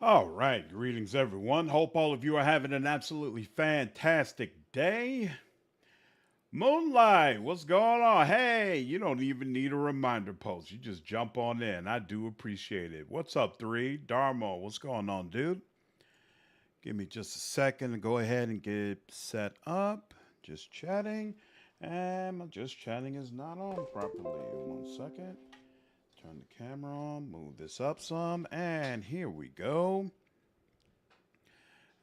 All right, greetings everyone. Hope all of you are having an absolutely fantastic day. Moonlight, what's going on? Hey, you don't even need a reminder post. You just jump on in. I do appreciate it. What's up, 3? Dharma, what's going on, dude? Give me just a second to go ahead and get set up. Just chatting. And my just chatting is not on properly. 1 second. Turn the camera on, move this up some, and here we go.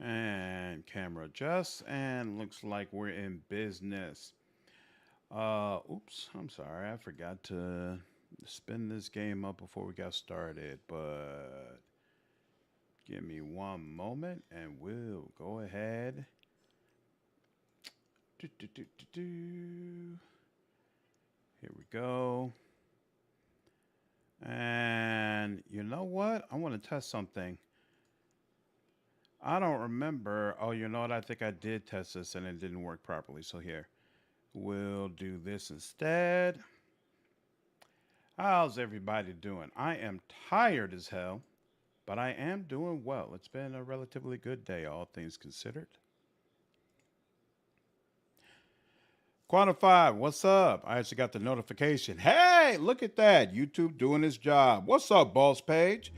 And camera adjusts, and looks like we're in business. Oops, I'm sorry, I forgot to spin this game up before we got started, but give me one moment and we'll go ahead. Do, do, do, do, do. Here we go. And you know what? I want to test something. I don't remember. Oh, you know what? I think I did test this and it didn't work properly. So here, we'll do this instead. How's everybody doing? I am tired as hell, but I am doing well. It's been a relatively good day, all things considered. Quantify, what's up? I actually got the notification. Hey, look at that. YouTube doing its job. What's up, boss page?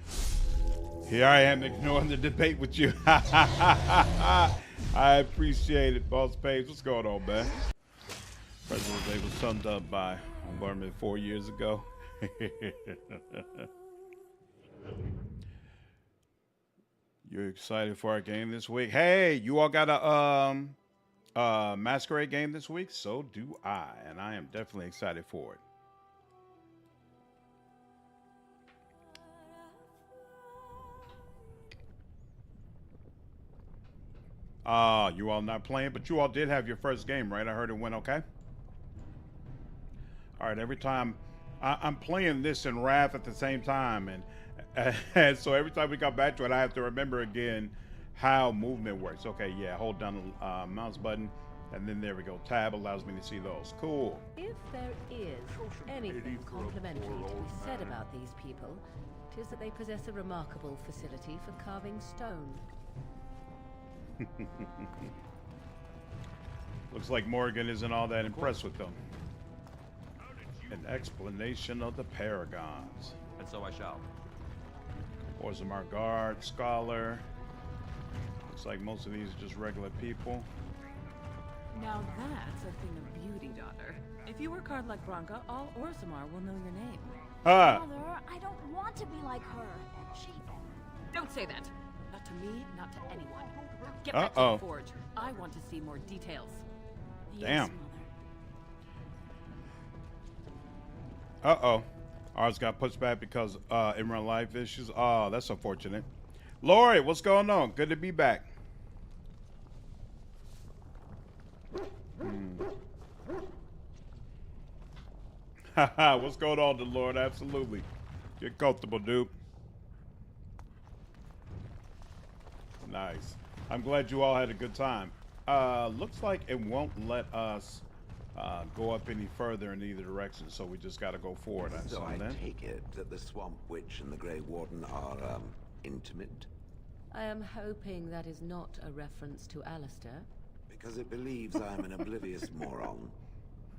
Here I am ignoring the debate with you. I appreciate it, boss page. What's going on, man? President's Day was summed up by Morrigan 4 years ago. You're excited for our game this week? Hey, you all got a Masquerade game this week? So do I, and I am definitely excited for it. You all not playing, but you all did have your first game, right? I heard it went okay. All right, every time I'm playing this and Wrath at the same time, and so every time we come back to it, I have to remember again how movement works. Okay, yeah, hold down the mouse button, and then there we go. Tab allows me to see those. Cool. If there is anything complimentary to be said about these people, it is that they possess a remarkable facility for carving stone. Looks like Morrigan isn't all that impressed with them. An explanation of the paragons. And so I shall. Orzammar Guard, Scholar. Looks like most of these are just regular people. Now that's a thing of beauty, daughter. If you work hard like Branka, all Orzammar will know your name. Ah! Mother, I don't want to be like her. She... Don't say that. Not to me, not to anyone. Get back to the forge. I want to see more details. Damn. Yes, Mother. Uh-oh. Ours got pushed back because in real life issues. Oh, that's unfortunate. Lori, what's going on? Good to be back. Haha, what's going on, the Lord? Absolutely. Get comfortable, dude. Nice. I'm glad you all had a good time. Looks like it won't let us go up any further in either direction, so we just got to go forward. So I take it that the Swamp Witch and the Grey Warden are, intimate? I am hoping that is not a reference to Alistair. Because it believes I'm an oblivious moron.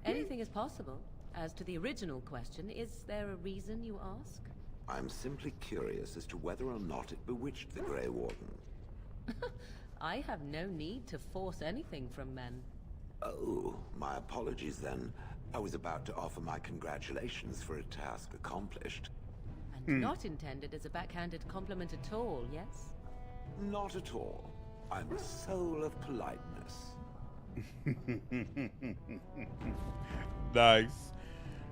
Anything is possible. As to the original question, is there a reason you ask? I'm simply curious as to whether or not it bewitched the Grey Warden. I have no need to force anything from men. Oh, my apologies then. I was about to offer my congratulations for a task accomplished. And not intended as a backhanded compliment at all, yes? Not at all. I'm a soul of politeness. Nice.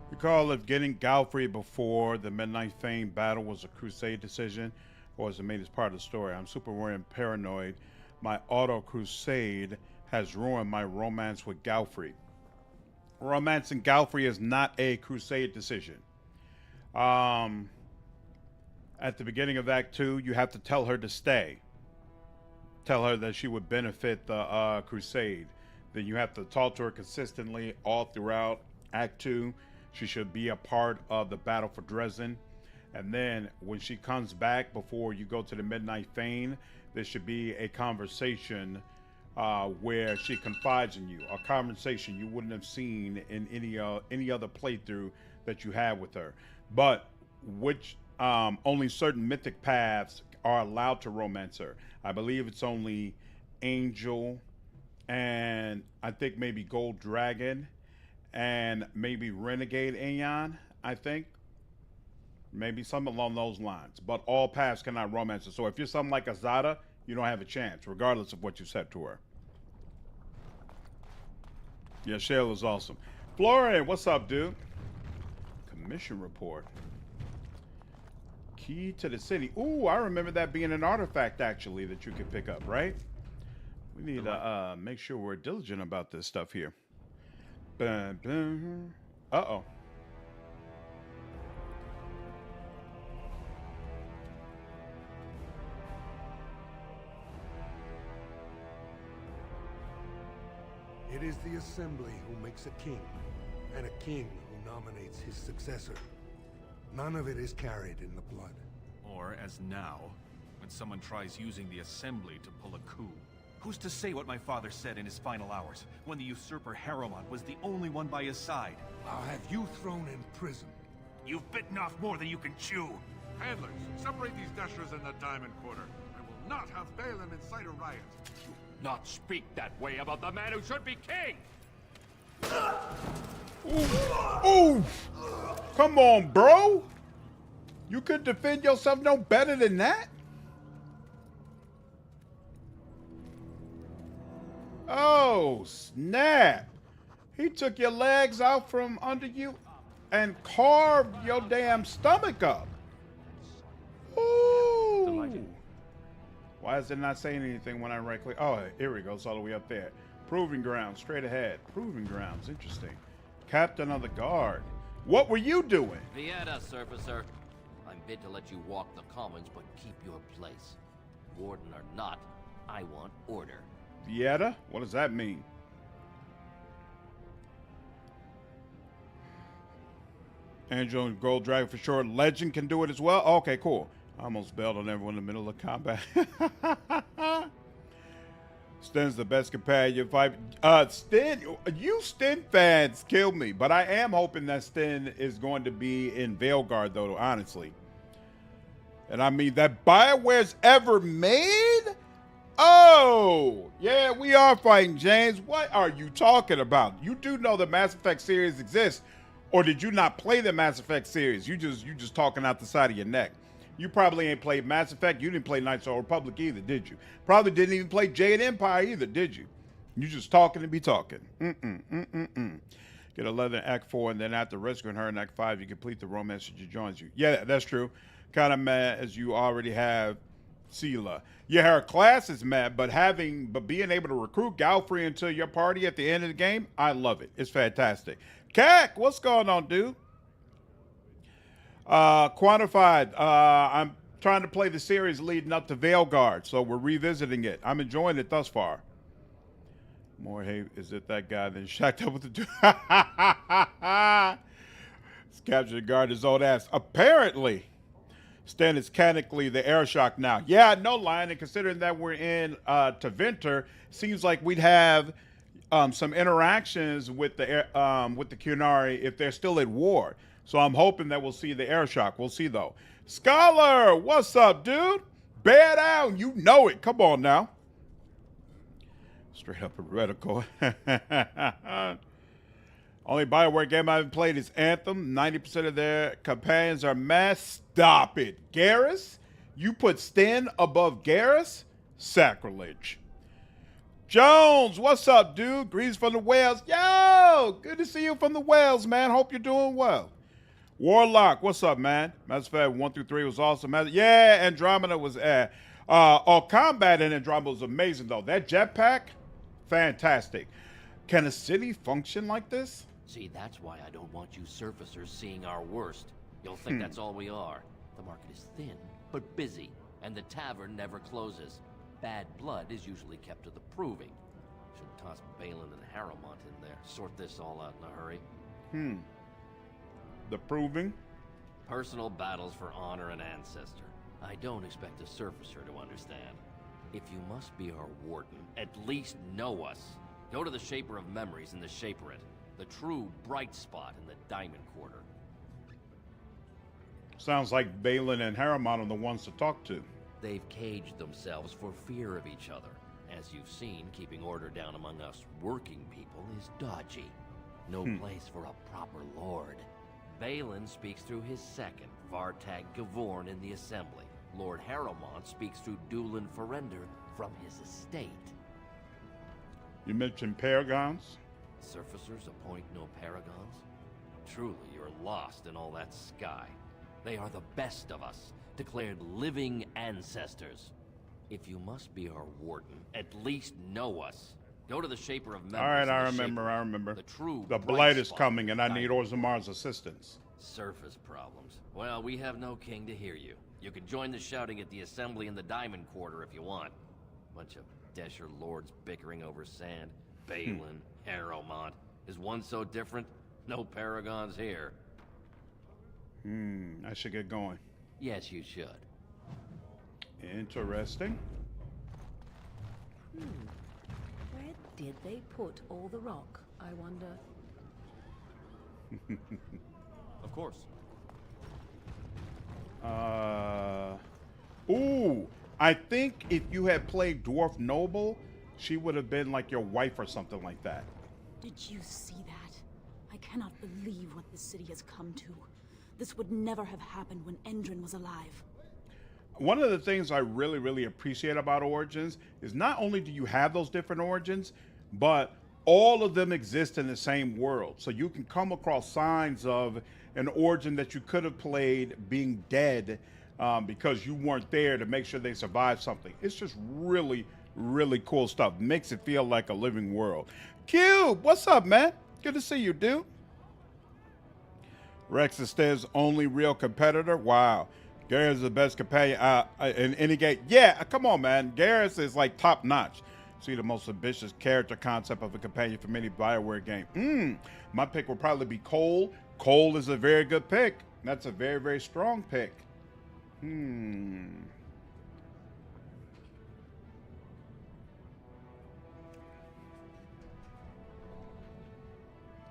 Recall if getting Galfrey before the Midnight Fame battle was a crusade decision, or was it made as part of the story? I'm super worried and paranoid. My auto crusade has ruined my romance with Galfrey. Romancing Galfrey is not a crusade decision. At the beginning of Act 2, you have to tell her to stay. Tell her that she would benefit the crusade. Then you have to talk to her consistently all throughout Act 2. She should be a part of the battle for Dresden. And then when she comes back before you go to the Midnight Fane, there should be a conversation where she confides in you, a conversation you wouldn't have seen in any other playthrough that you had with her. But which only certain mythic paths are allowed to romance her. I believe it's only Angel, and I think maybe Gold Dragon, and maybe Renegade Aeon, I think. Maybe something along those lines. But all paths cannot romance her. So if you're something like Azada, you don't have a chance, regardless of what you said to her. Yeah, Shale is awesome. Florian, what's up, dude? Commission report. Key to the city. Ooh, I remember that being an artifact, actually, that you could pick up, right? We need to make sure we're diligent about this stuff here. Uh-oh. It is the Assembly who makes a king, and a king who nominates his successor. None of it is carried in the blood. Or, as now, when someone tries using the Assembly to pull a coup. Who's to say what my father said in his final hours, when the usurper Harrowmont was the only one by his side? I'll have you thrown in prison. You've bitten off more than you can chew. Handlers, separate these dashers in the Diamond Quarter. I will not have Balaam incite a riot. Not speak that way about the man who should be king! Ooh! Come on, bro! You could defend yourself no better than that? Oh, snap! He took your legs out from under you and carved your damn stomach up. Ooh! Why is it not saying anything when I right click? Oh, here we go. It's all the way up there. Proving grounds, straight ahead. Proving grounds, interesting. Captain of the guard. What were you doing? Vieta, surfacer. I'm bid to let you walk the commons, but keep your place. Warden or not, I want order. Vieta? What does that mean? Angel and Gold Dragon for sure. Legend can do it as well? Okay, cool. I almost bailed on everyone in the middle of combat. Sten's the best companion fight. Sten, you Sten fans kill me, but I am hoping that Sten is going to be in Veilguard, though, honestly. And I mean, that BioWare's ever made? Oh, yeah, we are fighting, James. What are you talking about? You do know the Mass Effect series exists, or did you not play the Mass Effect series? You just talking out the side of your neck. You probably ain't played Mass Effect. You didn't play Knights of the Republic either, did you? Probably didn't even play Jade Empire either, did you? You just talking to be talking. Get a leather in Act 4, and then after rescuing her in Act 5, you complete the romance that joins you. Yeah, that's true. Kind of mad as you already have Sela. Yeah, her class is mad, but being able to recruit Galfrey into your party at the end of the game, I love it. It's fantastic. Kak, what's going on, dude? Quantified. I'm trying to play the series leading up to Veilguard, so we're revisiting it. I'm enjoying it thus far. More hate. Is it that guy that shacked up with the dude? He's captured the guard his old ass. Apparently, Stan is canonically the air shock now. Yeah, no lying. And considering that we're in Taventer, seems like we'd have some interactions with the Qunari if they're still at war. So I'm hoping that we'll see the air shock. We'll see, though. Scholar, what's up, dude? Bear down. You know it. Come on now. Straight up heretical. Only BioWare game I haven't played is Anthem. 90% of their companions are mass. Stop it. Garrus? You put Sten above Garrus? Sacrilege. Jones, what's up, dude? Greetings from the Wales. Yo, good to see you from the Wales, man. Hope you're doing well. Warlock, what's up, man? Mass Effect 1 through 3 was awesome. Yeah, Andromeda was combat in Andromeda was amazing, though. That jetpack, fantastic. Can a city function like this? See, that's why I don't want you surfacers seeing our worst. You'll think that's all we are. The market is thin, but busy, and the tavern never closes. Bad blood is usually kept to the proving. Should toss Balin and Harrowmont in there. Sort this all out in a hurry. The proving? Personal battles for honor and ancestor. I don't expect a surfacer to understand. If you must be our warden, at least know us. Go to the Shaper of Memories in the Shaperate, the true bright spot in the Diamond Quarter. Sounds like Balin and Harriman are the ones to talk to. They've caged themselves for fear of each other. As you've seen, keeping order down among us working people is dodgy. No place for a proper lord. Balin speaks through his second, Vartag Gavorn, in the Assembly. Lord Harrowmont speaks through Dulin Ferender from his estate. You mentioned paragons? Surfacers appoint no paragons? Truly, you're lost in all that sky. They are the best of us, declared living ancestors. If you must be our warden, at least know us. Go to the Shaper of Memories. All right, I Shaper, remember. The Blight is coming, and I need Orzamar's assistance. Surface problems. Well, we have no king to hear you. You can join the shouting at the Assembly in the Diamond Quarter if you want. Bunch of Desher lords bickering over sand. Balin, Harrowmont. Is one so different? No paragons here. I should get going. Yes, you should. Interesting. Where did they put all the rock, I wonder? Of course. Ooh, I think if you had played Dwarf Noble, she would have been like your wife or something like that. Did you see that? I cannot believe what this city has come to. This would never have happened when Endrin was alive. One of the things I really, really appreciate about Origins is not only do you have those different origins, but all of them exist in the same world. So you can come across signs of an origin that you could have played being dead because you weren't there to make sure they survived something. It's just really, really cool stuff. Makes it feel like a living world. Cube, what's up, man? Good to see you, dude. Rex is Stead's only real competitor. Wow. Garrus is the best companion in any game. Yeah, come on, man. Garrus is like top notch. See, the most ambitious character concept of a companion from any BioWare game. My pick will probably be Cole. Cole is a very good pick. That's a very, very strong pick.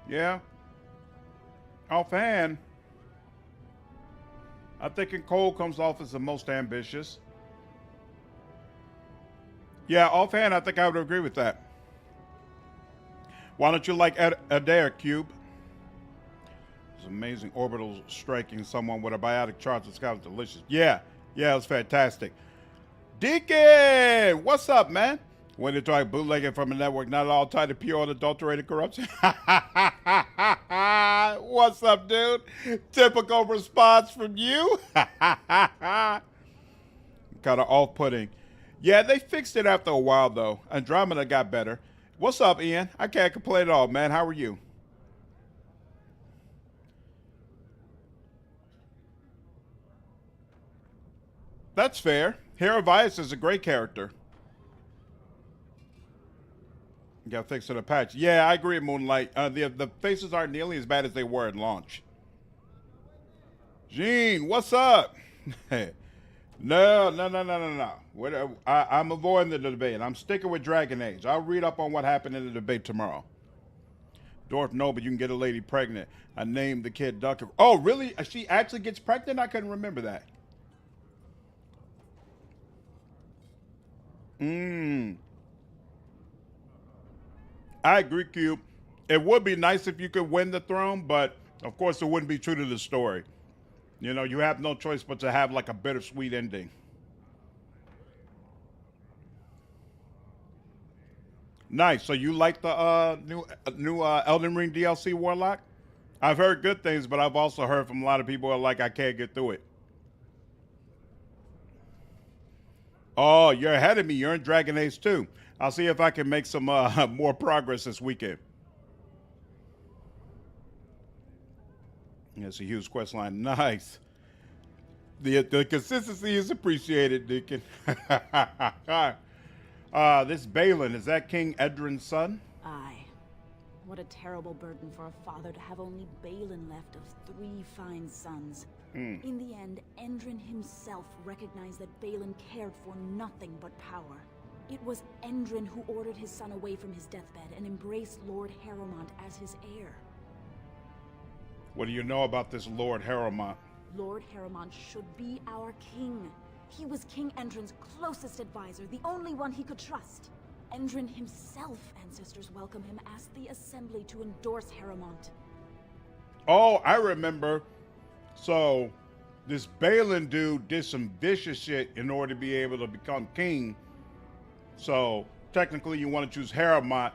Yeah. Offhand, I think Cole comes off as the most ambitious. Yeah, offhand, I think I would agree with that. Why don't you like Adair, Cube? It's amazing orbital striking someone with a biotic charge. This guy was delicious. Yeah, it was fantastic. Deacon, what's up, man? When they try bootlegging from a network not at all tied to pure unadulterated corruption. What's up, dude? Typical response from you. Kind of off-putting. Yeah, they fixed it after a while, though. Andromeda got better. What's up, Ian? I can't complain at all, man. How are you? That's fair. Herodias is a great character. You got to fix it a patch. Yeah, I agree, Moonlight. The faces aren't nearly as bad as they were at launch. Gene, what's up? No. I'm avoiding the debate. I'm sticking with Dragon Age. I'll read up on what happened in the debate tomorrow. Dwarf, no, but you can get a lady pregnant. I named the kid Ducker. Oh, really? She actually gets pregnant? I couldn't remember that. I agree, Cube. It would be nice if you could win the throne, but of course it wouldn't be true to the story. You know, you have no choice but to have like a bittersweet ending. Nice. So you like the new Elden Ring DLC, Warlock? I've heard good things, but I've also heard from a lot of people who are like, I can't get through it. Oh, you're ahead of me. You're in Dragon Age 2. I'll see if I can make some more progress this weekend. That's a huge quest line. Nice. The consistency is appreciated, Deacon. This Balin, is that King Edrin's son? Aye. What a terrible burden for a father to have only Balin left of 3 fine sons. In the end, Endrin himself recognized that Balin cared for nothing but power. It was Endrin who ordered his son away from his deathbed and embraced Lord Harrowmont as his heir. What do you know about this Lord Harrowmont? Lord Harrowmont should be our king. He was King Endrin's closest advisor, the only one he could trust. Endrin himself, ancestors welcome him, asked the Assembly to endorse Harrowmont. Oh, I remember. So, this Balin dude did some vicious shit in order to be able to become king. So, technically you want to choose Harrowmont,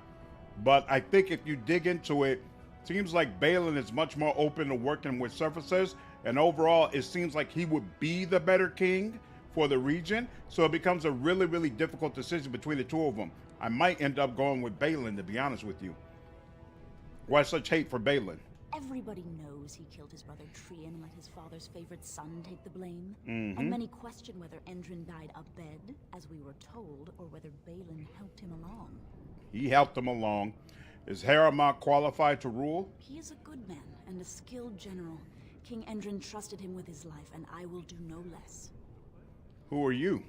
but I think if you dig into it, seems like Balin is much more open to working with surfacers, and overall it seems like he would be the better king for the region, so it becomes a really, really difficult decision between the two of them. I might end up going with Balin, to be honest with you. Why such hate for Balin? Everybody knows he killed his brother Trian and let his father's favorite son take the blame. And many question whether Endrin died abed, as we were told, or whether Balin helped him along. He helped him along. Is Harrowmont qualified to rule? He is a good man and a skilled general. King Endrin trusted him with his life, and I will do no less. Who are you?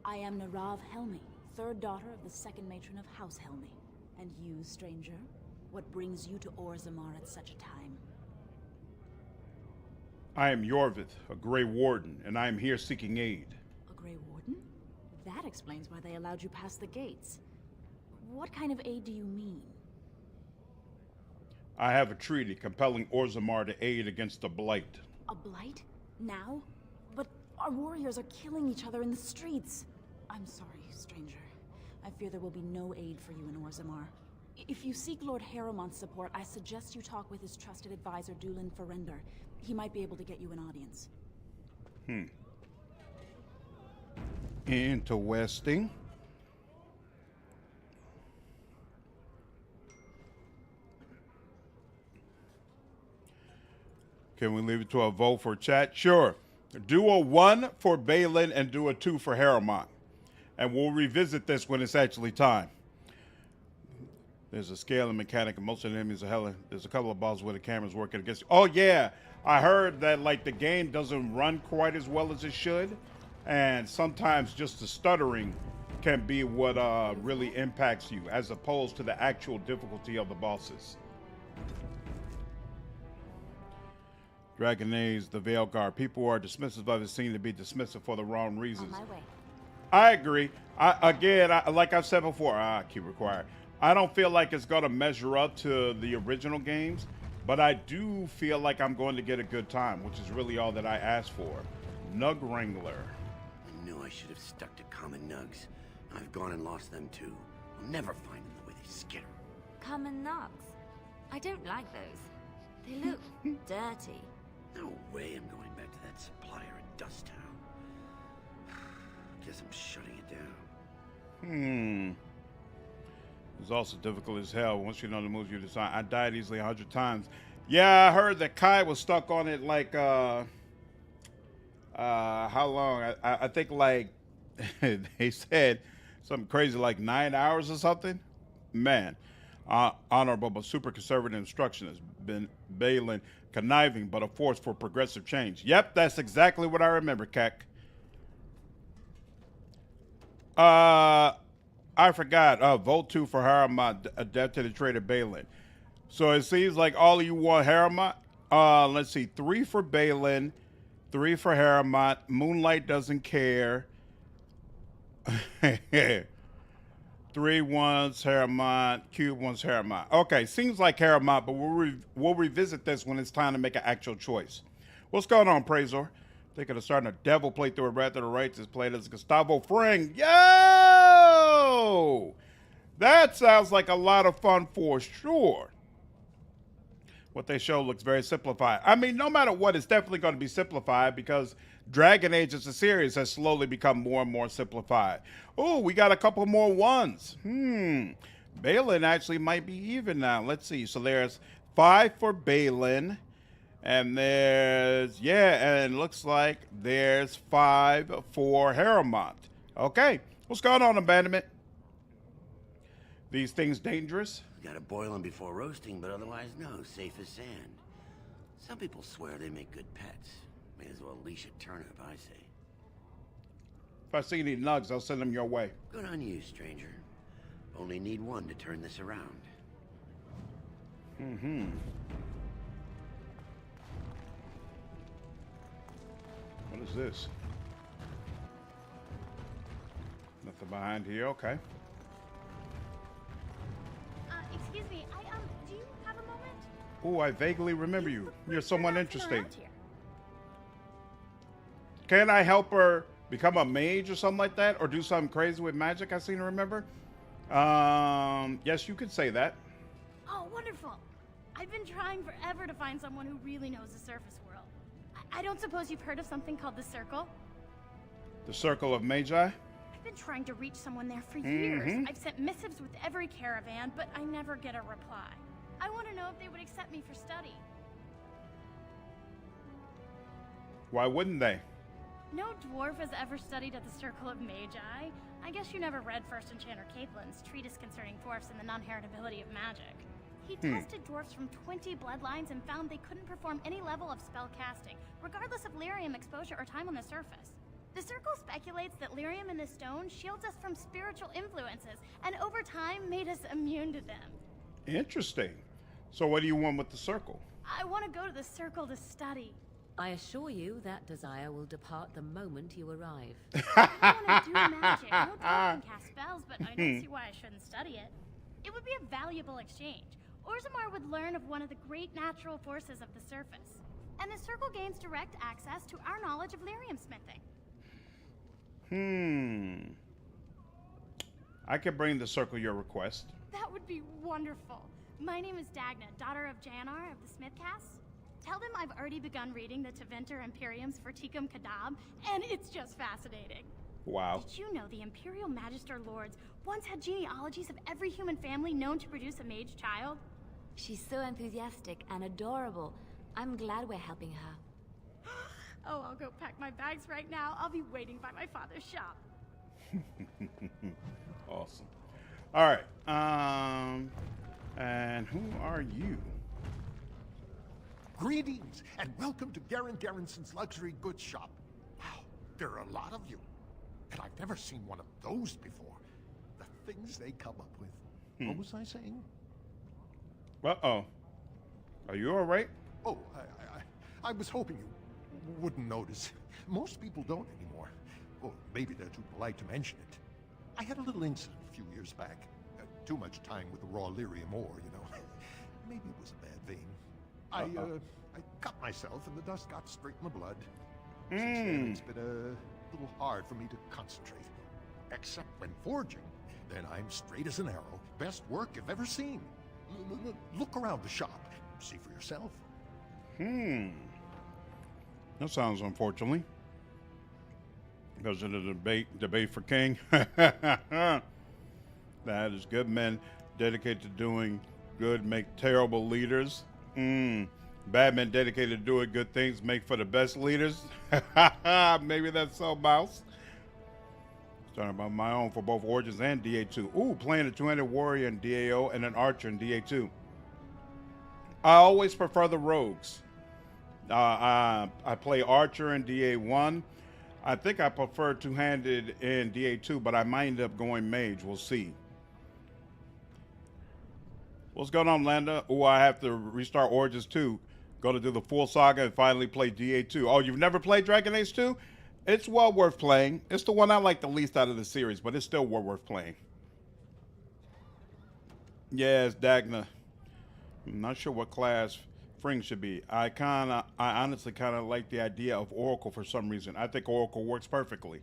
I am Narav Helmi, 3rd daughter of the 2nd matron of House Helmi. And you, stranger? What brings you to Orzammar at such a time? I am Yorvith, a Grey Warden, and I am here seeking aid. A Grey Warden? That explains why they allowed you past the gates. What kind of aid do you mean? I have a treaty compelling Orzammar to aid against the Blight. A blight? Now? But our warriors are killing each other in the streets. I'm sorry, stranger. I fear there will be no aid for you in Orzammar. If you seek Lord Harrowmont's support, I suggest you talk with his trusted advisor, Dulin Ferender. He might be able to get you an audience. Interesting. Can we leave it to a vote for chat? Sure. Do a 1 for Balin and do a 2 for Harrowmont. And we'll revisit this when it's actually time. There's a scaling mechanic and most of the enemies are hella. There's a couple of balls where the camera's working against you. Oh yeah, I heard that like the game doesn't run quite as well as it should. And sometimes just the stuttering can be what really impacts you as opposed to the actual difficulty of the bosses. Dragon Age, the Veil Guard. People who are dismissive of it seem to be dismissive for the wrong reasons. On my way. I agree. Like I've said before, key required. I don't feel like it's going to measure up to the original games, but I do feel like I'm going to get a good time, which is really all that I asked for. Nug Wrangler. I knew I should have stuck to common nugs. I've gone and lost them too. I'll never find them the way they skitter. Common nugs? I don't like those. They look dirty. No way I'm going back to that supplier in Dust Town. Guess I'm shutting it down. It's also difficult as hell once you know the moves you decide. I died easily 100 times. Yeah, I heard that Kai was stuck on it like how long? I think like they said something crazy like 9 hours or something. Man, honorable but super conservative instruction has been Balin conniving but a force for progressive change. Yep, that's exactly what I remember, Keck. I forgot. Vote 2 for Harrowmont, adept to the traitor Balin. So it seems like all of you want Harrowmont. Let's see. 3 for Balin, 3 for Harrowmont. Moonlight doesn't care. 3 wants Harrowmont. Cube wants Harrowmont. Okay, seems like Harrowmont, but we'll revisit this when it's time to make an actual choice. What's going on, Prazor? Thinking of starting a devil playthrough of Wrath of the Righteous played as Gustavo Fring. Yo! That sounds like a lot of fun for sure. What they show looks very simplified. I mean, no matter what, it's definitely going to be simplified because Dragon Age as a series has slowly become more and more simplified. Oh, we got a couple more ones. Balin actually might be even now. Let's see. So there's 5 for Balin. And there's, and it looks like there's 5 for Harrowmont. Okay, what's going on, Abandonment? these things dangerous? Gotta boil them before roasting, but otherwise no, safe as sand. Some people swear they make good pets. May as well leash a turnip, I say. If I see any nugs, I'll send them your way. Good on you, stranger. Only need one to turn this around. Mm-hmm. What is this? Nothing behind here, okay. Excuse me, do you have a moment? Oh, I vaguely remember you. You're someone interesting. Around here. Can I help her become a mage or something like that? Or do something crazy with magic, I seem to remember? Yes, you could say that. Oh, wonderful. I've been trying forever to find someone who really knows the surface world. I don't suppose you've heard of something called the Circle? The Circle of Magi? I've been trying to reach someone there for years. I've sent missives with every caravan, but I never get a reply. I want to know if they would accept me for study. Why wouldn't they? No dwarf has ever studied at the Circle of Magi. I guess you never read First Enchanter Caitlin's treatise concerning dwarfs and the non-heritability of magic. He tested dwarfs from 20 bloodlines and found they couldn't perform any level of spell casting, regardless of lyrium exposure or time on the surface. The Circle speculates that lyrium in the stone shields us from spiritual influences, and over time made us immune to them. Interesting. So what do you want with the Circle? I want to go to the Circle to study. I assure you that desire will depart the moment you arrive. I want to do magic. No dwarf can cast spells, but I don't see why I shouldn't study it. It would be a valuable exchange. Orzammar would learn of one of the great natural forces of the surface, and the Circle gains direct access to our knowledge of lyrium smithing. I can bring the Circle your request. That would be wonderful. My name is Dagna, daughter of Janar of the Smithcast. Tell them I've already begun reading the Tevinter Imperium's Verticum Kadab, and it's just fascinating. Wow. Did you know the Imperial Magister Lords once had genealogies of every human family known to produce a mage child? She's so enthusiastic and adorable. I'm glad we're helping her. Oh, I'll go pack my bags right now. I'll be waiting by my father's shop. Awesome. All right. And who are you? Greetings, and welcome to Garen Garrison's luxury goods shop. Wow, there are a lot of you. And I've never seen one of those before. The things they come up with. What was I saying? Uh-oh. Are you all right? Oh, I was hoping you wouldn't notice. Most people don't anymore. Or maybe they're too polite to mention it. I had a little incident a few years back. Too much time with the raw lyrium ore, you know. Maybe it was a bad vein. I cut myself and the dust got straight in the blood. Since then, it's been a little hard for me to concentrate. Except when forging. Then I'm straight as an arrow. Best work you've ever seen. Look around the shop. See for yourself. That sounds unfortunately. Because of the debate for king. That is good men dedicated to doing good make terrible leaders. Bad men dedicated to doing good things make for the best leaders. Maybe that's so, Mouse. Starting about my own for both Origins and DA2. Ooh, playing a 2-handed warrior in DAO and an archer in DA2. I always prefer the rogues. I play archer in DA1. I think I prefer 2-handed in DA2, but I might end up going mage. We'll see. What's going on, Landa? Oh, I have to restart Origins 2. Go to do the full saga and finally play DA2. Oh, you've never played Dragon Age 2? It's well worth playing. It's the one I like the least out of the series, but it's still well worth playing. Yes, Dagna. I'm not sure what class Fring should be. I honestly kind of like the idea of Oracle for some reason. I think Oracle works perfectly.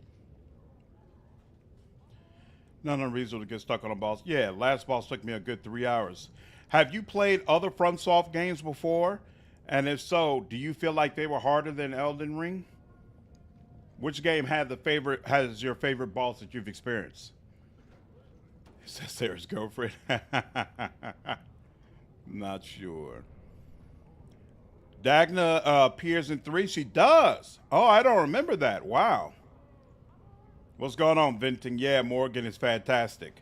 None unreasonable to get stuck on a boss. Yeah, last boss took me a good 3 hours. Have you played other FromSoft games before? And if so, do you feel like they were harder than Elden Ring? Which game has your favorite boss that you've experienced? Is that Sarah's girlfriend? Not sure. Dagna appears in 3. She does. Oh, I don't remember that. Wow. What's going on, Venting? Yeah, Morrigan is fantastic.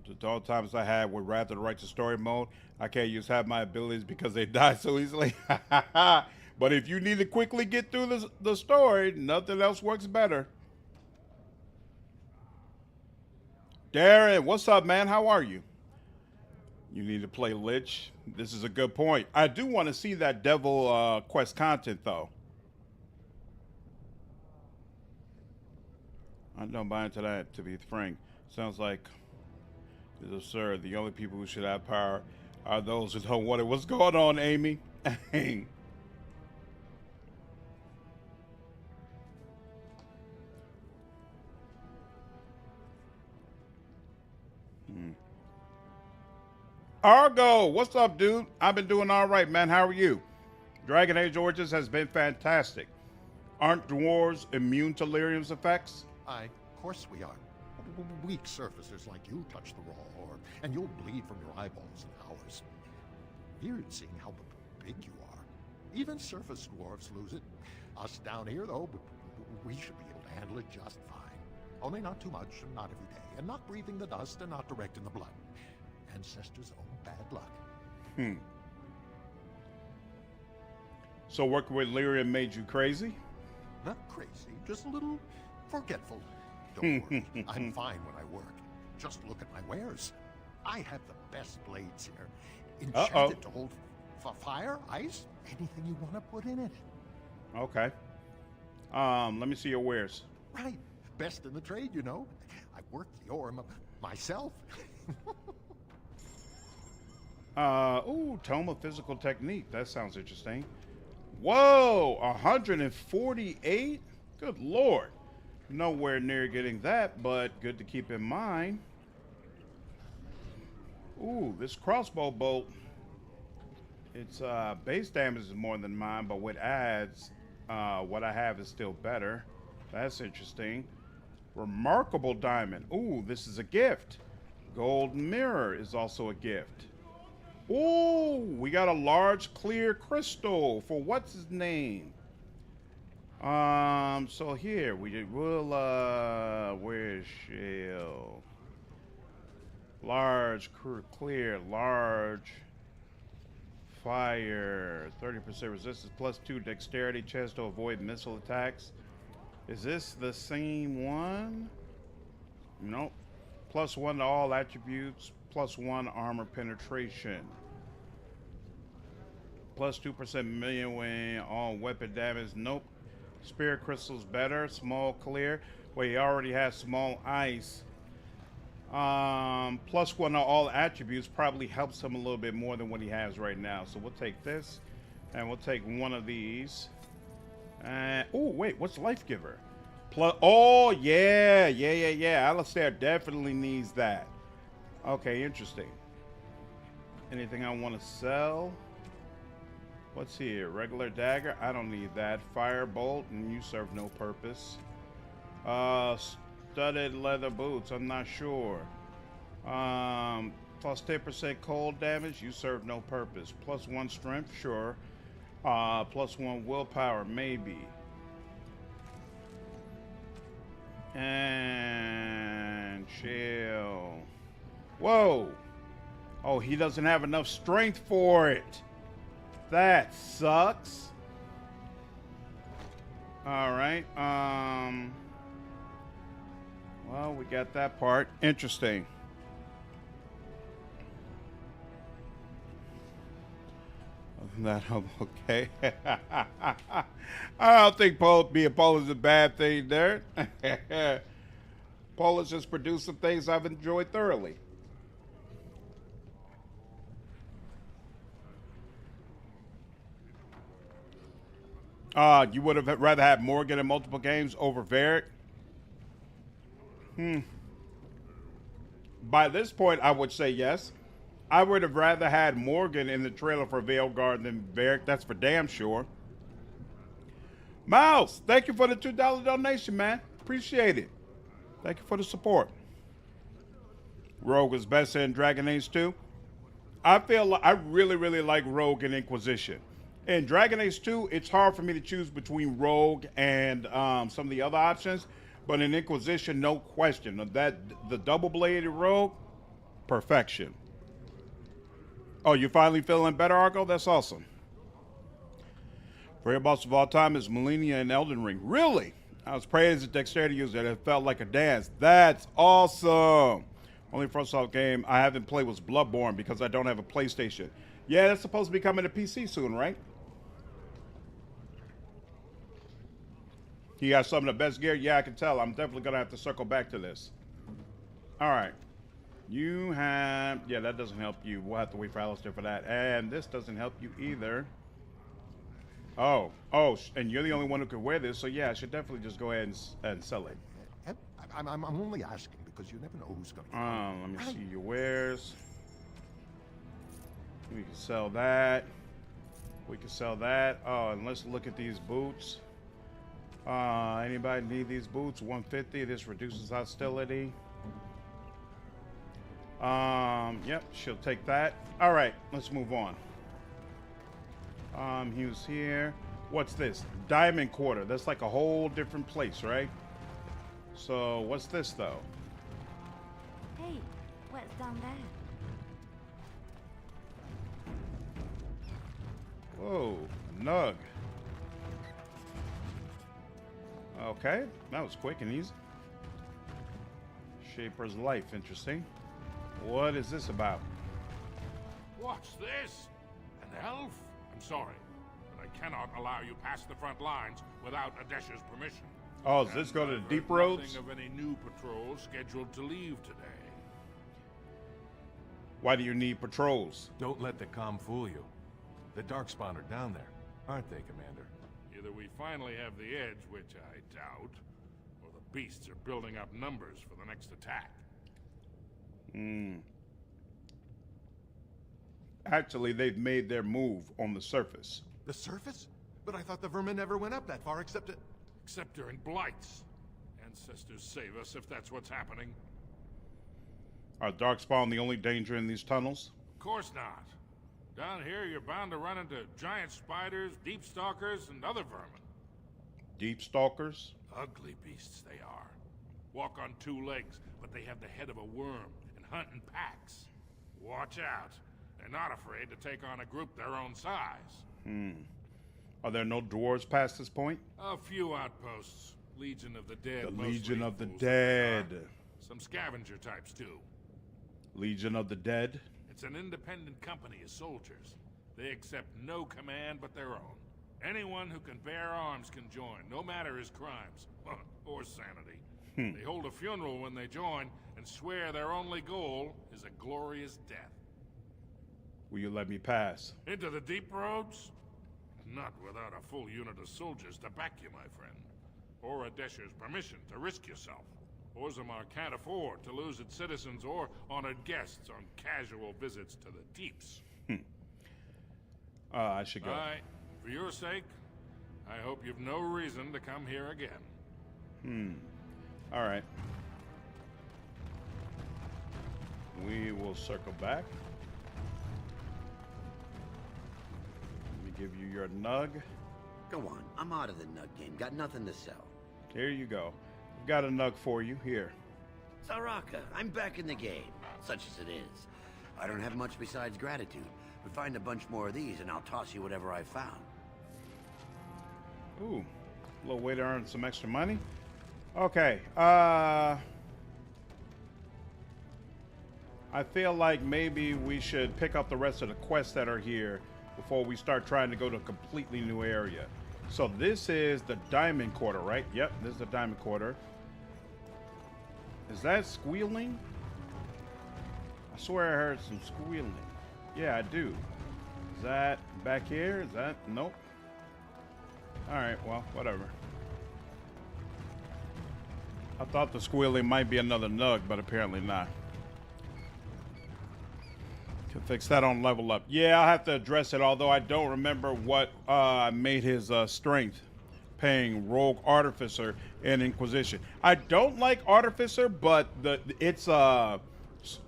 The all times I had would rather write the story mode. I can't use half my abilities because they die so easily. But if you need to quickly get through the story, nothing else works better. Darren, what's up, man? How are you? You need to play Lich. This is a good point. I do want to see that Devil Quest content, though. I don't buy into that, to be frank. Sounds like it's absurd. The only people who should have power are those who don't want it. What's going on, Amy? Argo, what's up, dude? I've been doing all right, man. How are you? Dragon Age Origins has been fantastic. Aren't dwarves immune to lyrium's effects? Of course we are. Weak surfacers like you touch the raw orb, and you'll bleed from your eyeballs in hours. Weird seeing how big you are. Even surface dwarves lose it. Us down here, though, we should be able to handle it just fine. Only not too much, and not every day, and not breathing the dust, and not direct in the blood. Ancestors' own bad luck. So working with lyrium made you crazy? Not crazy, just a little forgetful. Don't worry, I'm fine when I work. Just look at my wares. I have the best blades here. Enchanted to hold fire, ice, anything you want to put in it. Okay. Let me see your wares. Right. Best in the trade, you know. I worked the ore myself. Ooh, Tome of Physical Technique. That sounds interesting. Whoa, 148? Good Lord. Nowhere near getting that, but good to keep in mind. Ooh, this crossbow bolt. Its base damage is more than mine, but with adds, what I have is still better. That's interesting. Remarkable diamond. Ooh, this is a gift. Gold mirror is also a gift. Ooh, we got a large clear crystal for what's his name? So here we'll where's shell? Large, clear, large, fire, 30% resistance, +2 dexterity, chance to avoid missile attacks. Is this the same one? Nope. +1 to all attributes, +1 armor penetration. +2% million when all weapon damage. Nope. Spirit crystals better. Small clear. Well, he already has small ice. +1 to all attributes probably helps him a little bit more than what he has right now. So we'll take this, and we'll take one of these. Oh wait, what's Life Giver? Oh yeah. Alistair definitely needs that. Okay, interesting. Anything I want to sell? What's here? Regular dagger? I don't need that. Firebolt, and you serve no purpose. Studded leather boots, I'm not sure. +10% cold damage, you serve no purpose. +1 strength, sure. +1 willpower, maybe. And chill. Whoa! Oh, he doesn't have enough strength for it. That sucks. All right. Well, we got that part. Interesting. Other than that, I'm okay. I don't think being Polish is a bad thing there. Polish has produced some things I've enjoyed thoroughly. You would have rather had Morrigan in multiple games over Varric? By this point, I would say yes. I would have rather had Morrigan in the trailer for Veilguard than Varric. That's for damn sure. Miles, thank you for the $2 donation, man. Appreciate it. Thank you for the support. Rogue is best in Dragon Age 2. I feel like I really like Rogue and Inquisition. In Dragon Age 2, it's hard for me to choose between Rogue and some of the other options. But in Inquisition, no question. The double-bladed Rogue, Perfection. Oh, you finally feeling better, Argo? That's awesome. Favorite boss of all time is Millennia in Elden Ring. Really? I was praised as a dexterity user and it felt like a dance. That's awesome. Only FromSoft game I haven't played was Bloodborne because I don't have a PlayStation. Yeah, that's supposed to be coming to PC soon, right? He got some of the best gear. Yeah, I can tell. I'm definitely going to have to circle back to this. All right. You have... Yeah, that doesn't help you. We'll have to wait for Alistair for that. And this doesn't help you either. Oh, and you're the only one who could wear this, so yeah, I should definitely just go ahead and sell it. I'm only asking because you never know who's going to... Let me see your wares. We can sell that. We can sell that. Oh, and let's look at these boots. Anybody need these boots? 150. This reduces hostility. Yep, she'll take that. All right, let's move on. He was here. What's this? Diamond Quarter. That's like a whole different place, right? So, what's this, though? Hey, what's down there? Whoa, Nug. Okay, that was quick and easy. Shaper's Life, interesting. What is this about? What's this? An elf? I'm sorry, but I cannot allow you past the front lines without Adesha's permission. Oh, does this go to the deep roads? Nothing of any new patrols scheduled to leave today. Why do you need patrols? Don't let the comm fool you. The Darkspawn are down there, aren't they, Commander? Either we finally have the edge, which I doubt, or the beasts are building up numbers for the next attack. Actually, they've made their move on the surface. The surface? But I thought the vermin never went up that far except during blights. Ancestors save us if that's what's happening. Are Darkspawn the only danger in these tunnels? Of course not. Down here, you're bound to run into giant spiders, deep stalkers, and other vermin. Deep stalkers? Ugly beasts they are. Walk on two legs, but they have the head of a worm and hunt in packs. Watch out. They're not afraid to take on a group their own size. Are there no dwarves past this point? A few outposts. Legion of the Dead. The Legion of the Dead. Some scavenger types, too. Legion of the Dead? It's an independent company of soldiers. They accept no command but their own. Anyone who can bear arms can join, no matter his crimes, or sanity. They hold a funeral when they join, and swear their only goal is a glorious death. Will you let me pass? Into the deep roads? Not without a full unit of soldiers to back you, my friend. Or Adesha's permission to risk yourself. Orzammar can't afford to lose its citizens or honored guests on casual visits to the deeps. I should go. For your sake, I hope you've no reason to come here again. All right. We will circle back. Let me give you your nug. Go on, I'm out of the nug game. Got nothing to sell. Here you go. I've got a nug for you. Here. Saraka, I'm back in the game, such as it is. I don't have much besides gratitude, but find a bunch more of these and I'll toss you whatever I found. Ooh, a little way to earn some extra money. Okay, I feel like maybe we should pick up the rest of the quests that are here before we start trying to go to a completely new area. So this is the Diamond Quarter, right? Yep, this is the Diamond Quarter. Is that squealing? I swear I heard some squealing. Yeah, I do. Is that back here? Is that? Nope. Alright, well, whatever. I thought the squealing might be another nug, but apparently not. Can fix that on level up. Yeah, I'll have to address it, although I don't remember what made his strength. Paying Rogue Artificer and Inquisition. I don't like Artificer, but it's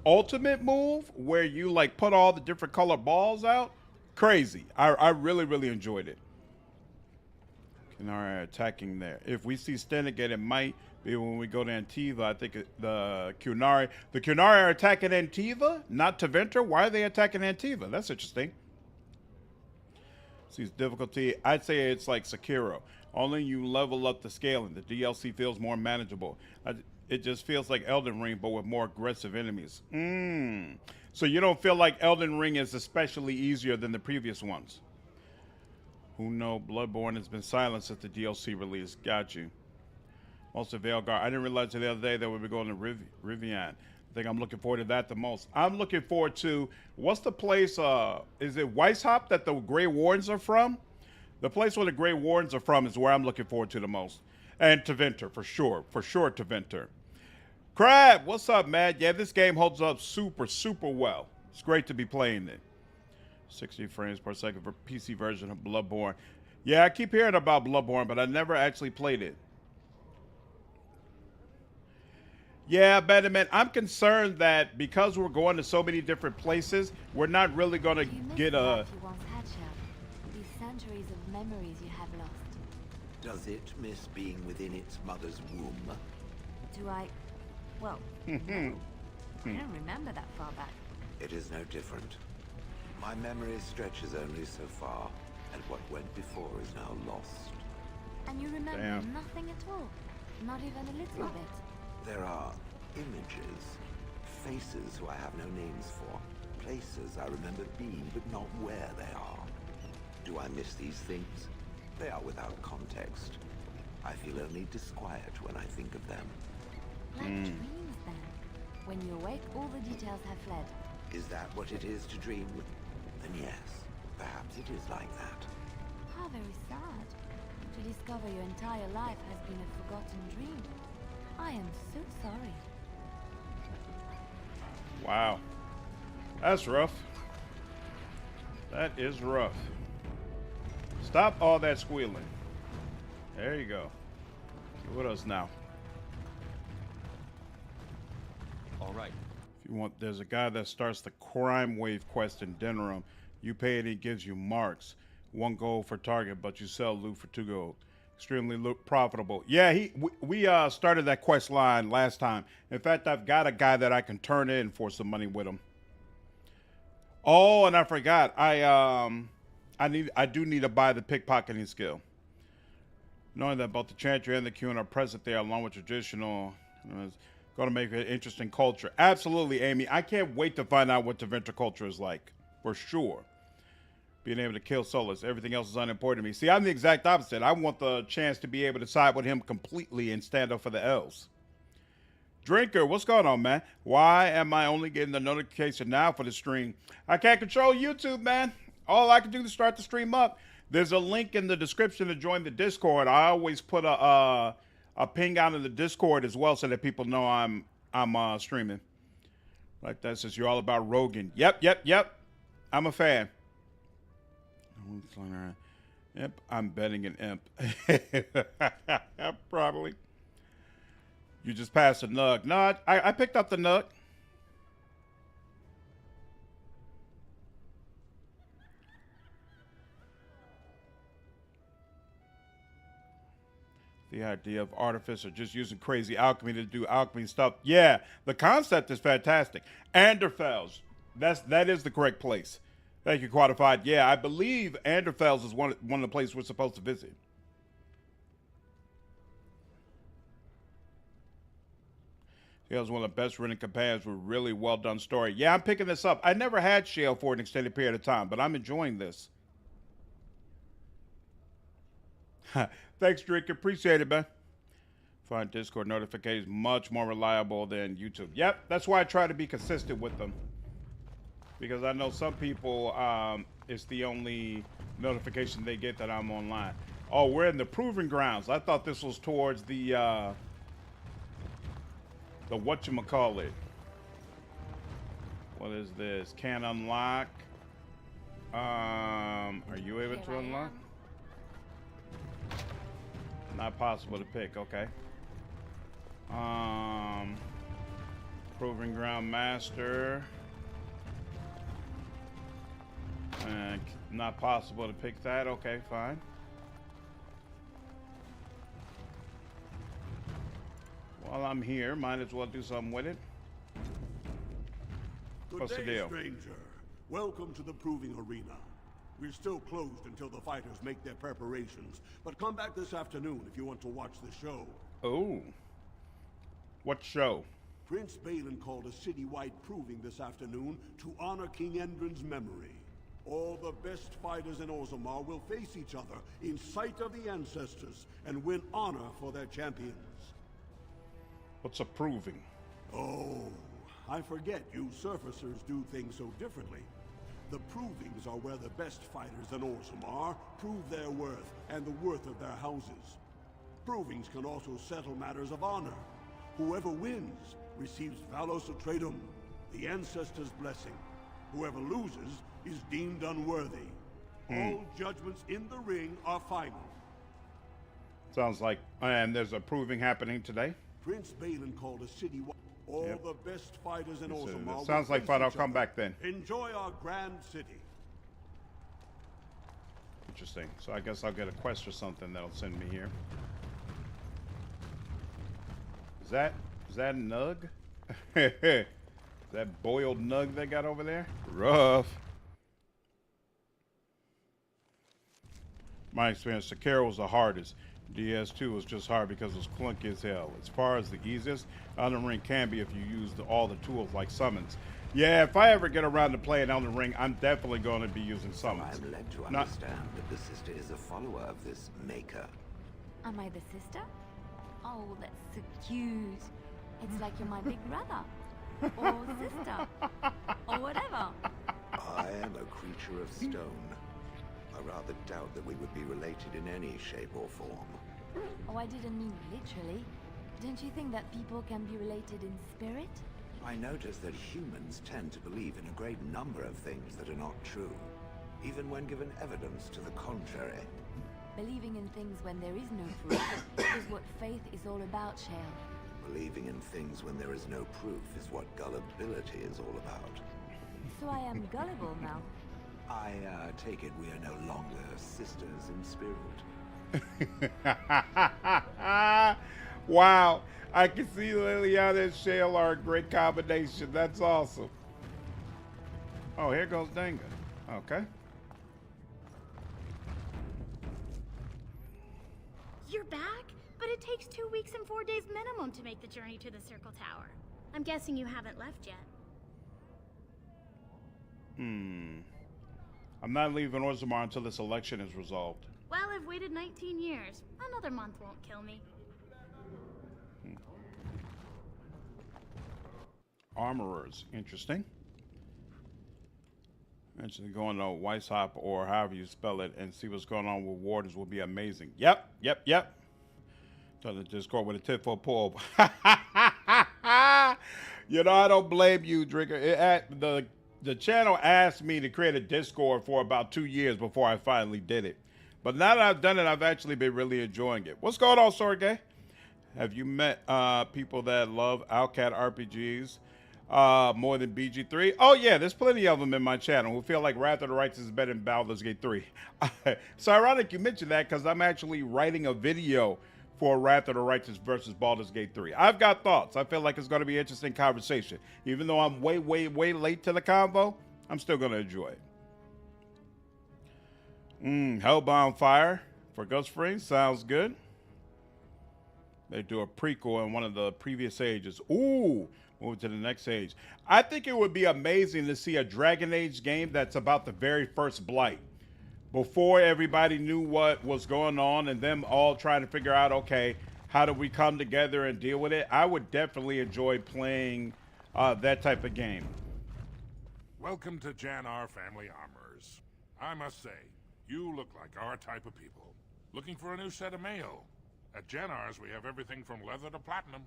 ultimate move where you like put all the different color balls out. Crazy. I really, really enjoyed it. Kinara attacking there. If we see Stenigate, it might When we go to Antiva, I think the Qunari are attacking Antiva, not Tevinter. Why are they attacking Antiva? That's interesting. Sees difficulty. I'd say it's like Sekiro. Only you level up the scaling. The DLC feels more manageable. It just feels like Elden Ring, but with more aggressive enemies. So you don't feel like Elden Ring is especially easier than the previous ones? Who knows? Bloodborne has been silent since the DLC release. Got you. Most of Veilguard. I didn't realize the other day that we'd be going to Rivian. I think I'm looking forward to that the most. I'm looking forward to, what's the place, is it Weishaupt that the Grey Wardens are from? The place where the Grey Wardens are from is where I'm looking forward to the most. And Tevinter, for sure Tevinter. Crab, what's up, man? Yeah, this game holds up super, super well. It's great to be playing it. 60 frames per second for PC version of Bloodborne. Yeah, I keep hearing about Bloodborne, but I never actually played it. Yeah, Betterman, I'm concerned that because we're going to so many different places, we're not really going to get a... These centuries of memories you have lost. Does it miss being within its mother's womb? Do I? Well, no. I don't remember that far back. It is no different. My memory stretches only so far, and what went before is now lost. And you remember nothing at all? Not even a little bit? There are images, faces who I have no names for, places I remember being but not where they are. Do I miss these things? They are without context. I feel only disquiet when I think of them. Like dreams then. When you awake, all the details have fled. Is that what it is to dream? Then yes, perhaps it is like that. How very sad. To discover your entire life has been a forgotten dream. I am so sorry. Wow. That's rough. That is rough. Stop all that squealing. There you go. What else now? All right. If you want, there's a guy that starts the crime wave quest in Denerim. You pay it, he gives you marks. 1 gold for target, but you sell loot for 2 gold. Extremely profitable. Yeah, we started that quest line last time. In fact, I've got a guy that I can turn in for some money with him. Oh, and I forgot. I do need to buy the pickpocketing skill. Knowing that both the Chantry and the Qun are present there along with traditional, it's going to make an interesting culture. Absolutely, Amy. I can't wait to find out what the Tevinter culture is like, for sure. Being able to kill Solus. Everything else is unimportant to me. See, I'm the exact opposite. I want the chance to be able to side with him completely and stand up for the elves. Drinker, what's going on, man? Why am I only getting the notification now for the stream? I can't control YouTube, man. All I can do is start the stream up. There's a link in the description to join the Discord. I always put a ping out in the Discord as well so that people know I'm streaming. Like that says you're all about Rogan. Yep. I'm a fan. Imp, I'm betting an imp. Probably. You just passed a nug. No, I picked up the nug. The idea of artificer just using crazy alchemy to do alchemy stuff. Yeah, the concept is fantastic. Anderfels. That is the correct place. Thank you, Quantified. Yeah, I believe Anderfels is one of the places we're supposed to visit. Shale is one of the best written companions with really well done story. Yeah, I'm picking this up. I never had Shale for an extended period of time, but I'm enjoying this. Thanks, Drake. Appreciate it, man. Find Discord notifications much more reliable than YouTube. Yep, that's why I try to be consistent with them. Because I know some people, it's the only notification they get that I'm online. Oh, we're in the Proving Grounds. I thought this was towards the whatchamacallit. What is this? Can't unlock. Are you able to unlock? Not possible to pick, okay. Proving Ground Master. And not possible to pick that, okay, fine. While I'm here, might as well do something with it. What's the deal? Stranger. Welcome to the proving arena. We're still closed until the fighters make their preparations, but come back this afternoon if you want to watch the show. Oh. What show? Prince Balin called a citywide proving this afternoon to honor King Endrin's memory. All the best fighters in Orzammar will face each other in sight of the ancestors and win honor for their champions. What's a proving? Oh, I forget you surfacers do things so differently. The provings are where the best fighters in Orzammar prove their worth and the worth of their houses. Provings can also settle matters of honor. Whoever wins receives Valos Atreidum, the ancestors' blessing. Whoever loses is deemed unworthy. All judgments in the ring are final. Sounds like, and there's a proving happening today. Prince Balin called a city. All the best fighters in Orzammar. Sounds like fun. I'll come back then. Enjoy our grand city. Interesting. So I guess I'll get a quest or something that'll send me here. Is that Nug? Is that boiled Nug they got over there? Rough. My experience, Sekiro was the hardest. DS2 was just hard because it was clunky as hell. As far as the easiest, Elden Ring can be if you use all the tools like summons. Yeah, if I ever get around to playing Elden Ring, I'm definitely going to be using summons. I'm led to understand that the sister is a follower of this maker. Am I the sister? Oh, that's so cute. It's like you're my big brother. Or sister. Or whatever. I am a creature of stone. I rather doubt that we would be related in any shape or form. Oh, I didn't mean literally. Don't you think that people can be related in spirit? I notice that humans tend to believe in a great number of things that are not true, even when given evidence to the contrary. Believing in things when there is no proof is what faith is all about, Shale. Believing in things when there is no proof is what gullibility is all about. So I am gullible now. I take it we are no longer sisters in spirit. Wow. I can see Liliana and Shale are a great combination. That's awesome. Oh, here goes Danga. Okay. You're back? But it takes 2 weeks and 4 days minimum to make the journey to the Circle Tower. I'm guessing you haven't left yet. I'm not leaving Orzammar until this election is resolved. Well, I've waited 19 years. Another month won't kill me. Armorers. Interesting. Actually, going to Weishaupt or however you spell it and see what's going on with Wardens will be amazing. Yep. Tell the Discord with a tit for a pull. You know, I don't blame you, Drinker. The channel asked me to create a Discord for about 2 years before I finally did it. But now that I've done it, I've actually been really enjoying it. What's going on, Sorgay? Have you met people that love Outcat RPGs more than BG3? Oh, yeah, there's plenty of them in my channel who feel like Wrath of the Righteous is better than Baldur's Gate 3. It's ironic you mentioned that because I'm actually writing a video for Wrath of the Righteous versus Baldur's Gate 3. I've got thoughts. I feel like it's going to be an interesting conversation. Even though I'm way late to the convo, I'm still going to enjoy it. Hellbound Fire for Ghost Springs sounds good. They do a prequel in one of the previous ages. Ooh, move to the next age. I think it would be amazing to see a Dragon Age game that's about the very first Blight. Before everybody knew what was going on and them all trying to figure out, okay, how do we come together and deal with it? I would definitely enjoy playing that type of game. Welcome to Jannar Family Armorers. I must say, you look like our type of people. Looking for a new set of mail. At Jannar's, we have everything from leather to platinum.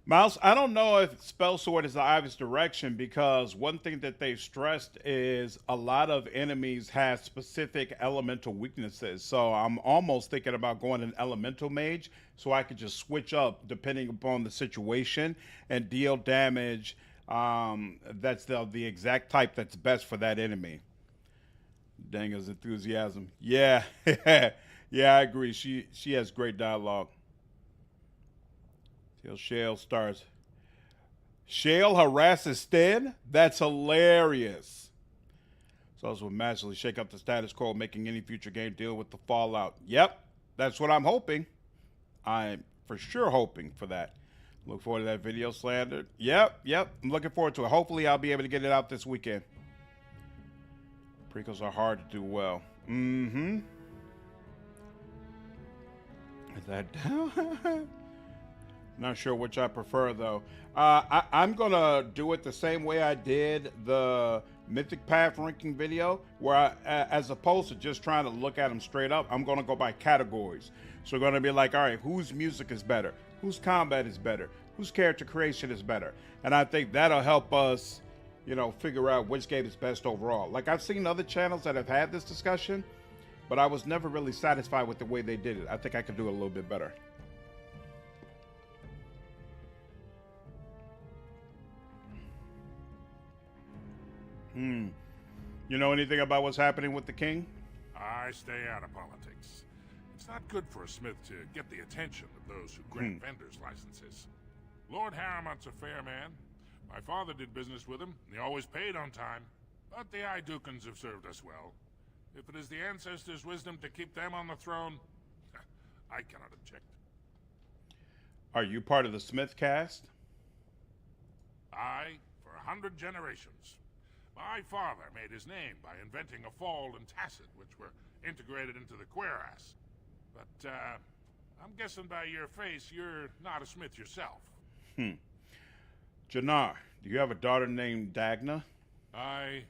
Mouse, I don't know if Spell Sword is the obvious direction because one thing that they've stressed is a lot of enemies have specific elemental weaknesses. So I'm almost thinking about going an elemental mage so I could just switch up depending upon the situation and deal damage that's the exact type that's best for that enemy. Danga's enthusiasm. Yeah, yeah, I agree. She has great dialogue. Till Shale starts. Shale harasses Sten? That's hilarious. So this will magically shake up the status quo, making any future game deal with the fallout. Yep, that's what I'm hoping. I'm for sure hoping for that. Look forward to that video, Slander. Yep. I'm looking forward to it. Hopefully I'll be able to get it out this weekend. Prequels are hard to do well. Mm-hmm. Is that down? Not sure which I prefer, though. I'm going to do it the same way I did the Mythic Path ranking video, where as opposed to just trying to look at them straight up, I'm going to go by categories. So we're going to be like, all right, whose music is better? Whose combat is better? Whose character creation is better? And I think that'll help us, you know, figure out which game is best overall. Like, I've seen other channels that have had this discussion, but I was never really satisfied with the way they did it. I think I could do it a little bit better. You know anything about what's happening with the king? I stay out of politics. It's not good for a smith to get the attention of those who grant vendors licenses. Lord Harrowmont's a fair man. My father did business with him, and he always paid on time. But the Idukans have served us well. If it is the ancestors' wisdom to keep them on the throne, I cannot object. Are you part of the Smith cast? I, for 100 generations. My father made his name by inventing a fold and tacit, which were integrated into the cuirass. But, I'm guessing by your face, you're not a smith yourself. Jannar, do you have a daughter named Dagna? Has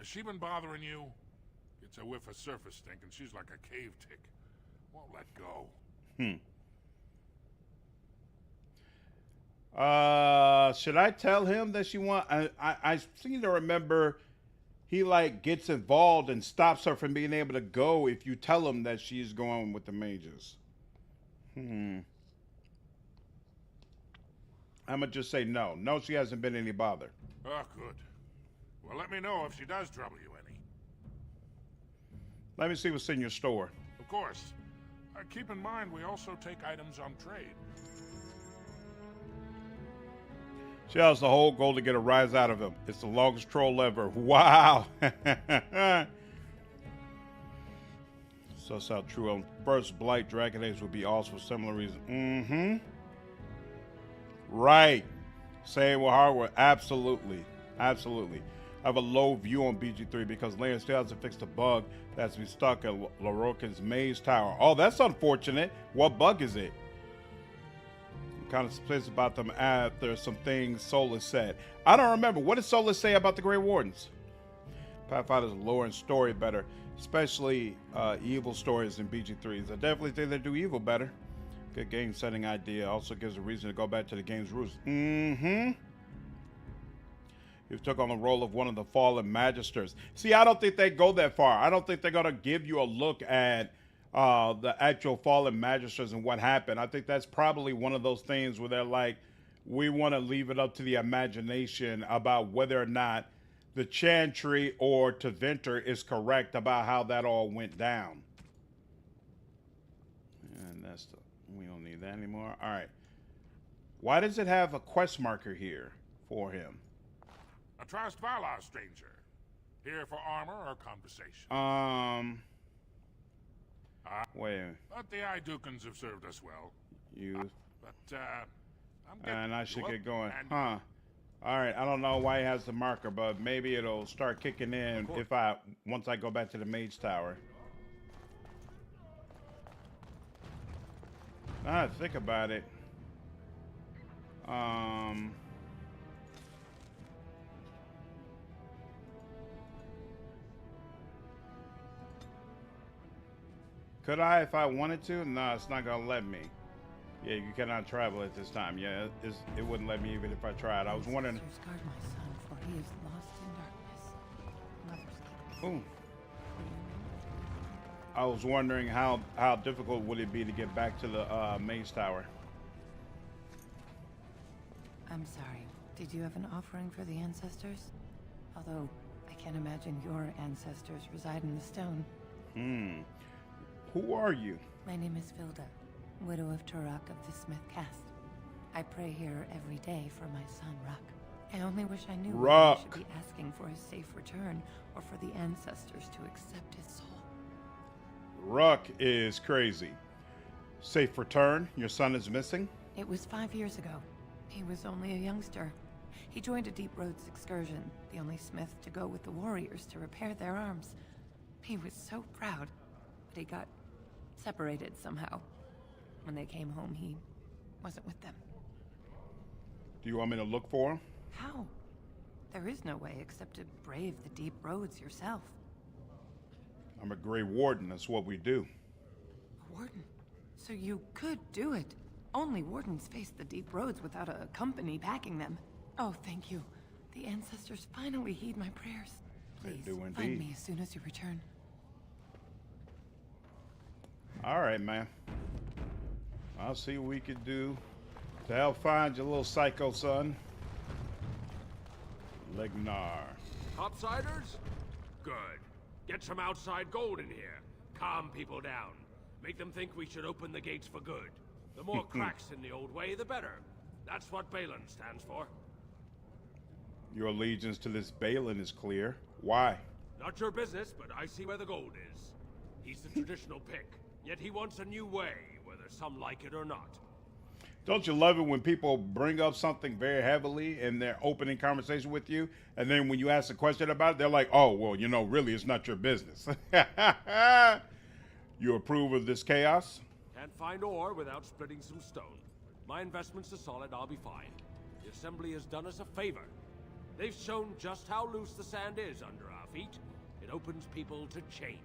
she been bothering you? Gets a whiff of surface stink, and she's like a cave tick. Won't let go. Should I tell him that she want? I seem to remember he like gets involved and stops her from being able to go if you tell him that she's going with the mages. I'm gonna just say no. No, she hasn't been any bother. Oh, good. Well, let me know if she does trouble you any. Let me see what's in your store. Of course. Keep in mind, we also take items on trade. She has the whole goal to get a rise out of him. It's the longest troll ever. Wow. So that's how true. On first Blight, Dragon Age would be also for similar reason. Right. Same with hardware. Absolutely. I have a low view on BG3 because Leon still hasn't fixed a bug that's been stuck at Lorokin's Maze Tower. Oh, that's unfortunate. What bug is it? I'm kind of surprised about them after some things Solus said. I don't remember. What did Solus say about the Grey Wardens? Pathfinder's lore and story better, especially evil stories in BG3s. I definitely think they do evil better. Good game setting idea. Also gives a reason to go back to the game's roots. You took on the role of one of the fallen magisters. See, I don't think they go that far. I don't think they're going to give you a look at the actual fallen magisters and what happened. I think that's probably one of those things where they're like, we want to leave it up to the imagination about whether or not the Chantry or Teventer is correct about how that all went down. And that's we don't need that anymore. All right. Why does it have a quest marker here for him? A Trust Valar stranger. Here for armor or conversation? Wait. But the Idukans have served us well. And I should get going. All right. I don't know why he has the marker, but maybe it'll start kicking in if once I go back to the Mage Tower. Now that I think about it. Could I if I wanted to? No, it's not gonna let me. Yeah, you cannot travel at this time. Yeah, it wouldn't let me even if I tried. I was wondering. Guard my son, for he is lost in darkness. Ooh. I was wondering how difficult would it be to get back to the Maze Tower. I'm sorry. Did you have an offering for the ancestors? Although I can't imagine your ancestors reside in the stone. Who are you? My name is Vilda, widow of Turok of the Smith caste. I pray here every day for my son, Ruck. I only wish I knew whether Ruck. I should be asking for his safe return or for the ancestors to accept his soul. Ruck is crazy. Safe return. Your son is missing? It was 5 years ago. He was only a youngster. He joined a Deep Roads excursion, the only smith to go with the warriors to repair their arms. He was so proud, but he got separated somehow. When they came home, he wasn't with them. Do you want me to look for him? How? There is no way except to brave the Deep Roads yourself. I'm a Grey Warden. That's what we do. A warden? So you could do it. Only wardens face the Deep Roads without a company backing them. Oh, thank you. The ancestors finally heed my prayers. Please, do indeed. find me as soon as you return. All right, man. I'll see what we can do to help find your little psycho son. Legnar. Topsiders? Good. Get some outside gold in here. Calm people down. Make them think we should open the gates for good. The more cracks in the old way, the better. That's what Balin stands for. Your allegiance to this Balin is clear. Why? Not your business, but I see where the gold is. He's the traditional pick, yet he wants a new way, whether some like it or not. Don't you love it when people bring up something very heavily in their opening conversation with you, and then when you ask a question about it, they're like, oh, well, you know, really, it's not your business. You approve of this chaos? Can't find ore without splitting some stone. My investments are solid, I'll be fine. The Assembly has done us a favor. They've shown just how loose the sand is under our feet. It opens people to change.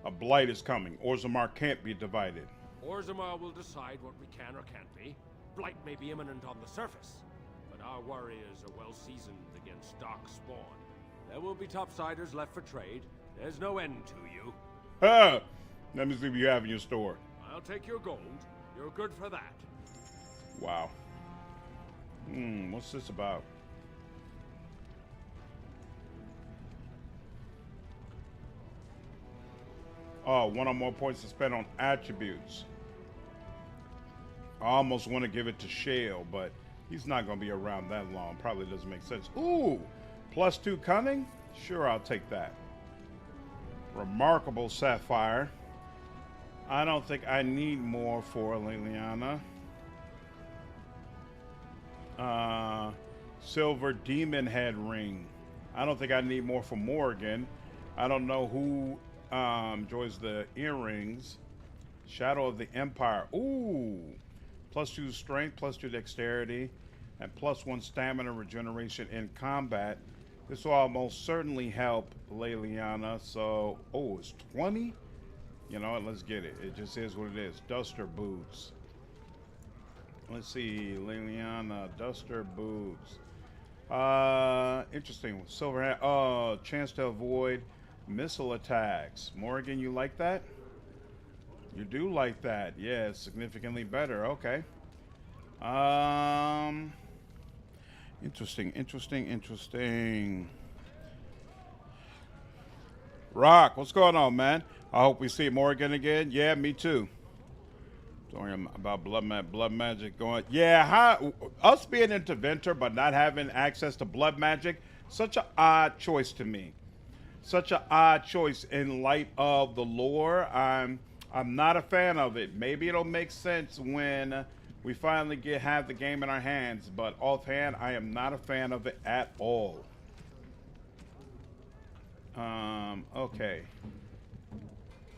A blight is coming. Orzammar can't be divided. Orzammar will decide what we can or can't be. Blight may be imminent on the surface, but our warriors are well seasoned against Dark Swan. There will be topsiders left for trade. There's no end to you. Let me see what you have in your store. I'll take your gold. You're good for that. Wow. What's this about? Oh, 1 or more points to spend on attributes. I almost want to give it to Shale, but he's not going to be around that long. Probably doesn't make sense. Ooh, +2 cunning? Sure, I'll take that. Remarkable sapphire. I don't think I need more for Liliana. Silver demon head ring. I don't think I need more for Morrigan. I don't know who enjoys the earrings. Shadow of the Empire. Ooh. +2 strength, +2 dexterity, and +1 stamina regeneration in combat. This will almost certainly help Liliana. So, oh, it's 20? You know what? Let's get it. It just is what it is. Duster boots. Let's see. Liliana, duster boots. Interesting. Silver hat. Chance to avoid missile attacks. Morrigan, you like that? You do like that. Yeah, it's significantly better. Okay. Interesting. Rock, what's going on, man? I hope we see Morrigan again. Yeah, me too. Talking about blood magic going. Yeah, us being into Venter but not having access to blood magic, such an odd choice to me. Such an odd choice in light of the lore. I'm not a fan of it. Maybe it'll make sense when we finally have the game in our hands, but offhand, I am not a fan of it at all. Okay.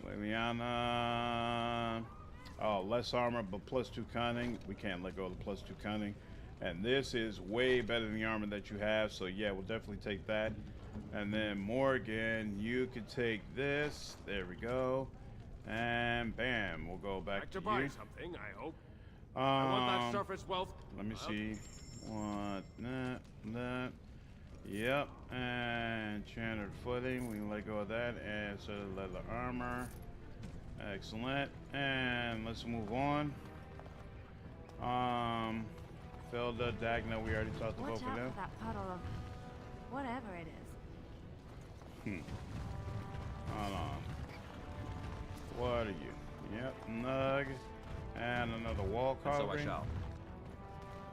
Liliana. Oh, less armor, but +2 cunning. We can't let go of the +2 cunning. And this is way better than the armor that you have, so yeah, we'll definitely take that. And then Morrigan, you could take this. There we go. And bam, we'll go back to buy you. something, I hope. I want that surface wealth. Let me see. What? That. Yep. And Enchanted footing. We can let go of that. And so leather armor. Excellent. And let's move on. Felda, Dagna, we already talked about for them. Watch out for that puddle of whatever it is. Hold on. What are you? Yep, Nug. And another wall And so I carving. shall.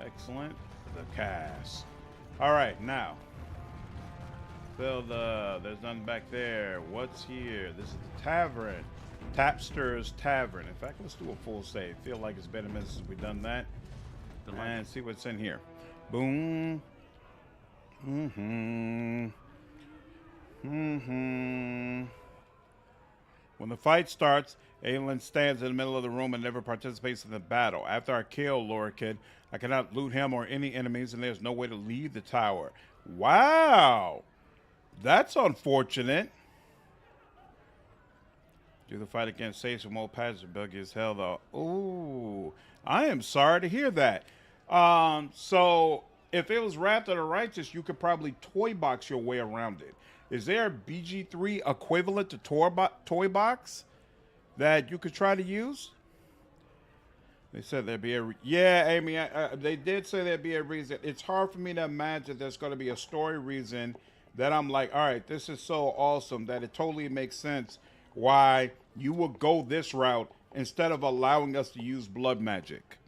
Excellent. The cast. All right, now. There's nothing back there. What's here? This is the tavern. Tapster's Tavern. In fact, let's do a full save. Feel like it's been a minute since we've done that. And see what's in here. Boom. When the fight starts, Aelin stands in the middle of the room and never participates in the battle. After I kill Lorikid, I cannot loot him or any enemies, and there's no way to leave the tower. Wow! That's unfortunate. Do the fight against Sage from old passage buggy as hell, though. Ooh, I am sorry to hear that. So if it was Wrath of the Righteous, you could probably toy box your way around it. Is there a BG3 equivalent to toy box that you could try to use? They said there'd be a... Yeah, Amy, they did say there'd be a reason. It's hard for me to imagine there's going to be a story reason that I'm like, all right, this is so awesome that it totally makes sense why you would go this route instead of allowing us to use blood magic.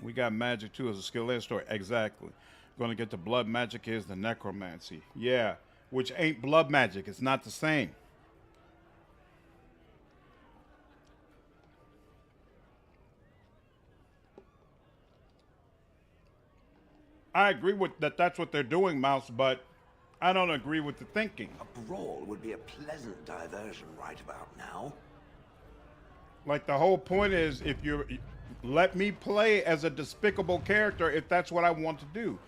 We got magic too as a skill and story. Exactly. Going to get to blood magic is the necromancy. Yeah, which ain't blood magic. It's not the same. I agree with that. That's what they're doing, Mouse, but I don't agree with the thinking. A brawl would be a pleasant diversion right about now. Like, the whole point is, if you let me play as a despicable character, if that's what I want to do.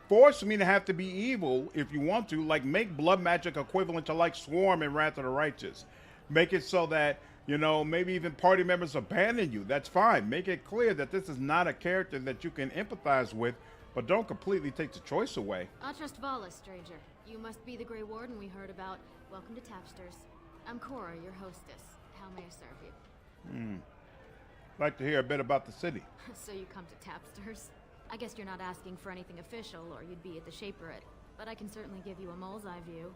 Force me to have to be evil if you want to. Like, make blood magic equivalent to, like, Swarm in Wrath of the Righteous. Make it so that, you know, maybe even party members abandon you. That's fine. Make it clear that this is not a character that you can empathize with, but don't completely take the choice away. Atrast Vala, stranger. You must be the Grey Warden we heard about. Welcome to Tapsters. I'm Cora, your hostess. How may I serve you? Like to hear a bit about the city. So you come to Tapsters? I guess you're not asking for anything official, or you'd be at the Shaperate. But I can certainly give you a mole's eye view.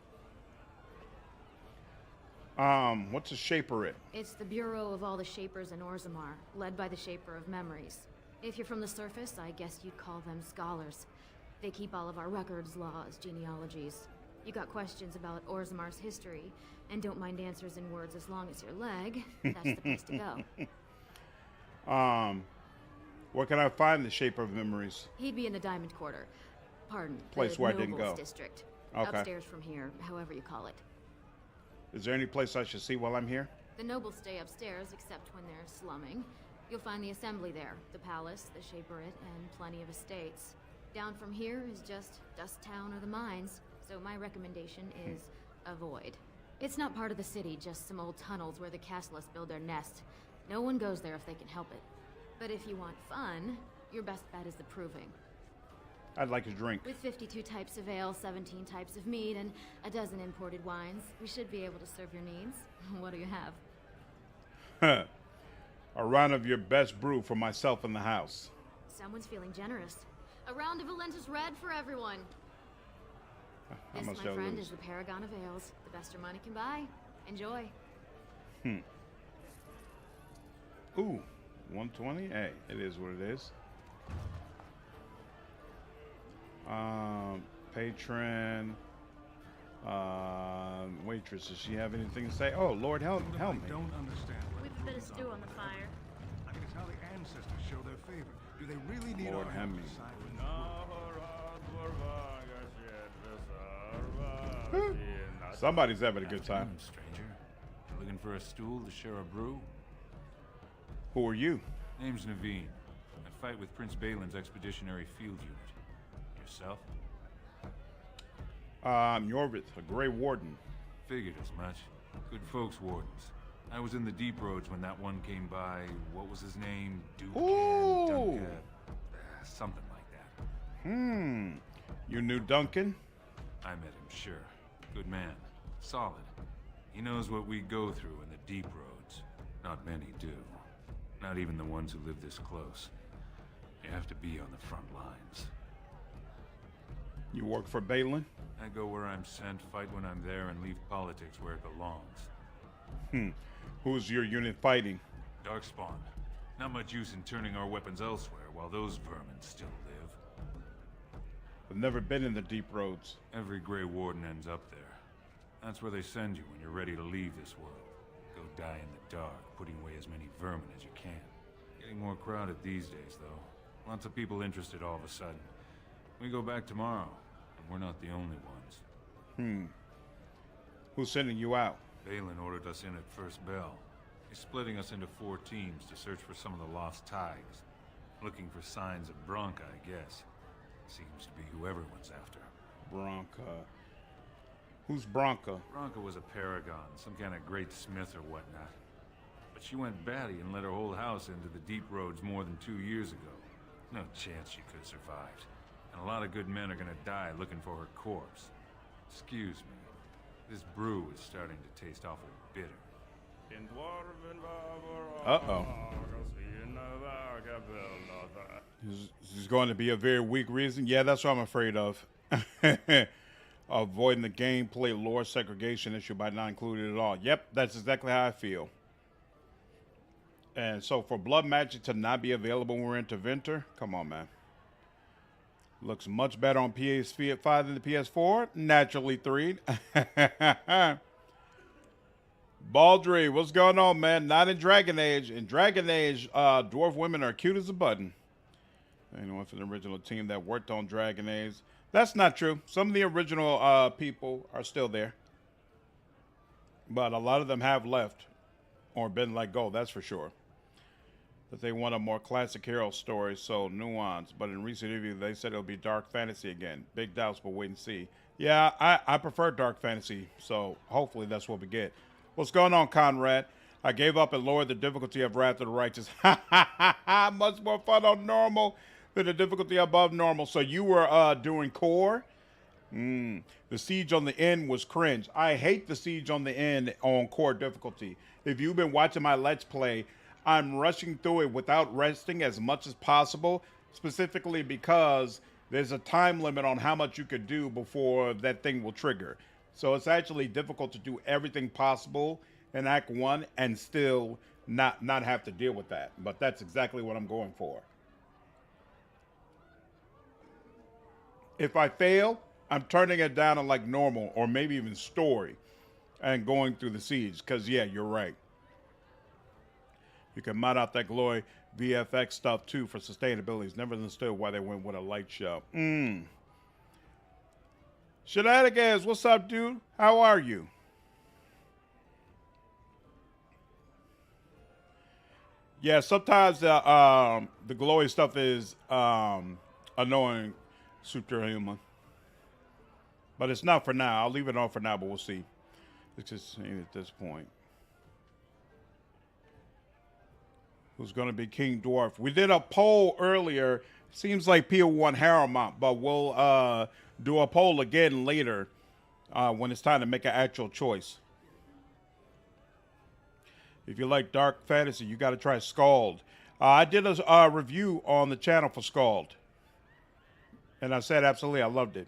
What's a Shaperate? It's the bureau of all the Shapers in Orzammar, led by the Shaper of Memories. If you're from the surface, I guess you'd call them scholars. They keep all of our records, laws, genealogies. You got questions about Orzammar's history, and don't mind answers in words as long as your leg, that's the place to go. Where can I find the Shaper of Memories? He'd be in the Diamond Quarter. Pardon, Place the where I didn't Nobles go. District. Okay. Upstairs from here, however you call it. Is there any place I should see while I'm here? The nobles stay upstairs, except when they're slumming. You'll find the assembly there, the palace, the Shaperate, and plenty of estates. Down from here is just Dust Town or the mines, so my recommendation is avoid. It's not part of the city, just some old tunnels where the castlists build their nest. No one goes there if they can help it. But if you want fun, your best bet is the Proving. I'd like a drink. With 52 types of ale, 17 types of mead, and a dozen imported wines, we should be able to serve your needs. What do you have? A round of your best brew for myself in the house. Someone's feeling generous. A round of Valentis Red for everyone. How This, much my do I friend, lose? is the paragon of ales. The best your money can buy. Enjoy. Ooh, 120? Hey, it is what it is. Patron. Waitress, does she have anything to say? Oh, Lord, help me. I don't understand. We've a bit of stew on the fire. I mean, it's how the ancestors show their favor. Do they really need Lord, our help help me. to side with Somebody's having a good time. Stranger. Looking for a stool to share a brew? Who are you? Name's Naveen. I fight with Prince Balin's expeditionary field unit. Yourself? I'm Yorvith, a Grey Warden. Figured as much. Good folks, Wardens. I was in the deep roads when that one came by. What was his name? Ooh. Something like that. You knew Duncan? I met him, sure. Good man. Solid. He knows what we go through in the deep roads. Not many do. Not even the ones who live this close. You have to be on the front lines. You work for Balin? I go where I'm sent, fight when I'm there, and leave politics where it belongs. Who's your unit fighting? Darkspawn. Not much use in turning our weapons elsewhere while those vermin still live. I've never been in the deep roads. Every Grey Warden ends up there. That's where they send you when you're ready to leave this world. Go die in the dark, putting away as many vermin as you can. Getting more crowded these days, though. Lots of people interested all of a sudden. We go back tomorrow, and we're not the only ones. Who's sending you out? Balin ordered us in at first bell. He's splitting us into 4 teams to search for some of the lost tigers. Looking for signs of Bronca, I guess. Seems to be who everyone's after. Bronca. Who's Bronca? Bronca was a paragon, some kind of great smith or whatnot. But she went batty and let her whole house into the deep roads more than 2 years ago. No chance she could have survived. And a lot of good men are gonna die looking for her corpse. Excuse me. This brew is starting to taste awful bitter. Uh-oh. This is going to be a very weak reason. Yeah, that's what I'm afraid of. Avoiding the gameplay lore segregation issue by not including it at all. Yep, that's exactly how I feel. And so for Blood Magic to not be available when we're into Winter, come on, man. Looks much better on PS5 than the PS4. Naturally 3. Baldry, what's going on, man? Not in Dragon Age. In Dragon Age, dwarf women are cute as a button. Anyone from the original team that worked on Dragon Age. That's not true. Some of the original people are still there. But a lot of them have left or been let go, that's for sure. That they want a more classic hero story, so nuance. But in recent interviews, they said it'll be dark fantasy again. Big doubts, but wait and see. Yeah, I prefer dark fantasy, so hopefully that's what we get. What's going on, Conrad? I gave up and lowered the difficulty of Wrath of the Righteous. Much more fun on normal than the difficulty above normal. So you were doing core? The siege on the end was cringe. I hate the siege on the end on core difficulty. If you've been watching my Let's Play, I'm rushing through it without resting as much as possible, specifically because there's a time limit on how much you could do before that thing will trigger. So it's actually difficult to do everything possible in Act 1 and still not have to deal with that. But that's exactly what I'm going for. If I fail, I'm turning it down to like normal or maybe even story and going through the siege. Because, yeah, you're right. You can mod out that glory VFX stuff, too, for sustainability. It's never understood why they went with a light show. Shenanigans, what's up, dude? How are you? Yeah, sometimes the glowy stuff is annoying, superhuman. But it's not for now. I'll leave it on for now, but we'll see. It's just at this point. Who's going to be King Dwarf? We did a poll earlier. Seems like people want Harrowmont, but we'll do a poll again later when it's time to make an actual choice. If you like dark fantasy, you got to try Scald. I did a review on the channel for Scald. And I said, absolutely, I loved it.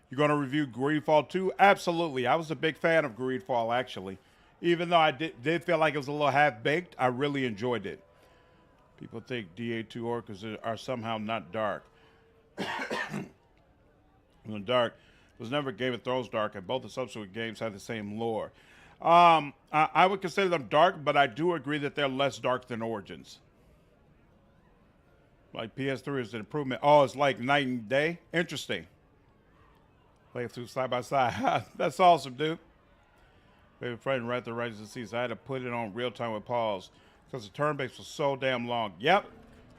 You're going to review Greedfall 2? Absolutely. I was a big fan of Greedfall, actually. Even though I did feel like it was a little half-baked, I really enjoyed it. People think DA2 orcas are somehow not dark. Dark was never Game of Thrones dark, and both the subsequent games had the same lore. I would consider them dark, but I do agree that they're less dark than Origins. Like PS3 is an improvement. Oh, it's like night and day? Interesting. Play through side by side. That's awesome, dude. Favorite friend, Wrath of the Righteous Seas. I had to put it on real time with pause because the turn base was so damn long. Yep.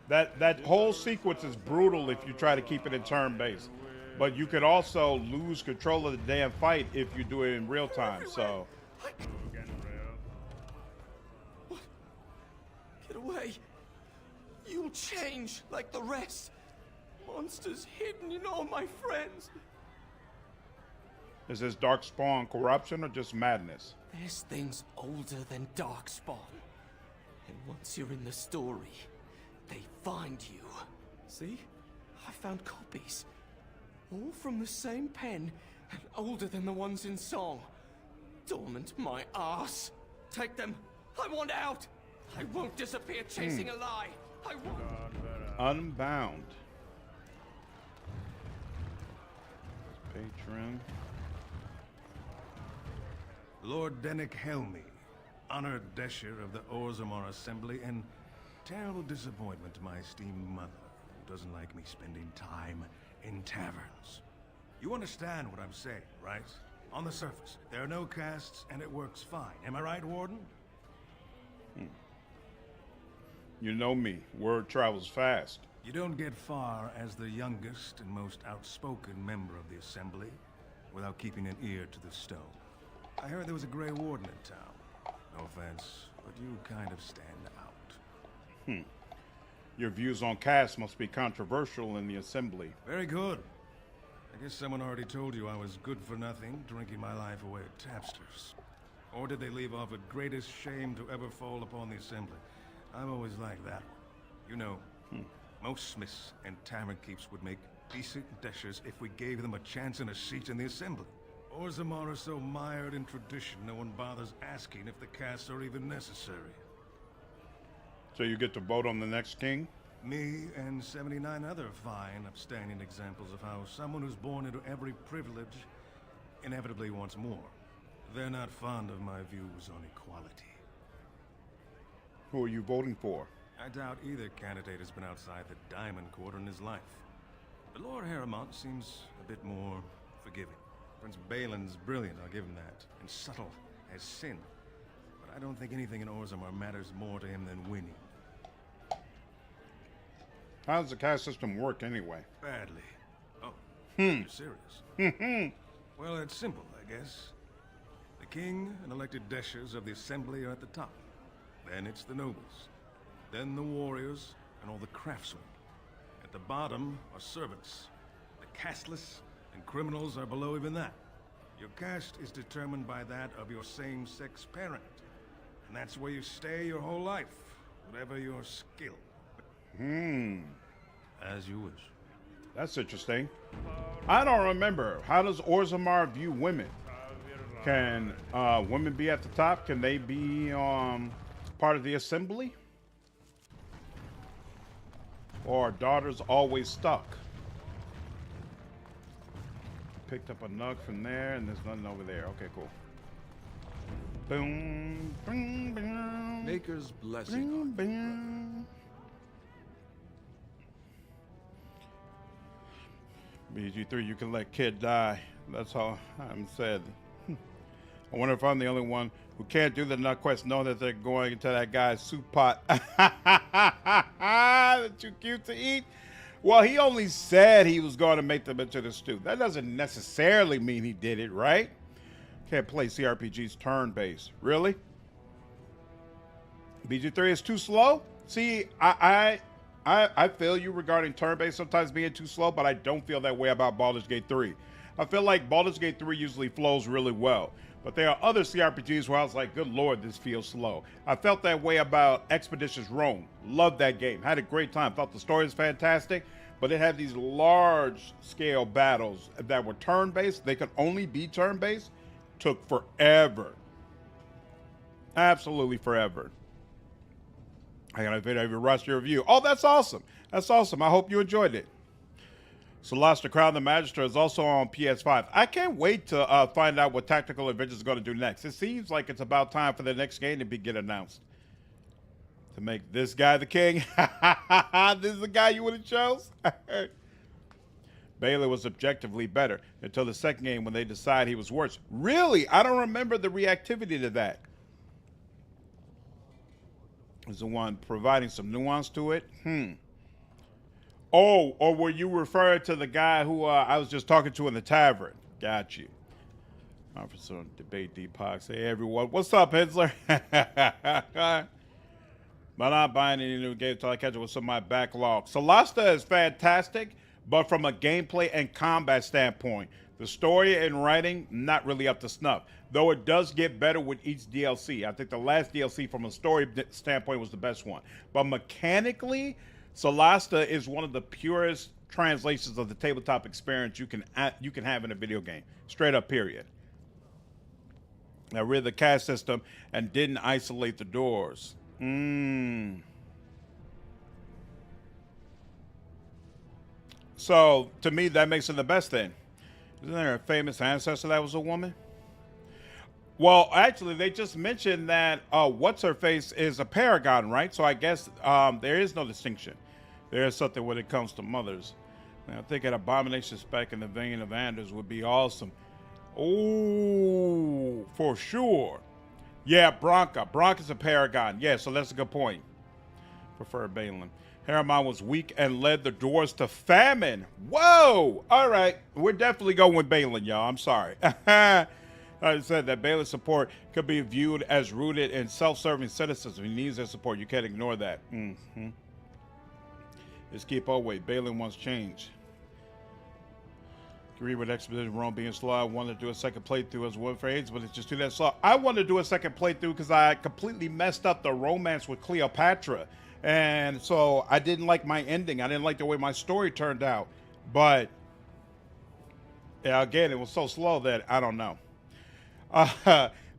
That whole sequence is brutal if you try to keep it in turn base. But you could also lose control of the damn fight if you do it in real time. So. What? Get away. You'll change like the rest. Monsters hidden in all my friends. Is this Darkspawn corruption or just madness? There's things older than Darkspawn. And once you're in the story, they find you. See? I found copies. All from the same pen and older than the ones in song. Dormant my ass. Take them. I want out. I won't disappear chasing a lie. I won't. Unbound. Patron. Lord Dennick Helmy, honored Desher of the Orzammar Assembly, and terrible disappointment to my esteemed mother, who doesn't like me spending time in taverns. You understand what I'm saying, right? On the surface, there are no castes, and it works fine. Am I right, Warden? You know me. Word travels fast. You don't get far as the youngest and most outspoken member of the Assembly without keeping an ear to the stone. I heard there was a Grey Warden in town. No offense, but you kind of stand out. Your views on castes must be controversial in the Assembly. Very good. I guess someone already told you I was good for nothing, drinking my life away at tapsters. Or did they leave off at greatest shame to ever fall upon the Assembly? I've always liked that one. You know, most smiths and tavern keeps would make decent deshers if we gave them a chance and a seat in the Assembly. Orzammar are so mired in tradition, no one bothers asking if the castes are even necessary. So you get to vote on the next king? Me and 79 other fine, upstanding examples of how someone who's born into every privilege inevitably wants more. They're not fond of my views on equality. Who are you voting for? I doubt either candidate has been outside the Diamond Quarter in his life. But Lord Harrowmont seems a bit more forgiving. Prince Balin's brilliant, I'll give him that, and subtle as sin. But I don't think anything in Orzammar matters more to him than winning. How does the caste system work anyway? Badly. Oh, you're serious? Well, it's simple, I guess. The king and elected deshers of the Assembly are at the top. Then it's the nobles. Then the warriors and all the craftsmen. At the bottom are servants. The casteless and criminals are below even that. Your caste is determined by that of your same-sex parent. And that's where you stay your whole life, whatever your skill. As you wish. That's interesting. I don't remember. How does Orzammar view women? Can women be at the top? Can they be part of the Assembly? Or are daughters always stuck? Picked up a nug from there, and there's nothing over there. Okay, cool. Boom, boom, boom. Maker's blessing. BG3, you can let kid die. That's all I'm said. I wonder if I'm the only one who can't do the nut quest knowing that they're going into that guy's soup pot. That's too cute to eat. Well, he only said he was going to make them into the stew. That doesn't necessarily mean he did it, right? Can't play CRPGs turn-based. Really? BG3 is too slow? See, I feel you regarding turn-based sometimes being too slow, but I don't feel that way about Baldur's Gate 3. I feel like Baldur's Gate 3 usually flows really well. But there are other CRPGs where I was like, good lord, this feels slow. I felt that way about Expeditions Rome. Loved that game. Had a great time. Thought the story was fantastic. But it had these large-scale battles that were turn-based. They could only be turn-based. Took forever. Absolutely forever. I got a video of your roster review. Oh, that's awesome. That's awesome. I hope you enjoyed it. Celeste, Crown the Magister is also on PS5. I can't wait to find out what Tactical Adventures is going to do next. It seems like it's about time for the next game to get announced. To make this guy the king. This is the guy you would have chose? Bailey was objectively better until the second game when they decided he was worse. Really? I don't remember the reactivity to that. Is the one providing some nuance to it? Oh, or were you referring to the guy who I was just talking to in the tavern? Got you. Officer on Debate Deepox. Hey, everyone. What's up, Hensler? But I'm not buying any new games until I catch up with some of my backlog. Celeste is fantastic, but from a gameplay and combat standpoint, the story and writing, not really up to snuff. Though it does get better with each DLC. I think the last DLC from a story standpoint was the best one. But mechanically, Celeste is one of the purest translations of the tabletop experience you can have in a video game. Straight up, period. I read the cast system and didn't isolate the doors. So, to me, that makes it the best thing. Isn't there a famous ancestor that was a woman? Well, actually, they just mentioned that what's-her-face is a paragon, right? So I guess there is no distinction. There is something when it comes to mothers. Now, I think an abomination spec in the vein of Anders would be awesome. Oh, for sure. Yeah, Bronca. Bronca's a paragon. Yeah, so that's a good point. Prefer Balin. Haramon was weak and led the dwarves to famine. Whoa! All right. We're definitely going with Balin, y'all. I'm sorry. I said that Balin's support could be viewed as rooted in self-serving citizens. He needs their support. You can't ignore that. Just keep away. Balin wants change. Agree with Expedition Rome being slow. I wanted to do a second playthrough as one for AIDS, but it's just too that slow. I wanted to do a second playthrough because I completely messed up the romance with Cleopatra. And so I didn't like my ending. I didn't like the way my story turned out. But yeah, again, it was so slow that I don't know.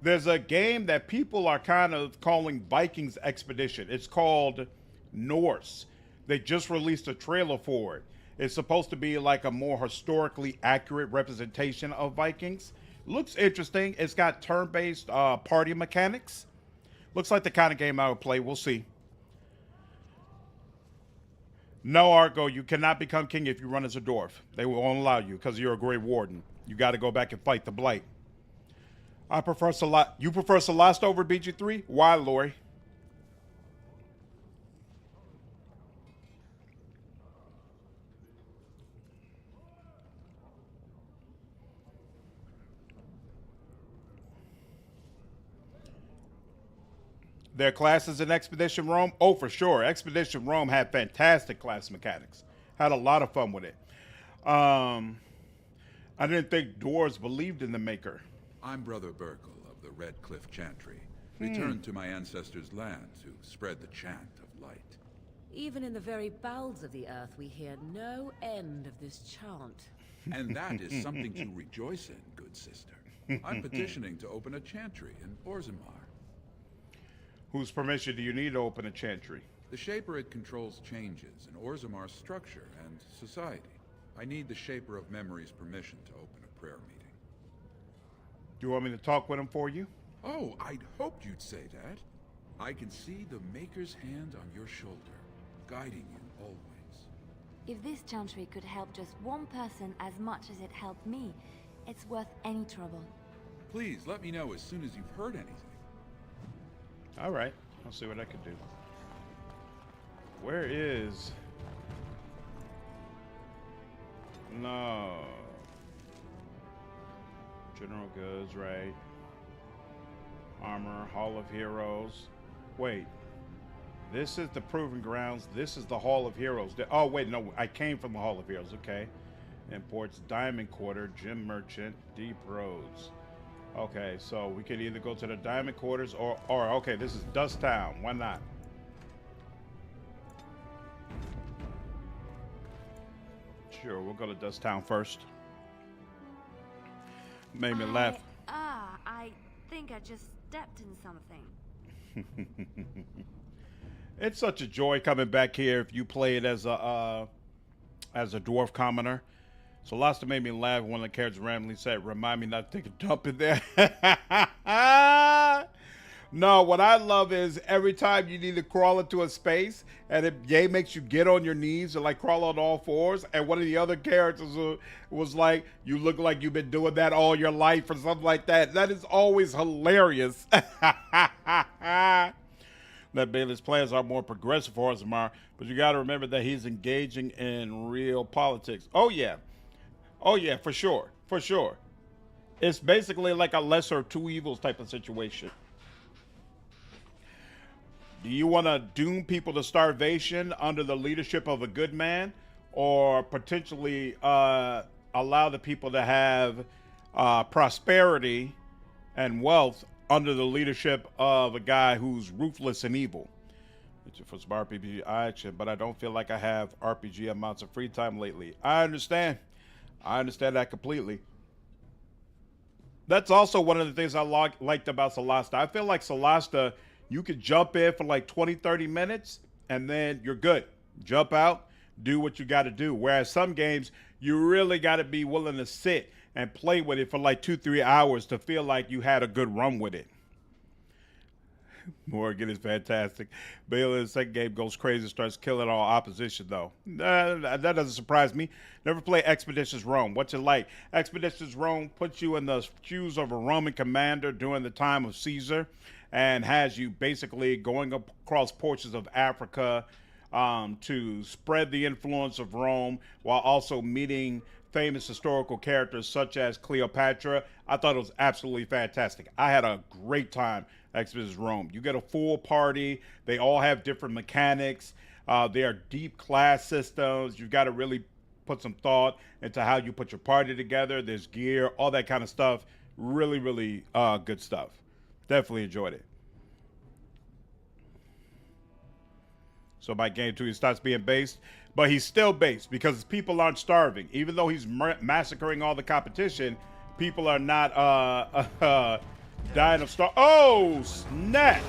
There's a game that people are kind of calling Vikings Expedition. It's called Norse. They just released a trailer for it. It's supposed to be like a more historically accurate representation of Vikings. Looks interesting. It's got turn-based party mechanics. Looks like the kind of game I would play. We'll see. No, Argo, you cannot become king if you run as a dwarf. They won't allow you because you're a Grey Warden. You got to go back and fight the Blight. I prefer Celeste. You prefer Celeste over BG3? Why, Lori? Their classes in Expedition Rome? Oh, for sure. Expedition Rome had fantastic class mechanics. Had a lot of fun with it. I didn't think dwarves believed in the Maker. I'm Brother Burkle of the Red Cliff Chantry, returned to my ancestors' land to spread the chant of light. Even in the very bowels of the earth, we hear no end of this chant. And that is something to rejoice in, good sister. I'm petitioning to open a chantry in Orzammar. Whose permission do you need to open a chantry? The Shaperid controls changes in Orzammar's structure and society. I need the Shaper of Memory's permission to open a prayer meeting. Do you want me to talk with him for you? Oh, I'd hoped you'd say that. I can see the Maker's hand on your shoulder, guiding you always. If this chantry could help just one person as much as it helped me, it's worth any trouble. Please, let me know as soon as you've heard anything. All right. I'll see what I can do. Where is... No. General goods, right. Armor, Hall of Heroes. Wait. This is the Proving Grounds. This is the Hall of Heroes. Oh, wait, no. I came from the Hall of Heroes. Okay. Imports, Diamond Quarter, Gem Merchant, Deep Roads. Okay, so we could either go to the Diamond Quarters or okay, this is Dust Town. Why not? Sure, we'll go to Dust Town first. Made me laugh. I think I just stepped in something. It's such a joy coming back here if you play it as a dwarf commoner. So Lasta made me laugh when the characters randomly said, "Remind me not to take a dump in there." No, what I love is every time you need to crawl into a space and it makes you get on your knees or like crawl on all fours, and one of the other characters was like, "You look like you've been doing that all your life," or something like that. That is always hilarious. That Bailey's plans are more progressive for Orzammar, but you got to remember that he's engaging in real politics. Oh yeah, for sure, for sure. It's basically like a lesser of two evils type of situation. Do you want to doom people to starvation under the leadership of a good man, or potentially allow the people to have prosperity and wealth under the leadership of a guy who's ruthless and evil? For some RPG action, but I don't feel like I have RPG amounts of free time lately. I understand that completely. That's also one of the things I liked about Solasta. I feel like Solasta You could jump in for like 20, 30 minutes, and then you're good. Jump out, do what you got to do. Whereas some games, you really got to be willing to sit and play with it for like 2-3 hours to feel like you had a good run with it. Morrigan is fantastic. Bale in the second game goes crazy, starts killing all opposition, though. That doesn't surprise me. Never play Expeditions Rome. What's it like? Expeditions Rome puts you in the shoes of a Roman commander during the time of Caesar and has you basically going across portions of Africa to spread the influence of Rome while also meeting famous historical characters such as Cleopatra. I thought it was absolutely fantastic. I had a great time at Expeditions Rome. You get a full party. They all have different mechanics. They are deep class systems. You've got to really put some thought into how you put your party together. There's gear, all that kind of stuff. Really, really good stuff. Definitely enjoyed it. So by game 2, he starts being based, but he's still based because people aren't starving. Even though he's massacring all the competition, people are not dying of starve. Oh, snap!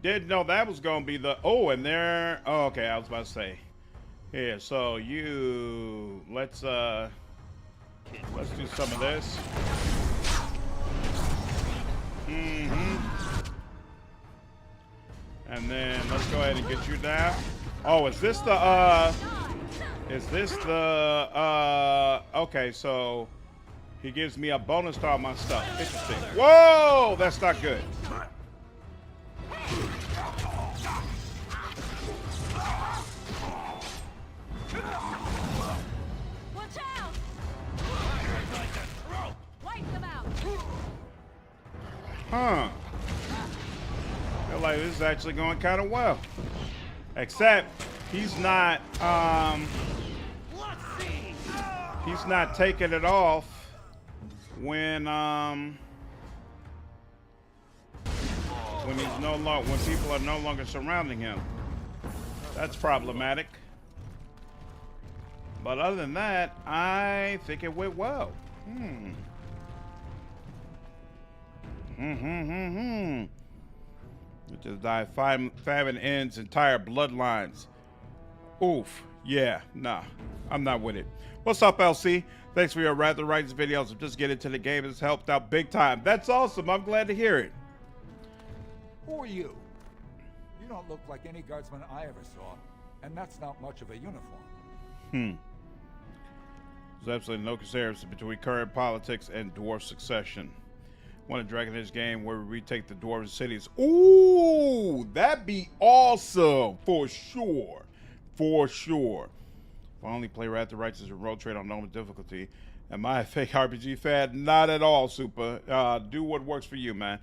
Didn't know that was going to be the... Oh, and there... Oh, okay, I was about to say. Here, so you... Let's do some of this. And then let's go ahead and get you down. Oh, is this the okay, so he gives me a bonus to all my stuff. Interesting. Whoa, that's not good. Watch out! Wipe them out. Huh. Feel like this is actually going kind of well. Except he's not taking it off when he's no longer, when people are no longer surrounding him. That's problematic. But other than that, I think it went well. It just died. Famine ends entire bloodlines. Oof. Yeah, nah. I'm not with it. What's up, LC? Thanks for your Rather Rights videos. I'm just getting to the game. It's helped out big time. That's awesome. I'm glad to hear it. Who are you? You don't look like any guardsman I ever saw. And that's not much of a uniform. There's absolutely no comparison between current politics and dwarf succession. Want a Dragon Age game where we retake the dwarven cities. Ooh, that'd be awesome for sure. For sure. If I only play Wrath of the Righteous and Road Trade on normal difficulty. Am I a fake RPG fan? Not at all, Super. Do what works for you, man.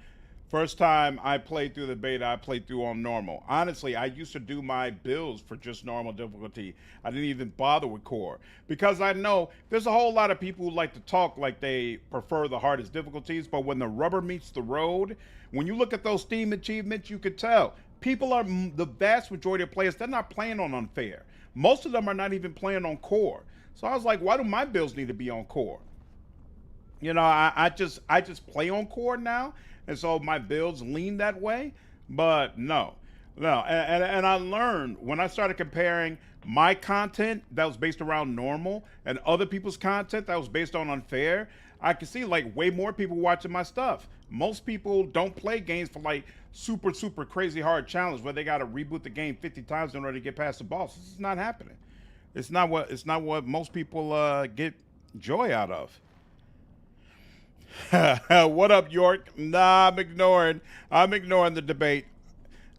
First time I played through the beta, I played through on normal. Honestly, I used to do my builds for just normal difficulty. I didn't even bother with core. Because I know there's a whole lot of people who like to talk like they prefer the hardest difficulties, but when the rubber meets the road, when you look at those Steam achievements, you could tell. People are, the vast majority of players, they're not playing on unfair. Most of them are not even playing on core. So I was like, why do my builds need to be on core? You know, I just play on core now. And so my builds lean that way, but no. And I learned when I started comparing my content that was based around normal and other people's content that was based on unfair, I could see like way more people watching my stuff. Most people don't play games for like super crazy hard challenge where they got to reboot the game 50 times in order to get past the boss. This is not happening. It's not what most people get joy out of. What up, York? Nah, I'm ignoring the debate.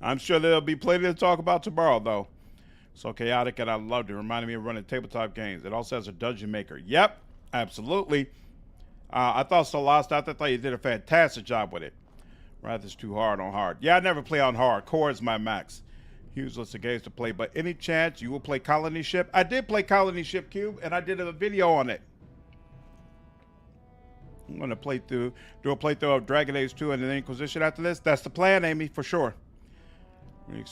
I'm sure there'll be plenty to talk about tomorrow, though. So chaotic, and I loved it. It reminded me of running tabletop games. It also has a dungeon maker. Yep, absolutely. I thought Celeste, I thought you did a fantastic job with it. Rather, it's too hard on hard. Yeah, I never play on hard. Core is my max. Huge list of games to play, but any chance you will play Colony Ship? I did play Colony Ship Cube, and I did a video on it. I'm going to do a playthrough of Dragon Age 2 and the Inquisition after this. That's the plan, Amy, for sure. We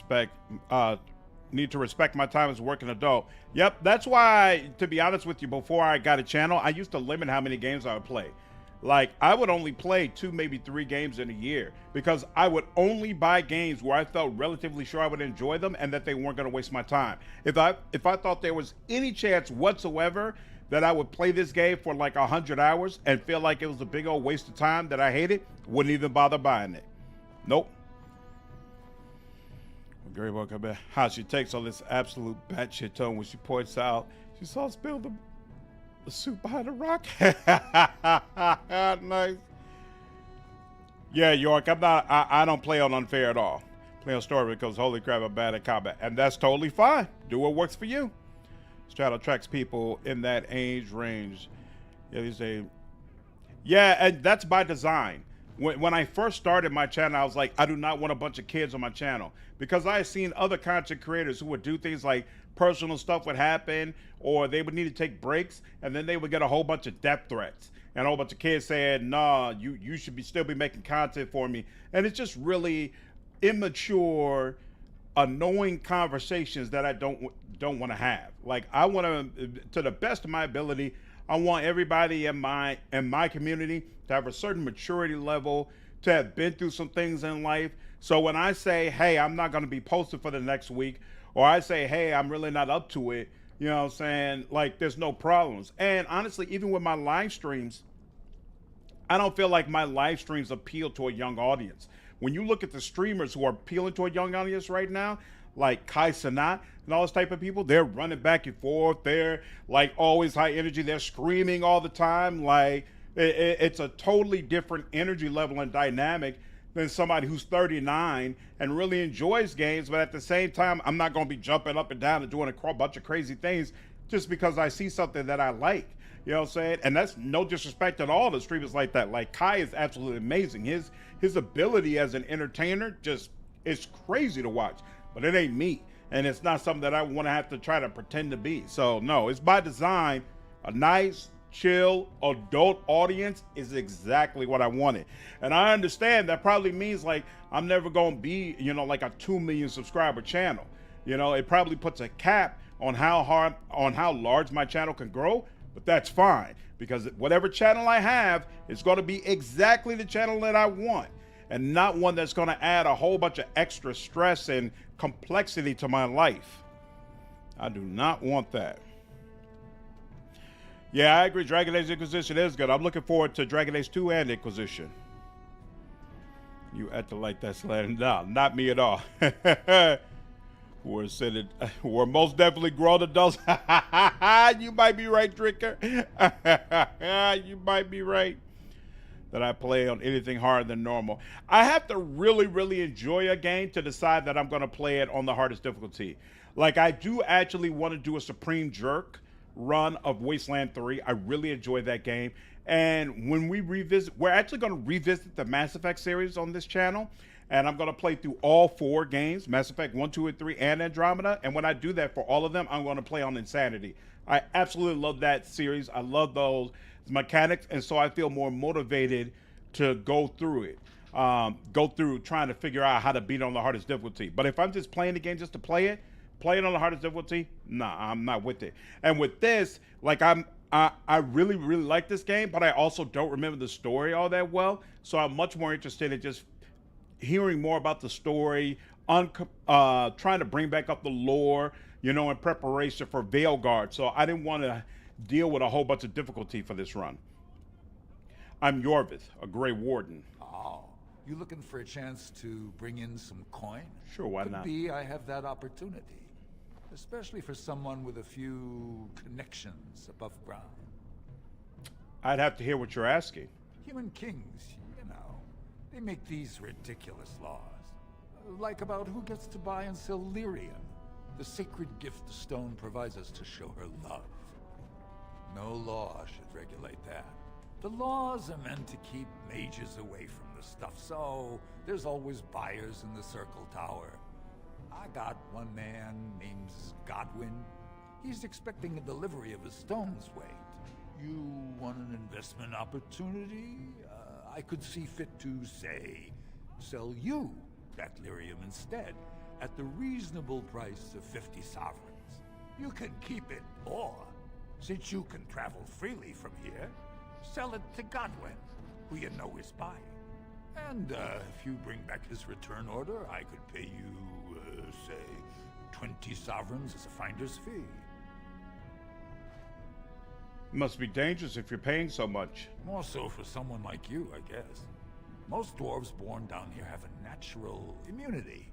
need to respect my time as a working adult. Yep, that's why, to be honest with you, before I got a channel, I used to limit how many games I would play. Like, I would only play 2, maybe 3 games in a year because I would only buy games where I felt relatively sure I would enjoy them and that they weren't going to waste my time. If I thought there was any chance whatsoever that I would play this game for like 100 hours and feel like it was a big old waste of time that I hated, wouldn't even bother buying it. Nope. Well, Gary welcome back. How she takes all this absolute batshit tone when she points out she saw spill the soup behind a rock. Nice. Yeah, York, I don't play on unfair at all. Play on story because holy crap, I'm bad at combat. And that's totally fine. Do what works for you. Straddle attracts people in that age range. Yeah, they say. Yeah, and that's by design. When I first started my channel, I was like, I do not want a bunch of kids on my channel because I had seen other content creators who would do things like personal stuff would happen or they would need to take breaks and then they would get a whole bunch of death threats and a whole bunch of kids saying, nah, you should still be making content for me. And it's just really immature, annoying conversations that I don't want to have. Like, I want to the best of my ability, I want everybody in my community to have a certain maturity level, to have been through some things in life. So when I say, hey, I'm not going to be posted for the next week, or I say, hey, I'm really not up to it, you know what I'm saying? Like, there's no problems. And honestly, even with my live streams, I don't feel like my live streams appeal to a young audience. When you look at the streamers who are appealing to a young audience right now, like Kai Cenat and all this type of people, they're running back and forth. They're like always high energy. They're screaming all the time. Like, it's a totally different energy level and dynamic than somebody who's 39 and really enjoys games, but at the same time, I'm not going to be jumping up and down and doing a bunch of crazy things just because I see something that I like. You know what I'm saying? And that's no disrespect at all to streamers like that. Like, Kai is absolutely amazing. His ability as an entertainer just is crazy to watch, but it ain't me. And it's not something that I want to have to try to pretend to be. So no, it's by design. A nice, chill, adult audience is exactly what I wanted. And I understand that probably means like I'm never going to be, you know, like a 2 million subscriber channel. You know, it probably puts a cap on how large my channel can grow, but that's fine because whatever channel I have is going to be exactly the channel that I want and not one that's going to add a whole bunch of extra stress and complexity to my life. I do not want that. Yeah, I agree. Dragon Age Inquisition is good. I'm looking forward to Dragon Age 2 and Inquisition. You acting like that's no, not me at all. We're most definitely grown adults. You might be right, Drinker. You might be right that I play on anything harder than normal. I have to really, really enjoy a game to decide that I'm going to play it on the hardest difficulty. Like, I do actually want to do a Supreme Jerk run of Wasteland 3. I really enjoyed that game. And when we revisit, we're actually going to revisit the Mass Effect series on this channel. And I'm going to play through all 4 games, Mass Effect 1, 2, and 3, and Andromeda. And when I do that for all of them, I'm going to play on Insanity. I absolutely love that series. I love those mechanics. And so I feel more motivated to go through it. Go through trying to figure out how to beat it on the hardest difficulty. But if I'm just playing the game just to play it on the hardest difficulty, nah, I'm not with it. And with this, like I really, really like this game, but I also don't remember the story all that well. So I'm much more interested in just hearing more about the story, trying to bring back up the lore, you know, in preparation for Veilguard. So I didn't want to deal with a whole bunch of difficulty for this run. I'm Yorvith, a Grey Warden. Oh, you looking for a chance to bring in some coin? Sure, why not? Could be I have that opportunity. Especially for someone with a few connections above ground. I'd have to hear what you're asking. Human kings, you know, they make these ridiculous laws. Like about who gets to buy and sell lyrium, the sacred gift the stone provides us to show her love. No law should regulate that. The laws are meant to keep mages away from the stuff, so there's always buyers in the Circle Tower. I got one man named Godwin. He's expecting a delivery of his stone's weight. You want an investment opportunity? I could see fit to, say, sell you that lyrium instead at the reasonable price of 50 sovereigns. You can keep it, or, since you can travel freely from here, Sell it to Godwin, who you know is buying. And if you bring back his return order, I could pay you, say, 20 sovereigns as a finder's fee. It must be dangerous if you're paying so much. More so for someone like you, I guess. Most dwarves born down here have a natural immunity.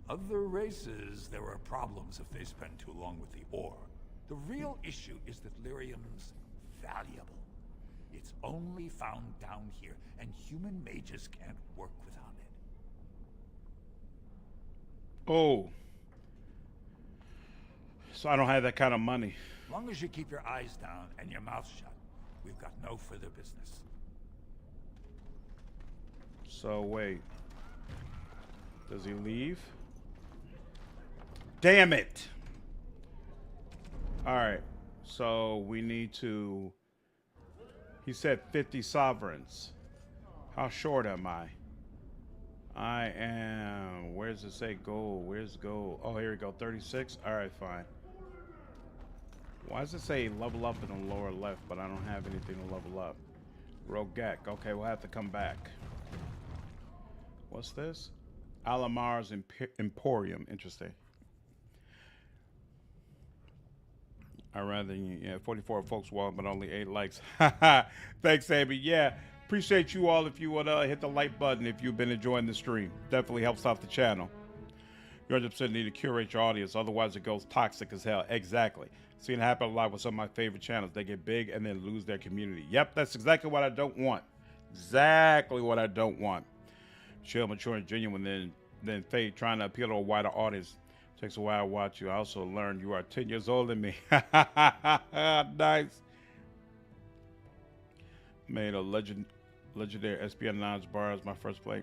Other races, there are problems if they spend too long with the ore. The real issue is that lyrium's valuable. It's only found down here, and human mages can't work without it. Oh. So I don't have that kind of money. As long as you keep your eyes down and your mouth shut, we've got no further business. So wait. Does he leave? Damn it! Alright. So we need to... He said 50 sovereigns. How short am I? I am... Where does it say gold? Where's gold? Oh, here we go. 36? Alright, fine. Why does it say level up in the lower left, but I don't have anything to level up? Rogek. Okay, we'll have to come back. What's this? Alamar's Emporium. Interesting. I rather, yeah, 44 folks walk, but only 8 likes. Thanks, Abby. Yeah, appreciate you all. If you would hit the like button if you've been enjoying the stream. Definitely helps out the channel. You 100% need to curate your audience, otherwise it goes toxic as hell. Exactly. Seen it happen a lot with some of my favorite channels. They get big and then lose their community. Yep, that's exactly what I don't want. Exactly what I don't want. Chill, mature, and genuine, then fade, trying to appeal to a wider audience. Takes a while to watch you. I also learned you are 10 years older than me. Nice. Made a legendary espionage bar as my first play.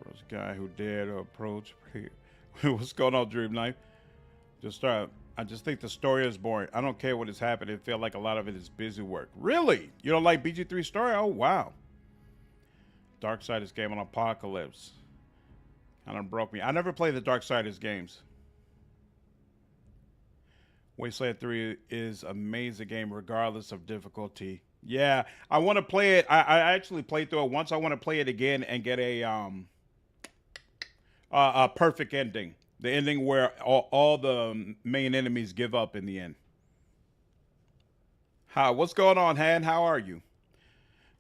First guy who dared to approach. What's going on, Dream Knife? I just think the story is boring. I don't care what has happened. It feels like a lot of it is busy work. Really? You don't like BG3 story? Oh, wow. Darksiders game on Apocalypse. Kind of broke me. I never played the Darksiders games. Wasteland 3 is an amazing game regardless of difficulty. Yeah, I want to play it. I actually played through it once. I want to play it again and get a perfect ending. The ending where all the main enemies give up in the end. Hi, what's going on, Han? How are you?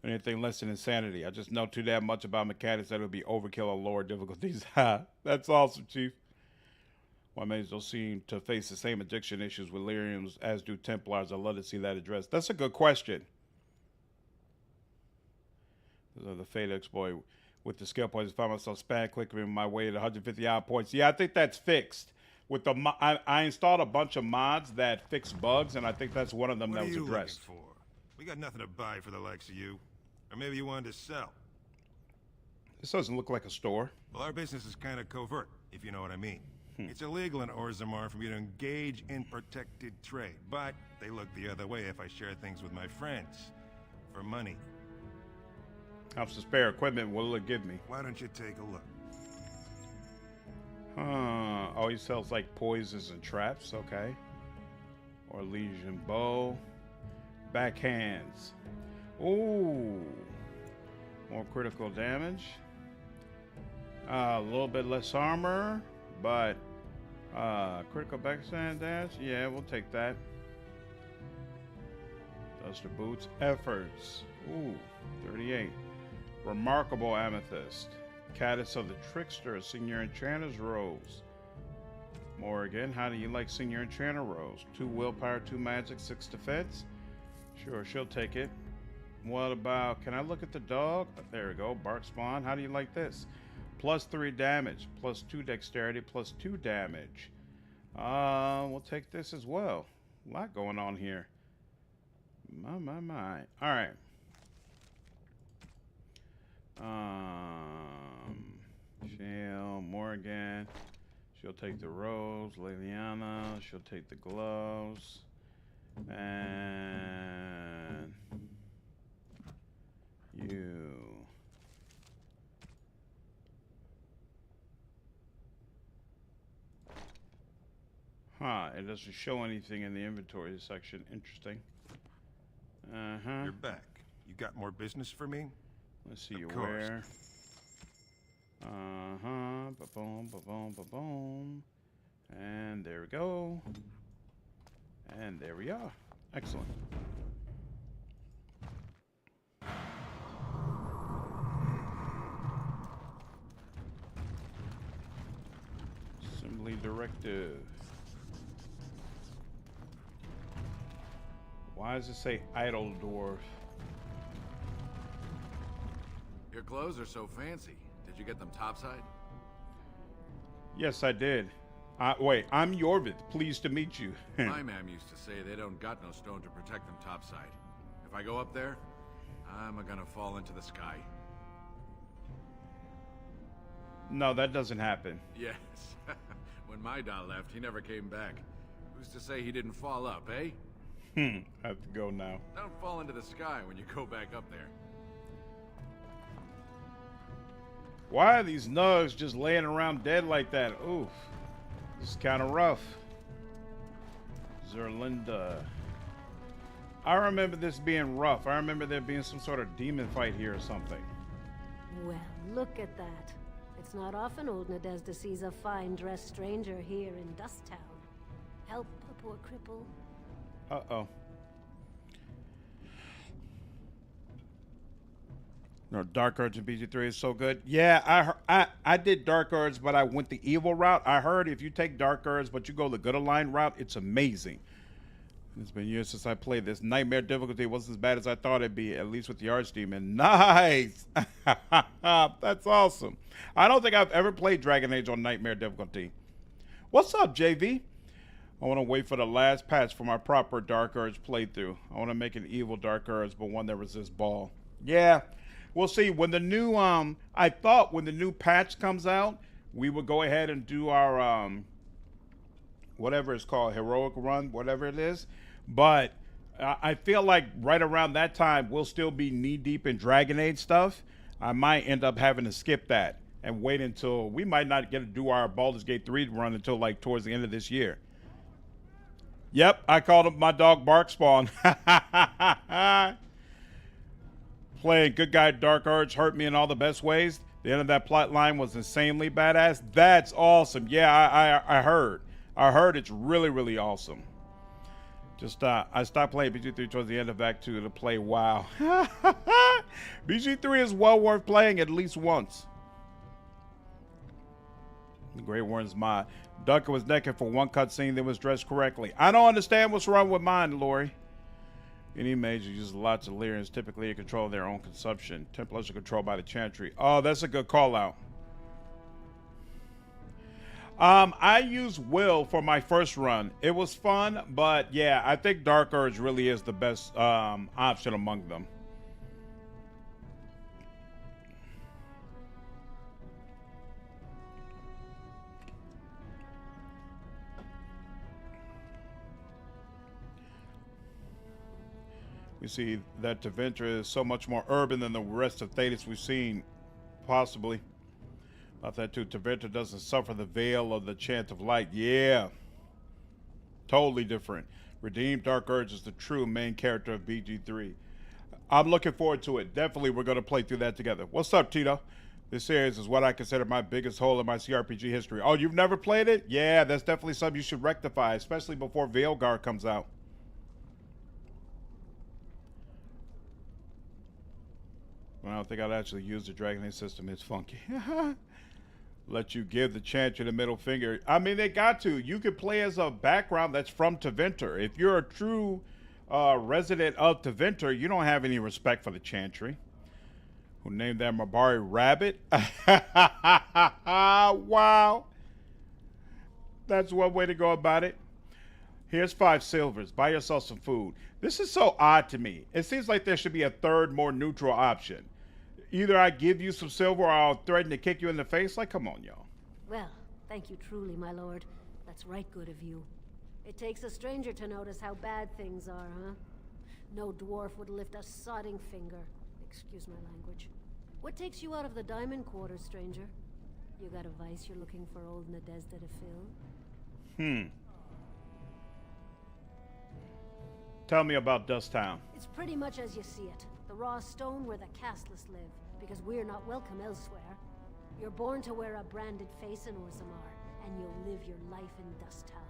Anything less than insanity. I just know too damn much about mechanics that it would be overkill or lower difficulties. That's awesome, Chief. Why many don't seem to face the same addiction issues with Lyriums as do Templars? I'd love to see that addressed. That's a good question. The Fate exploit with the skill points. I found myself spam clicking my way to 150 odd points. Yeah, I think that's fixed. With the I installed a bunch of mods that fix bugs, and I think that's one of them that was addressed. What are you looking for? We got nothing to buy for the likes of you. Or maybe you wanted to sell. This doesn't look like a store. Well, our business is kind of covert, if you know what I mean. It's illegal in Orzammar for me to engage in protected trade, but they look the other way if I share things with my friends. For money. How much spare equipment will it give me? Why don't you take a look? Oh, he sells like poisons and traps, okay. Or Legion bow. Backhands. Ooh. More critical damage. A little bit less armor, but critical backhand dash. Yeah, we'll take that. Duster boots. Efforts. Ooh, 38. Remarkable amethyst. Caddis of the Trickster. Senior Enchanter's Rose. Morrigan, how do you like Senior Enchanter Rose? 2 willpower, 2 magic, 6 defense. Sure, she'll take it. What about, can I look at the dog? There we go, Bark Spawn. How do you like this? Plus 3 damage, plus 2 dexterity, plus 2 damage. We'll take this as well. A lot going on here. My. All right. Shale, Morrigan. She'll take the rose. Liliana, she'll take the gloves. And you. Huh, it doesn't show anything in the inventory section. Interesting. Uh-huh. You're back. You got more business for me? Let's see where. Uh-huh. Ba-boom, ba-boom, ba-boom. And there we go. And there we are. Excellent. Assembly directive. Why does it say idle dwarf? Your clothes are so fancy. Did you get them topside? Yes, I did. Wait, I'm Yorvith. Pleased to meet you. My ma'am used to say they don't got no stone to protect them topside. If I go up there, I'm gonna fall into the sky. No, that doesn't happen. Yes. When my dad left, he never came back. Who's to say he didn't fall up, eh? I have to go now. Don't fall into the sky when you go back up there. Why are these nugs just laying around dead like that? Oof. This is kind of rough. Zerlinda. I remember this being rough. I remember there being some sort of demon fight here or something. Well, look at that. It's not often old Nadezda sees a fine-dressed stranger here in Dusttown. Help a poor cripple. Uh-oh. No, Dark Urge in BG3 is so good. Yeah, I did Dark Urge, but I went the evil route. I heard if you take Dark Urge, but you go the good aligned route, it's amazing. It's been years since I played this. Nightmare difficulty wasn't as bad as I thought it'd be, at least with the Archdemon. Nice! That's awesome. I don't think I've ever played Dragon Age on Nightmare difficulty. What's up, JV? I want to wait for the last patch for my proper Dark Urge playthrough. I want to make an evil Dark Urge, but one that resists ball. Yeah. We'll see. When the new, I thought when the new patch comes out, we would go ahead and do our, whatever it's called, heroic run, whatever it is. But I feel like right around that time, we'll still be knee-deep in Dragon Age stuff. I might end up having to skip that and wait until, we might not get to do our Baldur's Gate 3 run until like towards the end of this year. Yep, I called him my dog Bark Spawn. Playing good guy Dark Urge hurt me in all the best ways. The end of that plot line was insanely badass. That's awesome. Yeah, I heard. I heard it's really, really awesome. Just I stopped playing BG3 towards the end of Act 2 to play WoW. BG3 is well worth playing at least once. The Great Wardens mod. Duncan was naked for one cutscene, then was dressed correctly. I don't understand what's wrong with mine, Lori. Any mage who uses lots of Lyrians typically in control of their own consumption. Templars are controlled by the Chantry. Oh, that's a good call out. I used Will for my first run. It was fun, but yeah, I think Dark Urge really is the best option among them. We see that Tevinter is so much more urban than the rest of Thedas we've seen, possibly. About that too, Tevinter doesn't suffer the veil of the Chant of Light. Yeah. Totally different. Redeemed Dark Urge is the true main character of BG3. I'm looking forward to it. Definitely we're going to play through that together. What's up, Tito? This series is what I consider my biggest hole in my CRPG history. Oh, you've never played it? Yeah, that's definitely something you should rectify, especially before Veilguard comes out. I don't think I'd actually use the Dragon Age system. It's funky. Let you give the Chantry the middle finger. I mean, they got to. You could play as a background that's from Tevinter. If you're a true resident of Tevinter, you don't have any respect for the Chantry. Who named that Mabari Rabbit? Wow. That's one way to go about it. Here's 5 silvers. Buy yourself some food. This is so odd to me. It seems like there should be a third, more neutral option. Either I give you some silver or I'll threaten to kick you in the face. Like, come on, y'all. Well, thank you truly, my lord. That's right good of you. It takes a stranger to notice how bad things are, huh? No dwarf would lift a sodding finger. Excuse my language. What takes you out of the diamond quarter, stranger? You got a vice you're looking for old Nadezda to fill? Tell me about Dust Town. It's pretty much as you see it. The raw stone where the casteless live, because we're not welcome elsewhere. You're born to wear a branded face in Orzammar, and you'll live your life in Dust Town.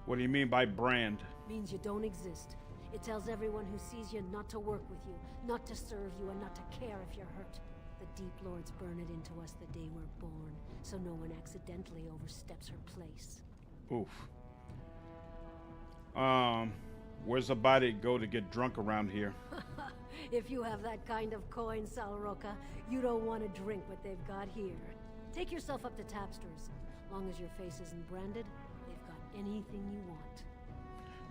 What do you mean by brand? Means you don't exist. It tells everyone who sees you not to work with you, not to serve you, and not to care if you're hurt. The Deep Lords burn it into us the day we're born, so no one accidentally oversteps her place. Oof. Where's the body go to get drunk around here? If you have that kind of coin, Salroka, you don't want to drink what they've got here. Take yourself up to Tapster's. Long as your face isn't branded, they've got anything you want.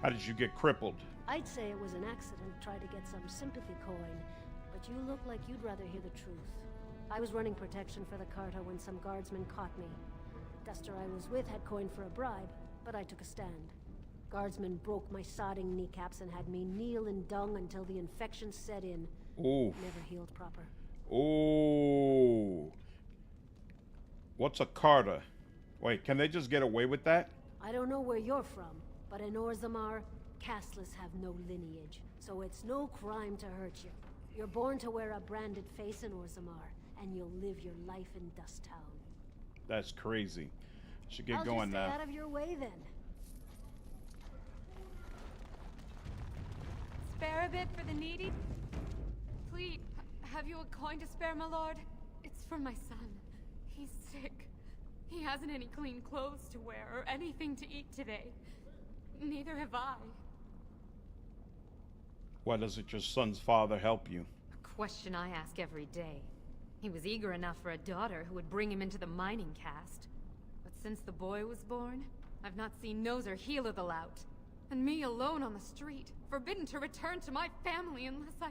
How did you get crippled? I'd say it was an accident, try to get some sympathy coin, but you look like you'd rather hear the truth. I was running protection for the Carta when some guardsmen caught me. Duster I was with had coin for a bribe, but I took a stand. Guardsmen broke my sodding kneecaps and had me kneel in dung until the infection set in. Ooh. Never healed proper. Ooh. What's a Carta? Wait, can they just get away with that? I don't know where you're from, but in Orzammar, casteless have no lineage, so it's no crime to hurt you. You're born to wear a branded face in Orzammar, and you'll live your life in Dust Town. That's crazy. Should get I'll going just stay now. out of your way then. Spare a bit for the needy? Please, have you a coin to spare, my lord? It's for my son. He's sick. He hasn't any clean clothes to wear or anything to eat today. Neither have I. Why doesn't your son's father help you? A question I ask every day. He was eager enough for a daughter who would bring him into the mining caste. But since the boy was born, I've not seen nose or heel of the lout. And me alone on the street, forbidden to return to my family unless I...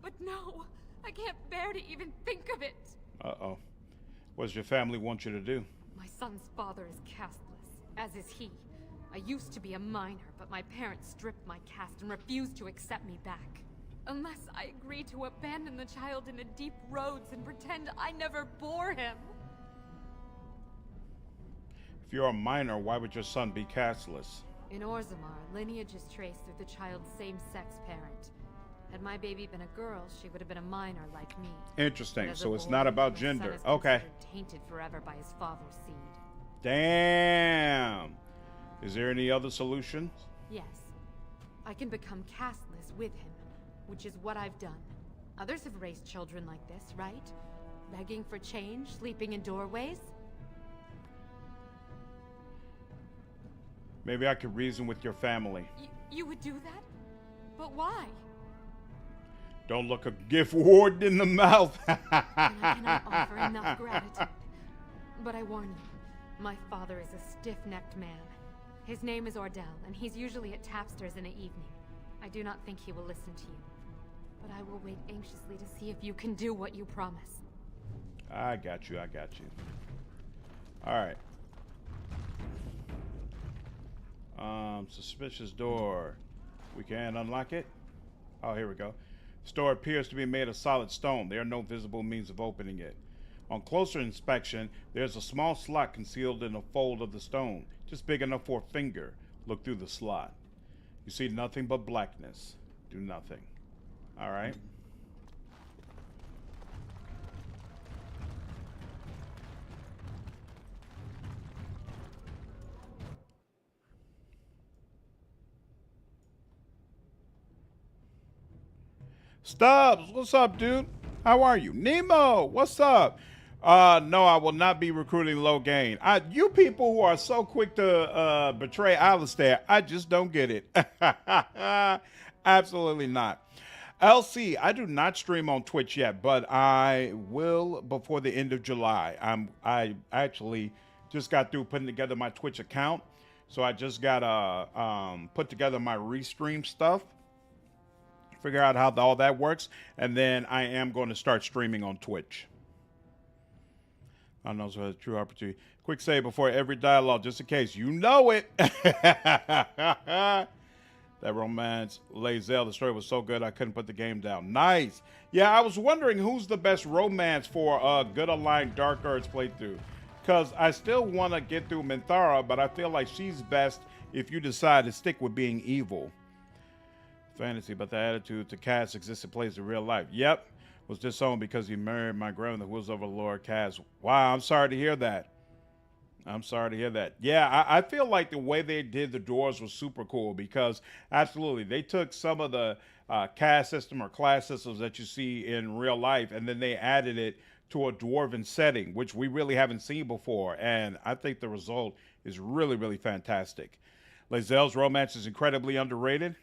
But no, I can't bear to even think of it. Uh-oh. What does your family want you to do? My son's father is casteless, as is he. I used to be a miner, but my parents stripped my caste and refused to accept me back. Unless I agree to abandon the child in the deep roads and pretend I never bore him. If you're a minor, why would your son be casteless? In Orzammar, lineage is traced through the child's same-sex parent. Had my baby been a girl, she would have been a minor like me. Interesting. But So as it's a not boy, about my gender. son is Okay. considered tainted forever by his father's seed. Damn. Is there any other solutions? Yes. I can become casteless with him, which is what I've done. Others have raised children like this, right? Begging for change, sleeping in doorways? Maybe I could reason with your family. You would do that? But why? Don't look a gift warden in the mouth. And I cannot offer enough gratitude. But I warn you, my father is a stiff-necked man. His name is Ordell, and he's usually at Tapster's in the evening. I do not think he will listen to you. But I will wait anxiously to see if you can do what you promise. I got you. All right. Suspicious door. We can unlock it. Oh, here we go. The door appears to be made of solid stone. There are no visible means of opening it. On closer inspection, there's a small slot concealed in a fold of the stone, just big enough for a finger. Look through the slot. You see nothing but blackness. Do nothing. All right. Stubbs, what's up, dude? How are you? Nemo, what's up? No, I will not be recruiting Logain. You people who are so quick to betray Alistair, I just don't get it. Absolutely not. LC, I do not stream on Twitch yet, but I will before the end of July. I actually just got through putting together my Twitch account, so I just gotta put together my restream stuff, figure out how all that works, and then I am going to start streaming on Twitch. I don't know, so it's a true opportunity. Quick save before every dialogue, just in case. You know it. That romance, Lae'zel, the story was so good I couldn't put the game down. Nice. Yeah, I was wondering who's the best romance for a good aligned Dark Earth playthrough. because I still want to get through Minthara, but I feel like she's best if you decide to stick with being evil. Fantasy, but the attitude to Cass existed plays in real life. Yep. Was disowned because he married my grandmother who was over Lord Cass. Wow, I'm sorry to hear that. I'm sorry to hear that. Yeah, I feel like the way they did the doors was super cool because absolutely they took some of the caste system or class systems that you see in real life and then they added it to a dwarven setting, which we really haven't seen before. And I think the result is really, really fantastic. Lae'zel's romance is incredibly underrated.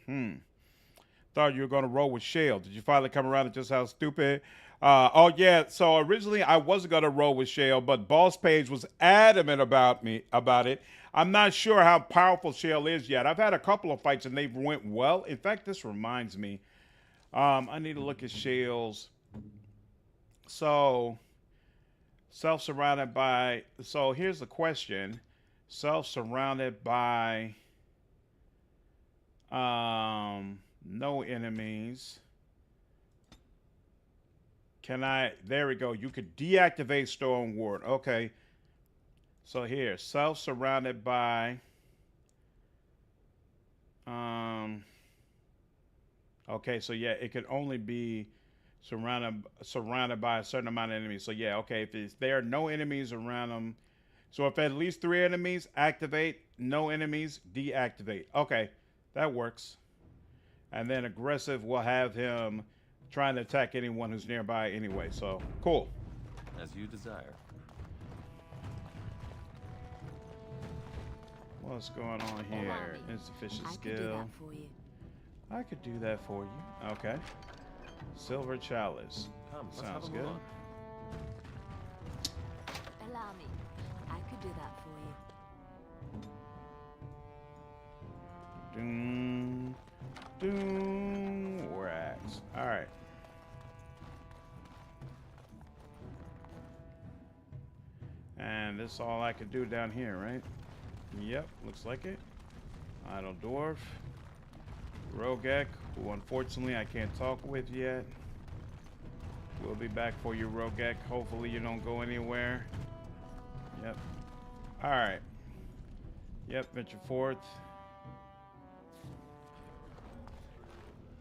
Thought you were going to roll with Shale. Did you finally come around to just how stupid? Oh, yeah. So originally I wasn't going to roll with Shale, but Boss Page was adamant about it. I'm not sure how powerful Shale is yet. I've had a couple of fights and they've went well. In fact, this reminds me. I need to look at Shale's. So, self-surrounded by... So, here's the question. Self-surrounded by... no enemies. Can I... There we go. You could deactivate Storm Ward. Okay. So here. Self-surrounded by... Okay, so yeah, it could only be surrounded by a certain amount of enemies. So yeah, okay, if there are no enemies around them. So if at least 3 enemies, activate. No enemies, deactivate. Okay, that works. And then aggressive will have him trying to attack anyone who's nearby anyway. So, cool. As you desire. What's going on here? Insufficient skill. I could do that for you. I could do that for you. Okay. Silver chalice. Sounds good. Allow me. I could do that for you. Doom. Doom. Wax. All right. And this is all I could do down here, right? Yep, looks like it. Idle Dwarf. Rogek, who unfortunately I can't talk with yet. We'll be back for you, Rogek. Hopefully you don't go anywhere. Yep. Alright. Yep, venture forth.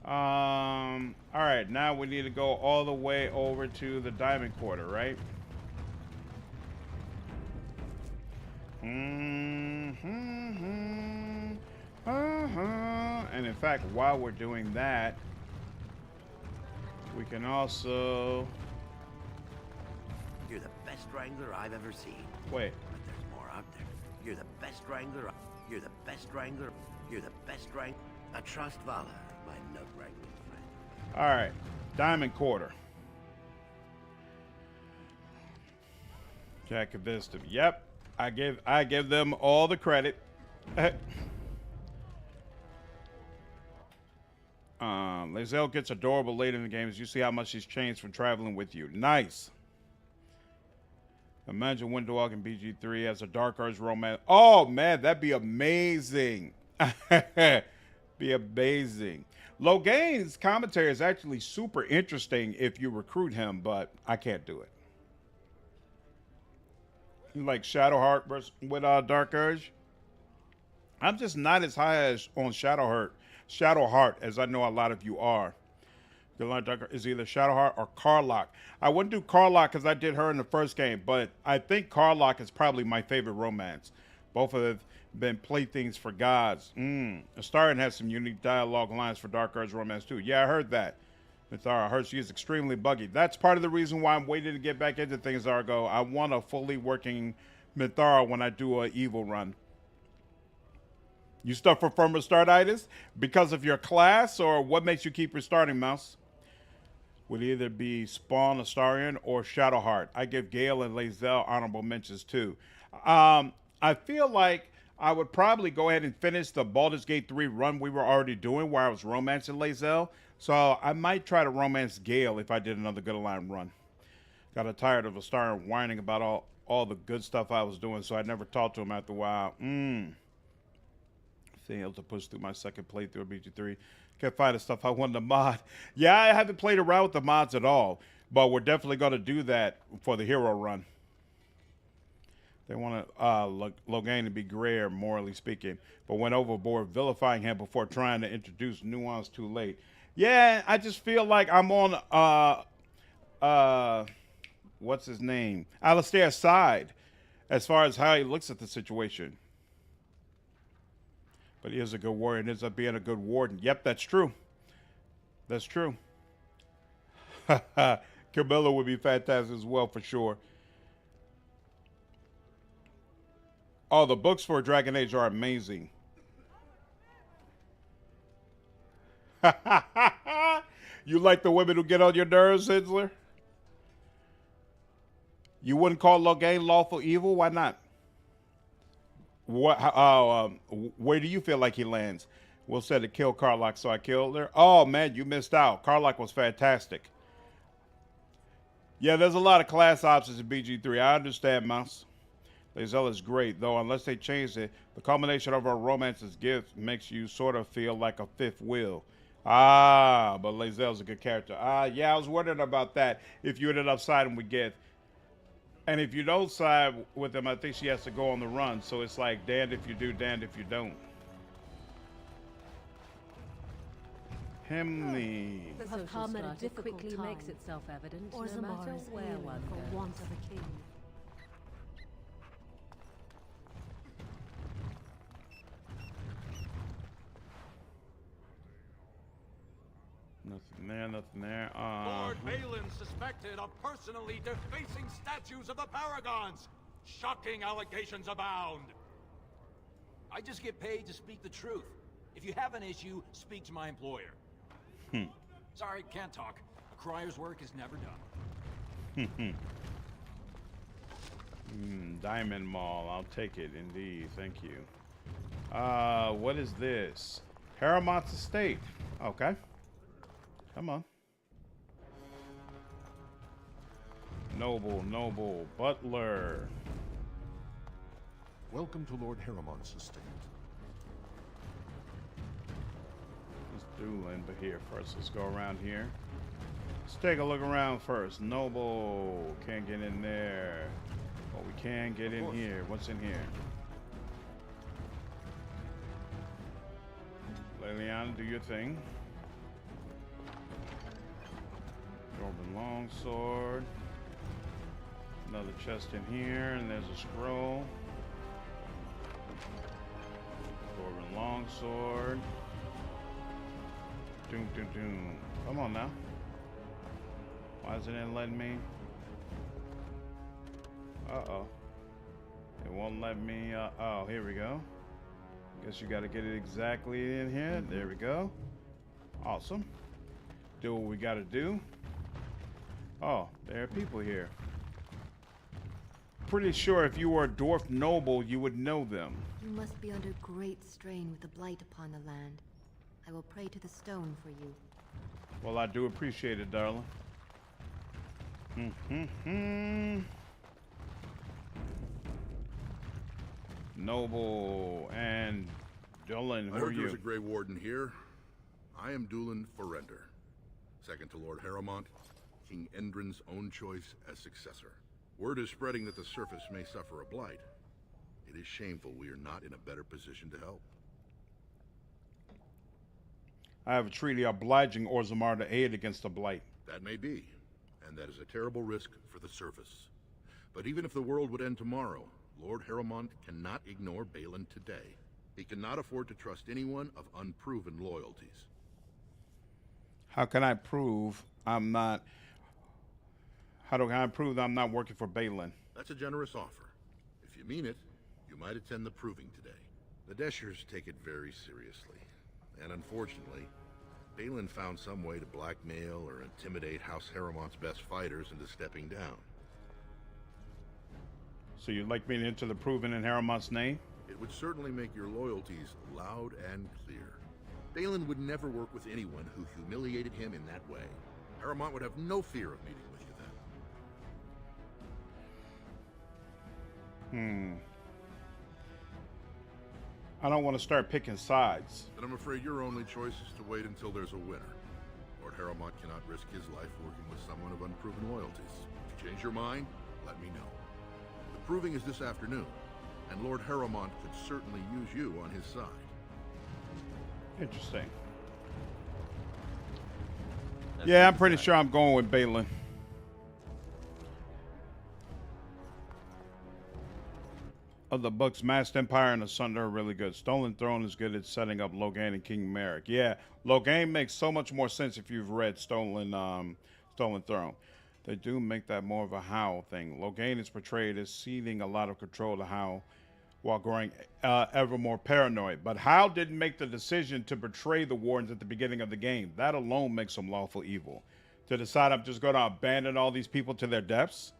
Alright, now we need to go all the way over to the Diamond Quarter, right? And in fact, while we're doing that, we can also... You're the best wrangler I've ever seen. Wait. But there's more out there. You're the best wrangler. You're the best wrangler. You're the best wrangler. I trust Vala, my nut wrangling friend. All right, Diamond Quarter. Jack of Wisdom. Yep, I give them all the credit. Lae'zel gets adorable late in the game as you see how much she's changed from traveling with you. Nice. Imagine Windwalk in BG3 as a Dark Urge romance. Oh, man, that'd be amazing. Be amazing. Loghain's commentary is actually super interesting if you recruit him, but I can't do it. You like Shadowheart with Dark Urge? I'm just not as high as on Shadowheart as I know a lot of you are. Is either Shadowheart or Karlach. I wouldn't do Karlach because I did her in the first game, but I think Karlach is probably my favorite romance. Both of them have been playthings for gods. Astarion has some unique dialogue lines for Dark Urge romance too. Yeah, I heard that. Minthara, I heard she is extremely buggy. That's part of the reason why I'm waiting to get back into things, Argo. I want a fully working Minthara when I do an evil run. You suffer from restartitis because of your class, or what makes you keep restarting, Mouse? Would either be Spawn, Astarion, or Shadowheart. I give Gale and Lae'zel honorable mentions too. I feel like I would probably go ahead and finish the Baldur's Gate 3 run we were already doing where I was romancing Lae'zel. So I might try to romance Gale if I did another Good Alliance run. Got tired of Astarion whining about all the good stuff I was doing, so I never talked to him after a while. Failed to push through my second playthrough of BG3. Can't find the stuff I wanted to mod. Yeah, I haven't played around with the mods at all, but we're definitely going to do that for the hero run. They want Logain to be grayer, morally speaking, but went overboard vilifying him before trying to introduce nuance too late. Yeah, I just feel like I'm on what's his name? Alistair's side as far as how he looks at the situation. But he is a good warrior and ends up being a good warden. Yep, that's true. That's true. Camilla would be fantastic as well, for sure. Oh, the books for Dragon Age are amazing. You like the women who get on your nerves, Hinsler? You wouldn't call Logain lawful evil? Why not? What? Where do you feel like he lands? Will said to kill Karlach, so I killed her. Oh man, you missed out. Karlach was fantastic. Yeah, there's a lot of class options in BG3. I understand, Mouse. Lae'zel is great, though unless they change it, the culmination of her romance's gift makes you sort of feel like a fifth wheel. Ah, but Lae'zel's a good character. Yeah, I was wondering about that. If you ended up siding with Gith. And if you don't side with him, I think she has to go on the run. So it's like, damned if you do, damned if you don't. Himni. The social strata quickly makes itself evident, no matter where one goes. For want of a king. Nothing there, nothing there. Lord Balin suspected of personally defacing statues of the Paragons. Shocking allegations abound. I just get paid to speak the truth. If you have an issue, speak to my employer. Sorry, can't talk. A crier's work is never done. Diamond Mall. I'll take it, indeed. Thank you. What is this? Haramont's estate. Okay. Come on. Noble, noble, butler. Welcome to Lord Haramont's estate. Let's dueling, but here first. Let's go around here. Let's take a look around first. Noble. Can't get in there. But we can get in here. What's in here? Leliana, do your thing. Dwarven longsword. Another chest in here, and there's a scroll. Dwarven longsword. Doom, doom, doom. Come on now. Why isn't it letting me? Uh-oh. It won't let me, oh, here we go. Guess you gotta get it exactly in here. There we go. Awesome. Do what we gotta do. Oh, there are people here. Pretty sure if you were a dwarf noble, you would know them. You must be under great strain with the blight upon the land. I will pray to the stone for you. Well, I do appreciate it, darling. Noble and Dylan, who are you? There's a Grey Warden here. I am Dylan Ferelden, second to Lord Haramont, King Endrin's own choice as successor. Word is spreading that the surface may suffer a blight. It is shameful we are not in a better position to help. I have a treaty obliging Orzammar to aid against the blight. That may be, and that is a terrible risk for the surface. But even if the world would end tomorrow, Lord Haramont cannot ignore Balin today. He cannot afford to trust anyone of unproven loyalties. How can I prove I'm not... How can I prove that I'm not working for Balin? That's a generous offer. If you mean it, you might attend the proving today. The Deschers take it very seriously. And unfortunately, Balin found some way to blackmail or intimidate House Haramont's best fighters into stepping down. So you'd like me to enter the proving in Haramont's name? It would certainly make your loyalties loud and clear. Balin would never work with anyone who humiliated him in that way. Haramont would have no fear of meeting with you then. I don't want to start picking sides. But I'm afraid your only choice is to wait until there's a winner. Lord Haramont cannot risk his life working with someone of unproven loyalties. If you change your mind, let me know. The Proving is this afternoon, and Lord Harrowmont could certainly use you on his side. Interesting. Yeah, I'm pretty sure I'm going with Balin. Of the books, Masked Empire and Asunder are really good. Stolen Throne is good at setting up Logain and King Merrick. Yeah, Logain makes so much more sense if you've read Stolen Throne. They do make that more of a Howl thing. Logain is portrayed as ceding a lot of control to Howl while growing ever more paranoid. But Howl didn't make the decision to betray the Wardens at the beginning of the game. That alone makes him lawful evil. To decide I'm just going to abandon all these people to their depths?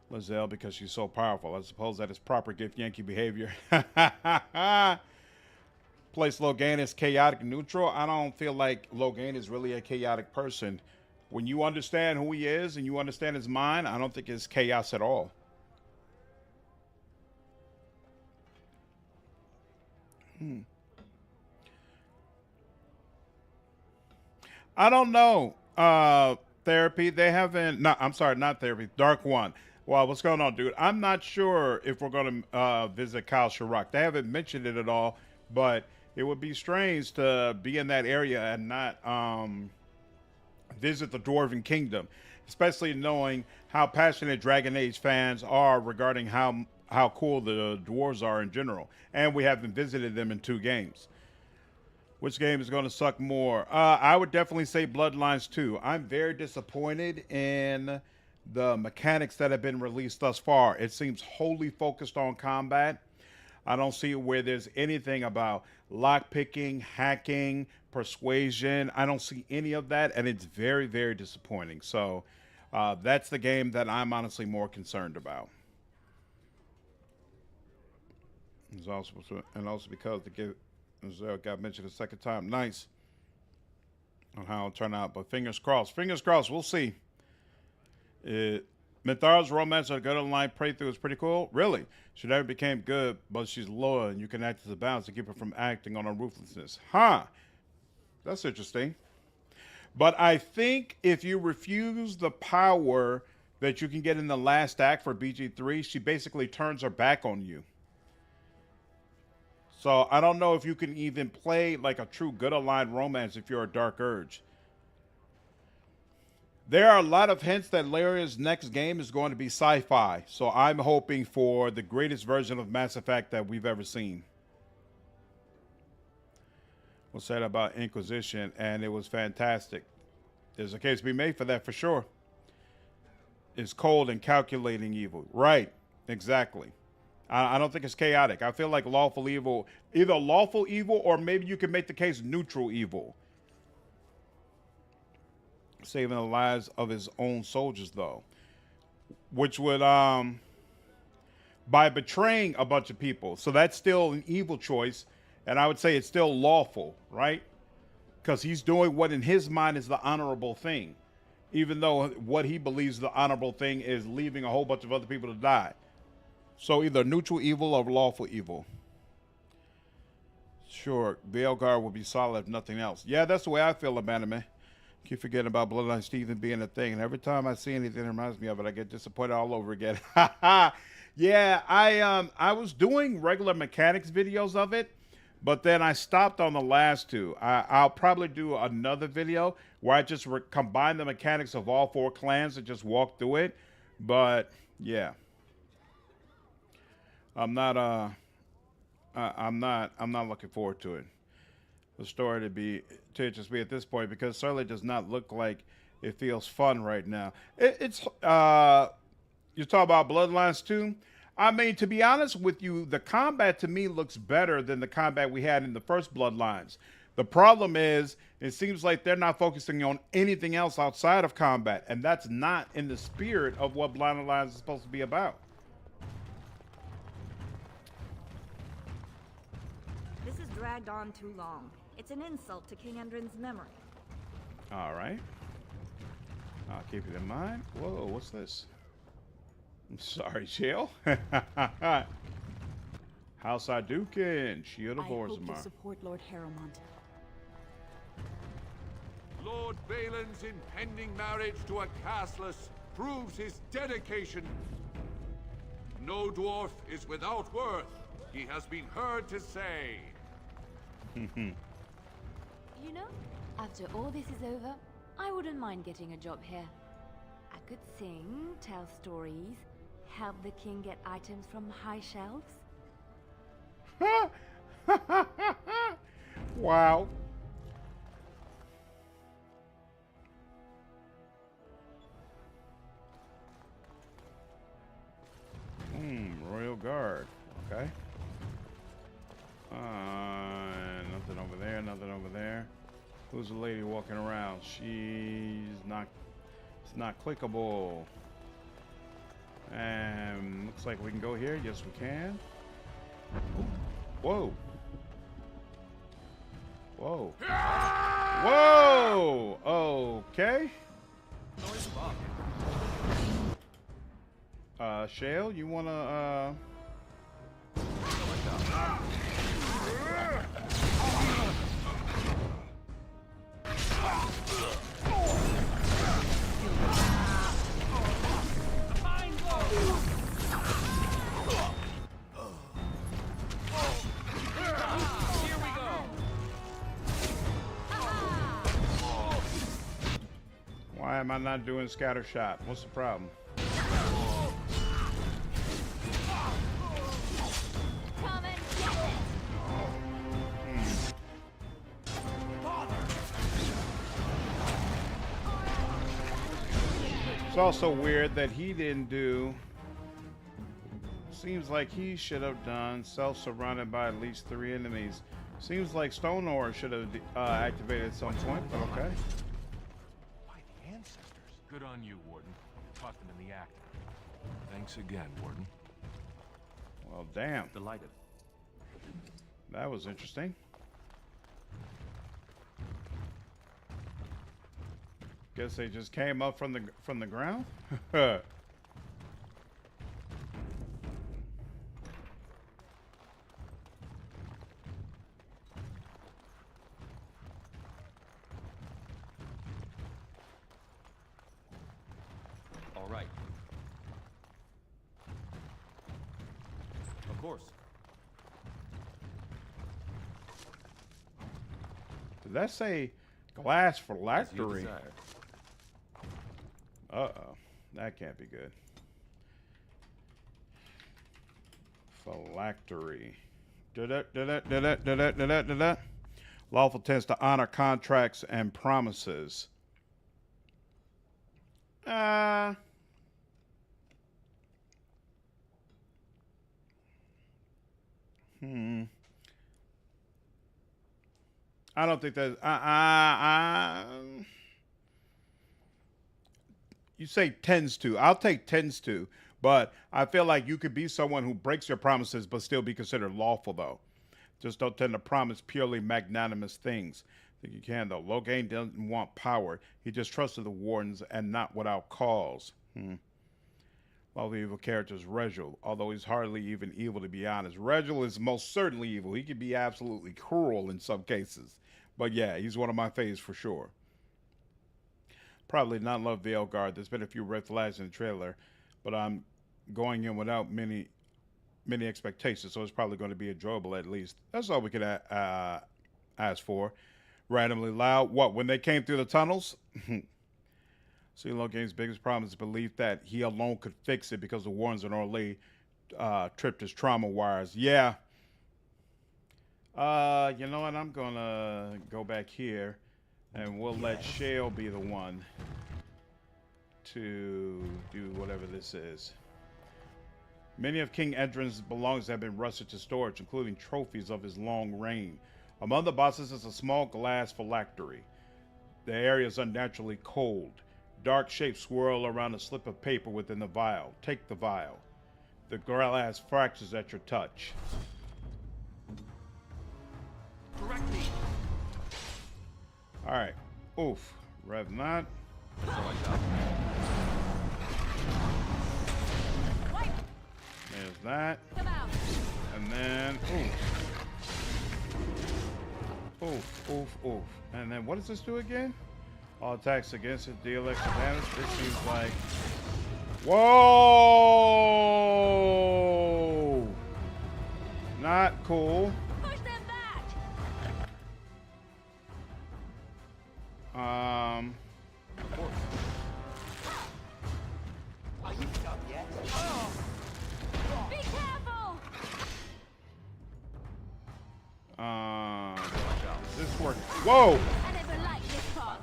Lizelle, because she's so powerful. I suppose that is proper gift Yankee behavior. Place Logain as chaotic neutral. I don't feel like Logain is really a chaotic person. When you understand who he is and you understand his mind, I don't think it's chaos at all. I don't know. Therapy. They haven't. No, I'm sorry, not Therapy. Dark One. Well, what's going on, dude? I'm not sure if we're going to visit Kyle Sharrock. They haven't mentioned it at all, but it would be strange to be in that area and not visit the Dwarven Kingdom, especially knowing how passionate Dragon Age fans are regarding how cool the dwarves are in general. And we haven't visited them in 2 games. Which game is going to suck more? I would definitely say Bloodlines 2. I'm very disappointed in the mechanics that have been released thus far. It seems wholly focused on combat. I don't see where there's anything about lockpicking, hacking, persuasion. I don't see any of that, and it's very, very disappointing. So that's the game that I'm honestly more concerned about. It's also, and also because the game got mentioned a second time. Nice on how it'll turn out, but fingers crossed. Fingers crossed. We'll see. Minthara's romance or good online playthrough is pretty cool. Really? She never became good, but she's loyal, and you can act as a balance to keep her from acting on her ruthlessness. Huh. That's interesting. But I think if you refuse the power that you can get in the last act for BG3, she basically turns her back on you. So I don't know if you can even play like a true good aligned romance if you're a Dark Urge. There are a lot of hints that Laria's next game is going to be sci-fi. So I'm hoping for the greatest version of Mass Effect that we've ever seen. Was said about Inquisition, and it was fantastic. There's a case to be made for that for sure. It's cold and calculating evil. Right, exactly. I don't think it's chaotic. I feel like lawful evil, either lawful evil or maybe you can make the case neutral evil. Saving the lives of his own soldiers, though. Which would, by betraying a bunch of people. So that's still an evil choice. And I would say it's still lawful, right? Because he's doing what in his mind is the honorable thing. Even though what he believes the honorable thing is leaving a whole bunch of other people to die. So either neutral evil or lawful evil. Sure, Veilguard will be solid if nothing else. Yeah, that's the way I feel about it, man. Keep forgetting about Bloodline Steven being a thing. And every time I see anything that reminds me of it, I get disappointed all over again. Yeah, I was doing regular mechanics videos of it, but then I stopped on the last 2. I'll probably do another video where I just combine the mechanics of all 4 clans and just walk through it. But yeah. I'm not looking forward to it. The story to just be at this point, because certainly does not look like it feels fun right now. It's you talk about Bloodlines 2. I mean, to be honest with you, the combat to me looks better than the combat we had in the first Bloodlines. The problem is, it seems like they're not focusing on anything else outside of combat, and that's not in the spirit of what Bloodlines is supposed to be about. This has dragged on too long. It's an insult to King Endrin's memory. All right. I'll keep it in mind. Whoa, what's this? I'm sorry, Jill. House Hadouken, Shield of Orzammar. I hope to support Lord Harrowmont. Lord Balin's impending marriage to a castless proves his dedication. No dwarf is without worth, he has been heard to say. You know, after all this is over, I wouldn't mind getting a job here. I could sing, tell stories, help the king get items from high shelves. Wow. Royal Guard. Okay. Nothing over there, nothing over there. Who's the lady walking around? It's not clickable. And looks like we can go here. Yes, we can. Whoa. Whoa. Whoa! Okay. Shale, you wanna, Why am I not doing scatter shot? What's the problem? It's also weird that he didn't do. Seems like he should have done self-surrounded by at least 3 enemies. Seems like Stone Ore should have activated at some point, but okay. By the ancestors. Good on you, Warden. Caught them in the act. Thanks again, Warden. Well, damn. Delighted. That was interesting. Guess they just came up from the ground. All right. Of course. Did that say glass phylactery? Uh-oh. That can't be good. Phylactery. Lawful tends to honor contracts and promises. I don't think that. You say tends to. I'll take tends to, but I feel like you could be someone who breaks your promises but still be considered lawful, though. Just don't tend to promise purely magnanimous things. I think you can, though. Logain doesn't want power. He just trusted the Wardens and not without cause. Well, the evil character is Regil, although he's hardly even evil, to be honest. Regil is most certainly evil. He can be absolutely cruel in some cases. But yeah, he's one of my faves for sure. Probably not love Veilguard. There's been a few red flags in the trailer, but I'm going in without many expectations, so it's probably going to be enjoyable at least. That's all we could ask for. Randomly loud. What, when they came through the tunnels? CeeLo Game's biggest problem is the belief that he alone could fix it because the Wardens and Orlais tripped his trauma wires. Yeah. You know what? I'm going to go back here. And we'll let Shale be the one to do whatever this is. Many of King Endrin's belongings have been rusted to storage, including trophies of his long reign. Among the boxes is a small glass phylactery. The area is unnaturally cold. Dark shapes swirl around a slip of paper within the vial. Take the vial. The glass fractures at your touch. Direct me. All right. Oof. Rev not. There's that. And then, oof. Oof. And then what does this do again? All attacks against it deal extra damage. This seems like... Whoa! Not cool. Push them back. Of course. Are you done yet? Be careful. Is this working? Whoa! I never liked this part.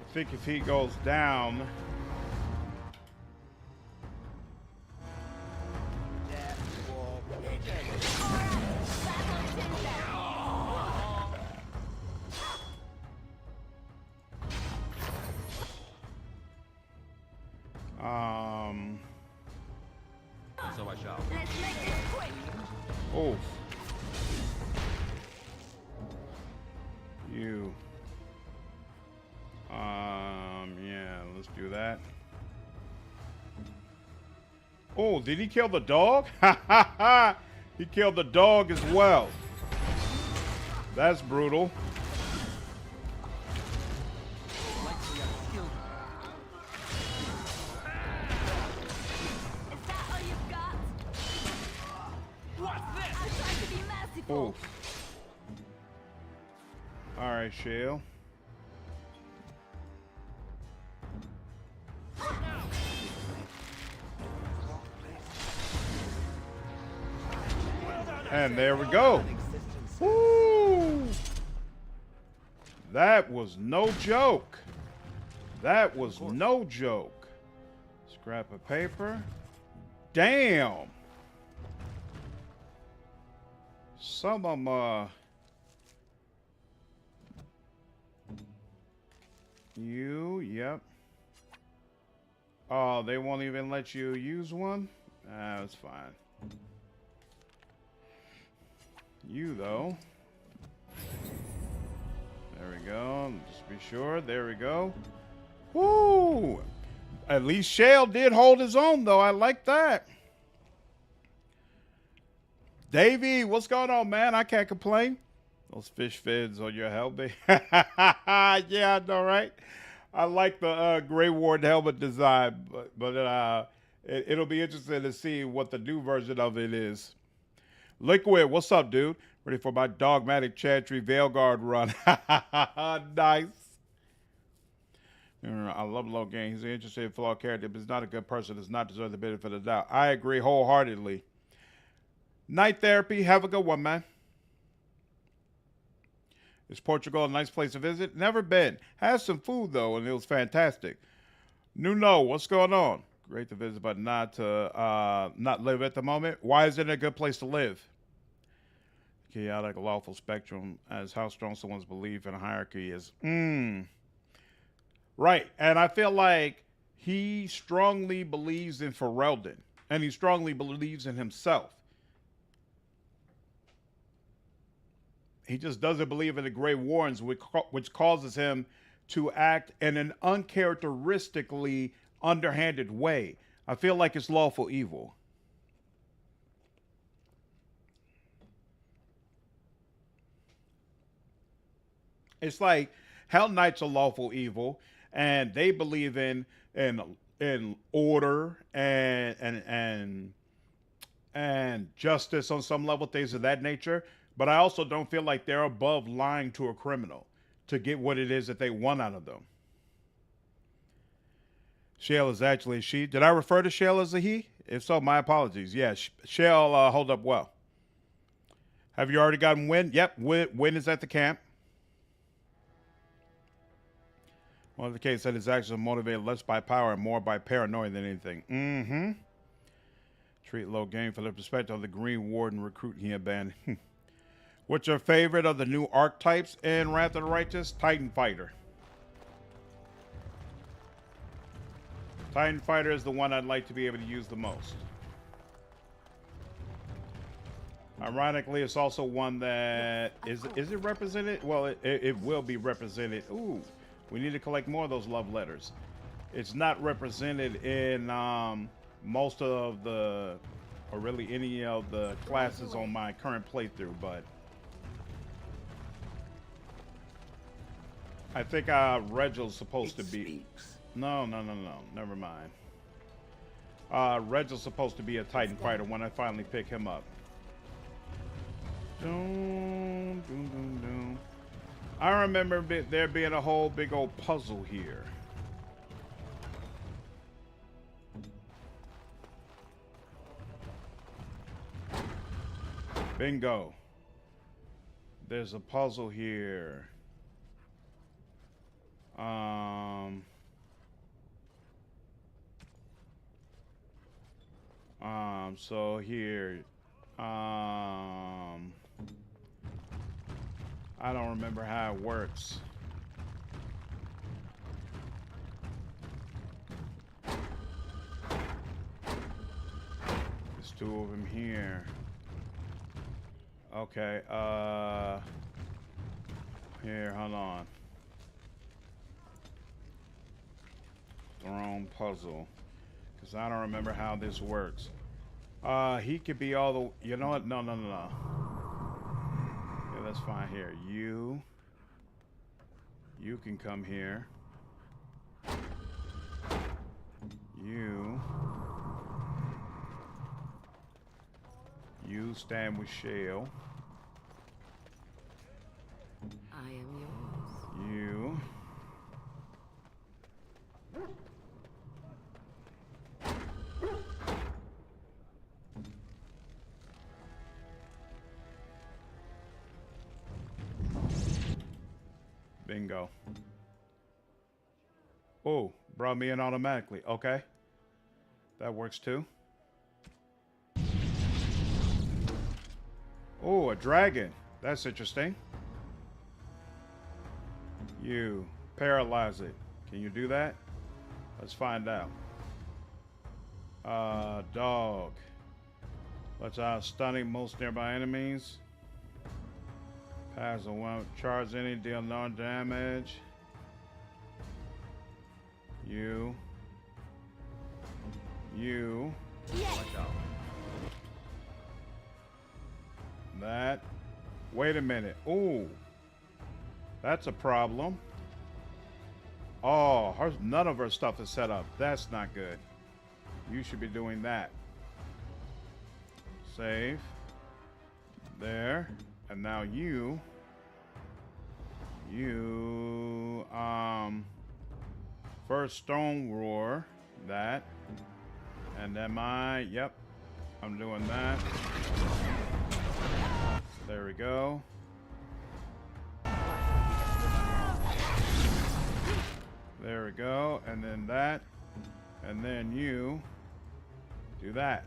I think if he goes down. So I shall. Let's make this quick. Oh. You. Yeah, let's do that. Oh, did he kill the dog? Ha ha ha! He killed the dog as well. That's brutal. Oh. All right, Shale. And there we go. Woo! That was no joke. That was no joke. Scrap of paper. Damn. Some of them, yep. Oh, they won't even let you use one? That's fine. You, though. There we go. Just be sure. There we go. Woo! At least Shale did hold his own, though. I like that. Davey, what's going on, man? I can't complain. Those fish fins on your helmet. Yeah, I know, right? I like the Grey Warden helmet design, but it'll be interesting to see what the new version of it is. Liquid, what's up, dude? Ready for my dogmatic Chantry Veilguard run. Nice. I love Logan. He's an interesting, flawed character, but he's not a good person. Does not deserve the benefit of the doubt. I agree wholeheartedly. Night therapy. Have a good one, man. Is Portugal a nice place to visit? Never been. Has some food, though, and it was fantastic. Nuno, what's going on? Great to visit, but not live at the moment. Why is it a good place to live? Chaotic, lawful spectrum as how strong someone's belief in a hierarchy is. Right, and I feel like he strongly believes in Ferelden, and he strongly believes in himself. He just doesn't believe in the Grey Wardens, which causes him to act in an uncharacteristically underhanded way. I feel like it's lawful evil. It's like Hell Knights are lawful evil, and they believe in order and justice on some level, things of that nature. But I also don't feel like they're above lying to a criminal to get what it is that they want out of them. Shale is actually a she. Did I refer to Shale as a he? If so, my apologies. Yeah, Shale hold up well. Have you already gotten Win? Yep, Win is at the camp. One of the case that his actions are motivated less by power and more by paranoia than anything. Treat low game for the perspective of the Green Warden recruit he abandoned. What's your favorite of the new archetypes in Wrath of the Righteous? Titan Fighter. Titan Fighter is the one I'd like to be able to use the most. Ironically, it's also one that is it represented? Well, it will be represented. Ooh, we need to collect more of those love letters. It's not represented in most of the, or really any of the classes on my current playthrough, but I think Regel's supposed to be. No. Never mind. Reginald's supposed to be a Titan fighter when I finally pick him up. Doom, doom, doom, doom. I remember there being a whole big old puzzle here. Bingo. There's a puzzle here. So here, I don't remember how it works. There's two of them here. Okay, here, hold on. Throne puzzle. Because I don't remember how this works. He could be all the... You know what? No. Yeah, that's fine here. You can come here. You stand with Shale. I am yours. You. Bingo. Oh, brought me in automatically. Okay. That works too. Oh, a dragon. That's interesting. You paralyze it. Can you do that? Let's find out. Dog. Let's out stunning most nearby enemies. Pass a one. Charge any, deal no damage. You. Watch out. That. Wait a minute. Ooh. That's a problem. Oh, none of her stuff is set up. That's not good. You should be doing that. Save. There. And now you. First Stone Roar. That. And then yep. I'm doing that. There we go. There we go. And then that. And then you do that.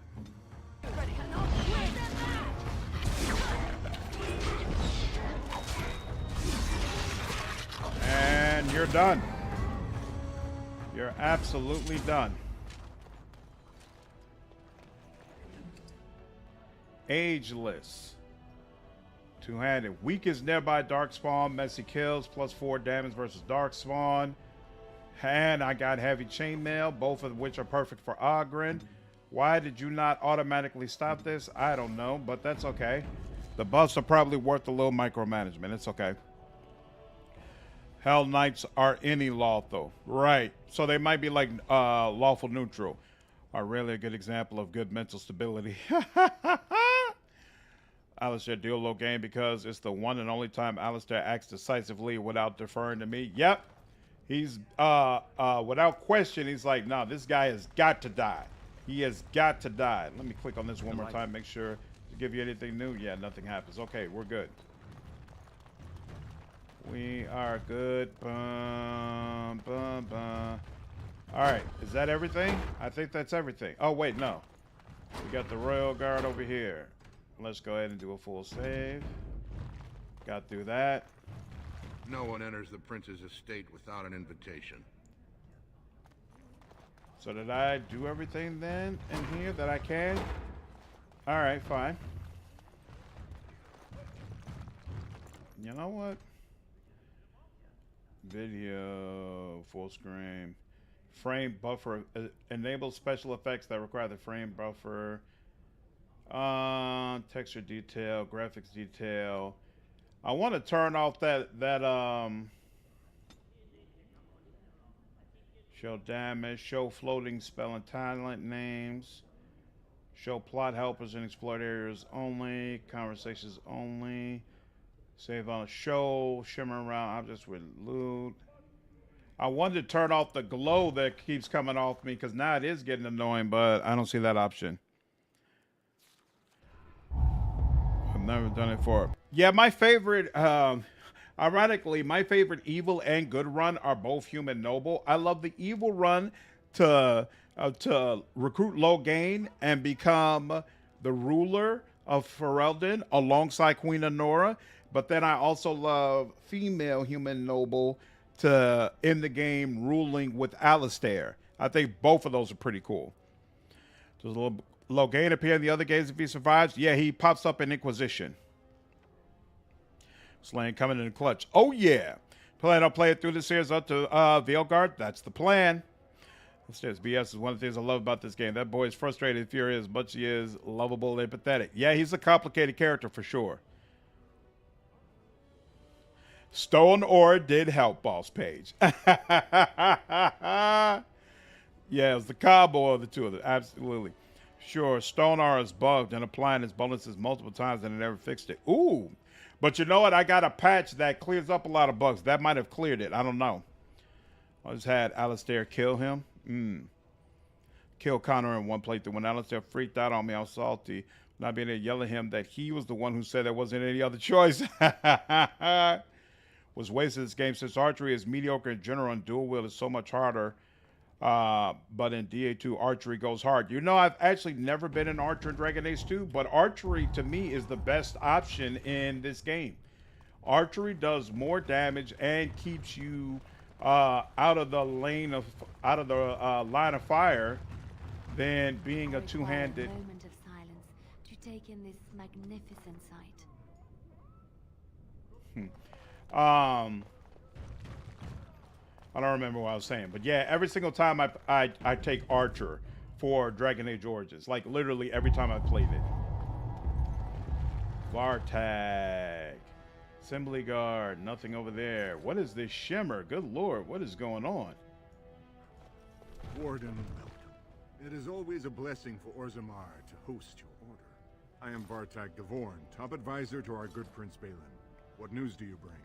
And you're done. You're absolutely done. Ageless. Two-handed. Weakest nearby Darkspawn. Messy kills. +4 damage versus Darkspawn. And I got heavy chainmail, both of which are perfect for Ogren. Why did you not automatically stop this? I don't know, but that's okay. The buffs are probably worth a little micromanagement. It's okay. Hell Knights are any lawful. Right. So they might be like lawful neutral. Are really a good example of good mental stability. Alistair do a low game because it's the one and only time Alistair acts decisively without deferring to me. Yep. He's, without question, he's like, no, this guy has got to die. He has got to die. Let me click on this one more time, make sure to give you anything new. Yeah, nothing happens. Okay, we're good. We are good. Bum, bum, bum. All right, is that everything? I think that's everything. Oh, wait, no. We got the Royal Guard over here. Let's go ahead and do a full save. Got through that. No one enters the prince's estate without an invitation. So did I do everything then in here that I can? All right, fine. You know what? Video, full screen. Frame buffer. Enable special effects that require the frame buffer. Texture detail, graphics detail. I want to turn off that Show damage. Show floating spell and talent names. Show plot helpers and exploit areas only. Conversations only. Save on a show. Shimmer around objects with loot. I wanted to turn off the glow that keeps coming off me because now it is getting annoying, but I don't see that option. I've never done it for. Yeah, my favorite, ironically, my favorite evil and good run are both human noble. I love the evil run to recruit Logain and become the ruler of Ferelden alongside Queen Honora. But then I also love female human noble to end the game ruling with Alistair. I think both of those are pretty cool. Does Logain appear in the other games if he survives? Yeah, he pops up in Inquisition. Slain coming in the clutch. Oh yeah. Plan on playing through the series up to Veilguard. That's the plan. BS is one of the things I love about this game. That boy is frustrated and furious as much as he is lovable and empathetic. Yeah, he's a complicated character for sure. Stone Ore did help, Boss Page. Yeah, it was the combo of the two of them. Absolutely. Sure, Stone Ore is bugged and applying its bonuses multiple times and it never fixed it. Ooh. But you know what? I got a patch that clears up a lot of bugs. That might have cleared it. I don't know. I just had Alistair kill him. Kill Connor in one playthrough. When Alistair freaked out on me, I was salty. Not being able to yell at him that he was the one who said there wasn't any other choice. Was wasted this game since archery is mediocre in general and dual wield is so much harder. But in DA2, archery goes hard. You know, I've actually never been an archer in Dragon Age 2, but archery to me is the best option in this game. Archery does more damage and keeps you out of the line of fire than being a two-handed. Moment of silence to take in this magnificent sight. I don't remember what I was saying, but yeah, every single time I take Archer for Dragon Age Origins, like literally every time I played it. Vartag, Assembly Guard, nothing over there. What is this shimmer? Good lord, what is going on? Warden, welcome. It is always a blessing for Orzammar to host your order. I am Vartag Gavorn, top advisor to our good Prince Balin. What news do you bring?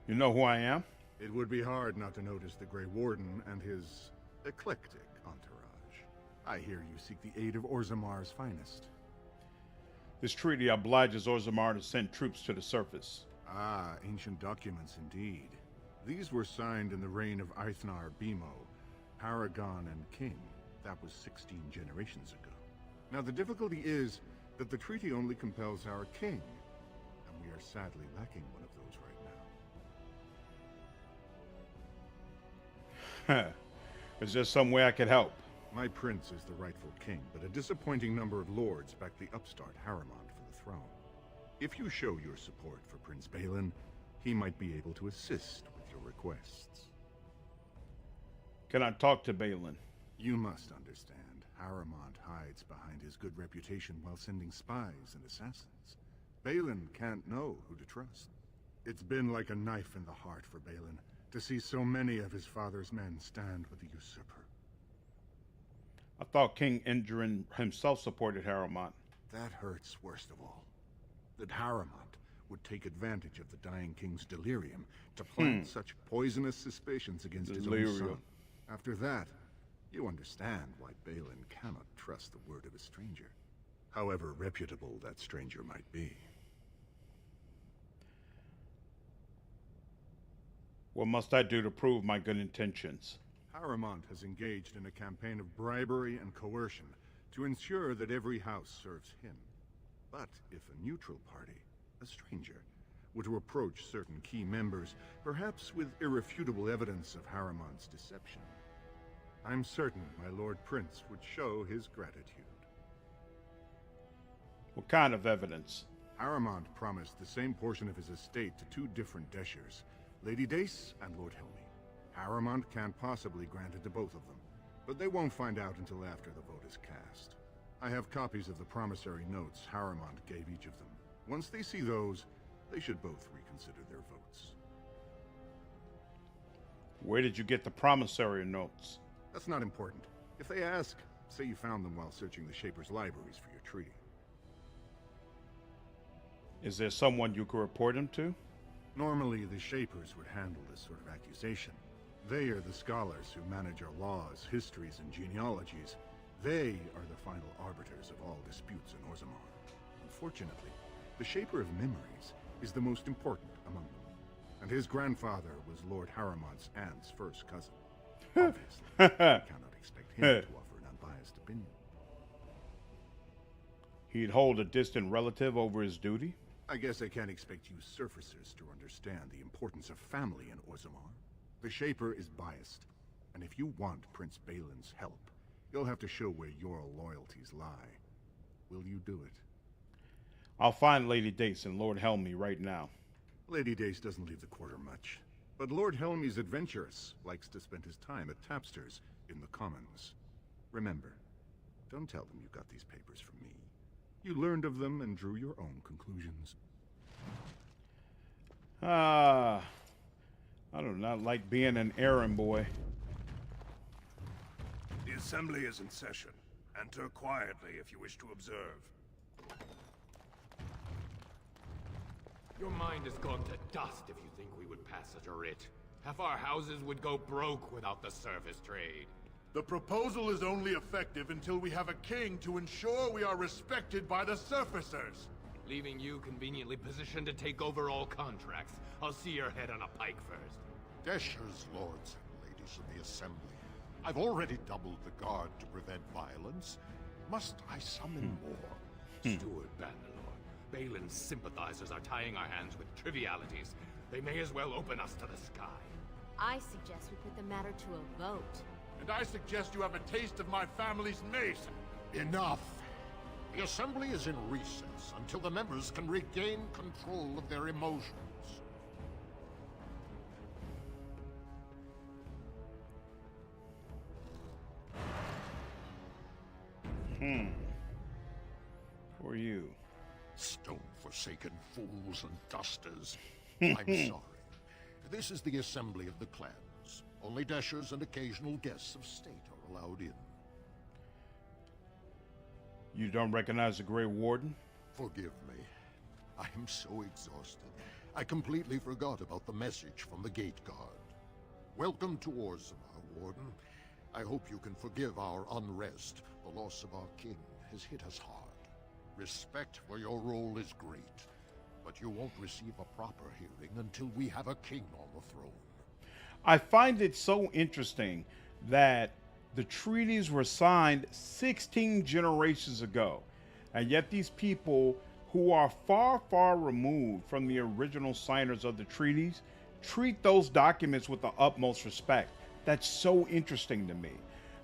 You know who I am? It would be hard not to notice the Grey Warden and his eclectic entourage. I hear you seek the aid of Orzammar's finest. This treaty obliges Orzammar to send troops to the surface. Ah, ancient documents indeed. These were signed in the reign of Eithnar Bimo, Paragon and King. That was 16 generations ago. Now the difficulty is that the treaty only compels our king, and we are sadly lacking one of those right now. Is there some way I could help? My prince is the rightful king, but a disappointing number of lords back the upstart Harrimond for the throne. If you show your support for Prince Balin, he might be able to assist with your requests. Can I talk to Balin? You must understand, Harrimond hides behind his good reputation while sending spies and assassins. Balin can't know who to trust. It's been like a knife in the heart for Balin to see so many of his father's men stand with the usurper. I thought King Endrin himself supported Harrimond. That hurts worst of all. That Harrimond would take advantage of the dying king's delirium to plant such poisonous suspicions against his own son. After that, you understand why Balin cannot trust the word of a stranger, however reputable that stranger might be. What must I do to prove my good intentions? Harrimond has engaged in a campaign of bribery and coercion to ensure that every house serves him. But if a neutral party, a stranger, were to approach certain key members, perhaps with irrefutable evidence of Harrimond's deception, I'm certain my Lord Prince would show his gratitude. What kind of evidence? Harrimond promised the same portion of his estate to two different Deshers, Lady Dace and Lord Helmi. Harrimond can't possibly grant it to both of them, but they won't find out until after the vote is cast. I have copies of the promissory notes Harrimond gave each of them. Once they see those, they should both reconsider their votes. Where did you get the promissory notes? That's not important. If they ask, say you found them while searching the Shaper's libraries for your treaty. Is there someone you could report him to? Normally, the Shapers would handle this sort of accusation. They are the scholars who manage our laws, histories, and genealogies. They are the final arbiters of all disputes in Orzammar. Unfortunately, the Shaper of Memories is the most important among them. And his grandfather was Lord Harrowmont's aunt's first cousin. Obviously, we cannot expect him to offer an unbiased opinion. He'd hold a distant relative over his duty? I guess I can't expect you surfacers to understand the importance of family in Orzammar. The Shaper is biased, and if you want Prince Balin's help, you'll have to show where your loyalties lie. Will you do it? I'll find Lady Dace and Lord Helmy right now. Lady Dace doesn't leave the quarter much, but Lord Helmy's adventurous, likes to spend his time at Tapster's in the Commons. Remember, don't tell them you got these papers from me. You learned of them and drew your own conclusions. I do not like being an errand boy. The assembly is in session. Enter quietly if you wish to observe. Your mind is gone to dust if you think we would pass such a writ. Half our houses would go broke without the service trade. The proposal is only effective until we have a king to ensure we are respected by the surfacers. Leaving you conveniently positioned to take over all contracts. I'll see your head on a pike first. Deshers, lords and ladies of the assembly. I've already doubled the guard to prevent violence. Must I summon more? Steward Bannerlord, Balin's sympathizers are tying our hands with trivialities. They may as well open us to the sky. I suggest we put the matter to a vote. And I suggest you have a taste of my family's mace. Enough! The assembly is in recess until the members can regain control of their emotions. Who are you? Stone-forsaken fools and dusters. I'm sorry. This is the assembly of the clans. Only Deshers and occasional guests of state are allowed in. You don't recognize the Grey Warden? Forgive me. I am so exhausted. I completely forgot about the message from the Gate Guard. Welcome to Orzammar, Warden. I hope you can forgive our unrest. The loss of our king has hit us hard. Respect for your role is great, but you won't receive a proper hearing until we have a king on the throne. I find it so interesting that the treaties were signed 16 generations ago, and yet these people who are far, far removed from the original signers of the treaties treat those documents with the utmost respect. That's so interesting to me.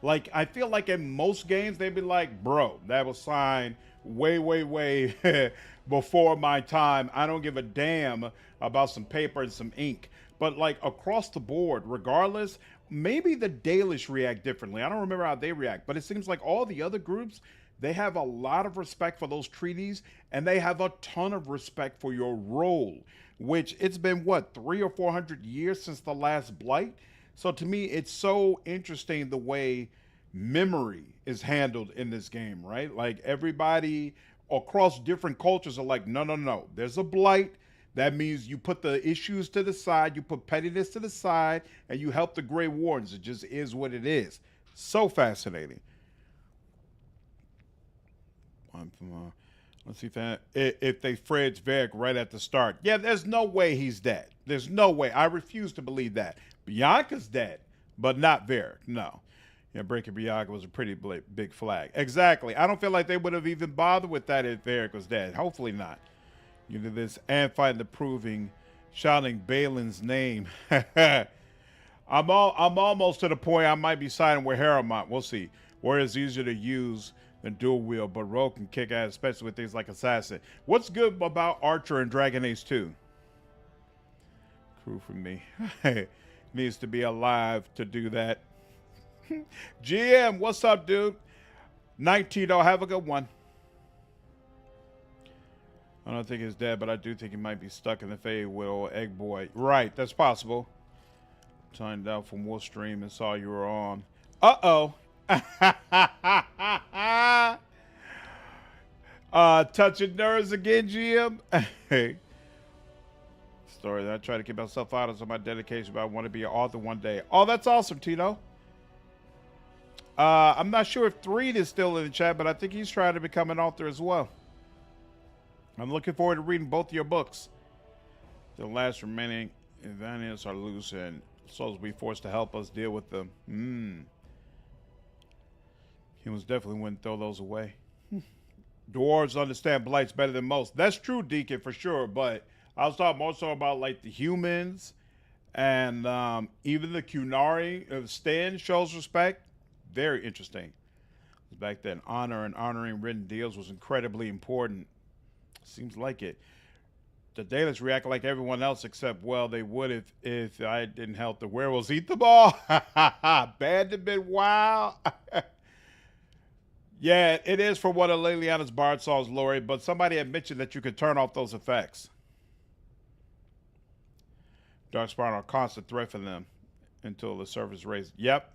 Like, I feel like in most games, they'd be like, bro, that was signed way, way, way before my time. I don't give a damn about some paper and some ink. But like across the board, regardless, maybe the Dalish react differently. I don't remember how they react, but it seems like all the other groups, they have a lot of respect for those treaties, and they have a ton of respect for your role, which it's been, what, 300 or 400 years since the last Blight? So to me, it's so interesting the way memory is handled in this game, right? Like everybody across different cultures are like, no, no, no, there's a Blight. That means you put the issues to the side, you put pettiness to the side, and you help the Grey Wardens. It just is what it is. So fascinating. Let's see if they Fred's Varric right at the start. Yeah, there's no way he's dead. There's no way. I refuse to believe that. Bianca's dead, but not Varric. No. Yeah, breaking Bianca was a pretty big flag. Exactly. I don't feel like they would have even bothered with that if Varric was dead. Hopefully not. You do this and find the proving, shouting Balin's name. I'm almost to the point I might be siding with Harrowmont. We'll see. Warrior is easier to use than dual wield, but Rogue can kick ass, especially with things like Assassin. What's good about Archer and Dragon Age 2? Crew for me. Needs to be alive to do that. GM, what's up, dude? 19, have a good one. I don't think he's dead, but I do think he might be stuck in the Fey with old Egg Boy. Right, that's possible. Signed out from Livestream and saw you were on. Uh-oh. Touching nerves again, GM. Story that I try to keep myself honest on my dedication, but I want to be an author one day. Oh, that's awesome, Tino. I'm not sure if Threed is still in the chat, but I think he's trying to become an author as well. I'm looking forward to reading both of your books. The last remaining evangelists are loose and souls will be forced to help us deal with them. Humans definitely wouldn't throw those away. Dwarves understand blights better than most. That's true, Deacon, for sure. But I was talking more so about like the humans and even the Kunari. Stan shows respect. Very interesting. Back then, honor and honoring written deals was incredibly important. Seems like it. The Daleks react like everyone else, except, well, they would if I didn't help the werewolves eat them all. Bad to be wild. Yeah, it is for one of Liliana's Bard songs, Lori, but somebody had mentioned that you could turn off those effects. Darkspawn are a constant threat for them until the surface raised. Yep.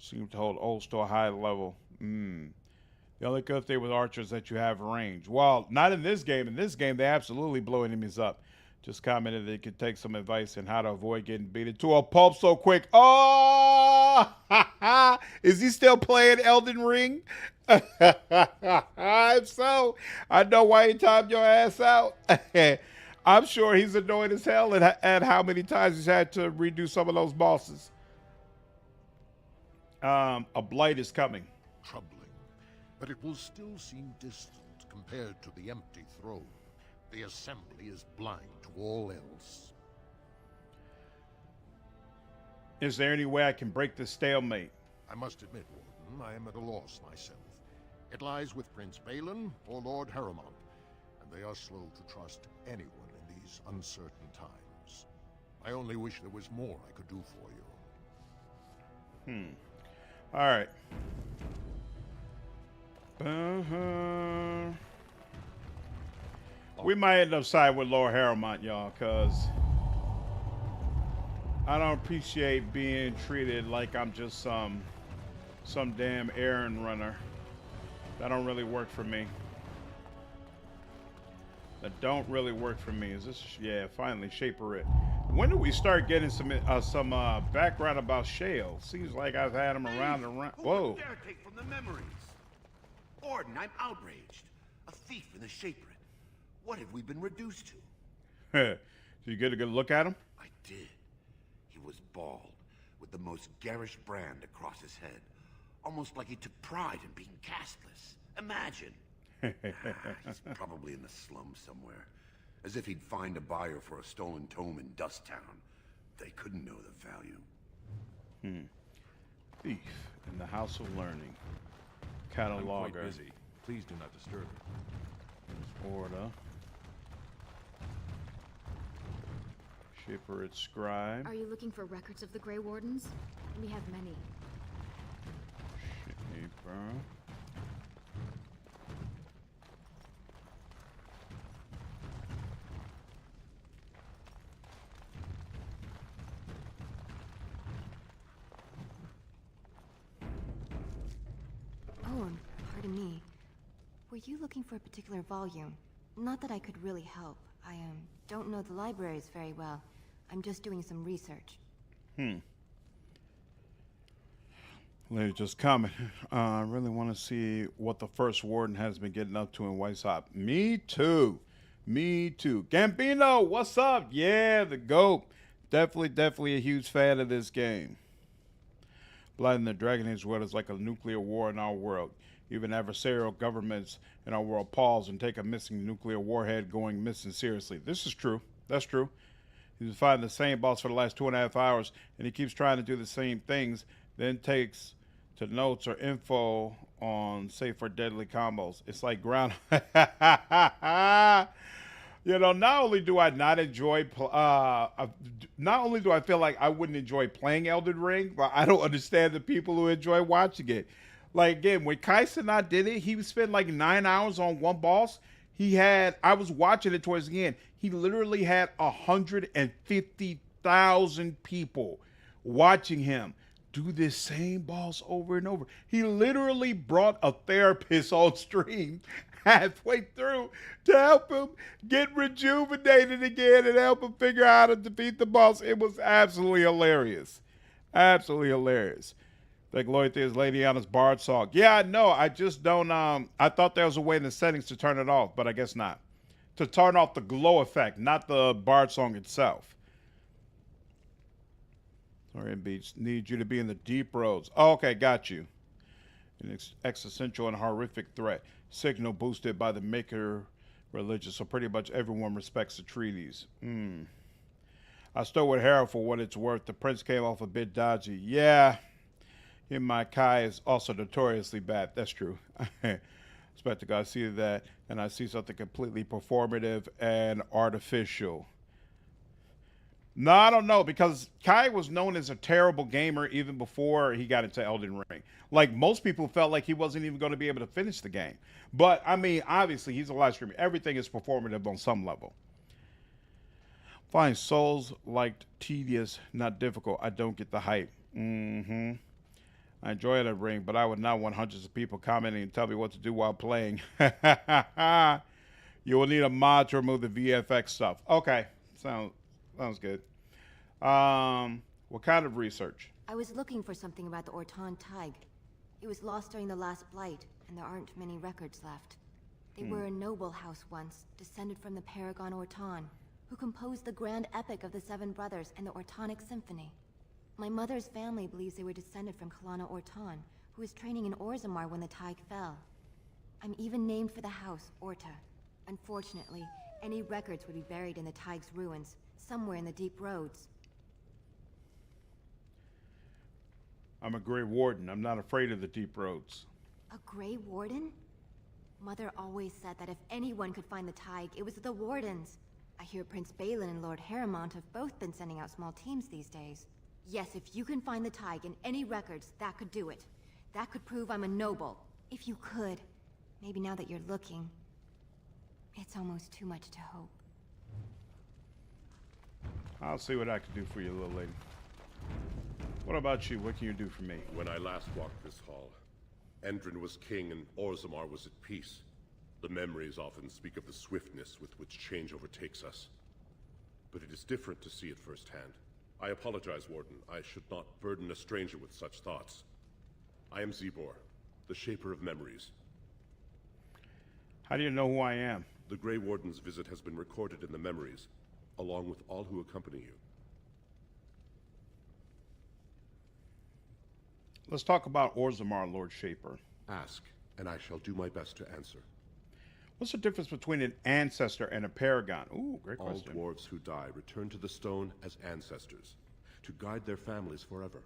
Seem to hold Ulls to a high level. The only good thing with archers is that you have range. Well, not in this game. In this game, they absolutely blow enemies up. Just commented they could take some advice on how to avoid getting beaten to a pulp so quick. Oh! Is he still playing Elden Ring? If so, I know why he timed your ass out. I'm sure he's annoyed as hell at how many times he's had to redo some of those bosses. A blight is coming. Troubling, but it will still seem distant compared to the empty throne. The assembly is blind to all else. Is there any way I can break this stalemate? I must admit, Warden, I am at a loss myself. It lies with Prince Balin or Lord Harrowmont, and they are slow to trust anyone in these uncertain times. I only wish there was more I could do for you. All right. We might end up siding with Lord Harrowmont, y'all, because I don't appreciate being treated like I'm just some damn errand runner. That don't really work for me. That don't really work for me. Is this? Yeah, finally, Shaper It. When do we start getting some background about Shale? Seems like I've had him around and around. Whoa. Who would dare take from the memories? Orden, I'm outraged. A thief in the Shaper It. What have we been reduced to? Did you get a good look at him? I did. He was bald, with the most garish brand across his head. Almost like he took pride in being castless. Imagine. He's probably in the slums somewhere. As if he'd find a buyer for a stolen tome in Dust Town. They couldn't know the value. Thief in the House of Learning. Cataloger. I'm quite busy. Please do not disturb me. Order. Shaper It Scribe. Are you looking for records of the Grey Wardens? We have many. Shaper. Oh, pardon me. Were you looking for a particular volume? Not that I could really help. I don't know the libraries very well. I'm just doing some research. Lady just comment. I really want to see what the first warden has been getting up to in White Hop. Me too. Me too. Gambino, what's up? Yeah, the GOAT. Definitely a huge fan of this game. Blood in the Dragon Age world is like a nuclear war in our world. Even adversarial governments in our world pause and take a missing nuclear warhead going missing seriously. This is true. That's true. He's fighting the same boss for the last 2.5 hours, and he keeps trying to do the same things, then takes to notes or info on safe or deadly combos. It's like ground. You know, not only do I not enjoy, not only do I feel like I wouldn't enjoy playing Elden Ring, but I don't understand the people who enjoy watching it. Like, again, when Kaisenat did it, he spent like 9 hours on one boss. I was watching it towards the end. He literally had 150 6,000 people watching him do this same boss over and over. He literally brought a therapist on stream halfway through to help him get rejuvenated again and help him figure out how to defeat the boss. It was absolutely hilarious. Absolutely hilarious. Like Lloyd Thea's Lady Anna's Bard song. Yeah, I know. I just don't, I thought there was a way in the settings to turn it off, but I guess not. To turn off the glow effect, not the Bard song itself. Sorry, Beach. Need you to be in the deep roads. Oh, okay, got you. An existential and horrific threat. Signal boosted by the Maker religion, so pretty much everyone respects the treaties. I stood with Harold for what it's worth. The prince came off a bit dodgy. Yeah, him, my Kai is also notoriously bad. That's true. Expect to God see that, and I see something completely performative and artificial. No, I don't know, because Kai was known as a terrible gamer even before he got into Elden Ring. Like, most people felt like he wasn't even going to be able to finish the game. But, I mean, obviously, he's a live streamer. Everything is performative on some level. Find Souls liked tedious, not difficult. I don't get the hype. I enjoy Elden Ring, but I would not want hundreds of people commenting and tell me what to do while playing. You will need a mod to remove the VFX stuff. Okay, sounds good. What kind of research? I was looking for something about the Orton Tig. It was lost during the last blight, and there aren't many records left. They were a noble house once, descended from the Paragon Orton, who composed the grand epic of the Seven Brothers and the Ortonic Symphony. My mother's family believes they were descended from Kalana Orton, who was training in Orzammar when the Tig fell. I'm even named for the house, Orta. Unfortunately, any records would be buried in the Tig's ruins, somewhere in the deep roads. I'm a Grey Warden. I'm not afraid of the deep roads. A Grey Warden? Mother always said that if anyone could find the Tig, it was the Wardens. I hear Prince Balin and Lord Harrowmont have both been sending out small teams these days. Yes, if you can find the Tig in any records, that could do it. That could prove I'm a noble. If you could. Maybe now that you're looking. It's almost too much to hope. I'll see what I can do for you, little lady. What about you? What can you do for me? When I last walked this hall, Endrin was king and Orzammar was at peace. The memories often speak of the swiftness with which change overtakes us. But it is different to see it firsthand. I apologize, Warden. I should not burden a stranger with such thoughts. I am Zebor, the Shaper of Memories. How do you know who I am? The Grey Warden's visit has been recorded in the memories, along with all who accompany you. Let's talk about Orzammar, Lord Shaper. Ask, and I shall do my best to answer. What's the difference between an ancestor and a paragon? Ooh, great question. All dwarves who die return to the stone as ancestors, to guide their families forever.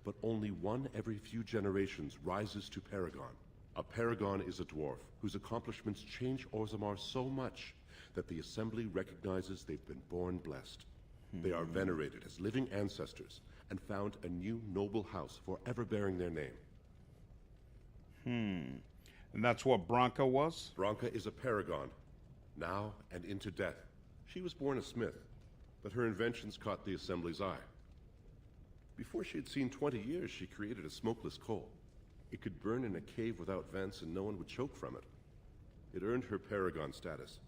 But only one every few generations rises to paragon. A paragon is a dwarf whose accomplishments change Orzammar so much that the Assembly recognizes they've been born blessed. They are venerated as living ancestors and found a new noble house forever bearing their name. And that's what Branka was? Branka is a paragon, now and into death. She was born a smith, but her inventions caught the Assembly's eye. Before she had seen 20 years, she created a smokeless coal. It could burn in a cave without vents and no one would choke from it. It earned her paragon status.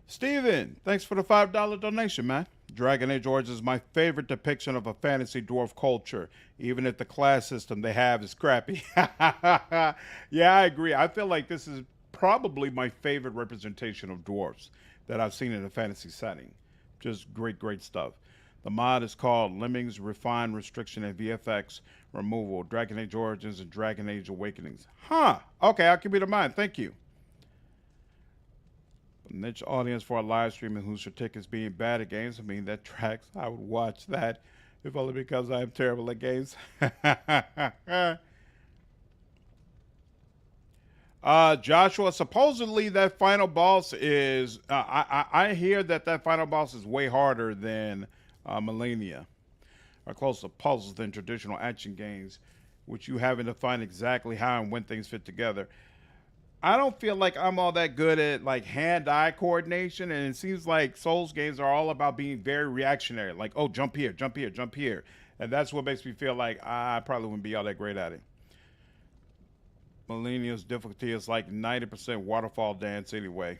Steven, thanks for the $5 donation, man. Dragon Age Origins is my favorite depiction of a fantasy dwarf culture, even if the class system they have is crappy. Yeah, I agree. I feel like this is probably my favorite representation of dwarves that I've seen in a fantasy setting. Just great, great stuff. The mod is called Lemmings Refine Restriction and VFX Removal, Dragon Age Origins and Dragon Age Awakenings. Okay, I'll keep it in mind. Thank you. A niche audience for a live stream and whose tickets being bad at games. I mean, that tracks. I would watch that, if only because I am terrible at games. Joshua, supposedly that final boss is, I hear that final boss is way harder than Millennia, or close to puzzles than traditional action games, which you having to find exactly how and when things fit together. I don't feel like I'm all that good at like hand-eye coordination, and it seems like Souls games are all about being very reactionary. Like, oh, jump here, jump here, jump here, and that's what makes me feel like I probably wouldn't be all that great at it. Millennium's difficulty is like 90% waterfall dance anyway.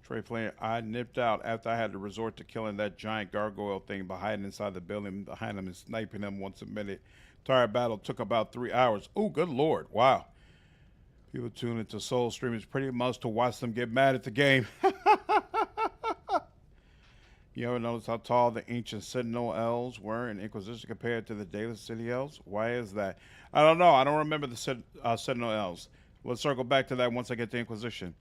Trey playing, I nipped out after I had to resort to killing that giant gargoyle thing by hiding inside the building behind him and sniping him once a minute. Entire battle took about 3 hours. Oh, good lord. Wow. People tune into Soul streamers pretty much to watch them get mad at the game. You ever notice how tall the ancient Sentinel elves were in Inquisition compared to the Daily City elves? Why is that? I don't know. I don't remember the Sentinel elves. Let's circle back to that once I get to Inquisition.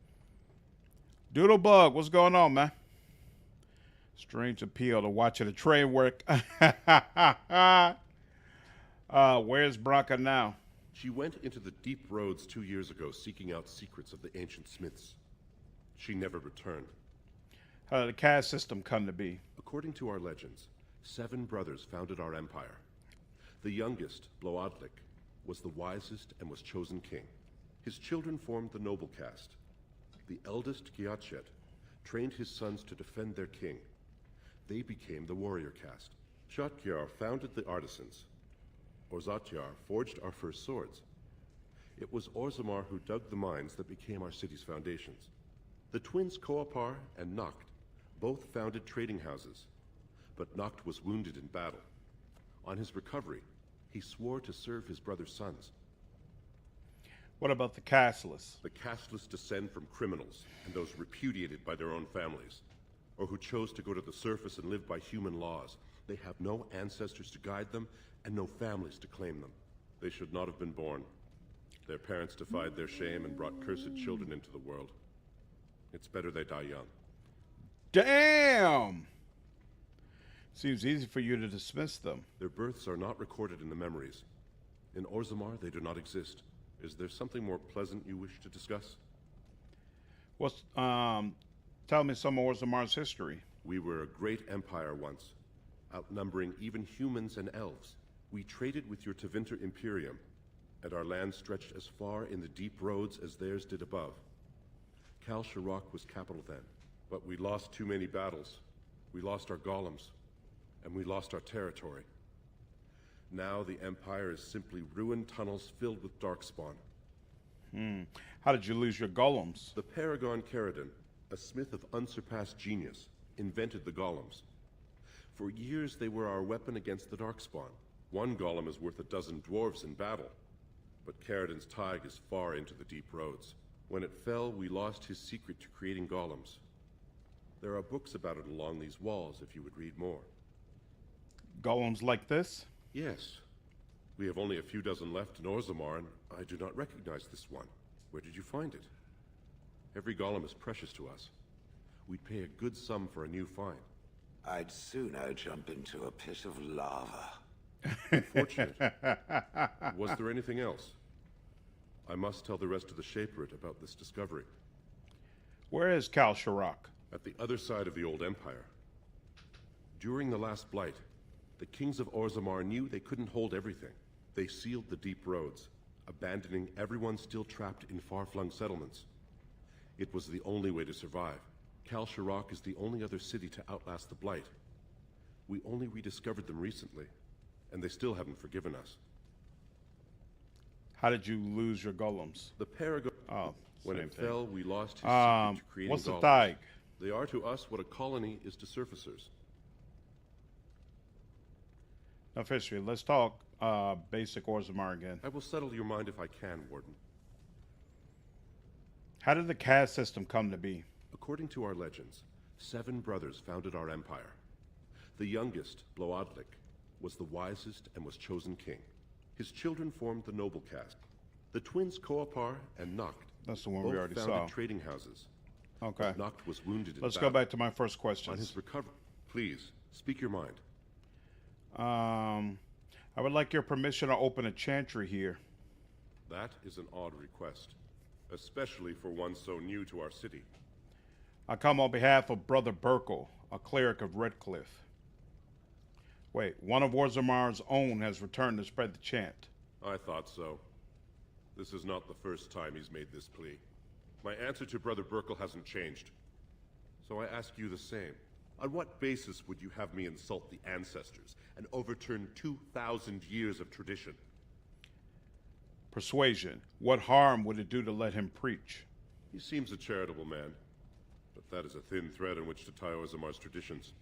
Doodlebug, what's going on, man? Strange appeal to watching a train work. Where's Bronca now? She went into the deep roads 2 years ago seeking out secrets of the ancient smiths. She never returned. How did the caste system come to be? According to our legends, 7 brothers founded our empire. The youngest, Bloodlick, was the wisest and was chosen king. His children formed the noble caste. The eldest, Giachet, trained his sons to defend their king. They became the warrior caste. Shotgyar founded the artisans. Orzatyar forged our first swords. It was Orzammar who dug the mines that became our city's foundations. The twins Koapar and Noct both founded trading houses, but Noct was wounded in battle. On his recovery, he swore to serve his brother's sons. What about the casteless? The casteless descend from criminals and those repudiated by their own families, or who chose to go to the surface and live by human laws. They have no ancestors to guide them and no families to claim them. They should not have been born. Their parents defied their shame and brought cursed children into the world. It's better they die young. Damn! Seems easy for you to dismiss them. Their births are not recorded in the memories. In Orzammar, they do not exist. Is there something more pleasant you wish to discuss? What's, tell me some of Orzammar's history. We were a great empire once, outnumbering even humans and elves. We traded with your Tevinter Imperium, and our land stretched as far in the deep roads as theirs did above. Kal Sharok was capital then, but we lost too many battles. We lost our golems, and we lost our territory. Now the Empire is simply ruined tunnels filled with darkspawn. How did you lose your golems? The Paragon Caridin, a smith of unsurpassed genius, invented the golems. For years they were our weapon against the darkspawn. One golem is worth a dozen dwarves in battle, but Caridin's Tig is far into the deep roads. When it fell, we lost his secret to creating golems. There are books about it along these walls if you would read more. Golems like this? Yes. We have only a few dozen left in Orzammar, and I do not recognize this one. Where did you find it? Every golem is precious to us. We'd pay a good sum for a new find. I'd sooner jump into a pit of lava. Unfortunate. Was there anything else? I must tell the rest of the Shaperate about this discovery. Where is Kal Sharok? At the other side of the old empire. During the last blight, the kings of Orzammar knew they couldn't hold everything. They sealed the deep roads, abandoning everyone still trapped in far-flung settlements. It was the only way to survive. Kal Sharok is the only other city to outlast the blight. We only rediscovered them recently, and they still haven't forgiven us. How did you lose your golems? The Paragon. Oh, when it fell, we lost his secret to creating what's the golems. Tig? They are to us what a colony is to surfacers. Now, Fisher, let's talk basic Orzammar again. I will settle your mind if I can, Warden. How did the caste system come to be? According to our legends, 7 brothers founded our empire. The youngest, Bloodlick, was the wisest and was chosen king. His children formed the noble caste. The twins Koapar and Noct That's the one we already founded saw. Trading houses. Okay. Noct was wounded in Let's battle. go back to my first question. On his recovery, please speak your mind. I would like your permission to open a chantry here. That is an odd request, especially for one so new to our city. I come on behalf of Brother Burkle, a cleric of Redcliffe. Wait, one of Orzammar's own has returned to spread the chant. I thought so. This is not the first time he's made this plea. My answer to Brother Burkle hasn't changed. So I ask you the same. On what basis would you have me insult the ancestors and overturn 2,000 years of tradition? Persuasion. What harm would it do to let him preach? He seems a charitable man, but that is a thin thread on which to tie Orzamar's traditions.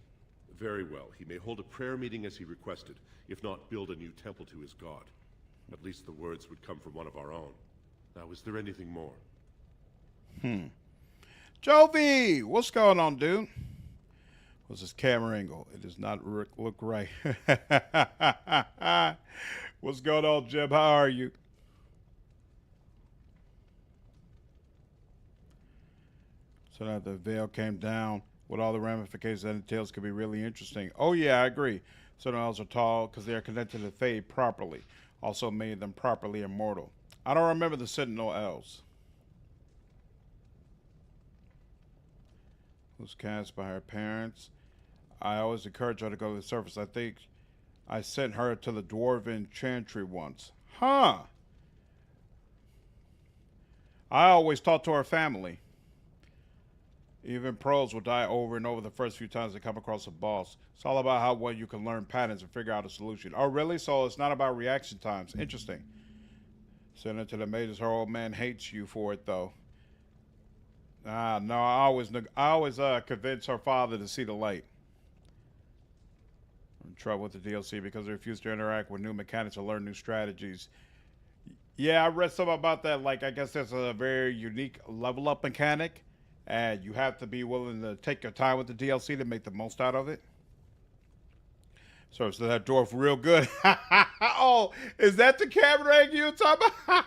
Very well, he may hold a prayer meeting as he requested, if not build a new temple to his god. At least the words would come from one of our own. Now, is there anything more? Jovi, what's going on, dude? What's this camera angle? It does not look right. What's going on, Jim? How are you? So now the veil came down with all the ramifications that entails could be really interesting. Oh yeah, I agree. Certain elves are tall because they are connected to the Fae properly. Also made them properly immortal. I don't remember the Sentinel elves. Was cast by her parents. I always encourage her to go to the surface. I think I sent her to the Dwarven Chantry once. Huh. I always talk to her family. Even pros will die over and over the first few times they come across a boss. It's all about how well you can learn patterns and figure out a solution. Oh, really? So it's not about reaction times. Interesting. Send it to the mages. Her old man hates you for it, though. No, I always convince her father to see the light. I'm in trouble with the DLC because they refuse to interact with new mechanics or learn new strategies. Yeah, I read something about that. Like, I guess there's a very unique level up mechanic, and you have to be willing to take your time with the DLC to make the most out of it. So that dwarf real good. Oh, is that the camera angle you were talking about?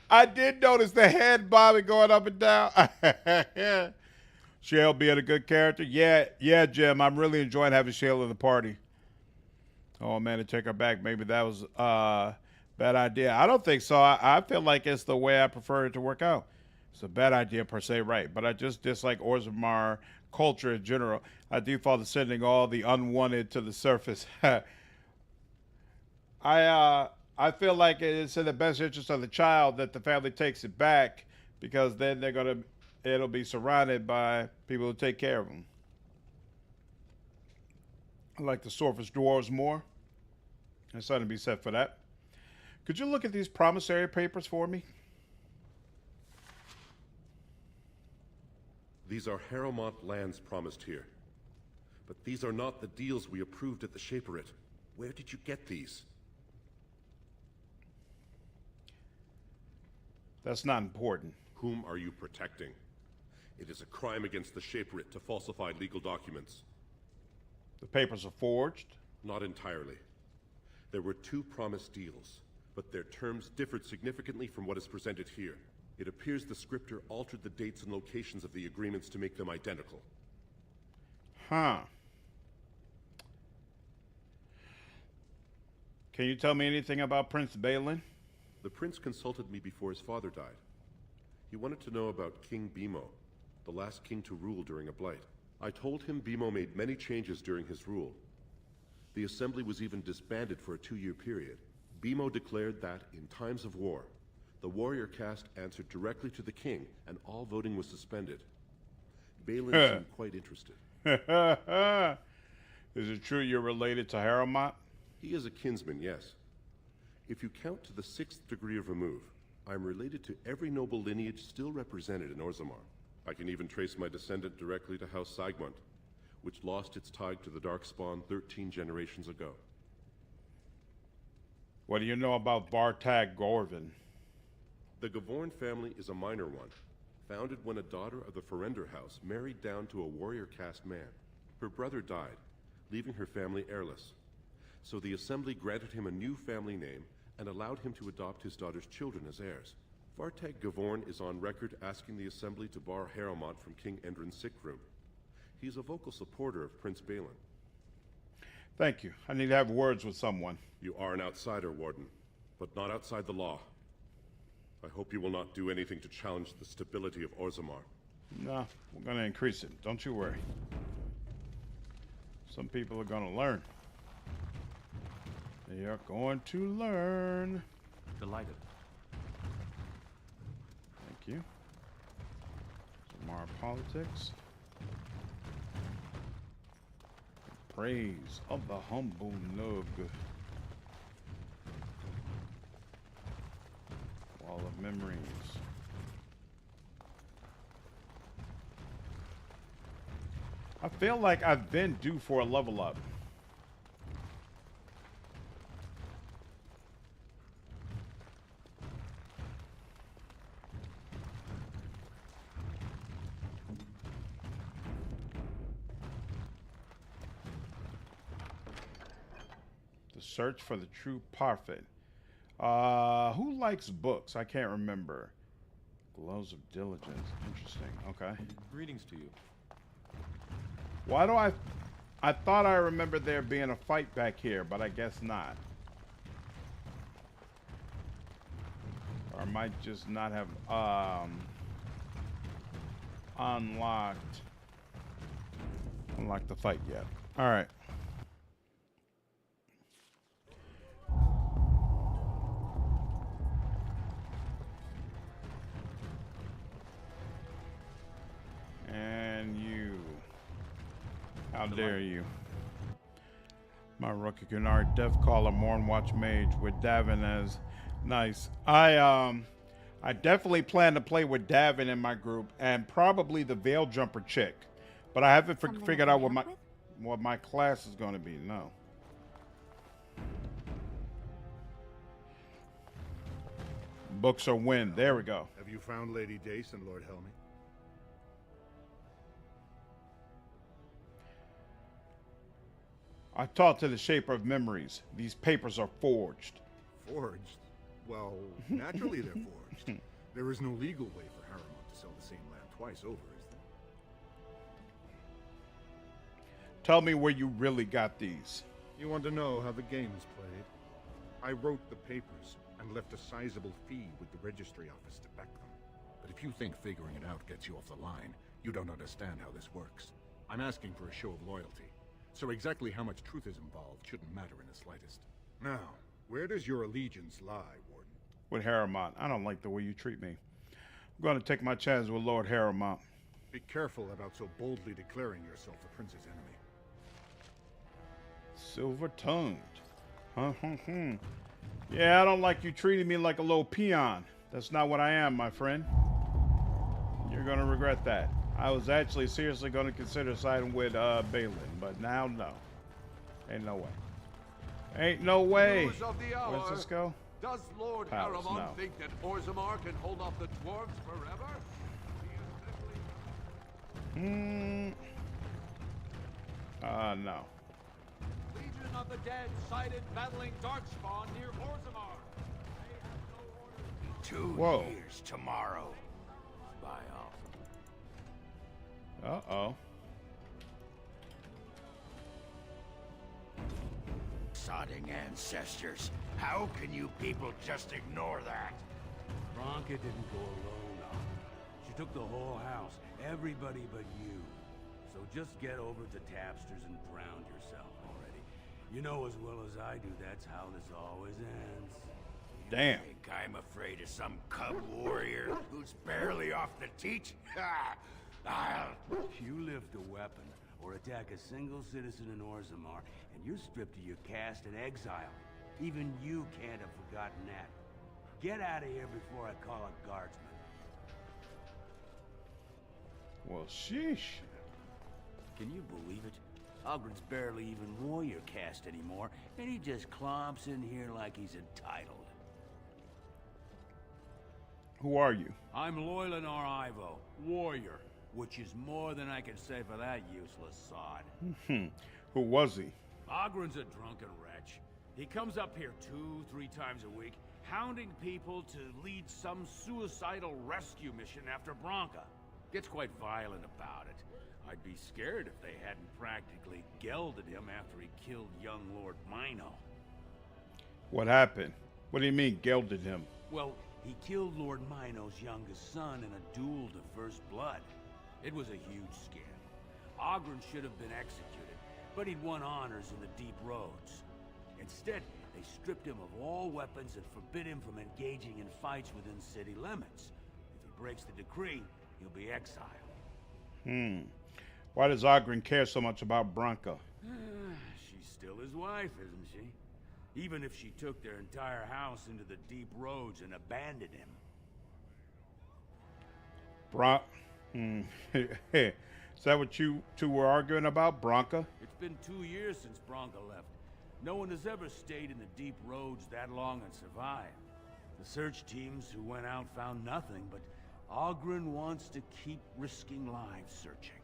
I did notice the head bobbing going up and down. Shale being a good character. Yeah, Jim. I'm really enjoying having Shale in the party. Oh, man, to take her back. Maybe that was a bad idea. I don't think so. I feel like it's the way I prefer it to work out. It's a bad idea per se, right? But I just dislike Orzammar culture in general. I default to sending all the unwanted to the surface. I feel like it's in the best interest of the child that the family takes it back, because then it'll be surrounded by people who take care of them. I like the surface dwarves more. There's something to be said for that. Could you look at these promissory papers for me? These are Harrowmont lands promised here. But these are not the deals we approved at the Shaperit. Where did you get these? That's not important. Whom are you protecting? It is a crime against the Shaperit to falsify legal documents. The papers are forged? Not entirely. There were 2 promised deals, but their terms differed significantly from what is presented here. It appears the scripter altered the dates and locations of the agreements to make them identical. Huh. Can you tell me anything about Prince Balin? The prince consulted me before his father died. He wanted to know about King Bimo, the last king to rule during a blight. I told him Bimo made many changes during his rule. The assembly was even disbanded for a 2-year period. Bimo declared that, in times of war, the warrior caste answered directly to the king, and all voting was suspended. Balin seemed quite interested. Is it true you're related to Harrowmont? He is a kinsman, yes. If you count to the 6th degree of remove, I'm related to every noble lineage still represented in Orzammar. I can even trace my descendant directly to House Sigmund, which lost its tie to the Darkspawn 13 generations ago. What do you know about Bartag Gorvin? The Gavorn family is a minor one, founded when a daughter of the Ferelden house married down to a warrior caste man. Her brother died, leaving her family heirless. So the assembly granted him a new family name and allowed him to adopt his daughter's children as heirs. Vartag Gavorn is on record asking the assembly to bar Harrowmont from King Endrin's sick room. He is a vocal supporter of Prince Balin. Thank you. I need to have words with someone. You are an outsider, Warden, but not outside the law. I hope you will not do anything to challenge the stability of Orzammar. No, we're going to increase it. Don't you worry. Some people are going to learn. They are going to learn. Delighted. Thank you. Some more politics. Praise of the humble nug. Wall of memories. I feel like I've been due for a level up. The search for the true prophet. Who likes books? I can't remember. Glows of diligence. Interesting. Okay. Greetings to you. Why do I thought I remembered there being a fight back here, but I guess not. Or I might just not have unlocked the fight yet. All right. And you. How dare you? My rookie Gunnar, Deathcaller, Mornwatch Mage with Davin as nice. I definitely plan to play with Davin in my group and probably the Veil Jumper chick. But I haven't figured out what my class is going to be. No. Books are win. There we go. Have you found Lady Dace and Lord Helmy? I talked to the Shaper of Memories. These papers are forged. Forged? Well, naturally they're forged. There is no legal way for Harrimont to sell the same land twice over, is there? Tell me where you really got these. You want to know how the game is played? I wrote the papers and left a sizable fee with the registry office to back them. But if you think figuring it out gets you off the line, you don't understand how this works. I'm asking for a show of loyalty. So exactly how much truth is involved shouldn't matter in the slightest. Now, where does your allegiance lie, Warden? With Harrimont. I don't like the way you treat me. I'm going to take my chance with Lord Harrimont. Be careful about so boldly declaring yourself the prince's enemy. Silver-tongued. Yeah, I don't like you treating me like a little peon. That's not what I am, my friend. You're going to regret that. I was actually seriously going to consider siding with Balin, but now no. Ain't no way. Ain't no way. Where's this go? Does Lord Harrimont think that Orzammar can hold off the dwarves forever? No. Legion of the Dead sighted battling Darkspawn near Orzammar. They have no orders. 2 years tomorrow. Spy off. Uh-oh. Sodding ancestors. How can you people just ignore that? Branka didn't go alone, Doc. She took the whole house, everybody but you. So just get over to Tapster's and drown yourself already. You know as well as I do that's how this always ends. Damn. You think I'm afraid of some cub warrior who's barely off the teat? If you lift a weapon or attack a single citizen in Orzammar, and you're stripped of your caste and exiled, even you can't have forgotten that. Get out of here before I call a guardsman. Well, sheesh. Can you believe it? Ogren's barely even warrior caste anymore, and he just clomps in here like he's entitled. Who are you? I'm Loylanar Ivo, warrior, which is more than I can say for that useless sod. Who was he? Ogren's a drunken wretch. He comes up here 2-3 times a week, hounding people to lead some suicidal rescue mission after Branka. Gets quite violent about it. I'd be scared if they hadn't practically gelded him after he killed young Lord Mino. What happened? What do you mean, gelded him? Well, he killed Lord Mino's youngest son in a duel to first blood. It was a huge scandal. Ogren should have been executed, but he'd won honors in the Deep Roads. Instead, they stripped him of all weapons and forbid him from engaging in fights within city limits. If he breaks the decree, he'll be exiled. Why does Ogren care so much about Branka? She's still his wife, isn't she? Even if she took their entire house into the deep roads and abandoned him. Is that what you two were arguing about, Branka? It's been 2 years since Branka left. No one has ever stayed in the deep roads that long and survived. The search teams who went out found nothing, but Ogren wants to keep risking lives searching.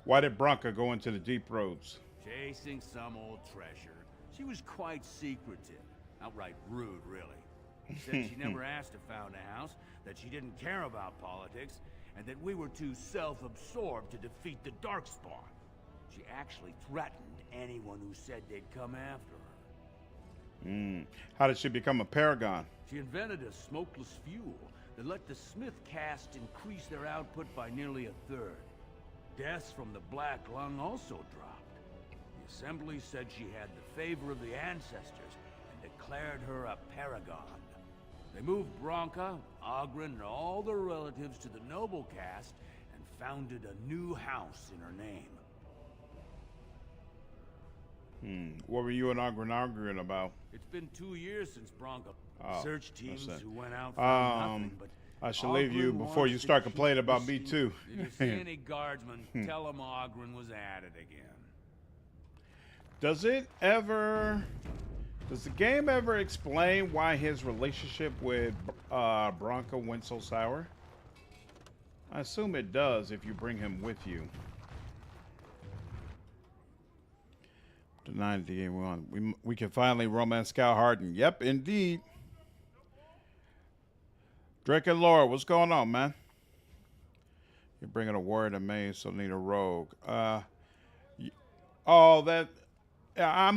Why did Branka go into the deep roads? Chasing some old treasure. She was quite secretive. Outright rude, really. Said she never asked to found a house, that she didn't care about politics, and that we were too self-absorbed to defeat the Darkspawn. She actually threatened anyone who said they'd come after her. How did she become a paragon? She invented a smokeless fuel that let the Smith caste increase their output by nearly a third. Deaths from the Black Lung also dropped. The Assembly said she had the favor of the ancestors and declared her a paragon. They moved Branka, Ogren, and all their relatives to the noble caste and founded a new house in her name. What were you and Ogren arguing about? It's been 2 years since Branka. Search teams who went out found nothing, but I shall leave you before you start complaining about me too. If you see any guardsmen, tell them Ogren was at it again. Does the game ever explain why his relationship with Branka went so sour? I assume it does if you bring him with you. Denied the game on. We can finally romance Scout Harden. Yep, indeed. Drake and Laura, what's going on, man? You're bringing a word of maze, so need a rogue. I'm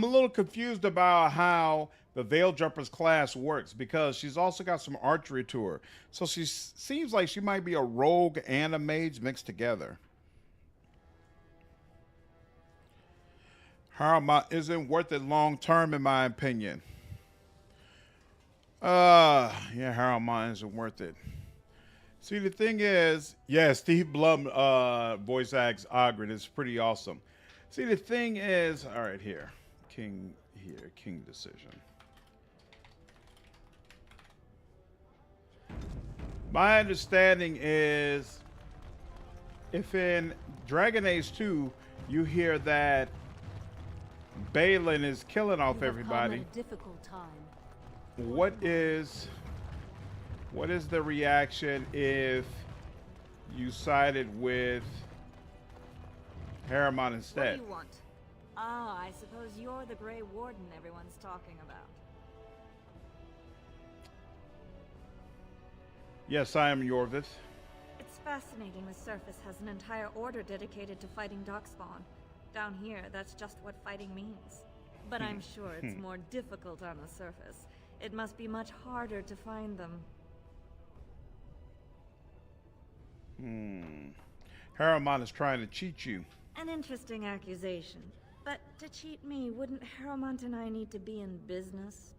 a little confused about how the Veil Jumper's class works because she's also got some archery to her. So she seems like she might be a rogue and a mage mixed together. Harma isn't worth it long term, in my opinion. Yeah, Harma isn't worth it. See, the thing is, yeah, Steve Blum voice acts Ogren. It's pretty awesome. See, the thing is, all right, King decision. My understanding is, if in Dragon Age 2 you hear that Balin is killing off everybody, difficult time. what is the reaction if you sided with Harriman instead? What do you want? Ah, I suppose you're the Grey Warden everyone's talking about. Yes, I am Yorvith. It's fascinating the surface has an entire order dedicated to fighting Darkspawn. Down here, that's just what fighting means. But I'm sure it's more difficult on the surface. It must be much harder to find them. Harriman is trying to cheat you. An interesting accusation. But to cheat me, wouldn't Harrowmont and I need to be in business?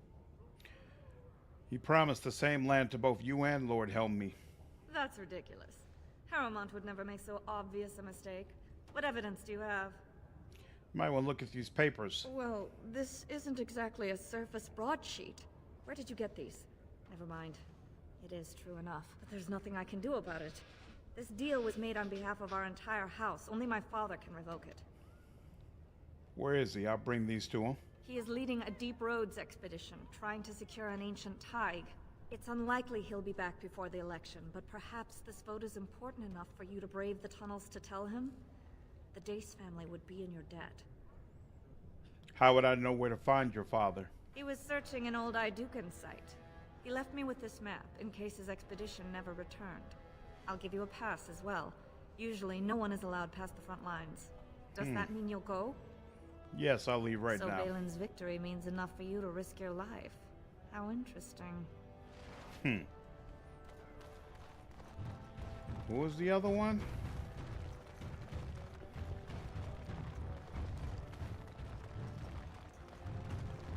He promised the same land to both you and Lord Helmy. That's ridiculous. Harrowmont would never make so obvious a mistake. What evidence do you have? You might want to look at these papers. Well, this isn't exactly a surface broadsheet. Where did you get these? Never mind. It is true enough, but there's nothing I can do about it. This deal was made on behalf of our entire house. Only my father can revoke it. Where is he? I'll bring these to him. He is leading a Deep Roads expedition, trying to secure an ancient Tig. It's unlikely he'll be back before the election, but perhaps this vote is important enough for you to brave the tunnels to tell him? The Dace family would be in your debt. How would I know where to find your father? He was searching an old Idukan site. He left me with this map, in case his expedition never returned. I'll give you a pass as well. Usually no one is allowed past the front lines. Does that mean you'll go? Yes, I'll leave right now. So Balin's victory means enough for you to risk your life. How interesting. What was the other one?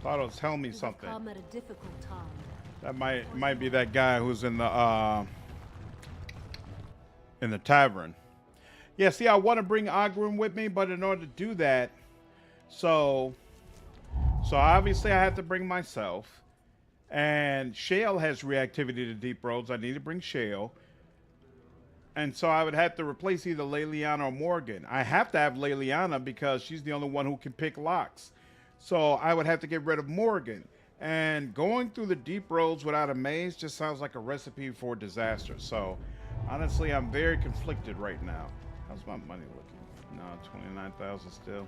Thought it was telling me You have something. come at a difficult time. That might be that guy who's in the tavern. Yeah, see, I want to bring Ogren with me, but in order to do that, so obviously I have to bring myself. And Shale has reactivity to Deep Roads. I need to bring Shale. And so I would have to replace either Leliana or Morrigan. I have to have Leliana because she's the only one who can pick locks. So I would have to get rid of Morrigan. And going through the Deep Roads without a maze just sounds like a recipe for disaster. So honestly, I'm very conflicted right now. How's my money looking? No, 29,000 still.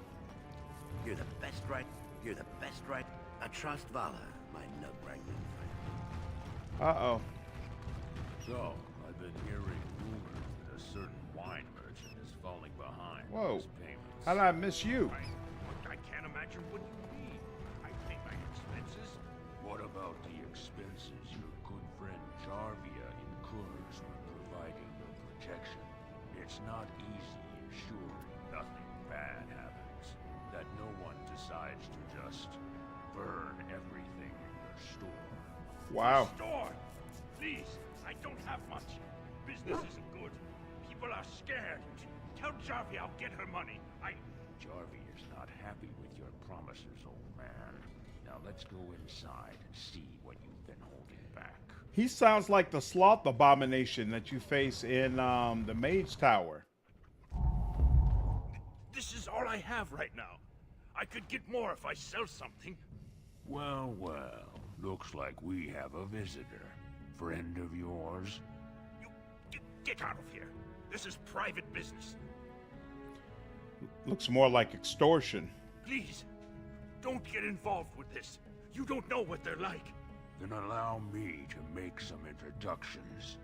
You're the best, right? You're the best, right? I trust Vala, my nut-wrangling friend. Uh-oh. So, I've been hearing rumors that a certain wine merchant is falling behind. Whoa. His payments. How did I miss you? I can't imagine what you mean. I pay my expenses. What about the expenses your good friend Jarvia incurs when providing your protection? It's not easy ensuring nothing bad happens. That no one decides to just burn everything in your store. Wow. Store! Please, I don't have much. Business isn't good. People are scared. Tell Jarvia I'll get her money. Jarvia is not happy with your promises, old man. Now let's go inside and see what you've been holding back. He sounds like the sloth abomination that you face in the Mage Tower. This is all I have right now. I could get more if I sell something. Well, well. Looks like we have a visitor. Friend of yours? You get out of here. This is private business. Looks more like extortion. Please, don't get involved with this. You don't know what they're like. Then allow me to make some introductions.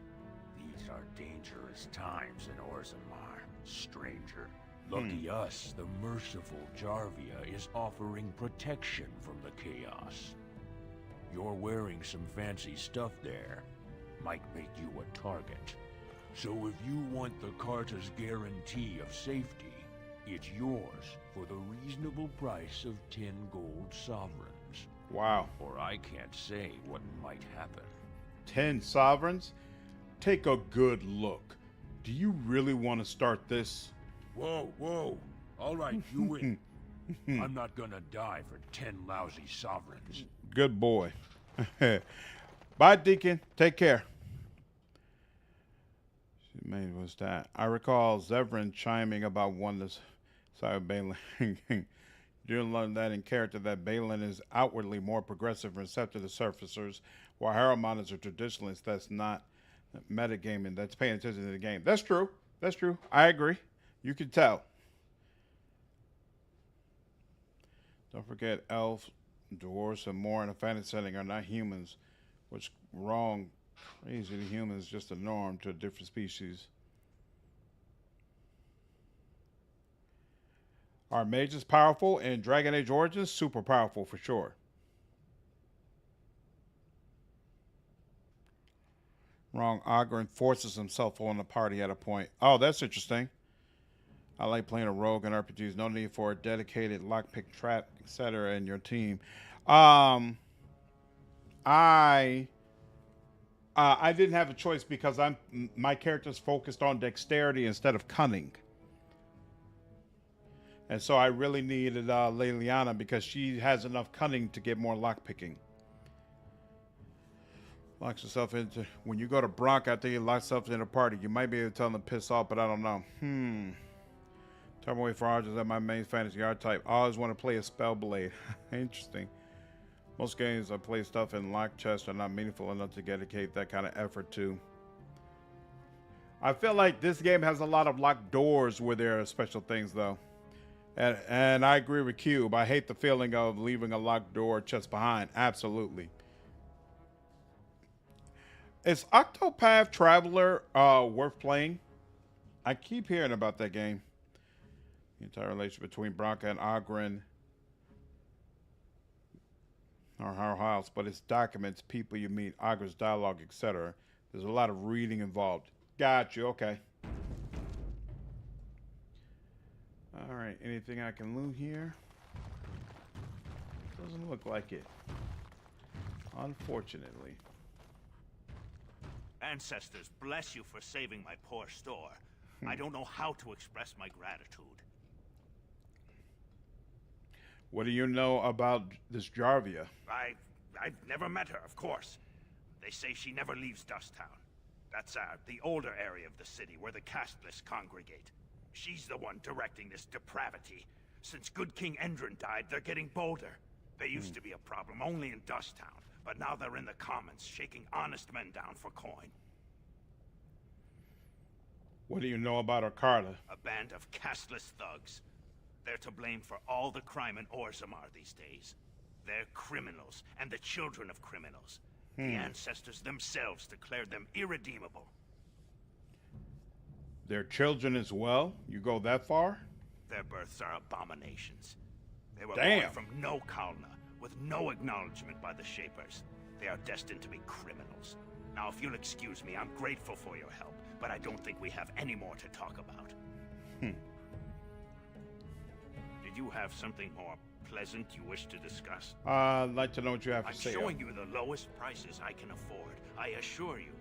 These are dangerous times in Orzammar, stranger. Lucky us, the merciful Jarvia is offering protection from the chaos. You're wearing some fancy stuff there. Might make you a target. So if you want the Carta's guarantee of safety, it's yours for the reasonable price of 10 gold sovereigns. Wow. Or I can't say what might happen. 10 sovereigns? Take a good look. Do you really want to start this? Whoa, whoa. All right, you win. I'm not gonna die for 10 lousy sovereigns. Good boy. Bye, Deacon. Take care. What's that? I recall Zevran chiming about oneness. Sorry, Balin. You learn that in character that Balin is outwardly more progressive and receptive to surfacers, while Harriman is a traditionalist that's not metagaming, that's paying attention to the game. That's true. That's true. I agree. You can tell. Don't forget, elves, dwarves, and more in a fantasy setting are not humans, which wrong. Crazy to humans is just a norm to a different species. Are mages powerful in Dragon Age Origins? Super powerful for sure. Wrong. Ogren forces himself on the party at a point. Oh, that's interesting. I like playing a rogue in RPGs. No need for a dedicated lockpick trap, etc. in your team. I didn't have a choice because my character's focused on dexterity instead of cunning. And so I really needed Leliana because she has enough cunning to get more lockpicking. Locks yourself into... When you go to Bronk, I think it locks yourself in a party. You might be able to tell them to piss off, but I don't know. Turn away for Archers at my main fantasy archetype. I always want to play a Spellblade. Interesting. Most games I play stuff in locked chests are not meaningful enough to dedicate that kind of effort to. I feel like this game has a lot of locked doors where there are special things, though. And I agree with Cube. I hate the feeling of leaving a locked door chest behind. Absolutely. Is Octopath Traveler worth playing? I keep hearing about that game. The entire relation between Bronca and Ogren or her house, but it's documents, people you meet, Ogren's dialogue, etc. There's a lot of reading involved. Got you. Okay. All right. Anything I can loot here? Doesn't look like it. Unfortunately. Ancestors, bless you for saving my poor store. I don't know how to express my gratitude. What do you know about this Jarvia? I've never met her, of course. They say she never leaves Dusttown. That's the older area of the city where the casteless congregate. She's the one directing this depravity. Since good King Endrin died, they're getting bolder. They used to be a problem only in Dusttown, but now they're in the commons, shaking honest men down for coin. What do you know about Arcata? A band of casteless thugs. They're to blame for all the crime in Orzammar these days. They're criminals, and the children of criminals. The ancestors themselves declared them irredeemable. Their children as well? You go that far? Their births are abominations. They were Damn. born from no Kalna, with no acknowledgement by the Shapers. They are destined to be criminals. Now, if you'll excuse me, I'm grateful for your help, but I don't think we have any more to talk about. Did you have something more pleasant you wish to discuss? I'd like to know what you have to say. I'm showing you the lowest prices I can afford, I assure you.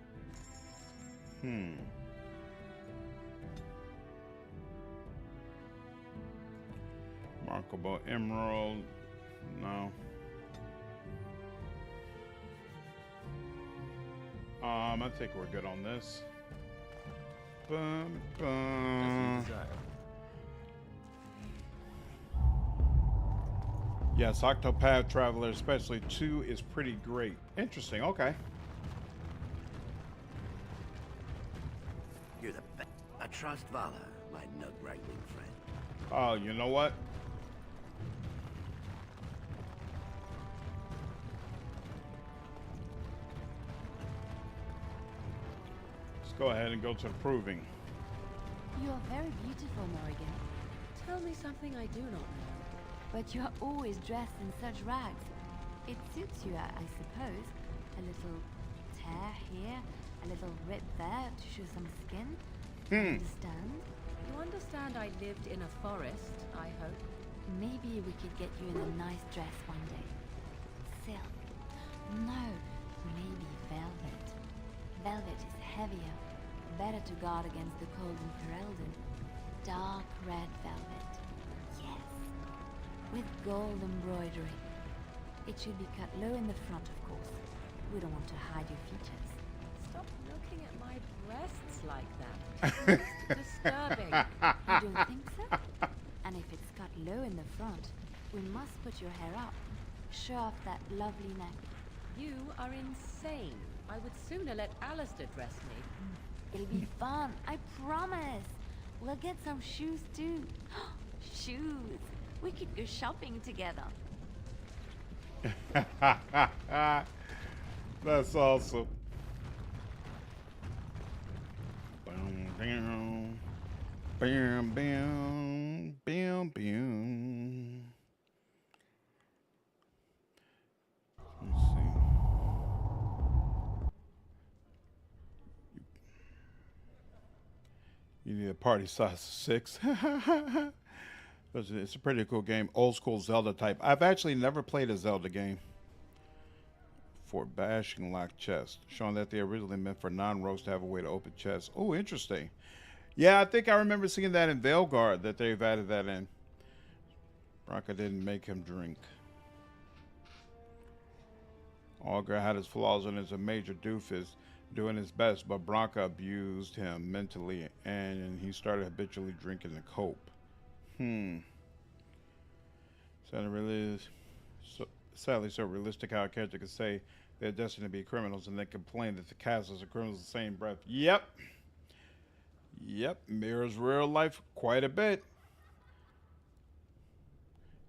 Remarkable Emerald. No. I think we're good on this. Bum, bum. Yes, Octopath Traveler, especially 2, is pretty great. Interesting, okay. You're the best. I trust Vala, my nug-wrangling friend. Oh, you know what? Let's go ahead and go to the proving. You are very beautiful, Morrigan. Tell me something I do not know. But you are always dressed in such rags. It suits you, I suppose. A little tear here, a little rip there to show some skin. Understand? You understand I lived in a forest, I hope? Maybe we could get you in a nice dress one day. Silk. No, maybe velvet. Velvet is heavier, better to guard against the cold in Ferelden. Dark red velvet. Yes. With gold embroidery. It should be cut low in the front, of course. We don't want to hide your features. Stop looking at my breasts like that. It's disturbing. You don't think so? And if it's cut low in the front, we must put your hair up. Show off that lovely neck. You are insane. I would sooner let Alistair dress me. It'll be fun, I promise. We'll get some shoes too. Shoes. We could go shopping together. That's awesome. Bam, bam, bam, bam, bam, bam. Let's see. You need a party size of 6. It's a pretty cool game. Old school Zelda type. I've actually never played a Zelda game. For bashing locked chest. Showing that they originally meant for non-rogues to have a way to open chests. Oh, interesting. Yeah, I think I remember seeing that in Veilguard, that they've added that in. Bronca didn't make him drink. Augur had his flaws and is a major doofus, doing his best, but Bronca abused him mentally, and he started habitually drinking to cope. Sadly so realistic how a character could say they're destined to be criminals and then complain that the castles are criminals in the same breath. Yep, mirrors real life quite a bit.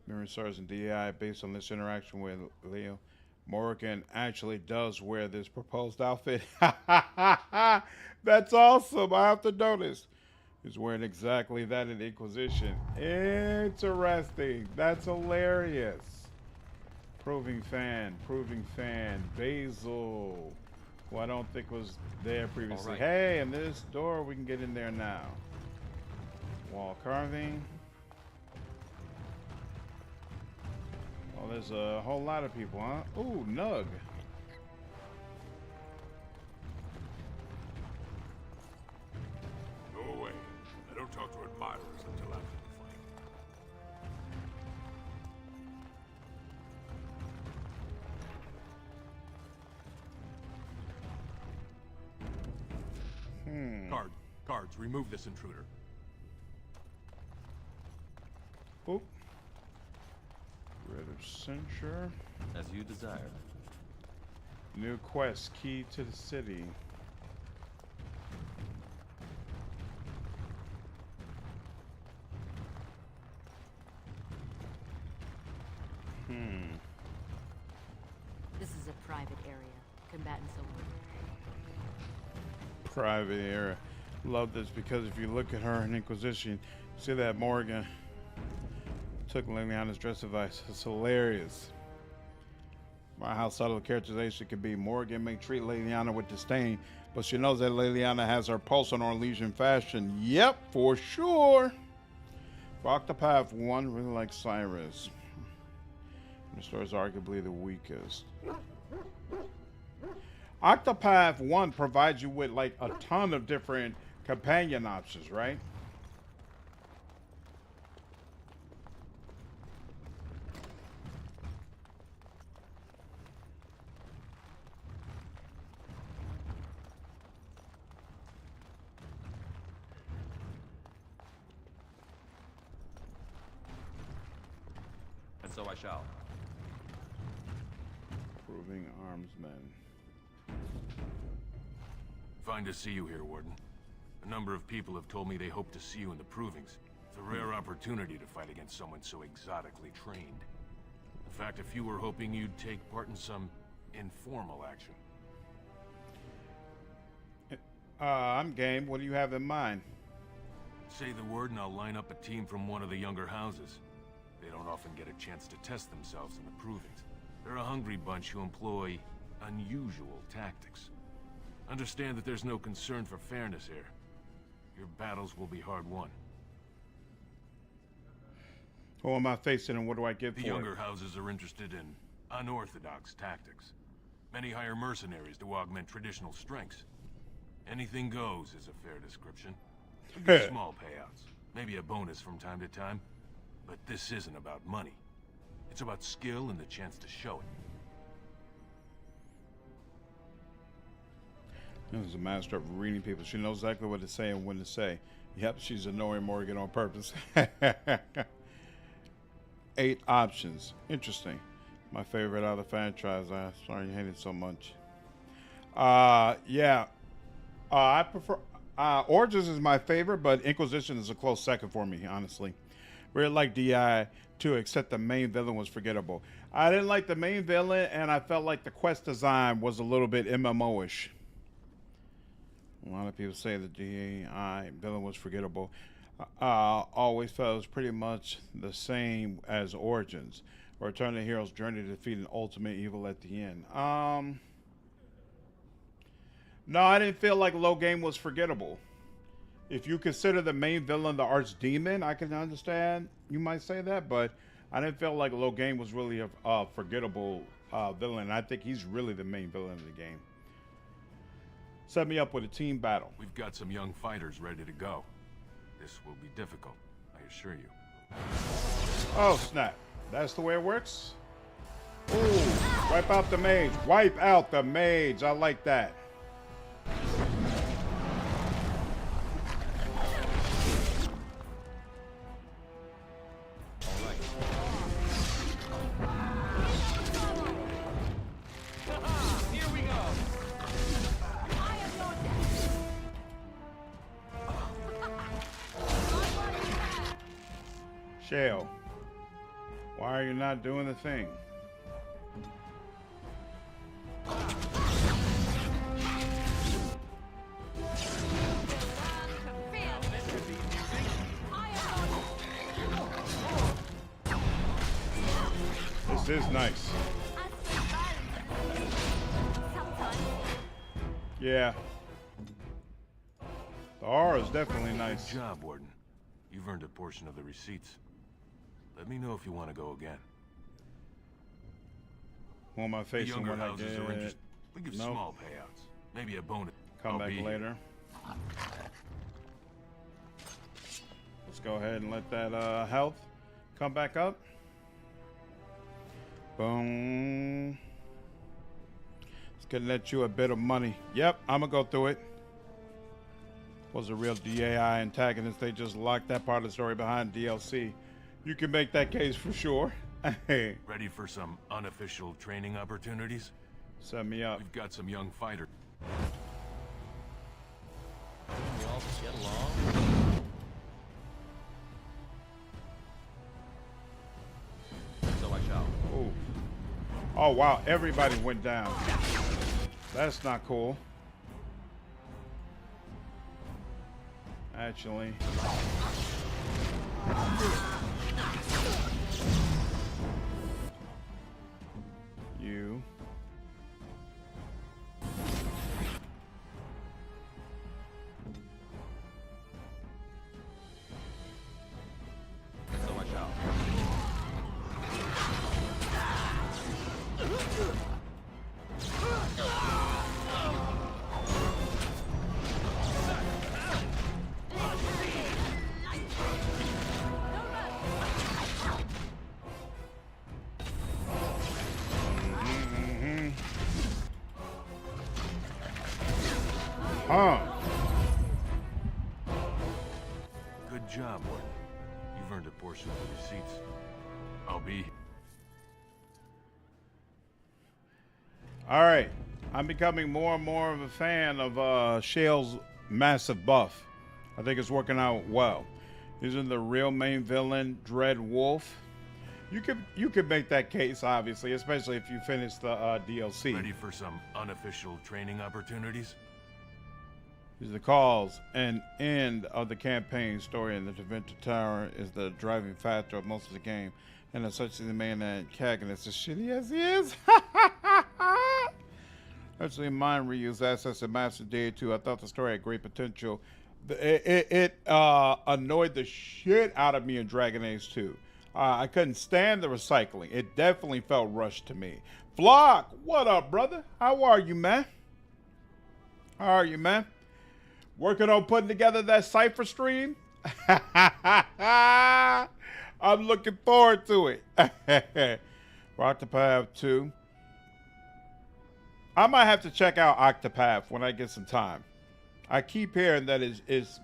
Mirror stars in DI based on this interaction with Leo. Morrigan actually does wear this proposed outfit. That's awesome. I have to notice. He's wearing exactly that in Inquisition. Interesting. That's hilarious. Proving fan. Basil, who I don't think was there previously. Right. Hey, and this door, we can get in there now. Wall carving. Oh, there's a whole lot of people, huh? Ooh, Nug. Go away. I don't talk to admirers until after the fight. Guards, remove this intruder. Oop. Rid of censure. As you desire. New quest, key to the city. This is a private area. Combatants only. Private area. Love this because if you look at her in Inquisition, you see that Morrigan took Liliana's dress device. It's hilarious. Wow, how subtle the characterization can be. Morrigan may treat Liliana with disdain, but she knows that Liliana has her pulse on Orlesian fashion. Yep, for sure. For Octopath 1, really like Cyrus. The story is arguably the weakest. Octopath 1 provides you with like a ton of different companion options, right? And so I shall. Proving armsmen. Fine to see you here, Warden. A number of people have told me they hope to see you in the provings. It's a rare opportunity to fight against someone so exotically trained. In fact, a few were hoping you'd take part in some informal action. I'm game. What do you have in mind? Say the word and I'll line up a team from one of the younger houses. They don't often get a chance to test themselves in the provings. They're a hungry bunch who employ unusual tactics. Understand that there's no concern for fairness here. Your battles will be hard won. Who am I facing and what do I get for The it? younger houses are interested in unorthodox tactics. Many hire mercenaries to augment traditional strengths. Anything goes is a fair description. Small payouts, maybe a bonus from time to time. But this isn't about money. It's about skill and the chance to show it. This is a master of reading people. She knows exactly what to say and when to say. Yep, she's annoying Morrigan on purpose. 8 options. Interesting. My favorite out of the franchise. I'm sorry you hate it so much. Yeah. I prefer... Origins is my favorite, but Inquisition is a close second for me, honestly. Really like DI too, except the main villain was forgettable. I didn't like the main villain, and I felt like the quest design was a little bit MMO-ish. A lot of people say the DI villain was forgettable. Always felt it was pretty much the same as Origins. Return the hero's journey to defeat an ultimate evil at the end. No, I didn't feel like Low Game was forgettable. If you consider the main villain the archdemon, I can understand you might say that, but I didn't feel like Low Game was really a forgettable villain. I think he's really the main villain of the game. Set me up with a team battle. We've got some young fighters ready to go. This will be difficult, I assure you. Oh, snap. That's the way it works? Ooh, wipe out the mage. Wipe out the mage. I like that. Shale, why are you not doing the thing? This is nice. Yeah. The aura is definitely nice. Good job, Warden. You've earned a portion of the receipts. Let me know if you want to go again. Who am I The facing younger when I houses get? are interested. We give Nope. small payouts. Maybe a bonus. Come I'll back be here. later. Let's go ahead and let that health come back up. Boom. It's gonna net you a bit of money. Yep, I'm gonna go through it. Was a real DAI antagonist. They just locked that part of the story behind DLC. You can make that case for sure. Ready for some unofficial training opportunities? Set me up. We've got some young fighters. We all just get along. So I shall. Ooh. Oh wow, everybody went down. That's not cool. Actually. You. So I shall. Huh. Good job, Warden. You've earned a portion of the receipts. I'll be. All right. I'm becoming more and more of a fan of Shale's massive buff. I think it's working out well. Isn't the real main villain Dread Wolf? You could make that case, obviously, especially if you finish the DLC. Ready for some unofficial training opportunities? These are the calls and end of the campaign story, and the Deventer Tower is the driving factor of most of the game. And as such, the main antagonist, as shitty as he is. Actually, mine reused assets in Master Day 2. I thought the story had great potential. It annoyed the shit out of me in Dragon Age 2. I couldn't stand the recycling. It definitely felt rushed to me. Flock, what up, brother? How are you, man? How are you, man? Working on putting together that Cypher stream? I'm looking forward to it. Octopath 2. I might have to check out Octopath when I get some time. I keep hearing that it's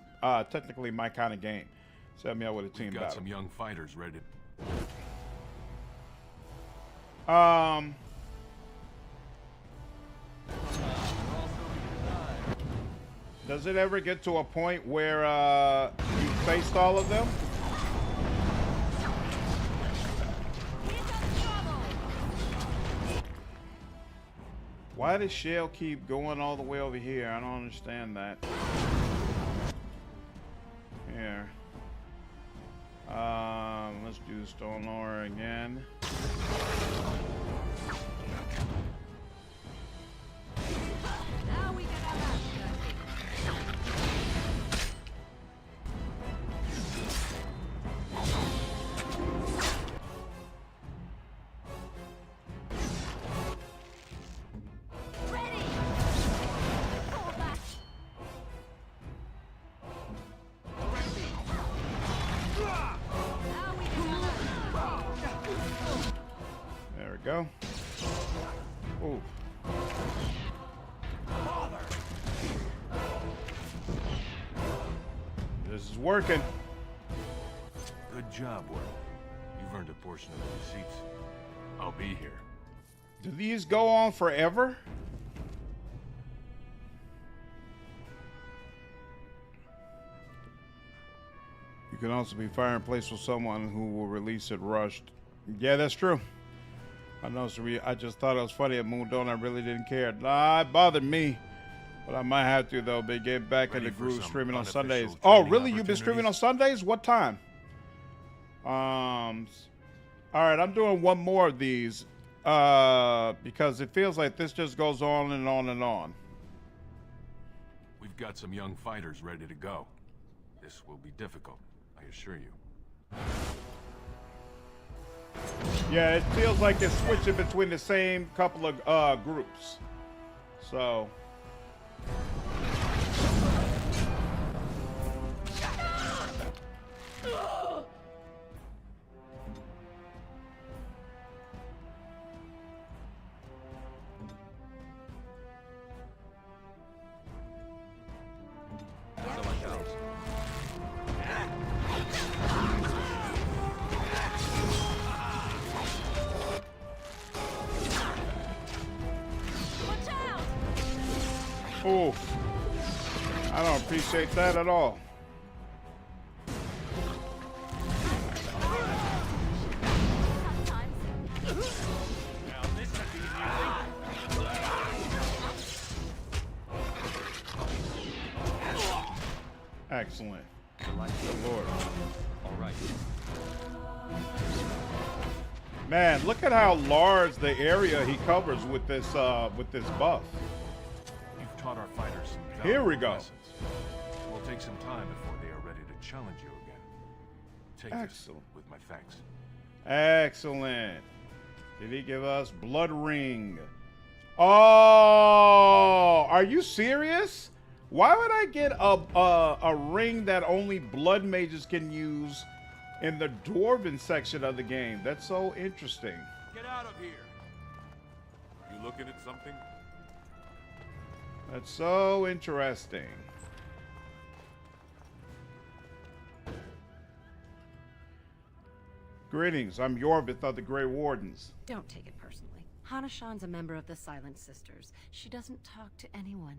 technically my kind of game. Set me up with a team We've got battle. some young fighters ready. Does it ever get to a point where you faced all of them? Why does Shale keep going all the way over here? I don't understand that. Here. Let's do Stone Lore again. There we go. Ooh. This is working. Good job, Warden. You've earned a portion of the receipts. I'll be here. Do these go on forever? You can also be firing place with someone who will release it rushed. Yeah, that's true. I know, I just thought it was funny at Moondon. I really didn't care. Nah, it bothered me. But I might have to, though. But get back in the groove streaming on Sundays. Oh, really? You've been streaming on Sundays? What time? All right, I'm doing one more of these. Because it feels like this just goes on and on and on. We've got some young fighters ready to go. This will be difficult, I assure you. Yeah, it feels like it's switching between the same couple of groups. So. Oh, I don't appreciate that at all. Excellent. Good Lord. All right. Man, look at how large the area he covers with this buff. You've taught our fighters some Here we valuable go. lessons. It will take some time before they are ready to challenge you again. Take Excellent. this with my thanks. Excellent. Did he give us blood ring? Oh, are you serious? Why would I get a ring that only blood mages can use in the dwarven section of the game? That's so interesting. Get out of here. You looking at something? That's so interesting. Greetings, I'm Yorvith of the Grey Wardens. Don't take it personally. Hanashan's a member of the Silent Sisters. She doesn't talk to anyone.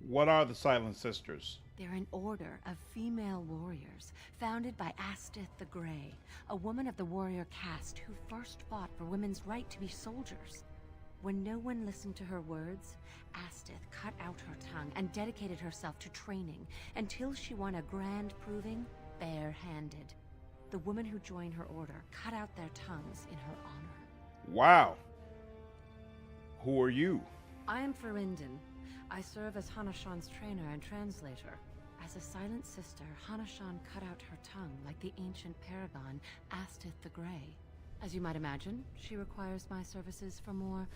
What are the Silent Sisters? They're an order of female warriors, founded by Astith the Grey, a woman of the warrior caste who first fought for women's right to be soldiers. When no one listened to her words, Astith cut out her tongue and dedicated herself to training until she won a grand proving bare-handed. The women who joined her order cut out their tongues in her honor. Wow. Who are you? I am Ferelden. I serve as Hanashan's trainer and translator. As a Silent Sister, Hanashan cut out her tongue like the ancient paragon, Astith the Grey. As you might imagine, she requires my services for more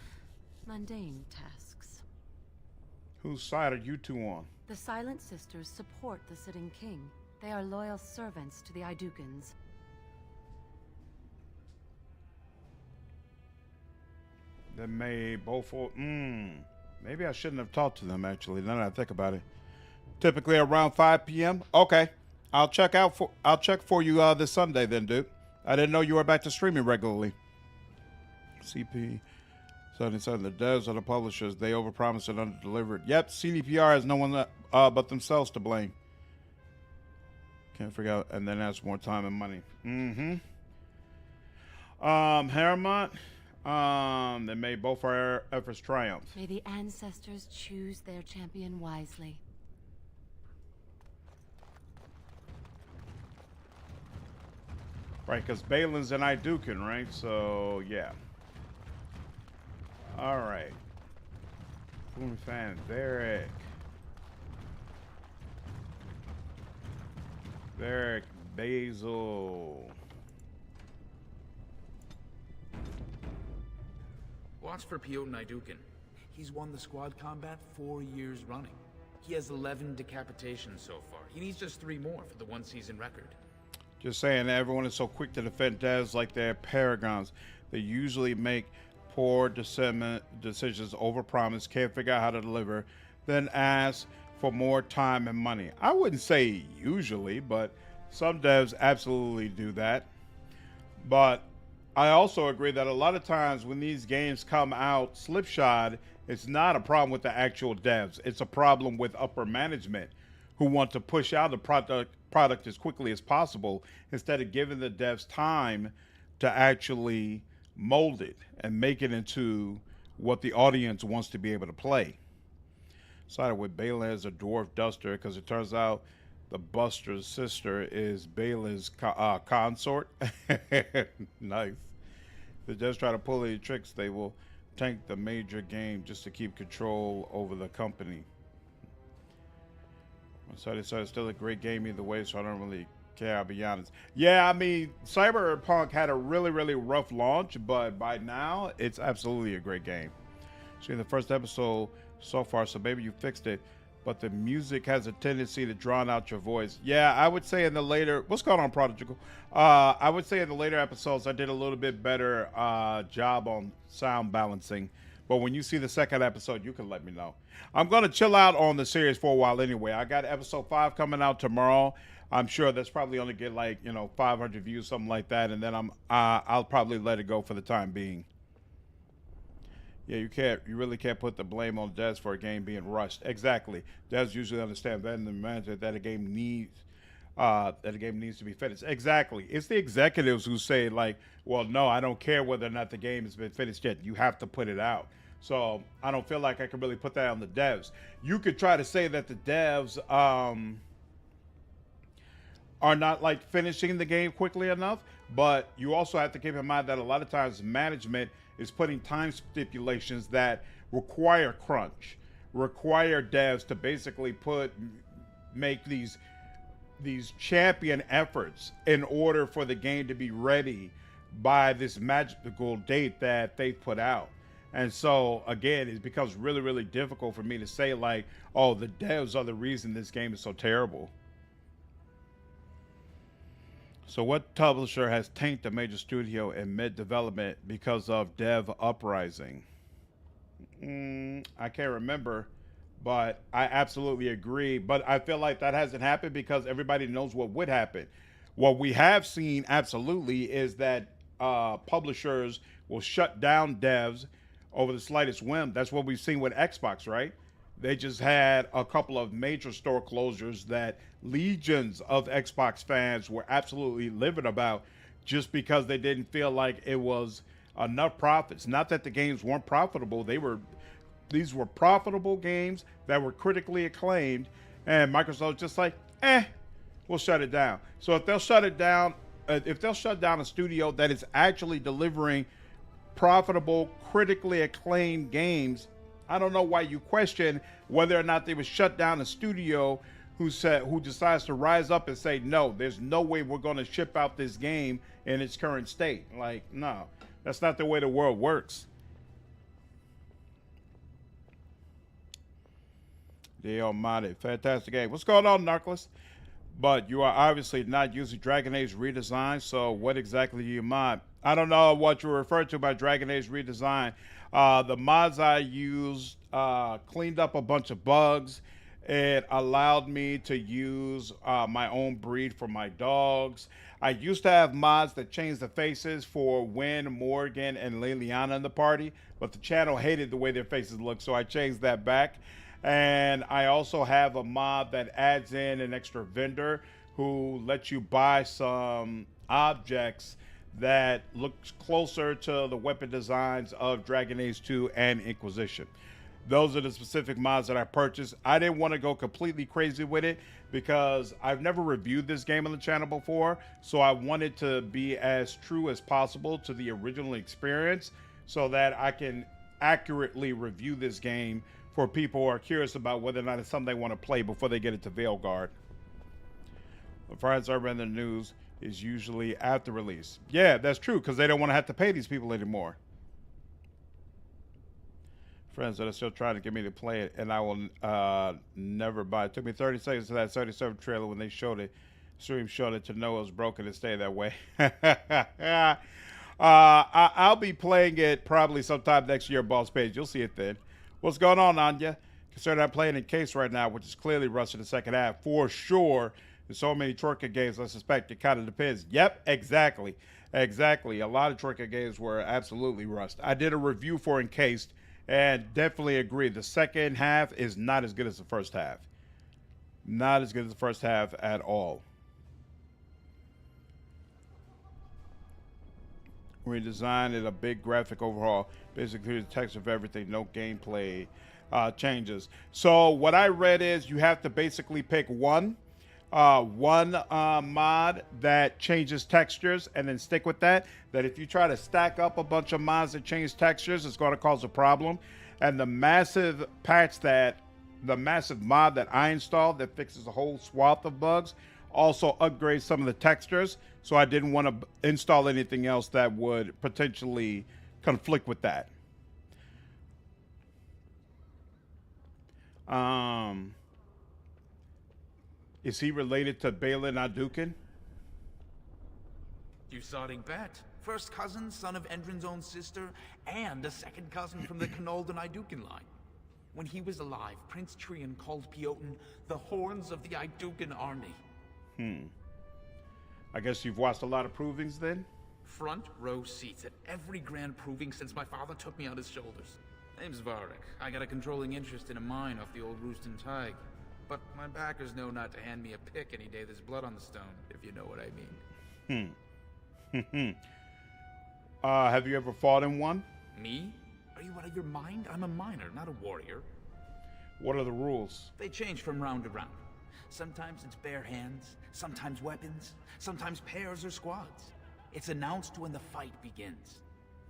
mundane tasks. Whose side are you two on? The Silent Sisters support the sitting king. They are loyal servants to the Idukans. That may both. Maybe I shouldn't have talked to them, actually, now that I think about it. Typically around 5 p.m. Okay. I'll check for you this Sunday then, dude. I didn't know you were back to streaming regularly. CP. So the devs are the publishers. They overpromised and underdelivered. Yep, CDPR has no one but themselves to blame. Can't figure out, and then that's more time and money. Haremont. Then may both our efforts triumph. May the ancestors choose their champion wisely. Right, because Balin's an Idukan, right? So, yeah. All right. Fan, Varric. Basil. Watch for Piotr Idukan. He's won the squad combat 4 years running. He has 11 decapitations so far. He needs just 3 more for the one-season record. Just saying, everyone is so quick to defend devs like they're paragons. They usually make poor decisions, overpromise, can't figure out how to deliver, then ask for more time and money. I wouldn't say usually, but some devs absolutely do that. But I also agree that a lot of times when these games come out slipshod, it's not a problem with the actual devs. It's a problem with upper management who want to push out the product as quickly as possible instead of giving the devs time to actually mold it and make it into what the audience wants to be able to play. Sided with Bela as a dwarf duster because it turns out the Buster's sister is Bela's consort. Nice. If they just try to pull any tricks, they will tank the major game just to keep control over the company. So it's still a great game either way, so I don't really Okay, I'll be honest. Yeah, I mean, Cyberpunk had a really, really rough launch, but by now, it's absolutely a great game. Seen the first episode so far, so maybe you fixed it, but the music has a tendency to drown out your voice. Yeah, I would say in the later... What's going on, Prodigal? I would say in the later episodes, I did a little bit better job on sound balancing. But when you see the second episode, you can let me know. I'm going to chill out on the series for a while anyway. I got episode 5 coming out tomorrow. I'm sure that's probably only get like, 500 views, something like that. And then I'll probably let it go for the time being. Yeah, you really can't put the blame on devs for a game being rushed. Exactly. Devs usually understand better than the manager that a game needs to be finished. Exactly. It's the executives who say like, well, no, I don't care whether or not the game has been finished yet. You have to put it out. So I don't feel like I can really put that on the devs. You could try to say that the devs are not like finishing the game quickly enough, but you also have to keep in mind that a lot of times management is putting time stipulations that require crunch, require devs to basically make these champion efforts in order for the game to be ready by this magical date that they put out. And so again, it becomes really, really difficult for me to say like, oh, the devs are the reason this game is so terrible. So what publisher has tanked a major studio in mid-development because of dev uprising? I can't remember, but I absolutely agree. But I feel like that hasn't happened because everybody knows what would happen. What we have seen absolutely is that publishers will shut down devs over the slightest whim. That's what we've seen with Xbox, right? They just had a couple of major store closures that legions of Xbox fans were absolutely livid about just because they didn't feel like it was enough profits. Not that the games weren't profitable. These were profitable games that were critically acclaimed, and Microsoft just like, we'll shut it down. So if they'll shut it down, if they'll shut down a studio that is actually delivering profitable, critically acclaimed games, I don't know why you question whether or not they would shut down a studio who decides to rise up and say, no, there's no way we're going to ship out this game in its current state. Like, no, that's not the way the world works. The Almighty, fantastic game. What's going on, Narclus? But you are obviously not using Dragon Age redesign, so what exactly do you mod? I don't know what you refer to by Dragon Age redesign. The mods I used cleaned up a bunch of bugs. It allowed me to use my own breed for my dogs. I used to have mods that changed the faces for Wynn, Morrigan, and Liliana in the party, but the channel hated the way their faces looked, so I changed that back. And I also have a mod that adds in an extra vendor who lets you buy some objects that looks closer to the weapon designs of Dragon Age 2 and Inquisition. Those are the specific mods that I purchased. I didn't want to go completely crazy with it because I've never reviewed this game on the channel before, so I wanted to be as true as possible to the original experience so that I can accurately review this game for people who are curious about whether or not it's something they want to play before they get into Veilguard. The Fridays I read the news is usually after release. Yeah, that's true, because they don't want to have to pay these people anymore. Friends that are still trying to get me to play it, and I will never buy it. It took me 30 seconds to that 37 trailer when they showed it. Stream showed it to know it was broken and stay that way. I'll be playing it probably sometime next year, Boss Page. You'll see it then. What's going on, Anya? Considering I'm playing in case right now, which is clearly rushed in the second half, for sure. There's so many Troika games, I suspect it kind of depends. Yep, exactly. Exactly. A lot of Troika games were absolutely rushed. I did a review for Encased, and definitely agree. The second half is not as good as the first half. Not as good as the first half at all. Redesigned it, a big graphic overhaul. Basically the text of everything, no gameplay changes. So what I read is you have to basically pick one mod that changes textures and then stick with that. That if you try to stack up a bunch of mods that change textures, it's going to cause a problem. And the massive patch the massive mod that I installed that fixes a whole swath of bugs also upgrade some of the textures, so I didn't want to install anything else that would potentially conflict with that. Is he related to Balin Adukin? You sodding bet. First cousin, son of Endrin's own sister, and a second cousin from the Canoldan Idukan line. When he was alive, Prince Trian called Pioten the Horns of the Idukan Army. I guess you've watched a lot of provings then? Front row seats at every grand proving since my father took me on his shoulders. Name's Varric. I got a controlling interest in a mine off the old Rooston Tig. But my backers know not to hand me a pick any day there's blood on the stone, if you know what I mean. Have you ever fought in one? Me? Are you out of your mind? I'm a miner, not a warrior. What are the rules? They change from round to round. Sometimes it's bare hands, sometimes weapons, sometimes pairs or squads. It's announced when the fight begins.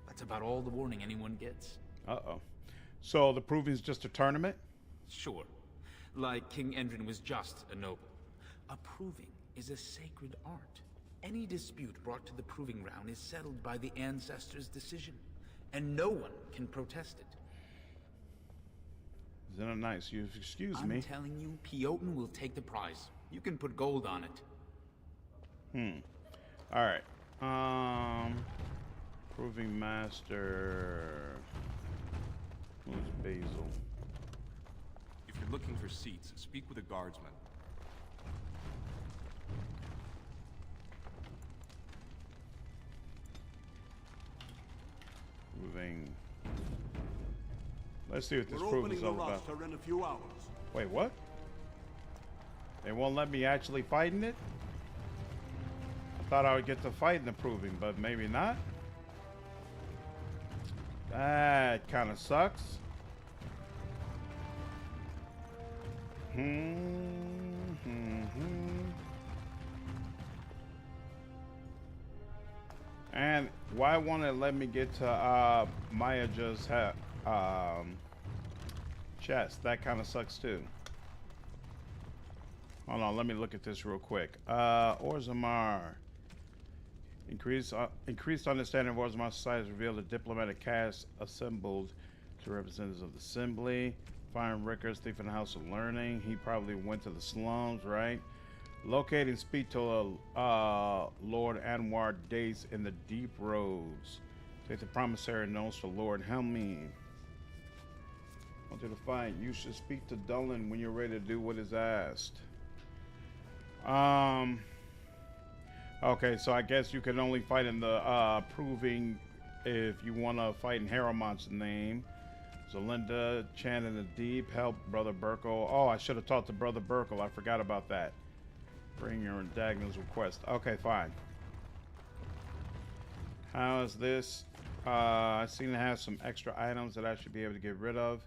That's about all the warning anyone gets. Uh-oh. So the proving's just a tournament? Sure. Like King Endrin was just a noble. A proving is a sacred art. Any dispute brought to the proving ground is settled by the ancestors' decision, and no one can protest it. Isn't it nice? You excuse me. I'm telling you, Pioten will take the prize. You can put gold on it. All right. Proving master. Who's Basil? If you're looking for seats, speak with a guardsman. Proving. Let's see what this We're proving is opening all the about. roster in a few hours. Wait, what? They won't let me actually fight in it? I thought I would get to fight in the proving, but maybe not. That kind of sucks. And why won't it let me get to Maya just chest? That kind of sucks too. Hold on, let me look at this real quick. Orzammar. Increased understanding of Orzammar society has revealed a diplomatic caste assembled to representatives of the assembly. Find records, thief in the house of learning. He probably went to the slums, right? Locate and speak to Lord Anwar Dace in the deep roads. Take the promissory notes to Lord Helmi. Want you to find. You should speak to Dullen when you're ready to do what is asked. Okay, so I guess you can only fight in the proving if you want to fight in Haramont's name. So Linda, Chan in the Deep, help Brother Burkle. Oh, I should have talked to Brother Burkle. I forgot about that. Bring your Dagnall's request. Okay, fine. How is this? I seem to have some extra items that I should be able to get rid of.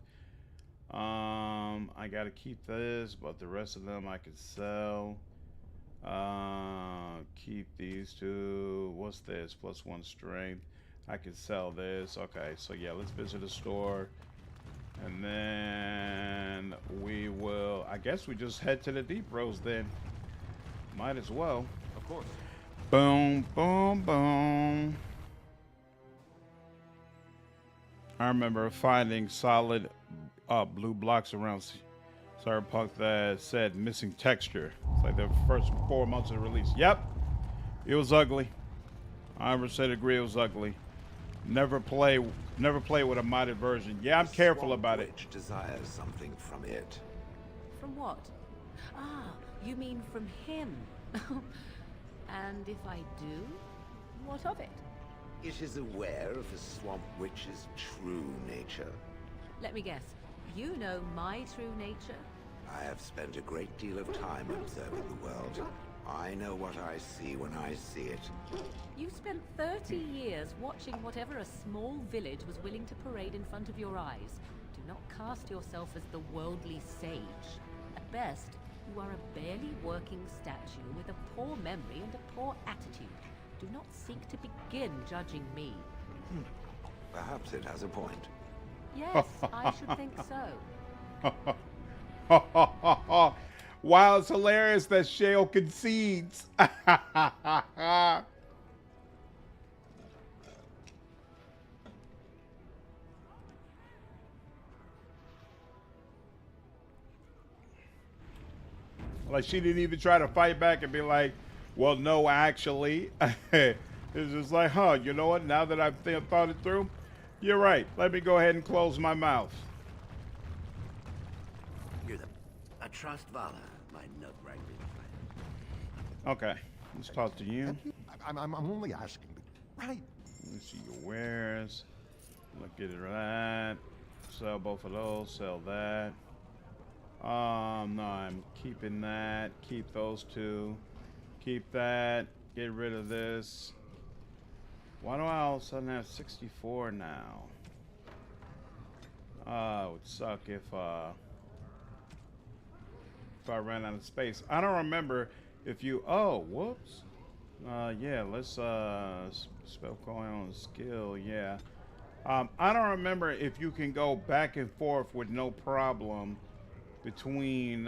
I gotta keep this, but the rest of them I could sell. Keep these two. What's this? +1 strength. I could sell this. Okay, so yeah, let's visit the store. And then we will, I guess we just head to the deep roads then. Might as well. Of course. Boom, boom, boom. I remember finding solid blue blocks around Cyberpunk that said missing texture. It's like the first 4 months of the release. Yep, it was ugly. 100% agree it was ugly. Never play with a modded version. Yeah, I'm careful about it. Which desires something from it. From what? Ah, you mean from him. And if I do, what of it? It is aware of the Swamp Witch's true nature. Let me guess. You know my true nature? I have spent a great deal of time observing the world. I know what I see when I see it. You spent 30 years watching whatever a small village was willing to parade in front of your eyes. Do not cast yourself as the worldly sage. At best, you are a barely working statue with a poor memory and a poor attitude. Do not seek to begin judging me. Perhaps it has a point. Yes, I should think so. Wow, it's hilarious that Shale concedes. Like, she didn't even try to fight back and be like, well, no, actually. It's just like, huh, you know what? Now that I've thought it through, you're right. Let me go ahead and close my mouth. You're a trust Vala, my nut-wrangling friend. Okay, let's talk to you. I'm only asking. Right. Let's see your wares. Look at that. Sell both of those. Sell that. No, I'm keeping that. Keep those two. Keep that. Get rid of this. Why do I all of a sudden have 64 now? It would suck if I ran out of space. I don't remember if you. Oh, whoops. Yeah. Let's spell going on skill. Yeah. I don't remember if you can go back and forth with no problem between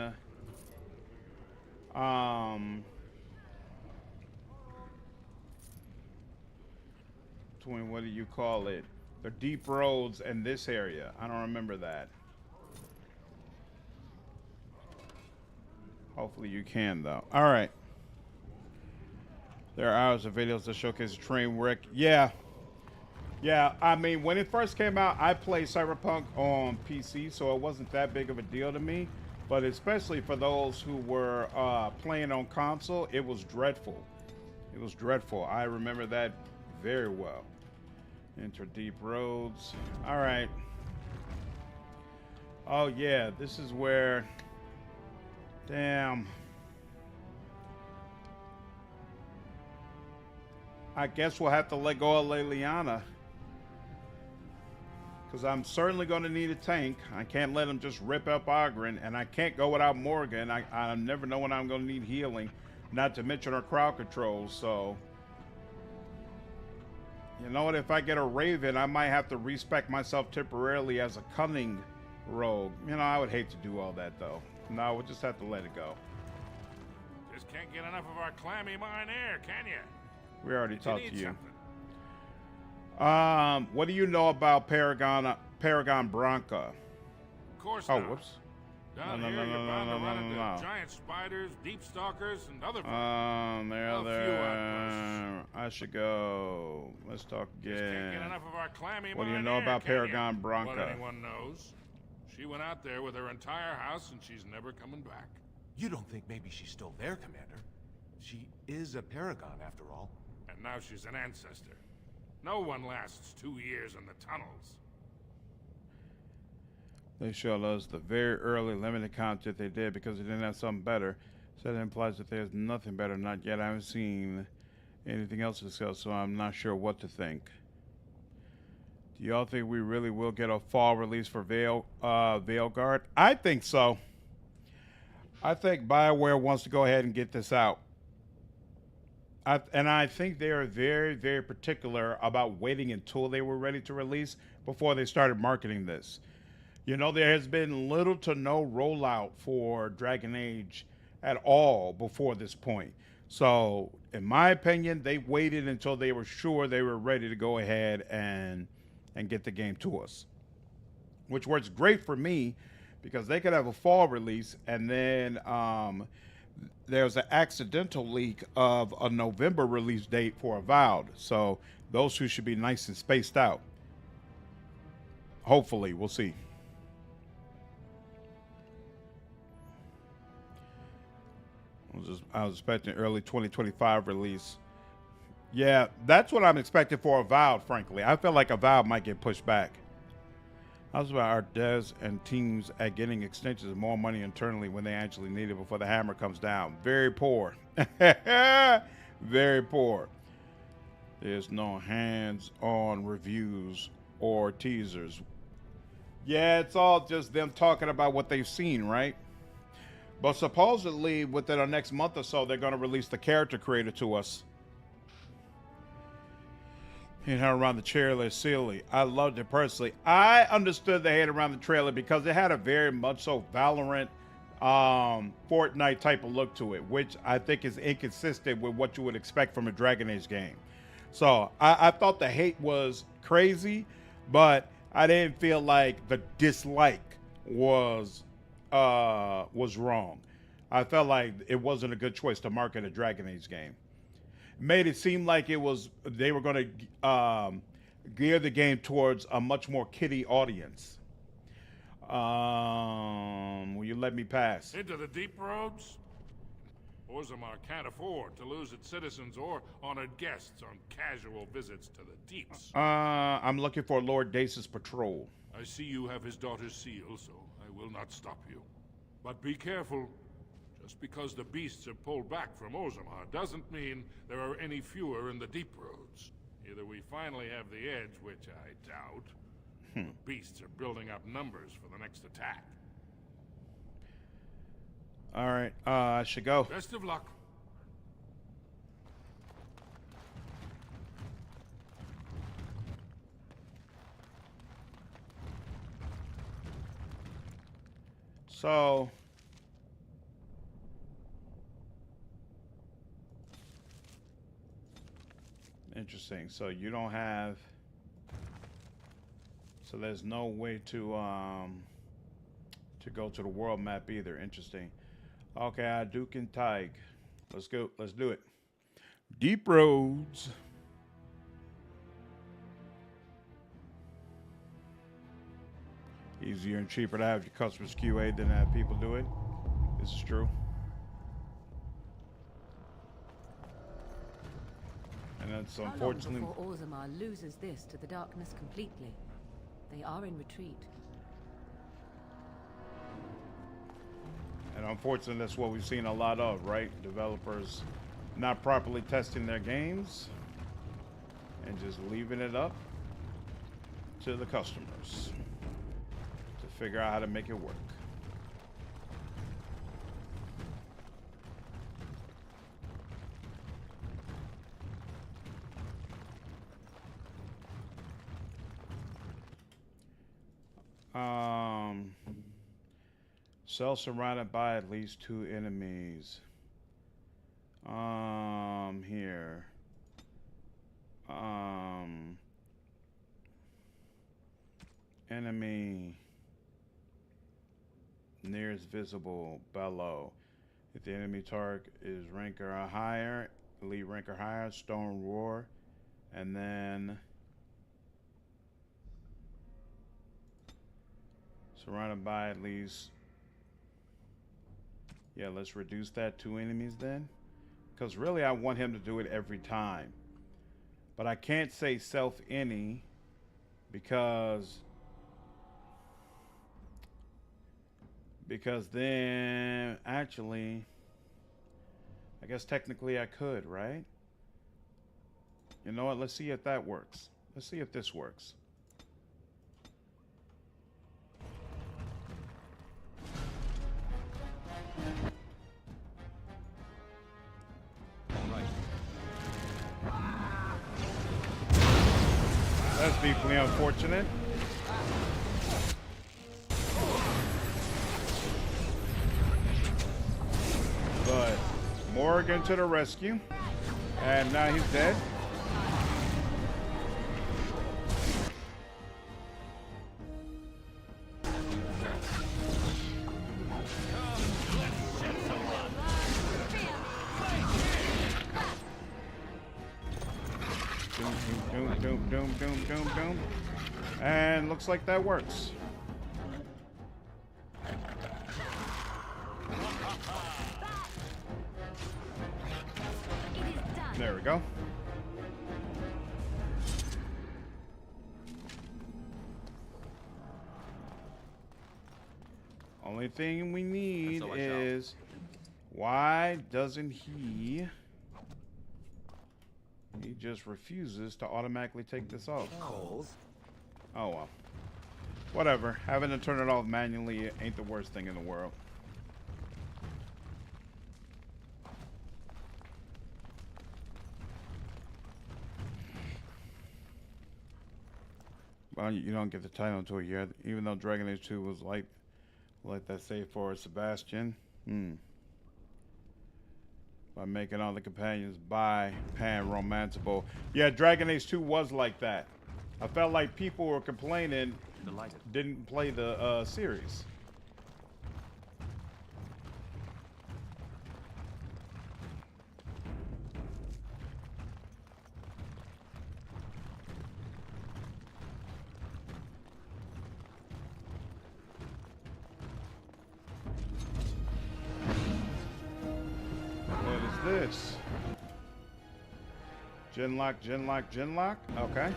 what do you call it? The deep roads and this area. I don't remember that. Hopefully you can though. All right. There are hours of videos that showcase a train wreck. Yeah. Yeah, I mean, when it first came out, I played Cyberpunk on PC, so it wasn't that big of a deal to me. But especially for those who were playing on console, it was dreadful. It was dreadful. I remember that very well. Enter deep roads. All right. Oh, yeah, this is where... Damn. I guess we'll have to let go of Liliana. Because I'm certainly going to need a tank. I can't let him just rip up Ogren, and I can't go without Morrigan. I never know when I'm going to need healing, not to mention our crowd control. So, you know what? If I get a Raven, I might have to respec myself temporarily as a cunning rogue. You know, I would hate to do all that, though. No, we'll just have to let it go. Just can't get enough of our clammy mine air, can you? We already talked to you. Something. What do you know about Paragon Branca? Of course Oh, not. whoops. Down here, you're bound to run into giant spiders, deep stalkers, and other I should go. Let's talk again. Just can't get enough of our clammy What do you mine know air, about can you? Paragon Branca? What anyone knows. She went out there with her entire house, and she's never coming back. You don't think maybe she's still there, Commander? She is a Paragon, after all. And now she's an ancestor. No one lasts 2 years in the tunnels. They showed us the very early limited content they did because they didn't have something better. So that implies that there's nothing better. Not yet. I haven't seen anything else to discuss, so I'm not sure what to think. Do y'all think we really will get a fall release for Veilguard? I think so. I think BioWare wants to go ahead and get this out. And I think they are very, very particular about waiting until they were ready to release before they started marketing this. You know, there has been little to no rollout for Dragon Age at all before this point. So, in my opinion, they waited until they were sure they were ready to go ahead and get the game to us. Which works great for me because they could have a fall release and then... there's an accidental leak of a November release date for Avowed. So those two should be nice and spaced out. Hopefully, we'll see. I was expecting early 2025 release. Yeah, that's what I'm expecting for Avowed, frankly. I feel like Avowed might get pushed back. How's about our devs and teams at getting extensions of more money internally when they actually need it before the hammer comes down? Very poor. Very poor. There's no hands-on reviews or teasers. Yeah, it's all just them talking about what they've seen, right? But supposedly within the next month or so, they're going to release the character creator to us. And how around the trailer is silly. I loved it personally. I understood the hate around the trailer because it had a very much so Valorant Fortnite type of look to it, which I think is inconsistent with what you would expect from a Dragon Age game. So I thought the hate was crazy, but I didn't feel like the dislike was wrong. I felt like it wasn't a good choice to market a Dragon Age game. Made it seem like they were going to gear the game towards a much more kiddie audience. Will you let me pass? Into the deep roads? Orzammar can't afford to lose its citizens or honored guests on casual visits to the deeps. I'm looking for Lord Dace's patrol. I see you have his daughter's seal, so I will not stop you. But be careful. Just because the beasts have pulled back from Orzammar doesn't mean there are any fewer in the deep roads. Either we finally have the edge, which I doubt, or beasts are building up numbers for the next attack. All right, I should go. Best of luck. So, interesting. So you don't have. So there's no way to go to the world map either. Interesting. Okay, Duke and Tig. Let's go. Let's do it. Deep roads. Easier and cheaper to have your customers QA than have people do it. This is true. And that's unfortunately. How long before Orzammar loses this to the darkness completely? They are in retreat. And unfortunately, that's what we've seen a lot of, right? Developers not properly testing their games and just leaving it up to the customers to figure out how to make it work. Cell surrounded by at least 2 enemies. Here. Enemy nearest visible below. If the enemy target is rank or higher, elite rank or higher, stone roar, and then surrounded by at least. Yeah, let's reduce that 2 enemies then. Because really I want him to do it every time. But I can't say self any because then actually I guess technically I could, right? You know what? Let's see if that works. Let's see if this works. That's deeply unfortunate. But Morrigan to the rescue. And now he's dead. Doom. And looks like that works. There we go. Only thing we need is why doesn't he just refuses to automatically take this off. Oh well. Whatever. Having to turn it off manually ain't the worst thing in the world. Well, you don't get the title until a year, even though Dragon Age 2 was Let that say for Sebastian. By making all the companions bi pan-romanceable. Yeah, Dragon Age 2 was like that. I felt like people were complaining didn't play the series. This Genlock. Okay.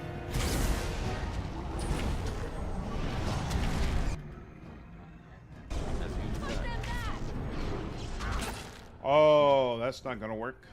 Oh, that's not gonna work.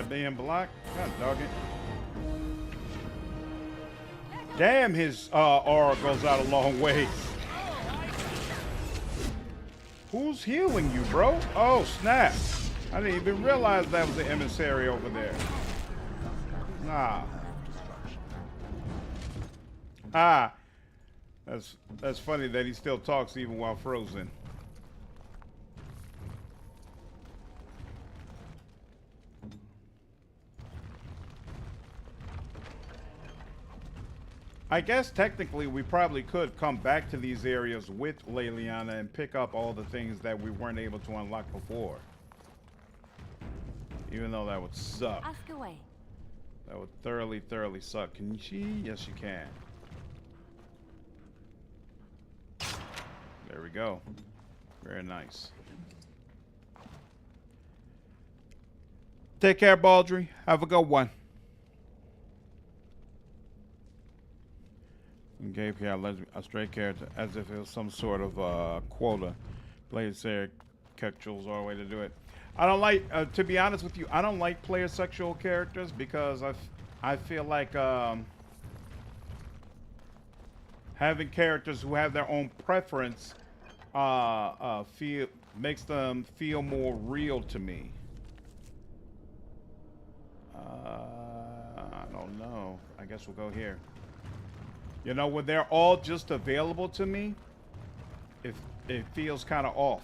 Being blocked? God dog it. Damn, his aura goes out a long way. Who's healing you, bro? Oh, snap. I didn't even realize that was the emissary over there. Nah. Ah. That's funny that he still talks even while frozen. I guess technically we probably could come back to these areas with Leliana and pick up all the things that we weren't able to unlock before. Even though that would suck. Ask away. That would thoroughly suck. Can she? Yes, you can. There we go. Very nice. Take care, Baldry. Have a good one. And gave here a stray character as if it was some sort of quota. Player sexuals are a way to do it. I don't like, to be honest with you, I don't like player sexual characters because I feel like having characters who have their own preference makes them feel more real to me. I don't know. I guess we'll go here. You know, when they're all just available to me, it feels kind of off.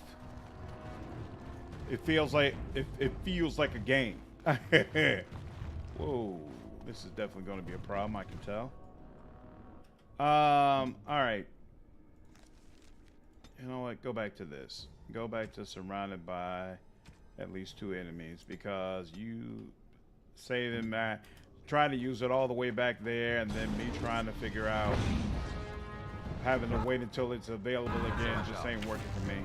It feels like it feels like a game. Whoa, this is definitely going to be a problem. I can tell. All right. You know what? Go back to this. Go back to surrounded by at least 2 enemies because you saving that. Trying to use it all the way back there and then me trying to figure out having to wait until it's available again just ain't working for me.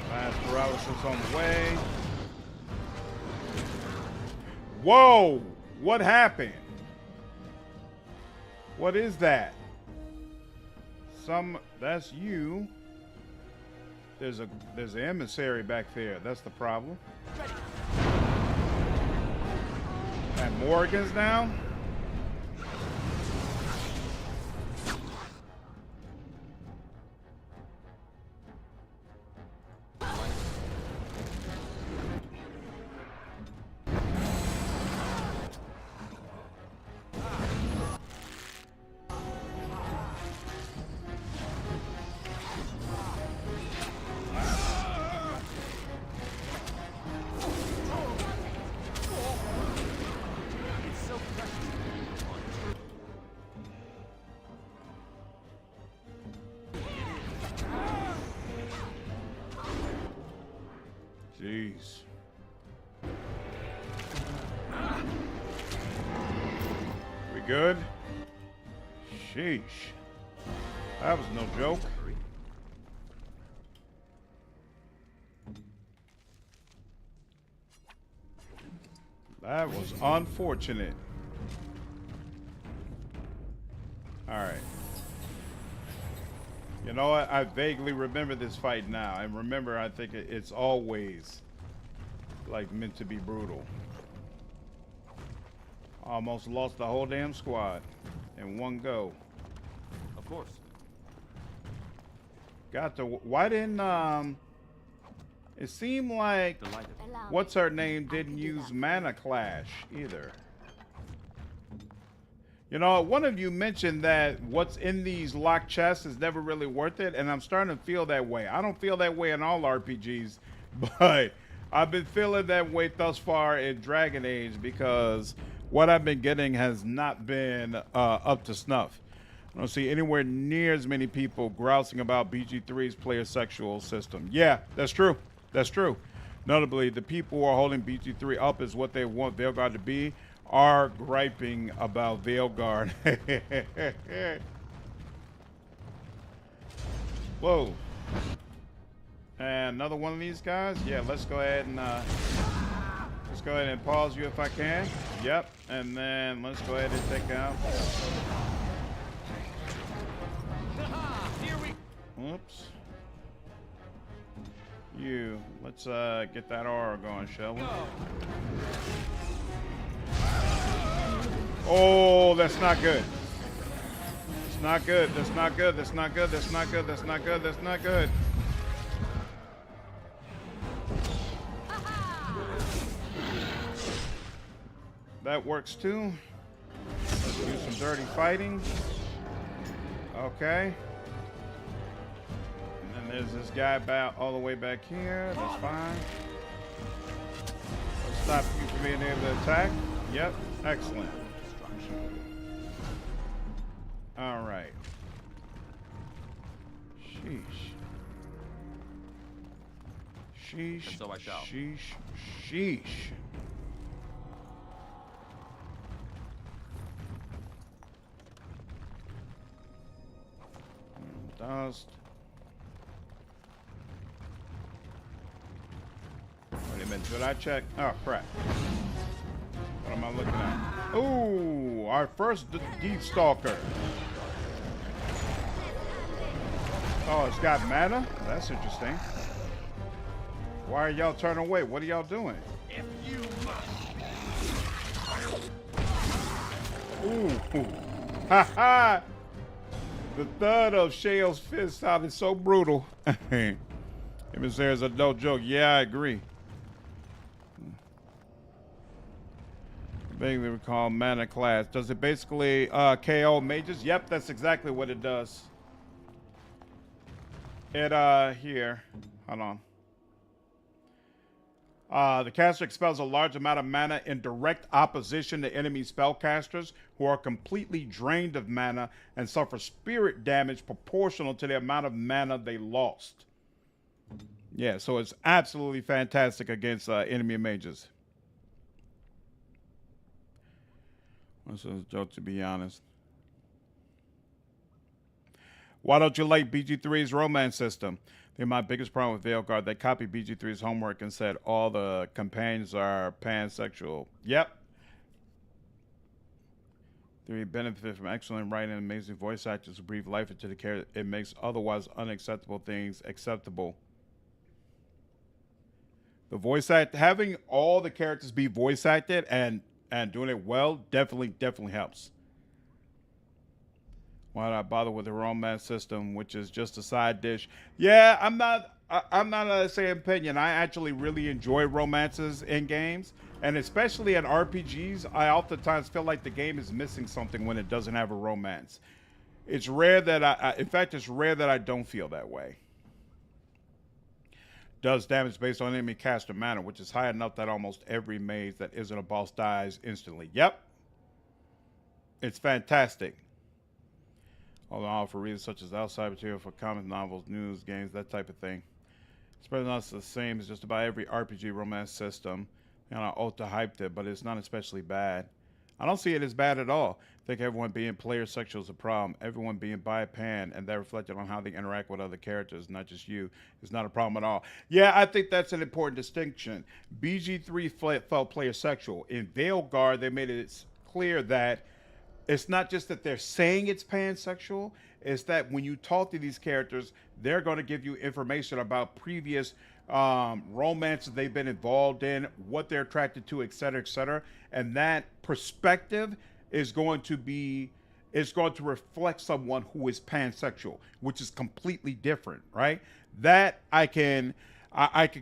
Last paralysis on the way. Whoa! What happened? What is that? That's you. There's an emissary back there. That's the problem. And Morrigan's down. Jeez. We good? Sheesh. That was no joke. That was unfortunate. Alright. You know what? I vaguely remember this fight now. And remember, I think it's always like meant to be brutal. Almost lost the whole damn squad in one go. Of course. Got to. Why didn't it seemed like what's her name didn't use Mana Clash either. You know, one of you mentioned that what's in these locked chests is never really worth it, and I'm starting to feel that way. I don't feel that way in all RPGs, but I've been feeling that way thus far in Dragon Age because what I've been getting has not been up to snuff. I don't see anywhere near as many people grousing about BG3's player sexual system. Yeah, that's true. That's true. Notably, the people who are holding BG3 up as what they want Veilguard to be are griping about Veilguard. Whoa. And another one of these guys? Yeah, let's go ahead and pause you if I can. Yep. And then let's go ahead and take out. Oops. Let's get that aura going, shall we? Oh, that's not good. It's not good. That's not good. That's not good. That's not good. That's not good. That's not good. That works too. Let's do some dirty fighting. Okay. And then there's this guy about all the way back here. That's fine. Let's stop you from being able to attack. Yep. Excellent. All right. Sheesh. Sheesh. And so I shall. Sheesh. Sheesh. Dust. Wait a minute. Did I check? Oh, crap. What am I looking at? Ooh, our first Deep Stalker. Oh, it's got mana? That's interesting. Why are y'all turning away? What are y'all doing? If you must. Ooh. Ha ha! The thud of Shale's fist sounded so brutal. Him and Sarah's a no joke. Yeah, I agree. Vaguely recall Mana Clash. Does it basically KO mages? Yep, that's exactly what it does. It here. Hold on. The caster expels a large amount of mana in direct opposition to enemy spellcasters who are completely drained of mana and suffer spirit damage proportional to the amount of mana they lost. Yeah, so it's absolutely fantastic against enemy mages. This is a joke, to be honest. Why don't you like BG3's romance system? They're my biggest problem with Veilguard. They copied BG3's homework and said all the companions are pansexual. Yep. 3 benefit from excellent writing and amazing voice actors who breathe life into the character. It makes otherwise unacceptable things acceptable. The voice act, having all the characters be voice acted and doing it well definitely helps. Why did I bother with the romance system, which is just a side dish? Yeah, I'm not of the same opinion. I actually really enjoy romances in games, and especially in RPGs. I oftentimes feel like the game is missing something when it doesn't have a romance. It's rare that in fact, it's rare that I don't feel that way. Does damage based on enemy caster mana, which is high enough that almost every mage that isn't a boss dies instantly. Yep. It's fantastic. Although for reasons such as outside material for comic novels, news, games, that type of thing. It's pretty much the same as just about every RPG romance system. You know, Ulta hyped it, but it's not especially bad. I don't see it as bad at all. I think everyone being player sexual is a problem. Everyone being bi-pan and that reflected on how they interact with other characters, not just you, is not a problem at all. Yeah, I think that's an important distinction. BG3 felt player sexual. In Veilguard, they made it clear that it's not just that they're saying it's pansexual, it's that when you talk to these characters, they're going to give you information about previous romances they've been involved in, what they're attracted to, et cetera, and that perspective is going to reflect someone who is pansexual, which is completely different, right? That I could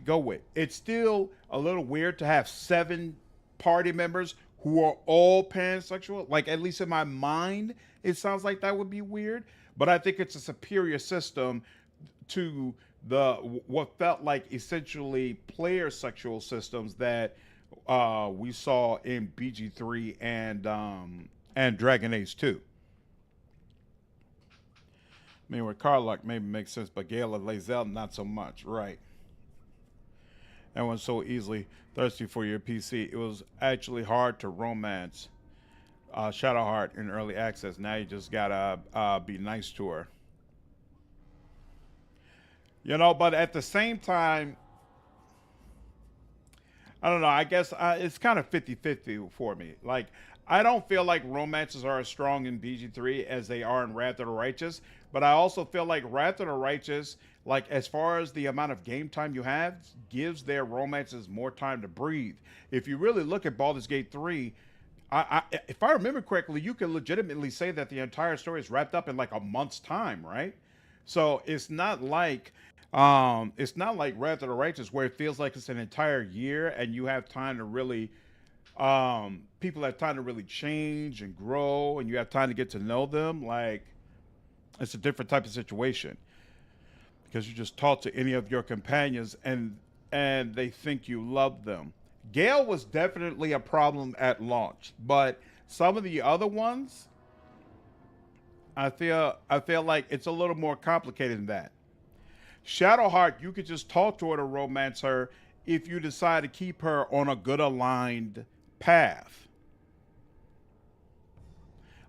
go with. It's still a little weird to have 7 party members who are all pansexual. Like, at least in my mind, it sounds like that would be weird. But I think it's a superior system to what felt like essentially player sexual systems that we saw in BG3 and Dragon Age 2. I mean, with Karlach maybe makes sense, but Gale and Lae'zel not so much, right? Everyone's so easily thirsty for your PC. It was actually hard to romance Shadowheart in early access. Now you just gotta be nice to her. You know, but at the same time, I don't know. I guess it's kind of 50-50 for me. Like, I don't feel like romances are as strong in BG3 as they are in Wrath of the Righteous, but I also feel like Wrath of the Righteous, like as far as the amount of game time you have, gives their romances more time to breathe. If you really look at Baldur's Gate 3, if I remember correctly, you can legitimately say that the entire story is wrapped up in like a month's time, right? So it's not like Wrath of the Righteous where it feels like it's an entire year and you have time to really people have time to really change and grow and you have time to get to know them. Like, it's a different type of situation because you just talk to any of your companions and they think you love them. Gale was definitely a problem at launch, but some of the other ones, I feel like it's a little more complicated than that. Shadowheart, you could just talk to her to romance her if you decide to keep her on a good aligned path.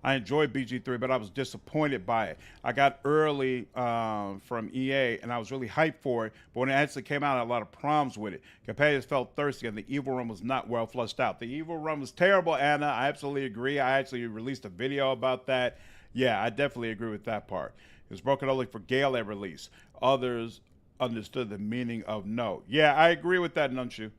I enjoyed BG3, but I was disappointed by it. I got early from EA, and I was really hyped for it. But when it actually came out, I had a lot of problems with it. Companions felt thirsty, and the evil room was not well flushed out. The evil room was terrible, Anna. I absolutely agree. I actually released a video about that. Yeah, I definitely agree with that part. It was broken only for Gale at release. Others understood the meaning of no. Yeah, I agree with that, Nunshu.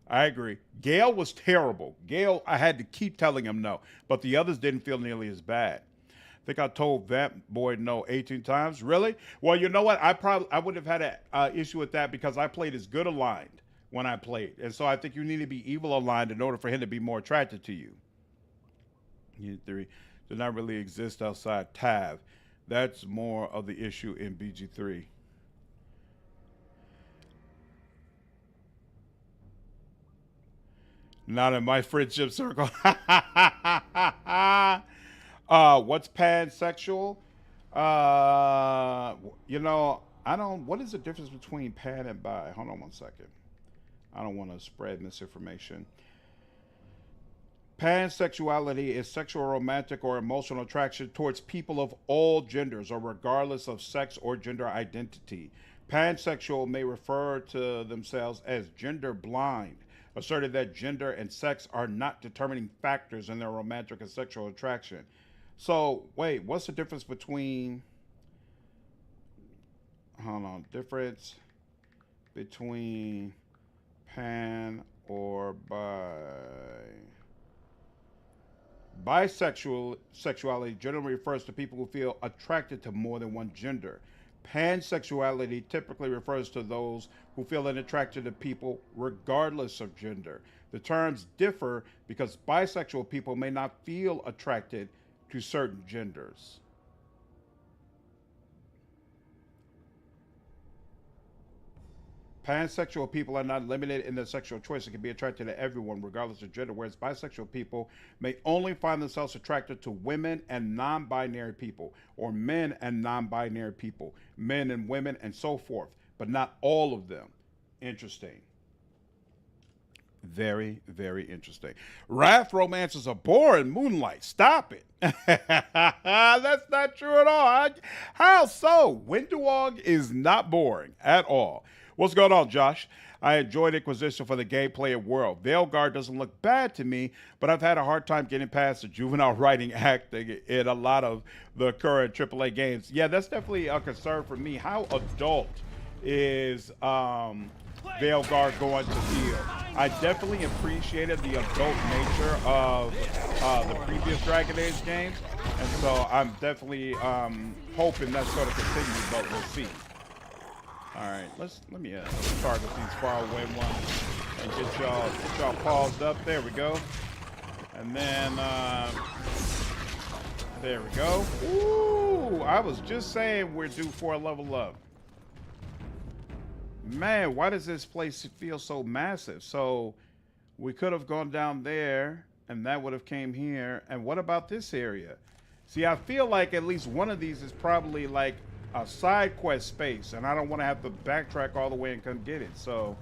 I agree. Gale was terrible. Gale, I had to keep telling him no, but the others didn't feel nearly as bad. I think I told Vamp Boy no 18 times. Really? Well, you know what? I would have had an issue with that because I played as good aligned when I played, and so I think you need to be evil aligned in order for him to be more attracted to you. Unit 3 did not really exist outside Tav. That's more of the issue in BG3. Not in my friendship circle. What's pansexual? You know, what is the difference between pan and bi? Hold on one second. I don't want to spread misinformation. Pansexuality is sexual, romantic, or emotional attraction towards people of all genders or regardless of sex or gender identity. Pansexual may refer to themselves as gender blind, asserted that gender and sex are not determining factors in their romantic and sexual attraction. So, wait, what's the difference between... Hold on. Difference between pan or bi... Bisexuality generally refers to people who feel attracted to more than one gender. Pansexuality typically refers to those who feel attracted to people regardless of gender. The terms differ because bisexual people may not feel attracted to certain genders. Pansexual people are not limited in their sexual choice and can be attracted to everyone regardless of gender, whereas bisexual people may only find themselves attracted to women and non-binary people, or men and non-binary people, men and women and so forth, but not all of them. Interesting. Very, very interesting. Wrath romances are boring. Moonlight, stop it. That's not true at all. How so? Windwalk is not boring at all. What's going on, Josh? I enjoyed Inquisition for the gameplay and world. Veilguard doesn't look bad to me, but I've had a hard time getting past the juvenile writing acting in a lot of the current AAA games. Yeah, that's definitely a concern for me. How adult is Veilguard going to feel? I definitely appreciated the adult nature of the previous Dragon Age games, and so I'm definitely hoping that's going to continue, but we'll see. All right, let me target these far away ones and get y'all paused up. There we go, and then there we go. Ooh, I was just saying we're due for a level up. Man, why does this place feel so massive? So we could have gone down there, and that would have came here. And what about this area? See, I feel like at least one of these is probably like a side quest space, and I don't want to have to backtrack all the way and come get it. So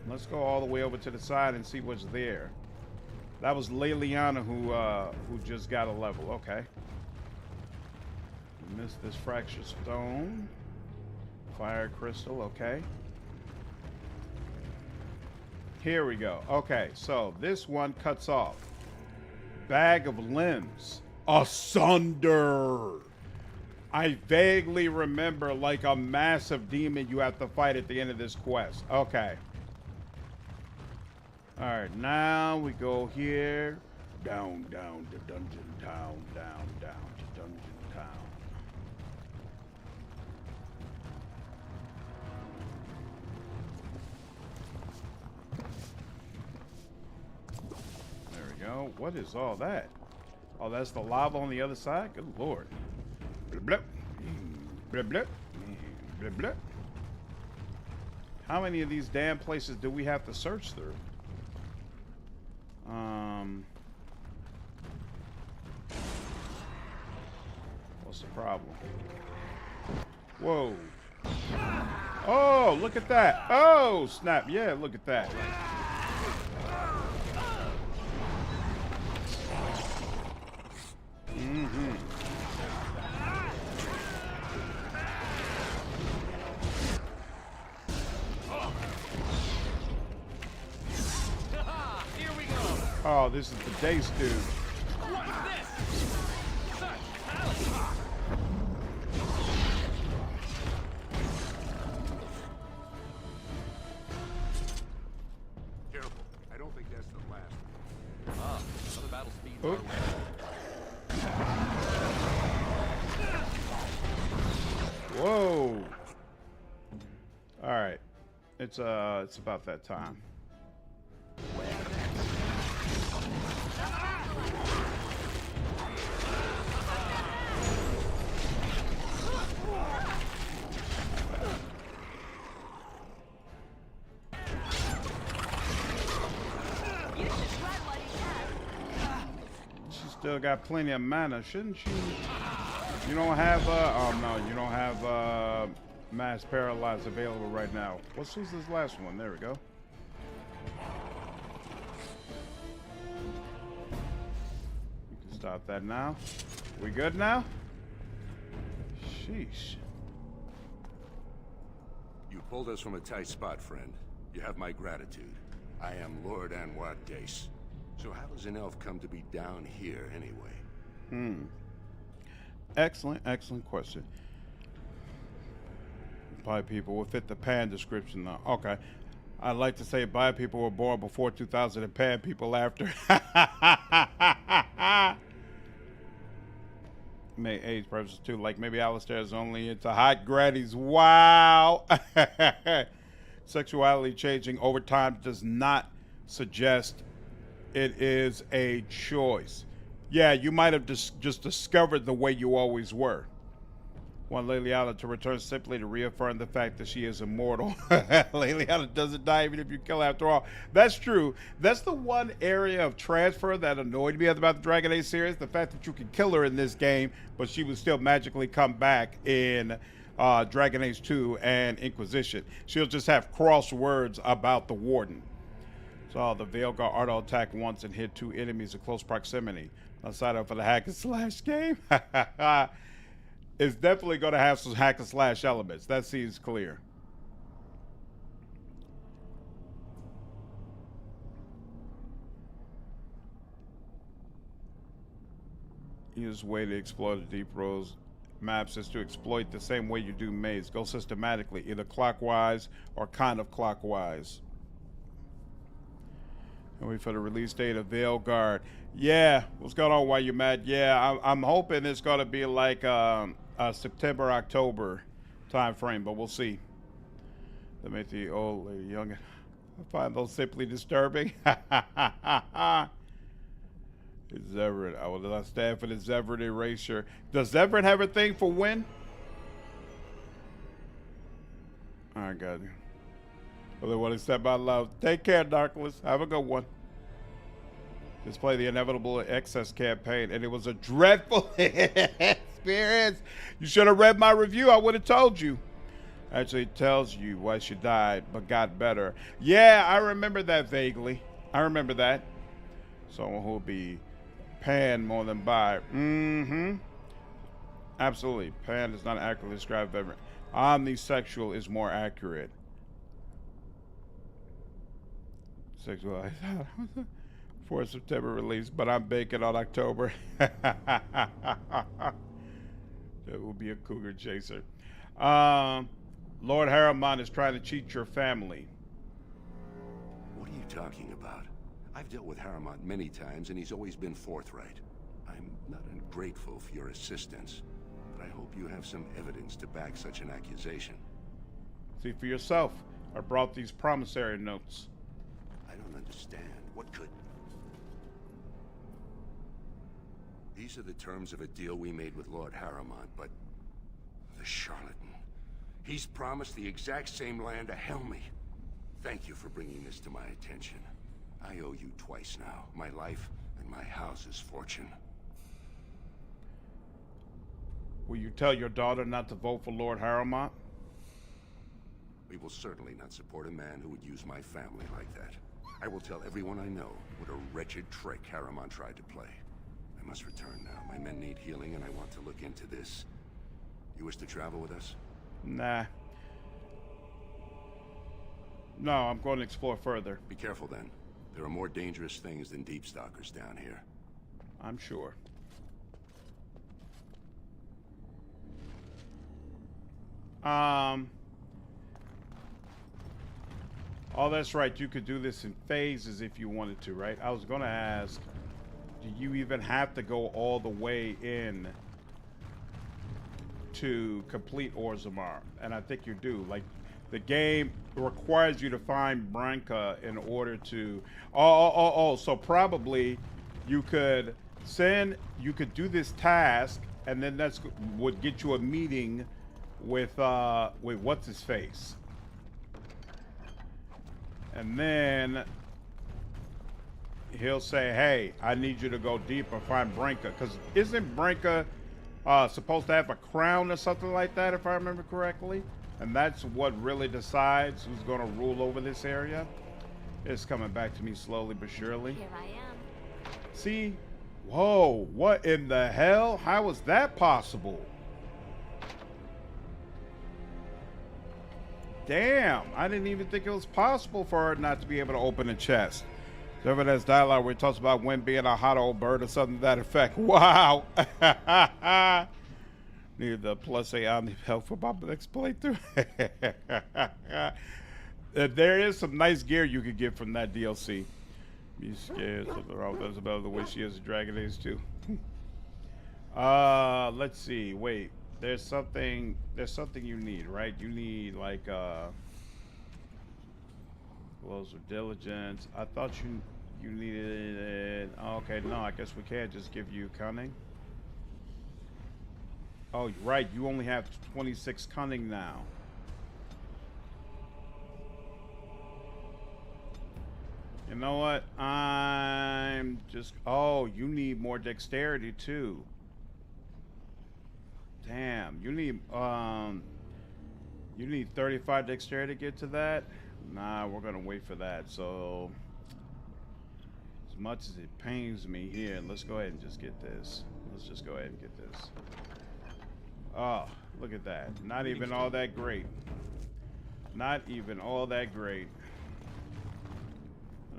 let's go all the way over to the side and see what's there. That was Leliana who just got a level. Okay. Missed this fractured stone. Fire crystal. Okay. Here we go. Okay, so this one cuts off. Bag of limbs. Asunder. I vaguely remember like a massive demon you have to fight at the end of this quest. Okay. All right, now we go here. Down to dungeon town. Down to dungeon town. There we go. What is all that? Oh, that's the lava on the other side? Good lord. Blip, blip. Blip, blip. Blip, blip. How many of these damn places do we have to search through? What's the problem? Whoa. Oh, look at that. Oh, snap. Yeah, look at that. Mm-hmm. Oh, this is the Dace dude. Careful. I don't think that's the last. Ah, another battle speed. Oh. Whoa. All right. It's about that time. She still got plenty of mana, shouldn't she? You don't have oh no, you don't have mass paralyze available right now. Who's this last one? There we go. You can stop that now. We good now? Sheesh. You pulled us from a tight spot, friend. You have my gratitude. I am Lord Anwar Dace. So how does an elf come to be down here anyway? Excellent, excellent question. Bi people will fit the pan description now. Okay. I'd like to say bi people were born before 2000 and pan people after. May age purposes too. Like maybe Alistair is only into hot grannies. Wow. Sexuality changing over time does not suggest it is a choice. Yeah, you might have just discovered the way you always were. Want Leliana to return simply to reaffirm the fact that she is immortal. Leliana doesn't die even if you kill her after all. That's true. That's the one area of transfer that annoyed me about the Dragon Age series. The fact that you can kill her in this game, but she would still magically come back in Dragon Age 2 and Inquisition. She'll just have crosswords about the Warden. So the Veilguard auto attack once and hit 2 enemies in close proximity. I signed up for the hack and slash game. It's definitely going to have some hack and slash elements. That seems clear. Easiest way to explore the deep roads maps is to exploit the same way you do maze. Go systematically, either clockwise or kind of clockwise. And wait for the release date of Veilguard. Yeah, what's going on? Why you mad? Yeah, I'm hoping it's gonna be like a September, October time frame, but we'll see. They make the old lady young. I find those simply disturbing. It's Zevran. I will not stand for the Zevran erasure. Does Zevran have a thing for win? I got you. Well, they want to step out loud. Take care, Darkless. Have a good one. Just play the Inevitable Excess campaign, and it was a dreadful experience. You should have read my review. I would have told you. Actually, it tells you why she died, but got better. Yeah, I remember that vaguely. I remember that. Someone who will be Pan more than bi. Mm-hmm. Absolutely. Pan does not accurately describe Zevran. Omnisexual is more accurate. Sexual. For September release, but I'm baking on October. That will be a cougar chaser. Lord Harriman is trying to cheat your family. What are you talking about? I've dealt with Harriman many times, and he's always been forthright. I'm not ungrateful for your assistance, but I hope you have some evidence to back such an accusation. See for yourself. I brought these promissory notes. I don't understand. What could... These are the terms of a deal we made with Lord Harriman, but... the charlatan. He's promised the exact same land to Helmy. Thank you for bringing this to my attention. I owe you twice now. My life and my house's fortune. Will you tell your daughter not to vote for Lord Harriman? We will certainly not support a man who would use my family like that. I will tell everyone I know what a wretched trick Harriman tried to play. I must return now. My men need healing, and I want to look into this. You wish to travel with us? Nah. No, I'm going to explore further. Be careful then. There are more dangerous things than deep stalkers down here. I'm sure. Oh, that's right. You could do this in phases if you wanted to, right? I was going to ask, do you even have to go all the way in to complete Orzammar? And I think you do. Like, the game requires you to find Branka in order to... So probably you could do this task, and then that's would get you a meeting with what's his face. And then he'll say, hey, I need you to go deep and find Branka. Because isn't Branka supposed to have a crown or something like that, if I remember correctly? And that's what really decides who's going to rule over this area. It's coming back to me slowly but surely. Here I am. See? Whoa, what in the hell? How is that possible? Damn, I didn't even think it was possible for her not to be able to open a chest. Whoever has dialogue where it talks about Wynn being a hot old bird or something to that effect. Wow. Need the plus A omni help for my next playthrough. There is some nice gear you could get from that DLC. Be scared, something wrong with Isabella the way she is in Dragon Age 2. Let's see. Wait. There's something you need, right? You need like Glows of Diligence. I thought you needed it. Oh, okay, no, I guess we can't just give you cunning. Oh, you're right, you only have 26 cunning now. You know what? I'm just... Oh, you need more dexterity too. Damn, you need You need 35 dexterity to get to that? Nah, we're gonna wait for that. So, as much as it pains me here, let's go ahead and just get this. Let's just go ahead and get this. Oh, look at that. Not even all that great. Not even all that great.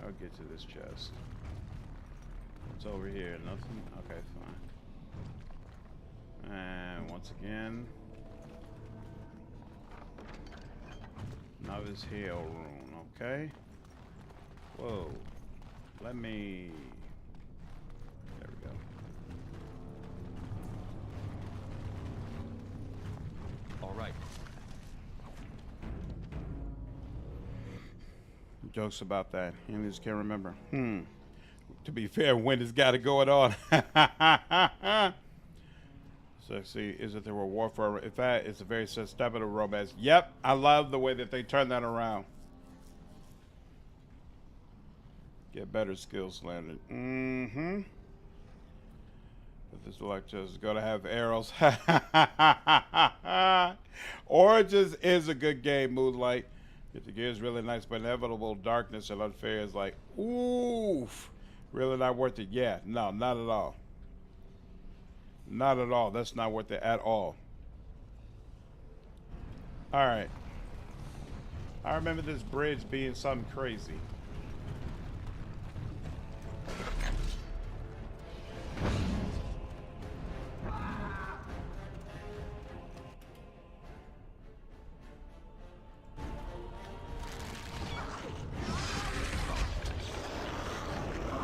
I'll get to this chest. What's over here? Nothing? Okay, fine. And once again, now this hail rune, okay? Whoa. Let me... There we go. All right. Jokes about that. You just can't remember. To be fair, when has got it going on? So see, is it there were warfare? In fact, it's a very sustainable romance. Yep, I love the way that they turn that around. Get better skills landed. Mm-hmm. But this like just gonna have arrows. Origins is a good game, Moonlight. If the gear is really nice, but inevitable darkness and unfair is like, oof, really not worth it. Yeah, no, not at all. Not at all. That's not worth it at all. All right. I remember this bridge being something crazy.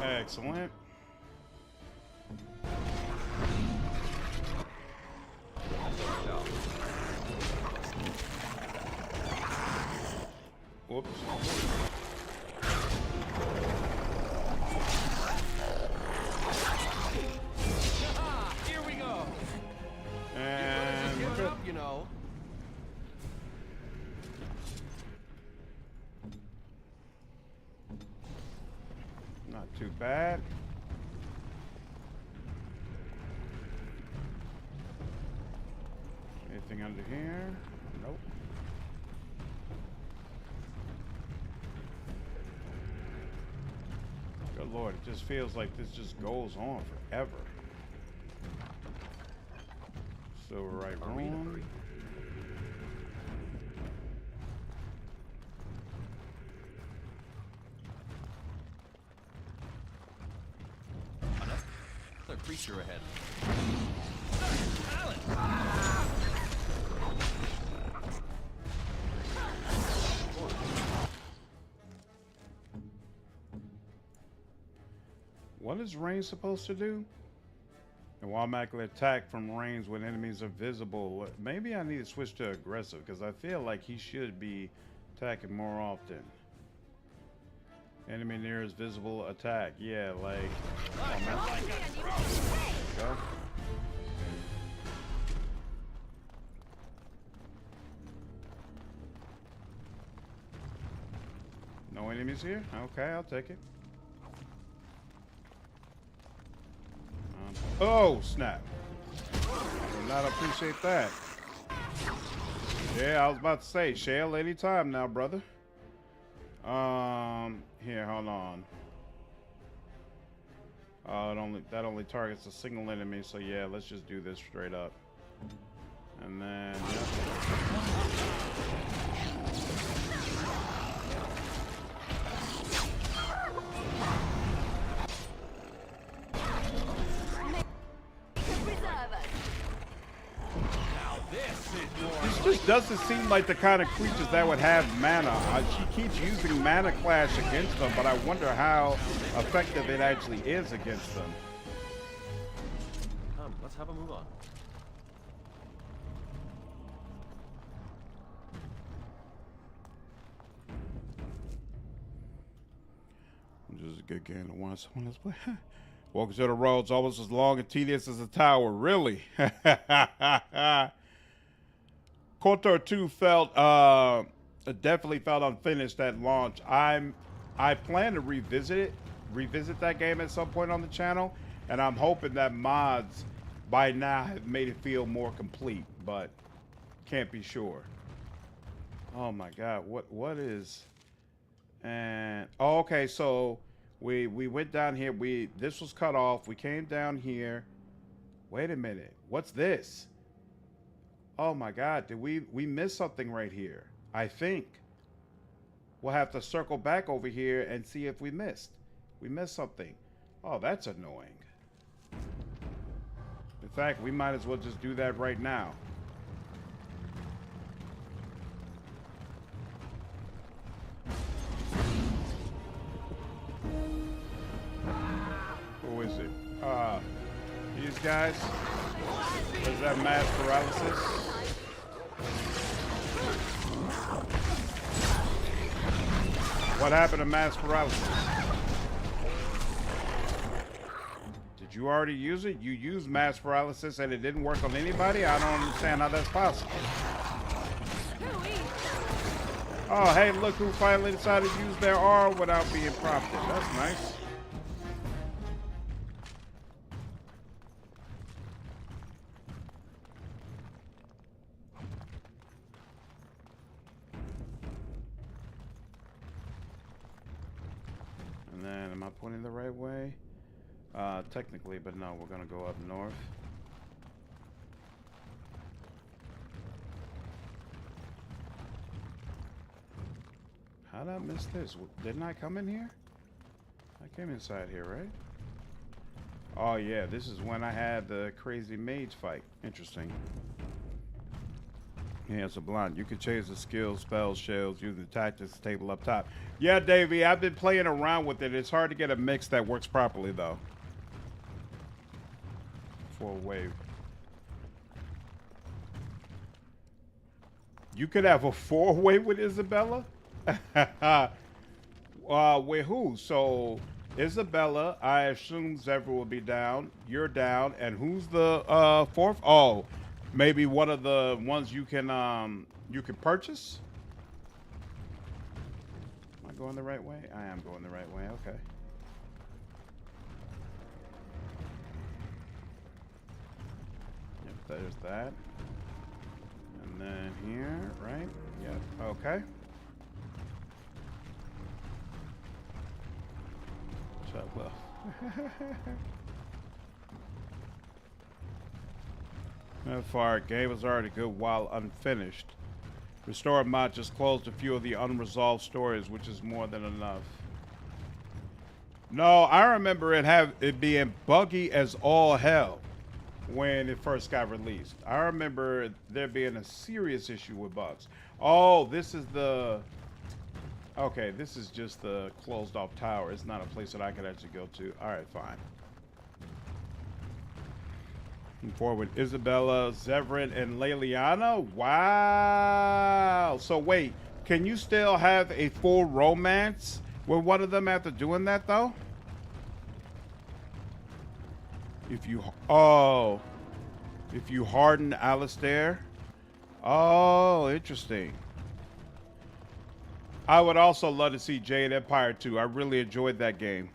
Excellent. Whoops. Here we go. And we're up, you know. Not too bad. Anything under here? Nope. Good Lord, it just feels like this just goes on forever. So right room. Another creature ahead. What is range supposed to do? And automatically attack from range when enemies are visible. Maybe I need to switch to aggressive because I feel like he should be attacking more often. Enemy near is visible, attack. Yeah, like. Oh, man. Go. No enemies here? Okay, I'll take it. Oh, snap. I do not appreciate that. Yeah, I was about to say, shell anytime now, brother. Here, hold on. That only targets a single enemy, so yeah, let's just do this straight up. And then, this just doesn't seem like the kind of creatures that would have mana. She keeps using Mana Clash against them, but I wonder how effective it actually is against them. Come, let's have a move on. This is a good game to watch someone else play. Walking to the roads almost as long and tedious as a tower. Really? KOTOR 2 felt definitely felt unfinished at launch. I plan to revisit that game at some point on the channel, and I'm hoping that mods by now have made it feel more complete, but can't be sure. Oh my God, what is? And oh, okay, so we went down here. This was cut off. We came down here. Wait a minute, what's this? Oh my God, did we miss something right here? I think we'll have to circle back over here and see if we missed something. Oh, that's annoying. In fact, we might as well just do that right now. Who is it? These guys? Is that mass paralysis? What happened to mass paralysis? Did you already use it? You used mass paralysis and it didn't work on anybody? I don't understand how that's possible. Oh, hey, look who finally decided to use their R without being prompted. That's nice. And then, am I pointing the right way? Technically, but no, we're gonna go up north. How did I miss this? Didn't I come in here? I came inside here, right? Oh yeah, this is when I had the crazy mage fight. Interesting. Yeah, it's a blind. You can change the skills, spells, shells using the tactics table up top. Yeah, Davey, I've been playing around with it. It's hard to get a mix that works properly, though. For a wave. You could have a 4-way with Isabella? With who? So, Isabella, I assume Zevra will be down. You're down. And who's the fourth? Oh, maybe one of the ones you can purchase? Am I going the right way? I am going the right way. Okay. Yep, there's that. And then here, right? Yep. Okay. Shut up. That far, game was already good while unfinished. Restore mod just closed a few of the unresolved stories, which is more than enough. No, I remember it being buggy as all hell when it first got released. I remember there being a serious issue with bugs. Oh, this is the... Okay, this is just the closed off tower. It's not a place that I could actually go to. Alright, fine. Forward, Isabella, Zevran, and Leliana. Wow. So wait, can you still have a full romance with one of them after doing that though? If you harden Alistair. Oh, interesting. I would also love to see Jade Empire 2. I really enjoyed that game.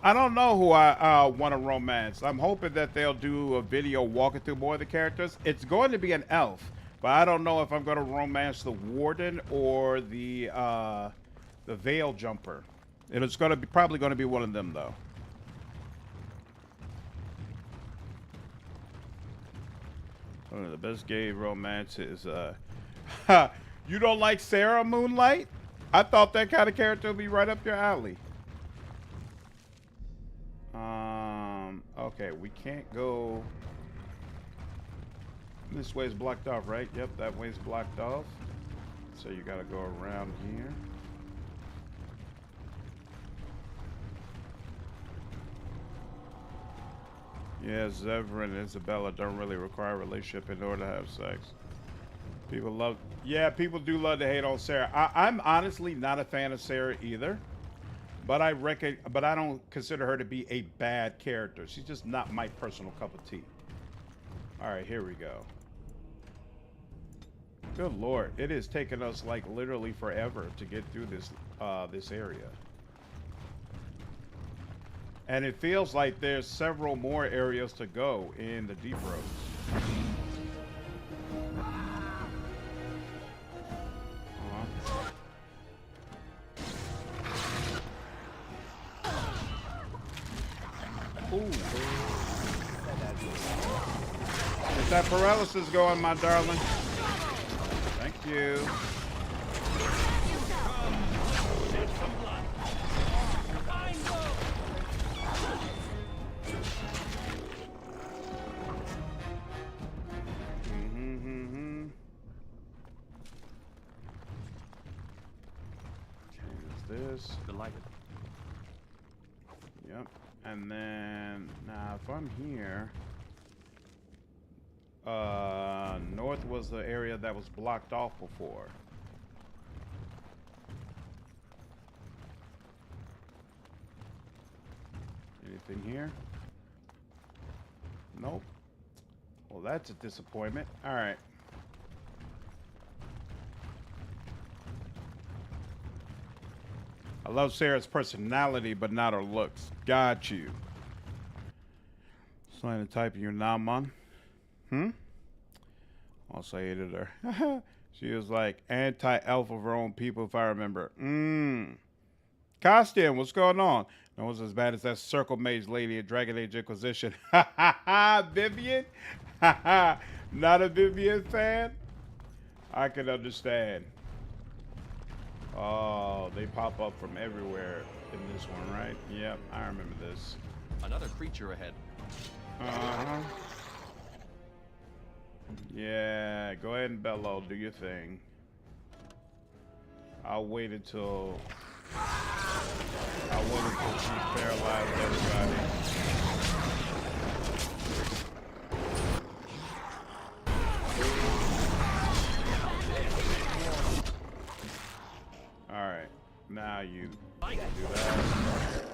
I don't know who I want to romance. I'm hoping that they'll do a video walking through more of the characters. It's going to be an elf, but I don't know if I'm going to romance the Warden or the Veil Jumper. It's going to be probably going to be one of them though. One of the best gay romance is you don't like Sarah Moonlight? I thought that kind of character would be right up your alley. Okay, we can't go. This way's blocked off, right? Yep, that way's blocked off. So you gotta go around here. Yeah, Zevran and Isabella don't really require a relationship in order to have sex. People love... Yeah, people do love to hate on Sarah. I'm honestly not a fan of Sarah either. But I don't consider her to be a bad character. She's just not my personal cup of tea. All right, here we go. Good Lord, it has taken us like literally forever to get through this this area. And it feels like there's several more areas to go in the Deep Roads. Ooh. Get that paralysis going, my darling. Thank you. This. Delighted. Yep. And then now if I'm here, north was the area that was blocked off before. Anything here? Nope. Well, that's a disappointment. All right. I love Sarah's personality, but not her looks. Got you. Slang to type in your Naman. Also hated her. She was like anti-elf of her own people, if I remember. Costume, what's going on? No one's as bad as that circle mage lady at Dragon Age Inquisition. Vivian? Not a Vivian fan? I can understand. Oh, they pop up from everywhere in this one, right? Yep, I remember this. Another creature ahead. Uh-huh. Yeah, go ahead and bellow, do your thing. I'll wait until she's paralyzed everybody. Alright, now you do that.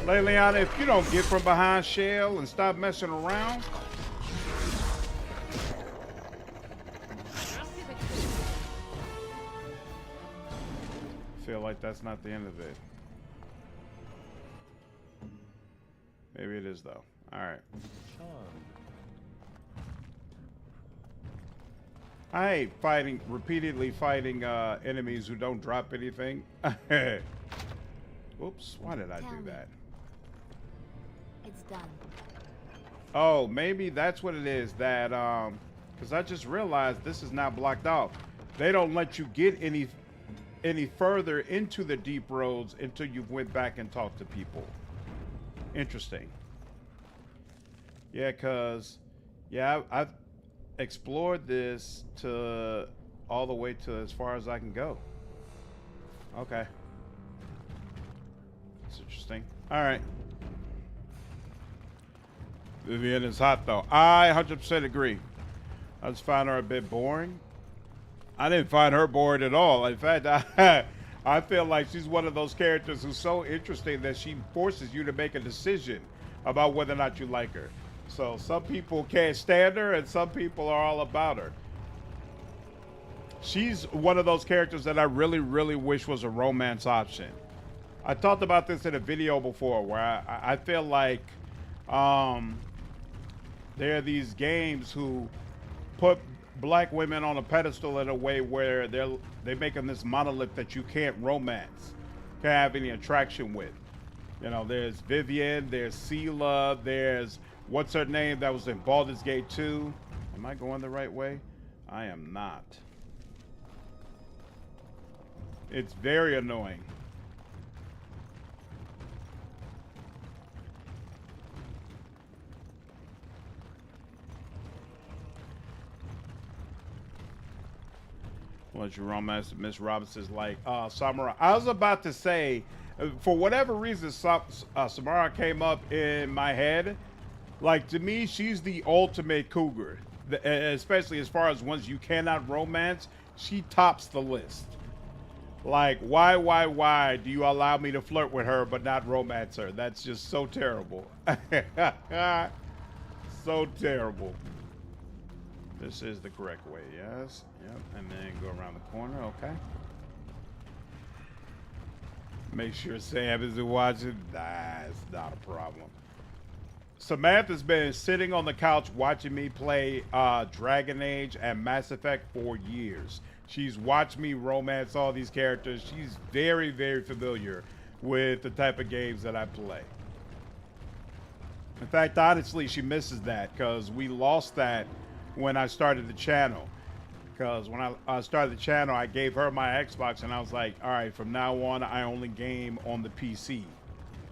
Leliana, if you don't get from behind Shell and stop messing around. Feel like that's not the end of it. Maybe it is though. All right. I hate repeatedly fighting enemies who don't drop anything. Whoops, why did I do that? It's done. Oh, maybe that's what it is, that because I just realized this is now blocked off. They don't let you get any further into the deep roads until you've went back and talked to people. Interesting. Yeah, because I've explored this to all the way to as far as I can go. Okay. It's interesting. All right. Vivian is hot though. I 100% agree. I just find her a bit boring. I didn't find her bored at all. In fact, I feel like she's one of those characters who's so interesting that she forces you to make a decision about whether or not you like her. So some people can't stand her and some people are all about her. She's one of those characters that I really, really wish was a romance option. I talked about this in a video before where I feel like there are these games who put black women on a pedestal in a way where they make them this monolith that you can't romance, can't have any attraction with. You know, there's Vivian, there's Sela, there's what's her name that was in Baldur's Gate 2. Am I going the right way? I am not. It's very annoying. Once you romance Miss Robinson's like Samara. I was about to say, for whatever reason, Samara came up in my head. Like, to me, she's the ultimate cougar, especially as far as ones you cannot romance. She tops the list. Like, why do you allow me to flirt with her but not romance her? That's just so terrible. So terrible. This is the correct way, yes. Yep, and then go around the corner, okay. Make sure Sam isn't watching. Nah, it's not a problem. Samantha's been sitting on the couch watching me play Dragon Age and Mass Effect for years. She's watched me romance all these characters. She's very, very familiar with the type of games that I play. In fact, honestly, she misses that because we lost that when I started the channel. Because when I started the channel, I gave her my Xbox and I was like, all right, from now on, I only game on the PC.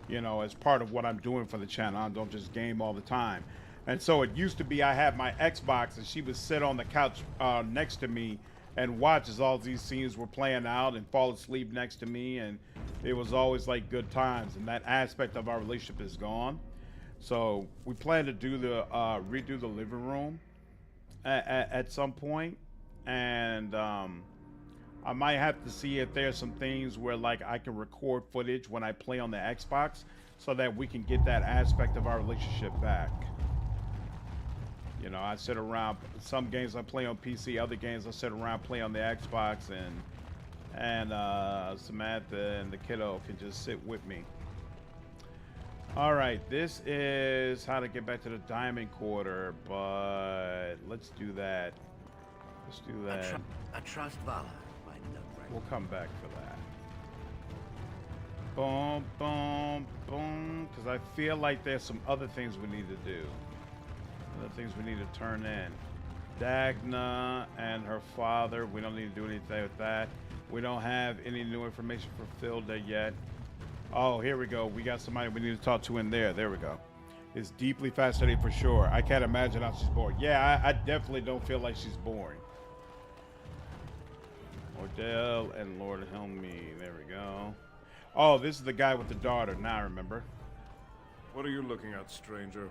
You know, as part of what I'm doing for the channel. I don't just game all the time. And so it used to be I had my Xbox and she would sit on the couch next to me and watch as all these scenes were playing out and fall asleep next to me. And it was always like good times. And that aspect of our relationship is gone. So we plan to do the redo the living room at some point. And I might have to see if there's some things where like I can record footage when I play on the Xbox so that we can get that aspect of our relationship back. You know, I sit around, some games I play on PC, other games I sit around play on the Xbox, and Samantha and the kiddo can just sit with me. All right, this is how to get back to the Diamond Quarter, but let's do that. Let's do that. I trust Vala. We'll come back for that. Boom, boom, boom. Because I feel like there's some other things we need to do. Other things we need to turn in. Dagna and her father. We don't need to do anything with that. We don't have any new information for Ferelden yet. Oh, here we go. We got somebody we need to talk to in there. There we go. It's deeply fascinating for sure. I can't imagine how she's boring. Yeah, I definitely don't feel like she's boring. Ordell and Lord Helmi. There we go. Oh, this is the guy with the daughter. Now I remember. What are you looking at, stranger?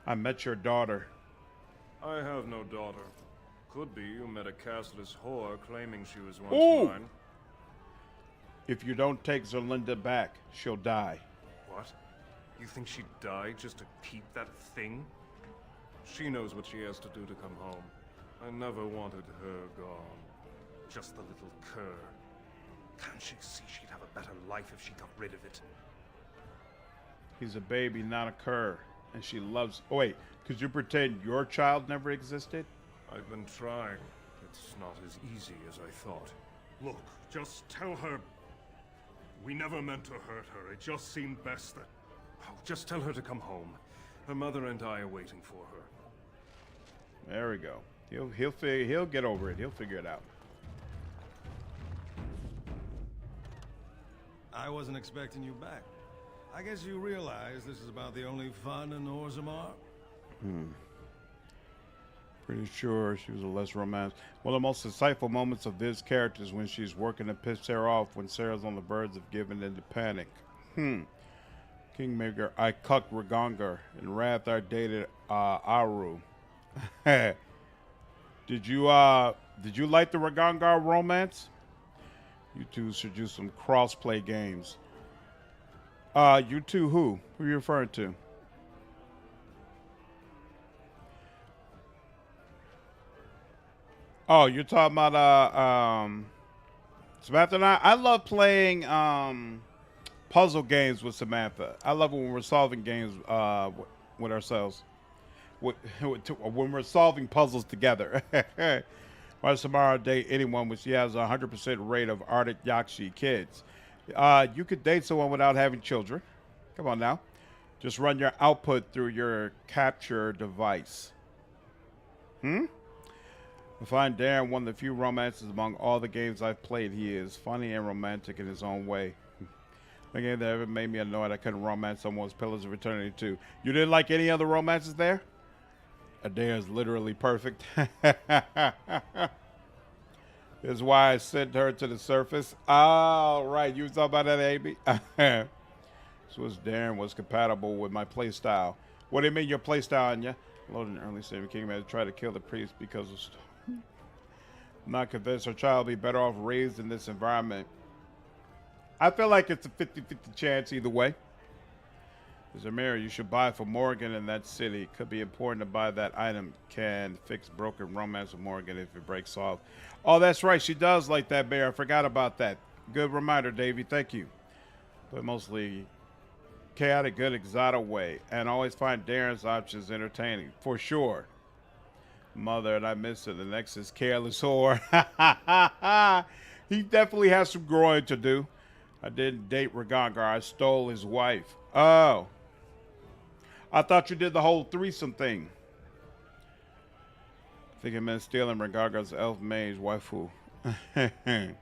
I met your daughter. I have no daughter. Could be you met a castless whore claiming she was once mine. If you don't take Zerlinda back, she'll die. What? You think she'd die just to keep that thing? She knows what she has to do to come home. I never wanted her gone. Just the little cur. Can't she see she'd have a better life if she got rid of it? He's a baby, not a cur. And she loves... Oh, wait. Could you pretend your child never existed? I've been trying. It's not as easy as I thought. Look, just tell her... We never meant to hurt her. It just seemed best that... Oh, just tell her to come home. Her mother and I are waiting for her. There we go. He'll get over it. He'll figure it out. I wasn't expecting you back. I guess you realize this is about the only fun in Orzammar? Pretty sure she was a less romantic. One of the most insightful moments of this character is when she's working to piss Sarah off when Sarah's on the verge of giving into panic. Kingmaker, I cucked Ragongar. In Wrath, I dated Aru. Did you like the Ragongar romance? You two should do some cross-play games. You two who? Who are you referring to? Oh, you're talking about Samantha and I love playing puzzle games with Samantha. I love it when we're solving games with ourselves. When we're solving puzzles together. Why Samara date anyone when she has a 100% rate of Ardent Yakshi kids? You could date someone without having children. Come on now. Just run your output through your capture device. I find Darren one of the few romances among all the games I've played. He is funny and romantic in his own way. The game that ever made me annoyed I couldn't romance someone's Pillars of Eternity 2. You didn't like any other romances there? Adair's literally perfect. Is why I sent her to the surface. Oh, right. You was talking about that, Amy? This was Darren was compatible with my playstyle. What do you mean your playstyle, Anya? Loaded an early saving king man to try to kill the priest because of I'm not convinced her child will be better off raised in this environment. I feel like it's a 50-50 chance either way. There's a mirror you should buy for Morrigan in that city. Could be important to buy that item. Can fix broken romance with Morrigan if it breaks off. Oh, that's right. She does like that bear. I forgot about that. Good reminder, Davey. Thank you. But mostly chaotic, good, exotic way. And always find Darren's options entertaining. For sure. Mother, and I miss it. The next is Careless Whore. He definitely has some growing to do. I didn't date Ragangar. I stole his wife. Oh. I thought you did the whole threesome thing. I think it meant stealing Ragangar's elf mage waifu. Tavian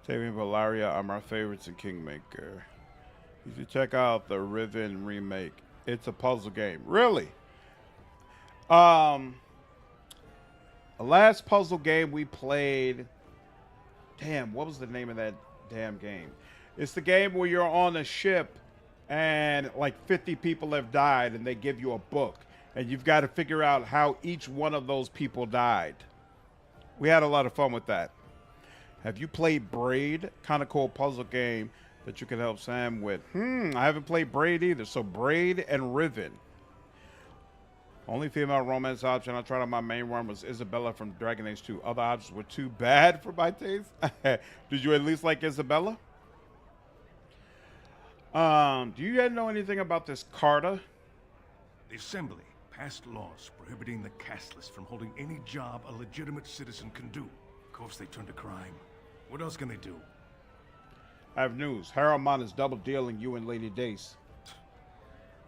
Valeria are my favorites in Kingmaker. You should check out the Riven remake. It's a puzzle game. Really? The last puzzle game we played, damn, what was the name of that damn game? It's the game where you're on a ship and like 50 people have died and they give you a book and you've got to figure out how each one of those people died. We had a lot of fun with that. Have you played Braid? Kind of cool puzzle game that you can help Sam with. I haven't played Braid either. So Braid and Riven. Only female romance option I tried on my main run was Isabella from Dragon Age 2. Other options were too bad for my taste. Did you at least like Isabella? Do you guys know anything about this Carta? The Assembly passed laws prohibiting the casteless from holding any job a legitimate citizen can do. Of course they turned to crime. What else can they do? I have news. Haramon is double dealing you and Lady Dace.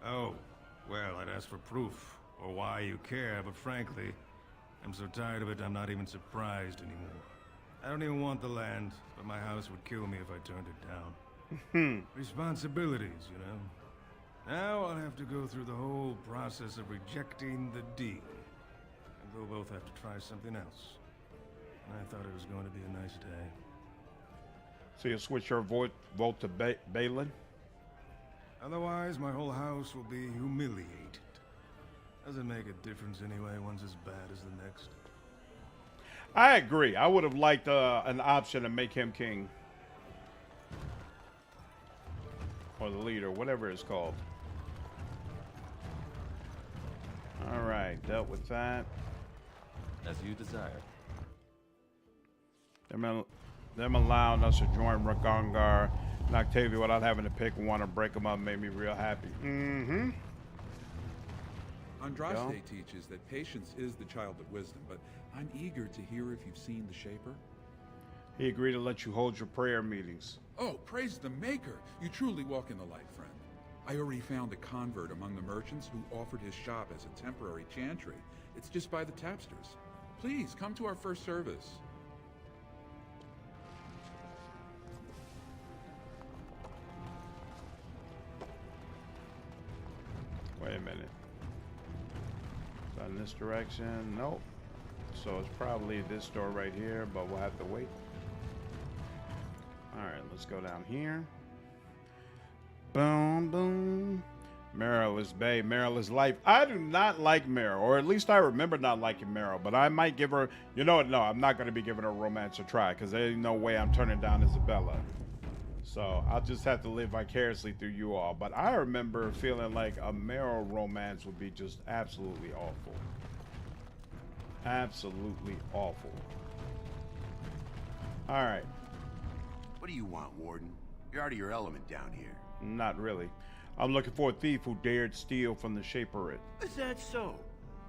Oh, well, I'd ask for proof. Or why you care, but frankly, I'm so tired of it, I'm not even surprised anymore. I don't even want the land, but my house would kill me if I turned it down. Responsibilities, you know. Now I'll have to go through the whole process of rejecting the deal. And we'll both have to try something else. And I thought it was going to be a nice day. So you'll switch your vote to Balin? Otherwise, my whole house will be humiliated. Doesn't make a difference anyway, one's as bad as the next. I agree. I would have liked an option to make him king. Or the leader, whatever it's called. Alright, dealt with that. As you desire. Them allowing us to join Ragangar and Octavia without having to pick one or break them up made me real happy. Andraste teaches that patience is the child of wisdom, but I'm eager to hear if you've seen the Shaper. He agreed to let you hold your prayer meetings. Oh, praise the Maker! You truly walk in the light, friend. I already found a convert among the merchants who offered his shop as a temporary chantry. It's just by the tapsters. Please, come to our first service. Wait a minute. Is that in this direction? Nope. So it's probably this door right here, but we'll have to wait. Alright, let's go down here. Boom, boom. Meryl is bae. Meryl is life. I do not like Meryl, or at least I remember not liking Meryl, but I might give her, you know what, no, I'm not going to be giving her romance a try, because there ain't no way I'm turning down Isabella. So I'll just have to live vicariously through you all. But I remember feeling like a Meryl romance would be just absolutely awful. Absolutely awful. Alright. What do you want, Warden? You're out of your element down here. Not really. I'm looking for a thief who dared steal from the Shaperate. Is that so?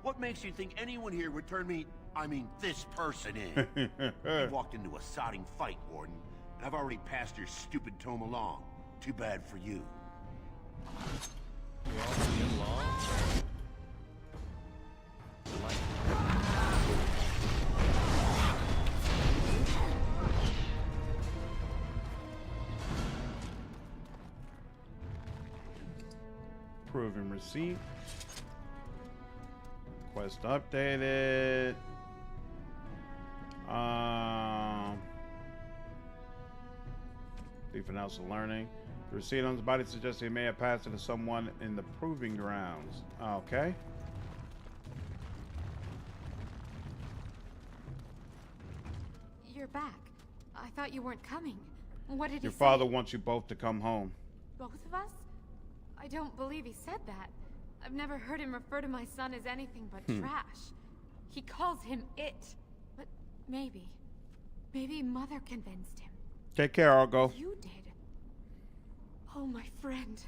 What makes you think anyone here would turn me, I mean this person in? You walked into a sodding fight, Warden. And I've already passed your stupid tome along. Too bad for you. You all get along? Proven receipt. Quest updated. Thief announced the learning. The receipt on his body suggests he may have passed it to someone in the proving grounds. Okay. back. I thought you weren't coming. What did Your he father say? wants you both to come home. Both of us? I don't believe he said that. I've never heard him refer to my son as anything but trash. He calls him it. But maybe Mother convinced him. Take care, Argo. You did. Oh, my friend.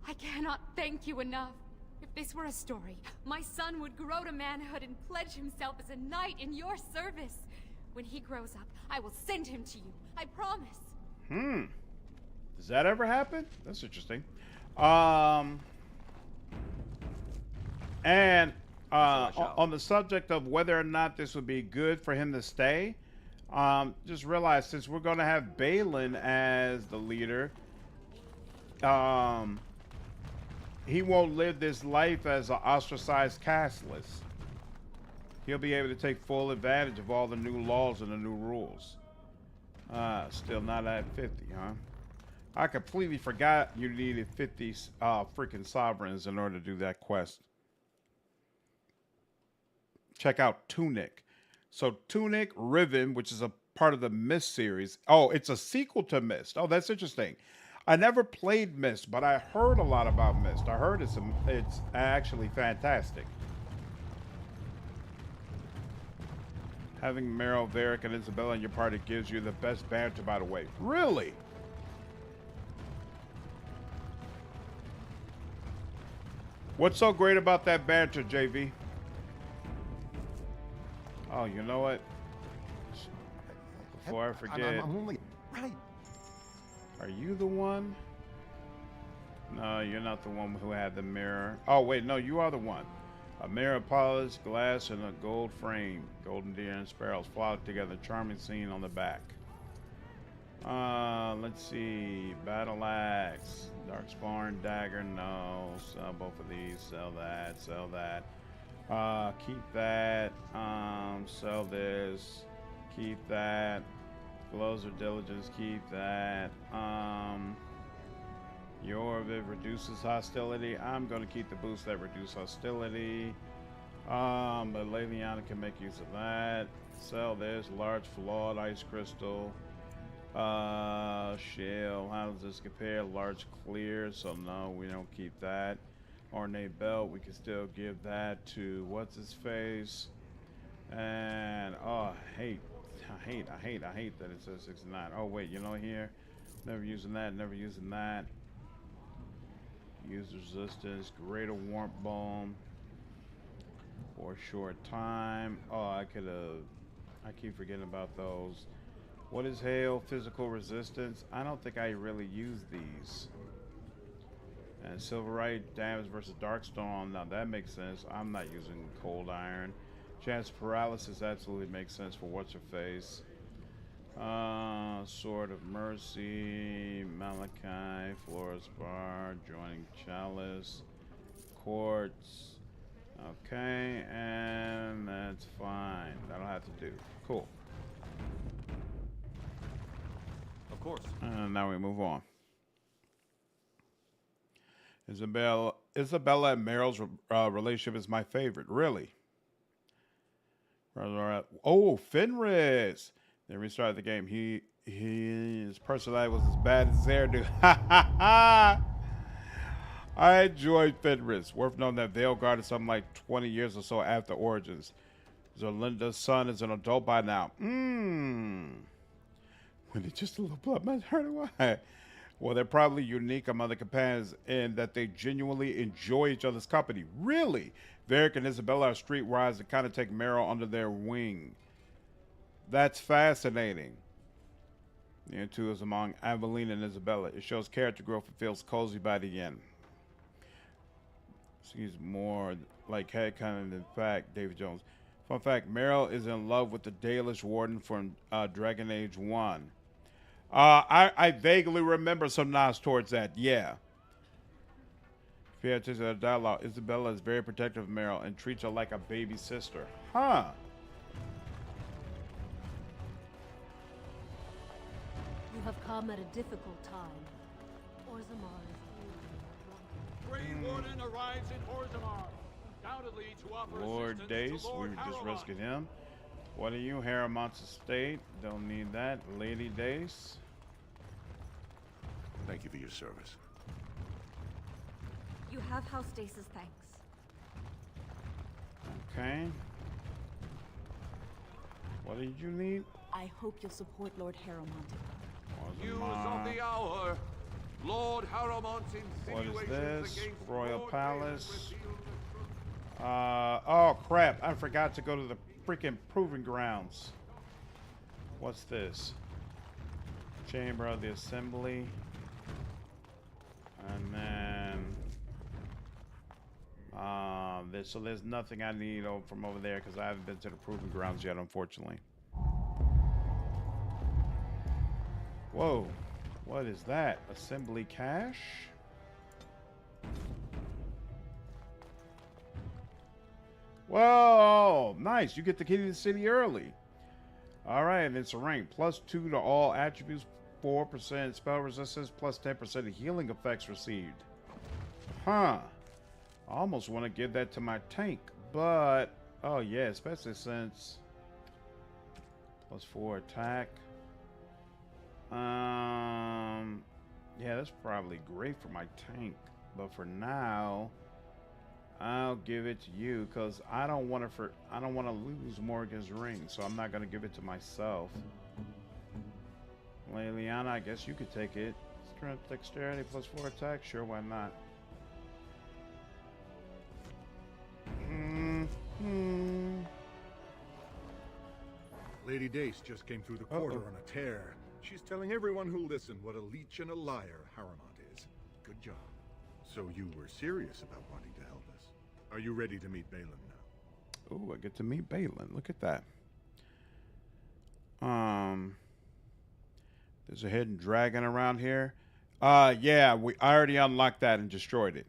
I cannot thank you enough. If this were a story, my son would grow to manhood and pledge himself as a knight in your service. When he grows up, I will send him to you. I promise. Does that ever happen? That's interesting. And on the subject of whether or not this would be good for him to stay, just realize since we're going to have Balin as the leader, he won't live this life as an ostracized castless. He'll be able to take full advantage of all the new laws and the new rules. Still not at 50, huh? I completely forgot you needed 50 freaking sovereigns in order to do that quest. Check out Tunic. So Tunic, Riven, which is a part of the Mist series. Oh, it's a sequel to Mist. Oh, that's interesting. I never played Mist, but I heard a lot about Mist. I heard it's actually fantastic. Having Meryl, Varric, and Isabella in your party gives you the best banter, by the way. Really? What's so great about that banter, JV? Oh, you know what? Before I forget. I'm only... Right. Are you the one? No, you're not the one who had the mirror. Oh, wait, no, you are the one. A mirror of polished glass and a gold frame. Golden deer and sparrows flocked together. Charming scene on the back. Let's see. Battle axe. Darkspawn dagger. No. Sell both of these. Sell that. Sell that. Keep that. Sell this. Keep that. Glows of diligence. Keep that. Your of it reduces hostility. I'm going to keep the boost that reduce hostility. But Leviana can make use of that. Sell this. Large flawed ice crystal. Shell. How does this compare? Large clear. So no, we don't keep that. Ornate belt. We can still give that to what's his face. And oh, I hate that it says 69. Oh wait, you know here. Never using that. Never using that. Use resistance, greater warmth bomb for a short time. Oh, I keep forgetting about those. What is hail? Physical resistance. I don't think I really use these. And silverite damage versus darkstorm. Now that makes sense. I'm not using cold iron. Chance of paralysis absolutely makes sense for what's her face. Sword of Mercy, Malachi, Florist Bar, Joining Chalice, Quartz. Okay, and that's fine. That'll have to do. Cool. Of course. And now we move on. Isabella and Meryl's relationship is my favorite. Really? Oh, Fenris. Then restarted the game. His personality was as bad as Zerdu. I enjoyed Fenris. Worth noting that Veilguard is something like 20 years or so after Origins. Zolinda's son is an adult by now. When it's just a little blood, man, why? Well, they're probably unique among the companions in that they genuinely enjoy each other's company. Really? Varric and Isabella are streetwise and kind of take Meryl under their wing. That's fascinating. The two is among Aveline and Isabella. It shows character growth and feels cozy by the end. She's more like headcanon than fact, David Jones. Fun fact, Meryl is in love with the Dalish Warden from Dragon Age 1. I vaguely remember some nods towards that, yeah. If you had to the dialogue, Isabella is very protective of Meryl and treats her like a baby sister. Huh. You have come at a difficult time. Orzammar Great Warden arrives in Orzammar, undoubtedly to offer Lord assistance Dace, to Lord we just Harrowmont. rescued him. What are you, Harriman's estate? Don't need that. Lady Dace. Thank you for your service. You have House Dace's thanks. Okay. What did you need? I hope you'll support Lord Harrowmont. News of the hour. Lord Harrowmont's What insinuations is this? against Royal Lord Palace. Oh crap, I forgot to go to the freaking proving grounds. What's this? Chamber of the Assembly. And then so there's nothing I need from over there because I haven't been to the proving grounds yet, unfortunately. Whoa, what is that? Assembly cache? Whoa, nice. You get the key to the city early. All right, and it's a rank. +2 to all attributes, 4% spell resistance, plus 10% of healing effects received. Huh. I almost want to give that to my tank, but... Oh, yeah, especially since... +4 attack. Yeah, that's probably great for my tank. But for now... I'll give it to you because I don't want to lose Morrigan's ring, so I'm not gonna give it to myself. Liliana, I guess you could take it. Strength, dexterity, +4 attack. Sure, why not? Lady Dace just came through the quarter on a tear. She's telling everyone who'll listen what a leech and a liar Harrowmont is. Good job. So you were serious about wanting to help us. Are you ready to meet Balin now? Ooh, I get to meet Balin. Look at that. There's a hidden dragon around here. Yeah, I already unlocked that and destroyed it.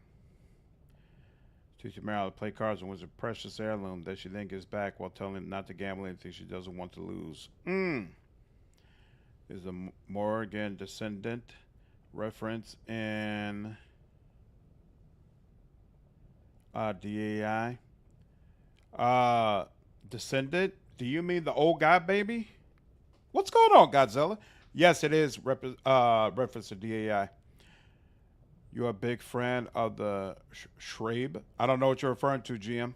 Teach Mara to play cards and was a precious heirloom that she then gives back while telling him not to gamble anything she doesn't want to lose. There's a Morrigan descendant reference in DAI. Descendant? Do you mean the old guy, baby? What's going on, Godzilla? Yes, it is reference to DAI. You're a big friend of the Schrabe. I don't know what you're referring to, GM.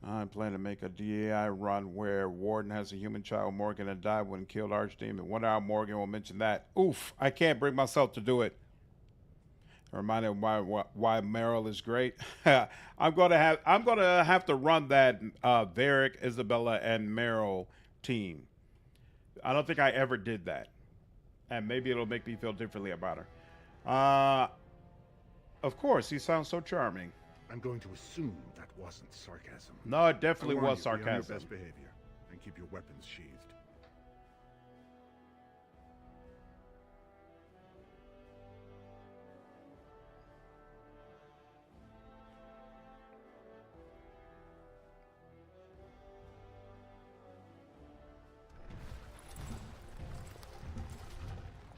I plan to make a DAI run where Warden has a human child, Morrigan, and died when killed Archdemon. One hour Morrigan will mention that. Oof, I can't bring myself to do it. Reminded why Meryl is great. I'm gonna have to run that Varric, Isabella, and Meryl team. I don't think I ever did that. And maybe it'll make me feel differently about her. Of course, he sounds so charming. I'm going to assume that wasn't sarcasm. No, it definitely was Be on your sarcasm. best behavior and keep your weapons sheathed.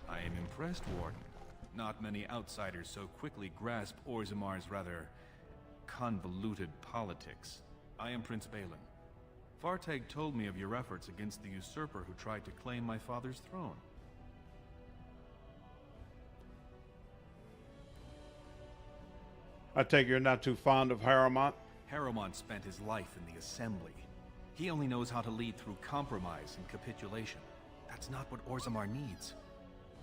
I am impressed, Warden. Not many outsiders so quickly grasp Orzamar's rather convoluted politics. I am Prince Balin. Fartag told me of your efforts against the usurper who tried to claim my father's throne. I take you're not too fond of Harrowmont? Harrowmont spent his life in the Assembly. He only knows how to lead through compromise and capitulation. That's not what Orzammar needs.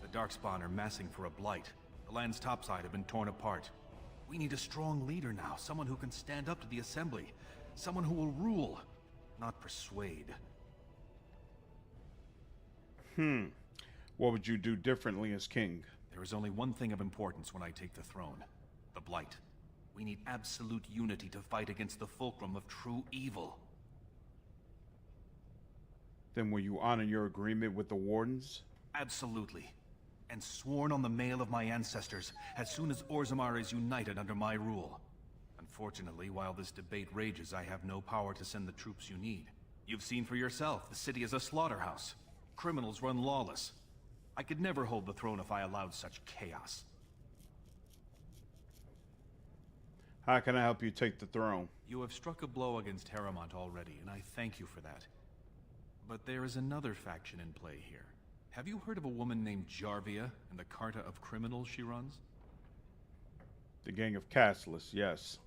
The Darkspawn are massing for a blight. The land's topside have been torn apart. We need a strong leader now, someone who can stand up to the Assembly. Someone who will rule, not persuade. What would you do differently as king? There is only one thing of importance when I take the throne. The blight. We need absolute unity to fight against the fulcrum of true evil. Then will you honor your agreement with the Wardens? Absolutely. And sworn on the mail of my ancestors, as soon as Orzammar is united under my rule. Unfortunately, while this debate rages, I have no power to send the troops you need. You've seen for yourself, the city is a slaughterhouse. Criminals run lawless. I could never hold the throne if I allowed such chaos. How can I help you take the throne? You have struck a blow against Harrowmont already, and I thank you for that. But there is another faction in play here. Have you heard of a woman named Jarvia and the Carta of Criminals she runs? The Gang of Castless, yes.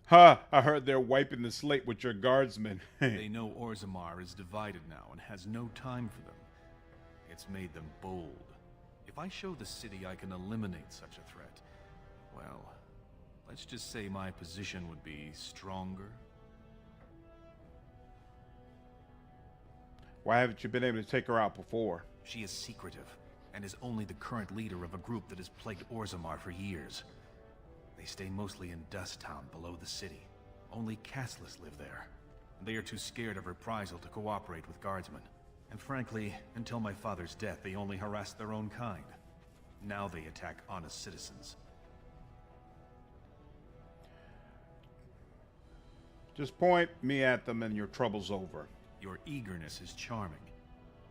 Ha! I heard they're wiping the slate with your guardsmen. They know Orzammar is divided now and has no time for them. It's made them bold. If I show the city I can eliminate such a threat, well, let's just say my position would be stronger. Why haven't you been able to take her out before? She is secretive, and is only the current leader of a group that has plagued Orzammar for years. They stay mostly in Dust Town below the city. Only Castless live there. They are too scared of reprisal to cooperate with guardsmen. And frankly, until my father's death, they only harassed their own kind. Now they attack honest citizens. Just point me at them and your trouble's over. Your eagerness is charming.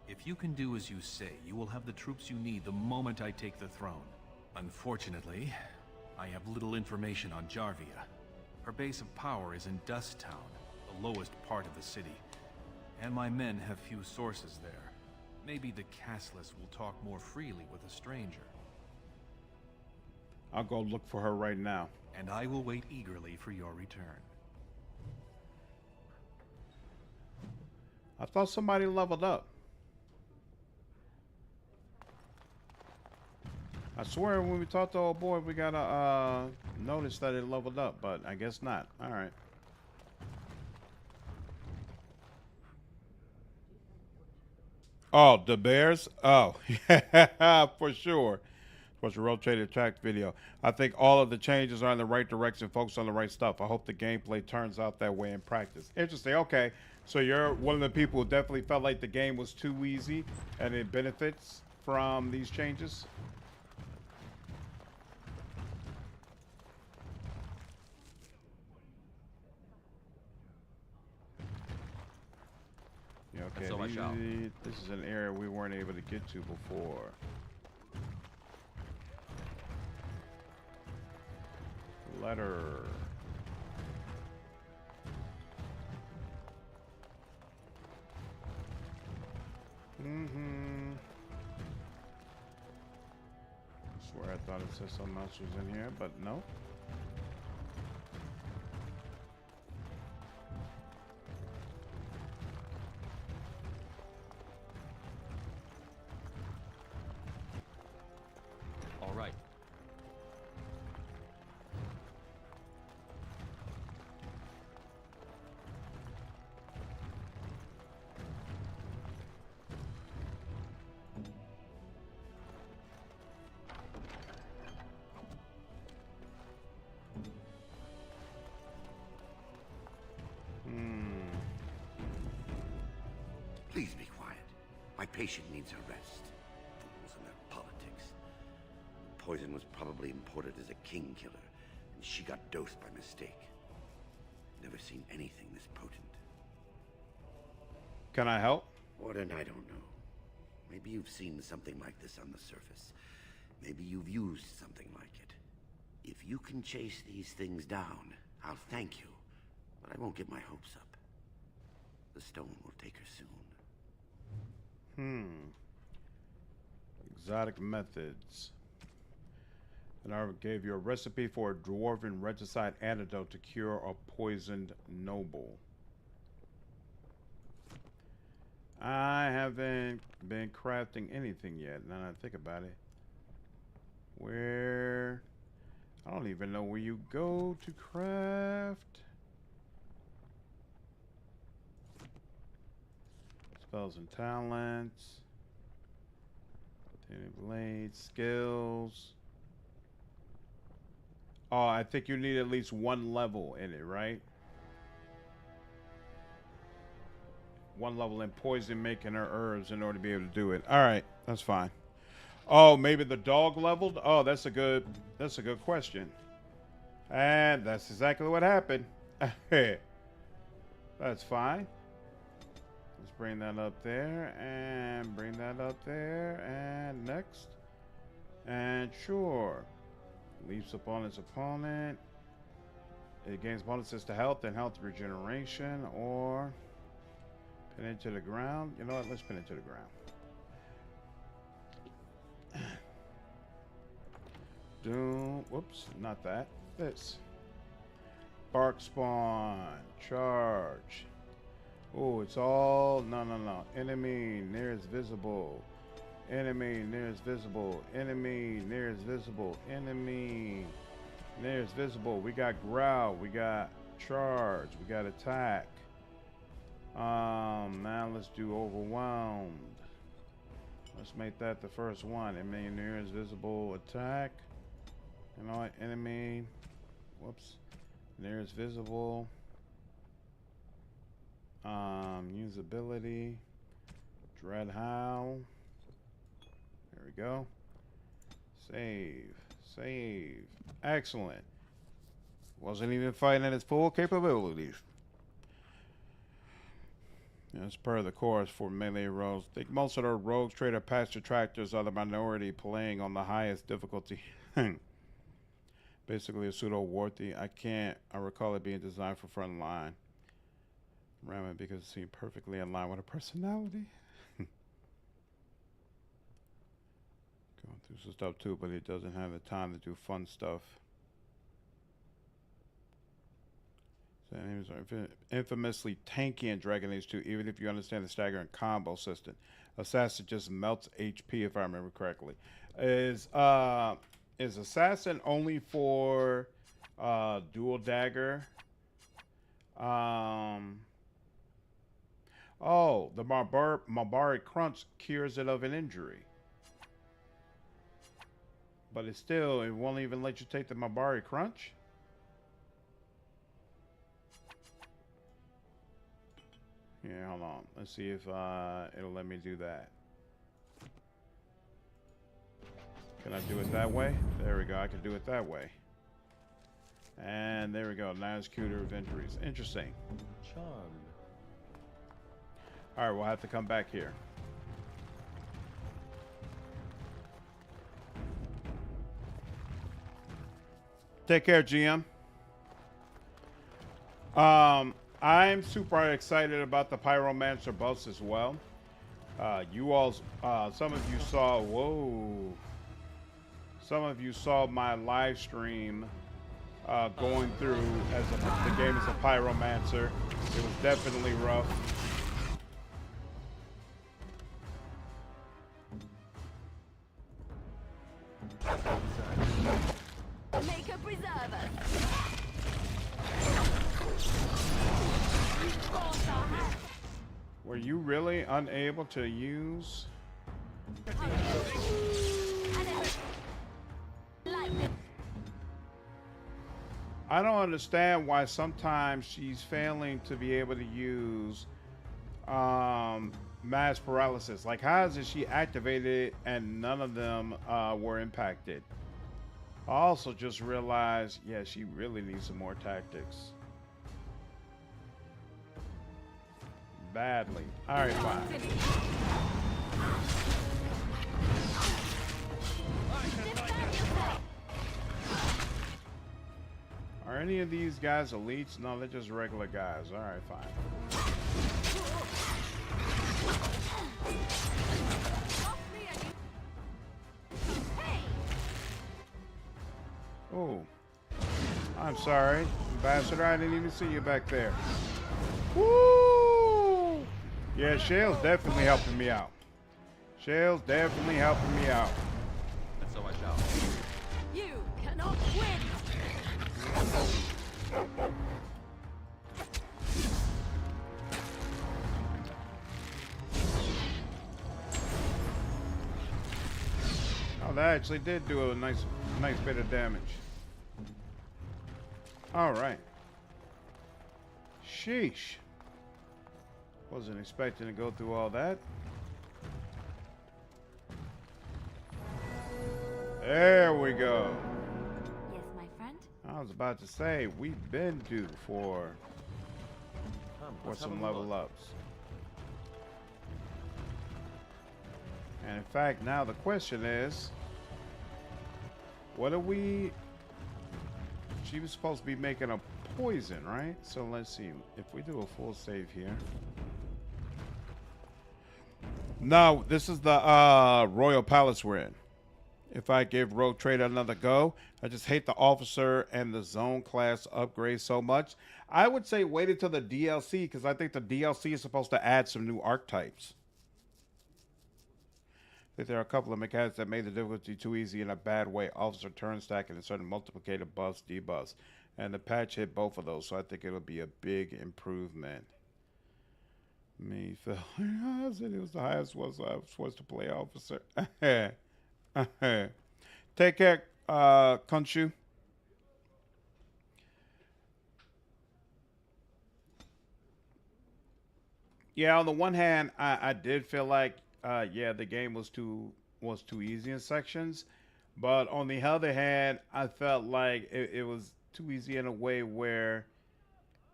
If you can do as you say, you will have the troops you need the moment I take the throne. Unfortunately, I have little information on Jarvia. Her base of power is in Dust Town, the lowest part of the city. And my men have few sources there. Maybe the Castless will talk more freely with a stranger. I'll go look for her right now. And I will wait eagerly for your return. I thought somebody leveled up. I swear when we talked to old boy, we got to notice that it leveled up, but I guess not. All right. Oh, the bears? Oh, yeah, for sure. Was a rotated track video. I think all of the changes are in the right direction, focus on the right stuff. I hope the gameplay turns out that way in practice. Interesting. Okay, so you're one of the people who definitely felt like the game was too easy and it benefits from these changes. Yeah, okay, So I shall. this is an area we weren't able to get to before. Letter. Swear I thought it said something else was in here, but no. All right. Please be quiet. My patient needs a rest. Fools and their politics. The poison was probably imported as a king killer, and she got dosed by mistake. Never seen anything this potent. Can I help? Warden, I don't know. Maybe you've seen something like this on the surface. Maybe you've used something like it. If you can chase these things down, I'll thank you, but I won't get my hopes up. The stone will take her soon. Exotic methods. And I gave you a recipe for a dwarven regicide antidote to cure a poisoned noble. I haven't been crafting anything yet, now that I think about it. Where? I don't even know where you go to craft. Spells and talents. Blade skills. Oh, I think you need at least one level in it, right? One level in poison making or herbs in order to be able to do it. All right, that's fine. Oh, maybe the dog leveled? Oh, that's a good question. And that's exactly what happened. That's fine. Let's bring that up there and bring that up there and next. And sure. Leaps upon its opponent. It gains bonuses to health and health regeneration, or pin it to the ground. You know what? Let's pin it to the ground. Doom. Whoops, not that. This. Bark spawn. Charge. Oh, it's all. No. Enemy nearest visible. Enemy nearest visible. Enemy nearest visible. Enemy nearest visible. We got growl. We got charge. We got attack. Now let's do overwhelmed. Let's make that the first one. Enemy nearest visible attack. You know what? Enemy. Whoops. Nearest visible. Usability. Dread Howl. There we go. Save. Save. Excellent. Wasn't even fighting at its full capabilities. As per the chorus for melee rogues, I think most of the rogues, trader, pass detractors are the minority playing on the highest difficulty. Basically a pseudo-worthy. I recall it being designed for front line. Ramen because it seemed perfectly in line with her personality. Going through some stuff too, but it doesn't have the time to do fun stuff. So enemies are infamously tanky in Dragon Age 2, even if you understand the staggering combo system. Assassin just melts HP, if I remember correctly. Is Assassin only for dual dagger? Oh, the Mabari crunch cures it of an injury. But it won't even let you take the Mabari crunch? Yeah, hold on. Let's see if it'll let me do that. Can I do it that way? There we go. I can do it that way. And there we go. Now it's cuter of injuries. Interesting. Charmed. All right, we'll have to come back here. Take care, GM. I'm super excited about the Pyromancer buffs as well. You all, some of you saw, some of you saw my live stream going through the game as a Pyromancer. It was definitely rough. Make a preserver. Were you really unable to use? I don't understand why sometimes she's failing to be able to use mass paralysis. Like, how is it she activated it and none of them were impacted? I also just realized, yeah, she really needs some more tactics. Badly. All right, fine. Are any of these guys elites? No, they're just regular guys. All right, fine. Oh, I'm sorry, Ambassador. I didn't even see you back there. Woo! Yeah, Shale's definitely helping me out. Shale's definitely helping me out. And so I shall. You cannot win. Oh, that actually did do a nice bit of damage. All right. Sheesh. Wasn't expecting to go through all that. There we go. Yes, my friend? I was about to say, we've been due for some level ups. And in fact, now the question is, what are we... She was supposed to be making a poison, right? So let's see. If we do a full save here. No, this is the Royal Palace we're in. If I give Rogue Trader another go, I just hate the officer and the zone class upgrade so much. I would say wait until the DLC, because I think the DLC is supposed to add some new archetypes. I think there are a couple of mechanics that made the difficulty too easy in a bad way. Officer turn stacking and certain multiplicator buffs, debuffs. And the patch hit both of those, so I think it'll be a big improvement. Me felt I said it was the highest was I was supposed to play officer. Take care, Kunshu. Yeah, on the one hand, I did feel like yeah, the game was too easy in sections, but on the other hand, I felt like it was too easy in a way where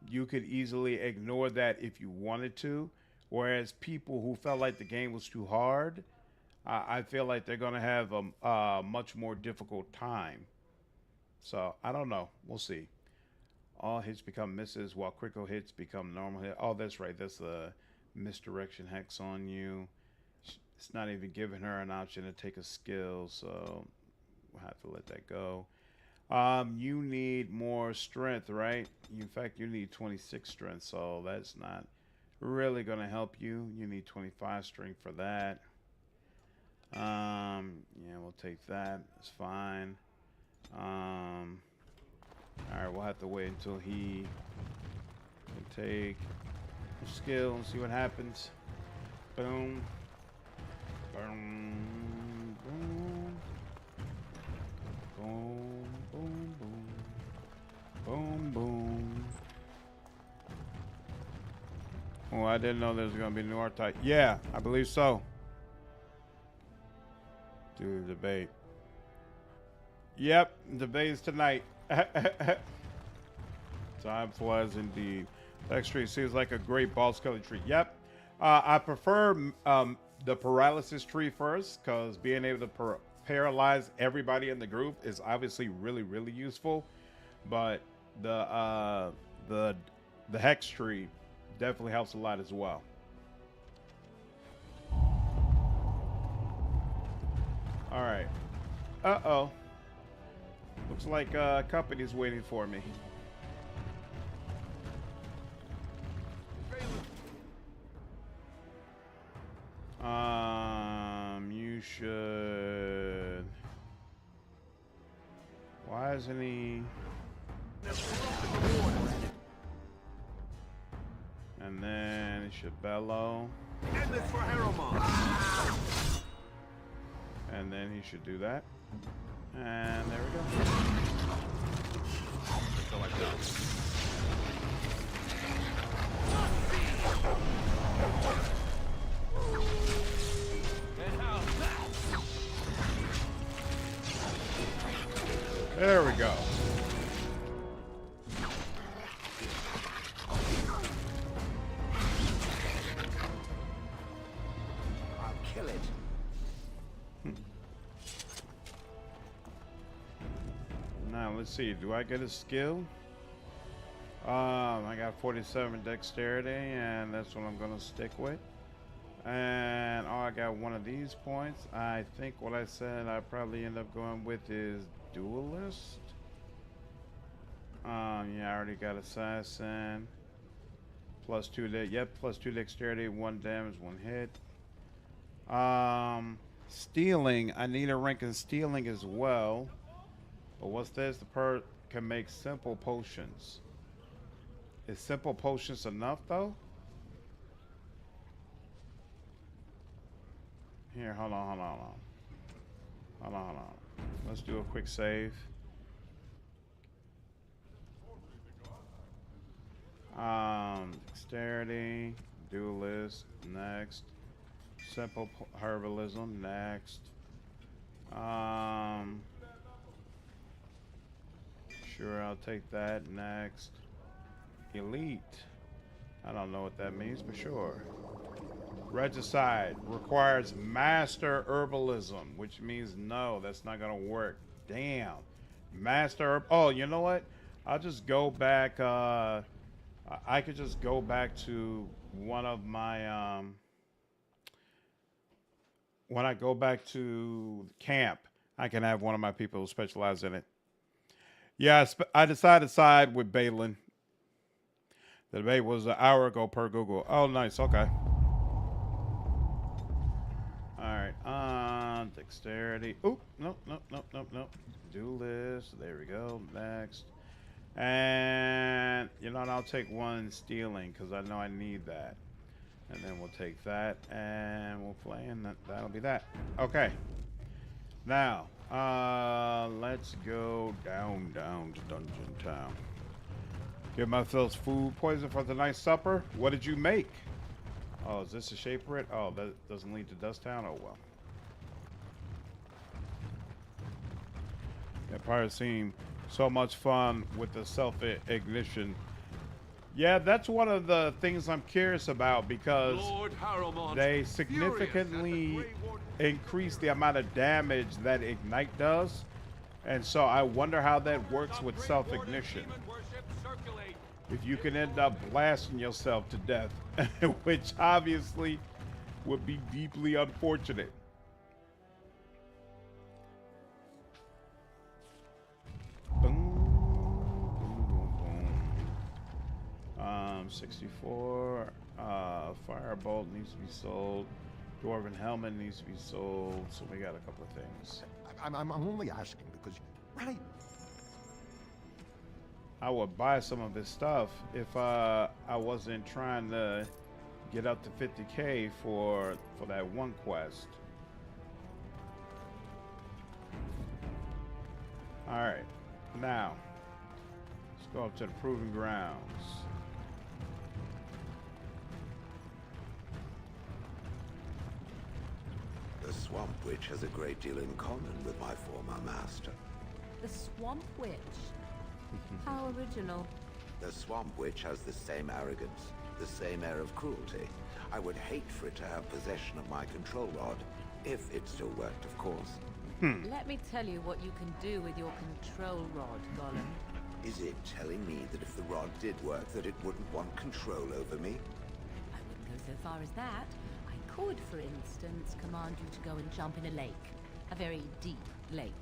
you could easily ignore that if you wanted to. Whereas people who felt like the game was too hard, I feel like they're going to have a much more difficult time. So, I don't know. We'll see. All hits become misses while critical hits become normal hits. Oh, that's right. That's the misdirection hex on you. It's not even giving her an option to take a skill, so we'll have to let that go. You need more strength, right? In fact, you need 26 strength, so that's not really going to help you. You need 25 strength for that. Yeah, we'll take that. It's fine. Alright, we'll have to wait until he can take a skill and see what happens. Boom. Boom. Boom. Boom. Boom. Boom. Boom. Boom. Oh, I didn't know there was going to be a new archetype. Yeah, I believe so. Do the debate. Yep, debate is tonight. Time flies indeed. Next tree seems like a great ball scully tree. Yep. I prefer the paralysis tree first, because being able to paralyze everybody in the group is obviously really, really useful. But the hex tree definitely helps a lot as well. All right. Uh-oh. Looks like company's waiting for me. You should. Why isn't he? And then he should bellow. End this for Heromon. And then he should do that. And there we go. So I go. There we go. I'll kill it. Now let's see. Do I get a skill? I got 47 dexterity, and that's what I'm gonna stick with. And I got one of these points. I think what I said I probably end up going with is duelist. Yeah, I already got assassin. Plus 2 plus 2 dexterity, 1 damage, 1 hit. Stealing. I need a rank in stealing as well. But what's this? The perk can make simple potions. Is simple potions enough though? Here, hold on. Let's do a quick save. Dexterity, duelist, next. Simple herbalism, next. Sure, I'll take that next. Elite. I don't know what that means, but sure. Regicide requires master herbalism, which means no, that's not gonna work. Damn. Master herb. Oh, you know what? I'll just go back. I could just go back to one of my. When I go back to camp, I can have one of my people who specialize in it. Yeah, I decided to side with Balin. The debate was an hour ago per Google. Oh, nice. Okay. All right. Dexterity. Oop. Nope. Do list. There we go. Next. And, you know what? I'll take one stealing because I know I need that. And then we'll take that and we'll play, and that'll be that. Okay. Now, let's go down to Dungeon Town. Give myself food poison for the nice supper. What did you make? Oh, is this a shape for it? Oh, that doesn't lead to Dust Town? Oh, well. That probably seemed so much fun with the self-ignition. Yeah, that's one of the things I'm curious about because they significantly increase the amount of damage that Ignite does. And so I wonder how that works with self-ignition. If you can end up blasting yourself to death, which obviously would be deeply unfortunate. 64. Firebolt needs to be sold. Dwarven helmet needs to be sold. So we got a couple of things. I'm only asking because, right? I would buy some of his stuff if I wasn't trying to get up to 50k for that one quest. All right, now let's go up to the Proving Grounds. The Swamp Witch has a great deal in common with my former master. The Swamp Witch? How original. The Swamp Witch has the same arrogance, the same air of cruelty. I would hate for it to have possession of my control rod, if it still worked, of course. Let me tell you what you can do with your control rod, Gollum. Is it telling me that if the rod did work, that it wouldn't want control over me? I wouldn't go so far as that. I could, for instance, command you to go and jump in a lake. A very deep lake.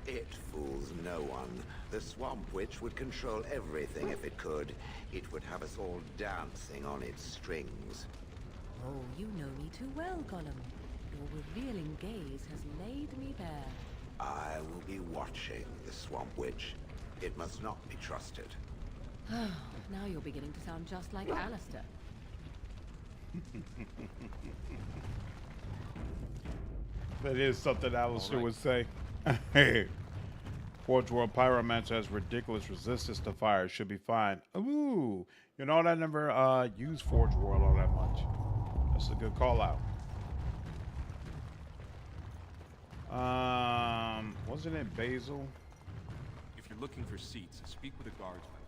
It fools no one. The Swamp Witch would control everything if it could. It would have us all dancing on its strings. Oh, you know me too well, Gollum. Your revealing gaze has laid me bare. I will be watching the Swamp Witch. It must not be trusted. Now you're beginning to sound just like Alistair. That is something Alistair would say. Hey, Forge World Pyromancer has ridiculous resistance to fire. Should be fine. Ooh, you know what? I never used Forge World all that much. That's a good call out. Wasn't it Basil? If you're looking for seats, speak with a guardsman.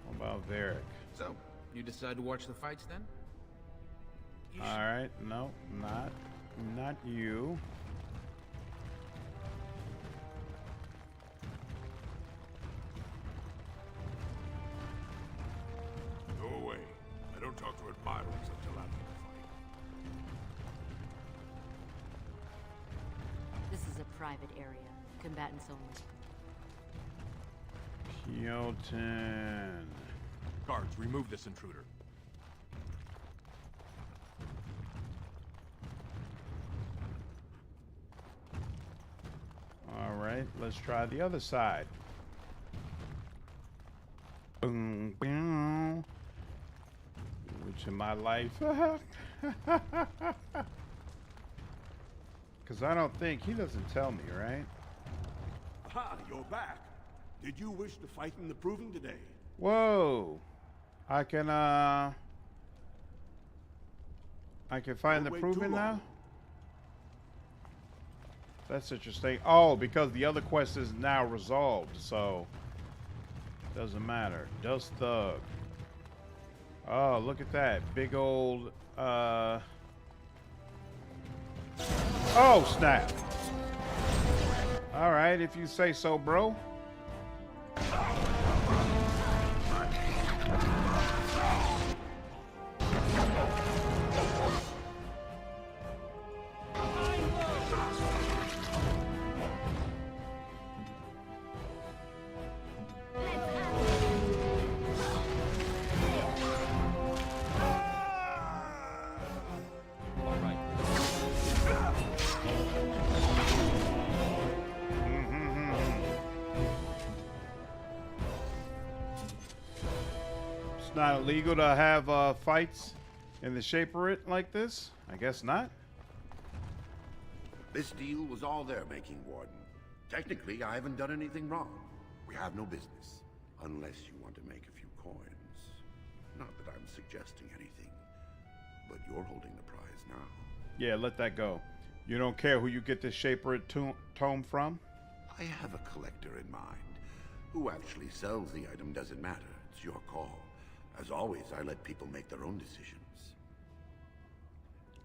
What about Varric? So, you decide to watch the fights then? All right, no, not you. Go away. I don't talk to admirers until after the fight. This is a private area. Combatants only. Jotun. Guards, remove this intruder. All right, let's try the other side. Boom, boom. Which in my life, because I don't think he doesn't tell me, right? Ha! You're back. Did you wish to fight in the Proving today? Whoa! I can find the Don't wait Proving too long. now. That's interesting. Oh, because the other quest is now resolved, so doesn't matter. Dust Thug. Oh, look at that big old. Oh snap! All right, if you say so, bro. not illegal to have fights in the Shaperate like this? I guess not. This deal was all their making, Warden. Technically, I haven't done anything wrong. We have no business. Unless you want to make a few coins. Not that I'm suggesting anything. But you're holding the prize now. Yeah, let that go. You don't care who you get this Shaperate tome from? I have a collector in mind. Who actually sells the item doesn't matter. It's your call. As always, I let people make their own decisions.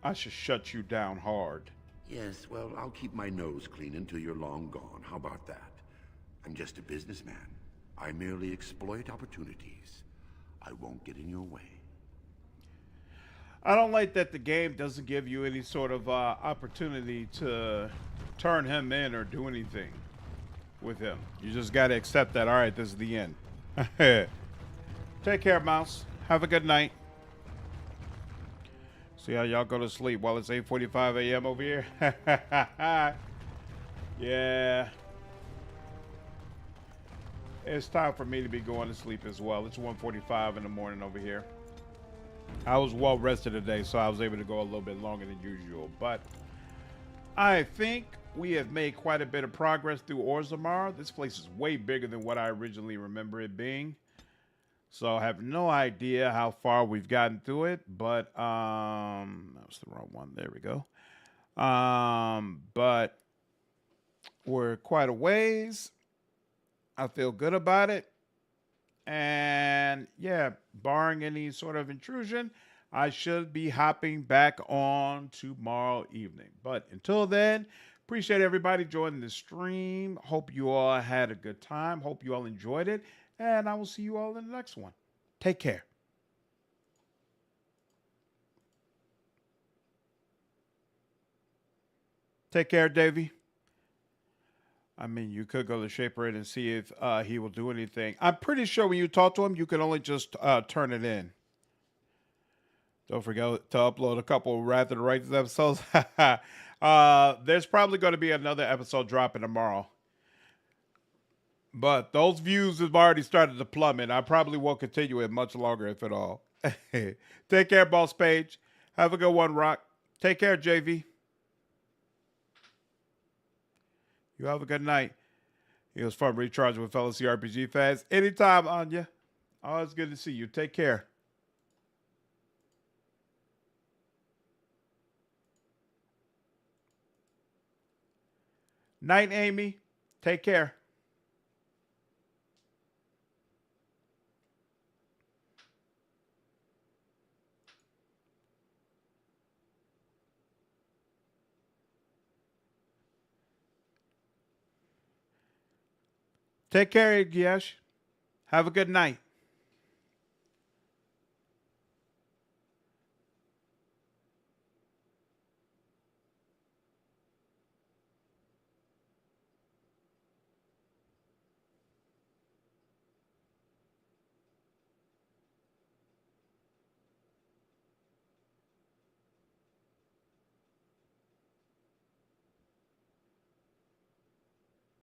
I should shut you down hard. Yes, well, I'll keep my nose clean until you're long gone. How about that? I'm just a businessman. I merely exploit opportunities. I won't get in your way. I don't like that the game doesn't give you any sort of opportunity to turn him in or do anything with him. You just got to accept that, all right, this is the end. Take care, Mouse. Have a good night. See how y'all go to sleep while it's 8:45 a.m. over here? Yeah. It's time for me to be going to sleep as well. It's 1:45 in the morning over here. I was well rested today, so I was able to go a little bit longer than usual. But I think we have made quite a bit of progress through Orzammar. This place is way bigger than what I originally remember it being. So I have no idea how far we've gotten through it, but that was the wrong one. There we go. But we're quite a ways. I feel good about it. And yeah, barring any sort of intrusion, I should be hopping back on tomorrow evening. But until then, appreciate everybody joining the stream. Hope you all had a good time. Hope you all enjoyed it. And I will see you all in the next one. Take care. Take care, Davey. I mean, you could go to Shaperate and see if he will do anything. I'm pretty sure when you talk to him, you can only just turn it in. Don't forget to upload a couple of Wrath of the Righteous episodes. There's probably going to be another episode dropping tomorrow. But those views have already started to plummet. I probably won't continue it much longer, if at all. Take care, Boss Page. Have a good one, Rock. Take care, JV. You have a good night. It was fun recharging with fellow CRPG fans. Anytime, Anya. Always good to see you. Take care. Night, Amy. Take care. Take care, Giesh. Have a good night.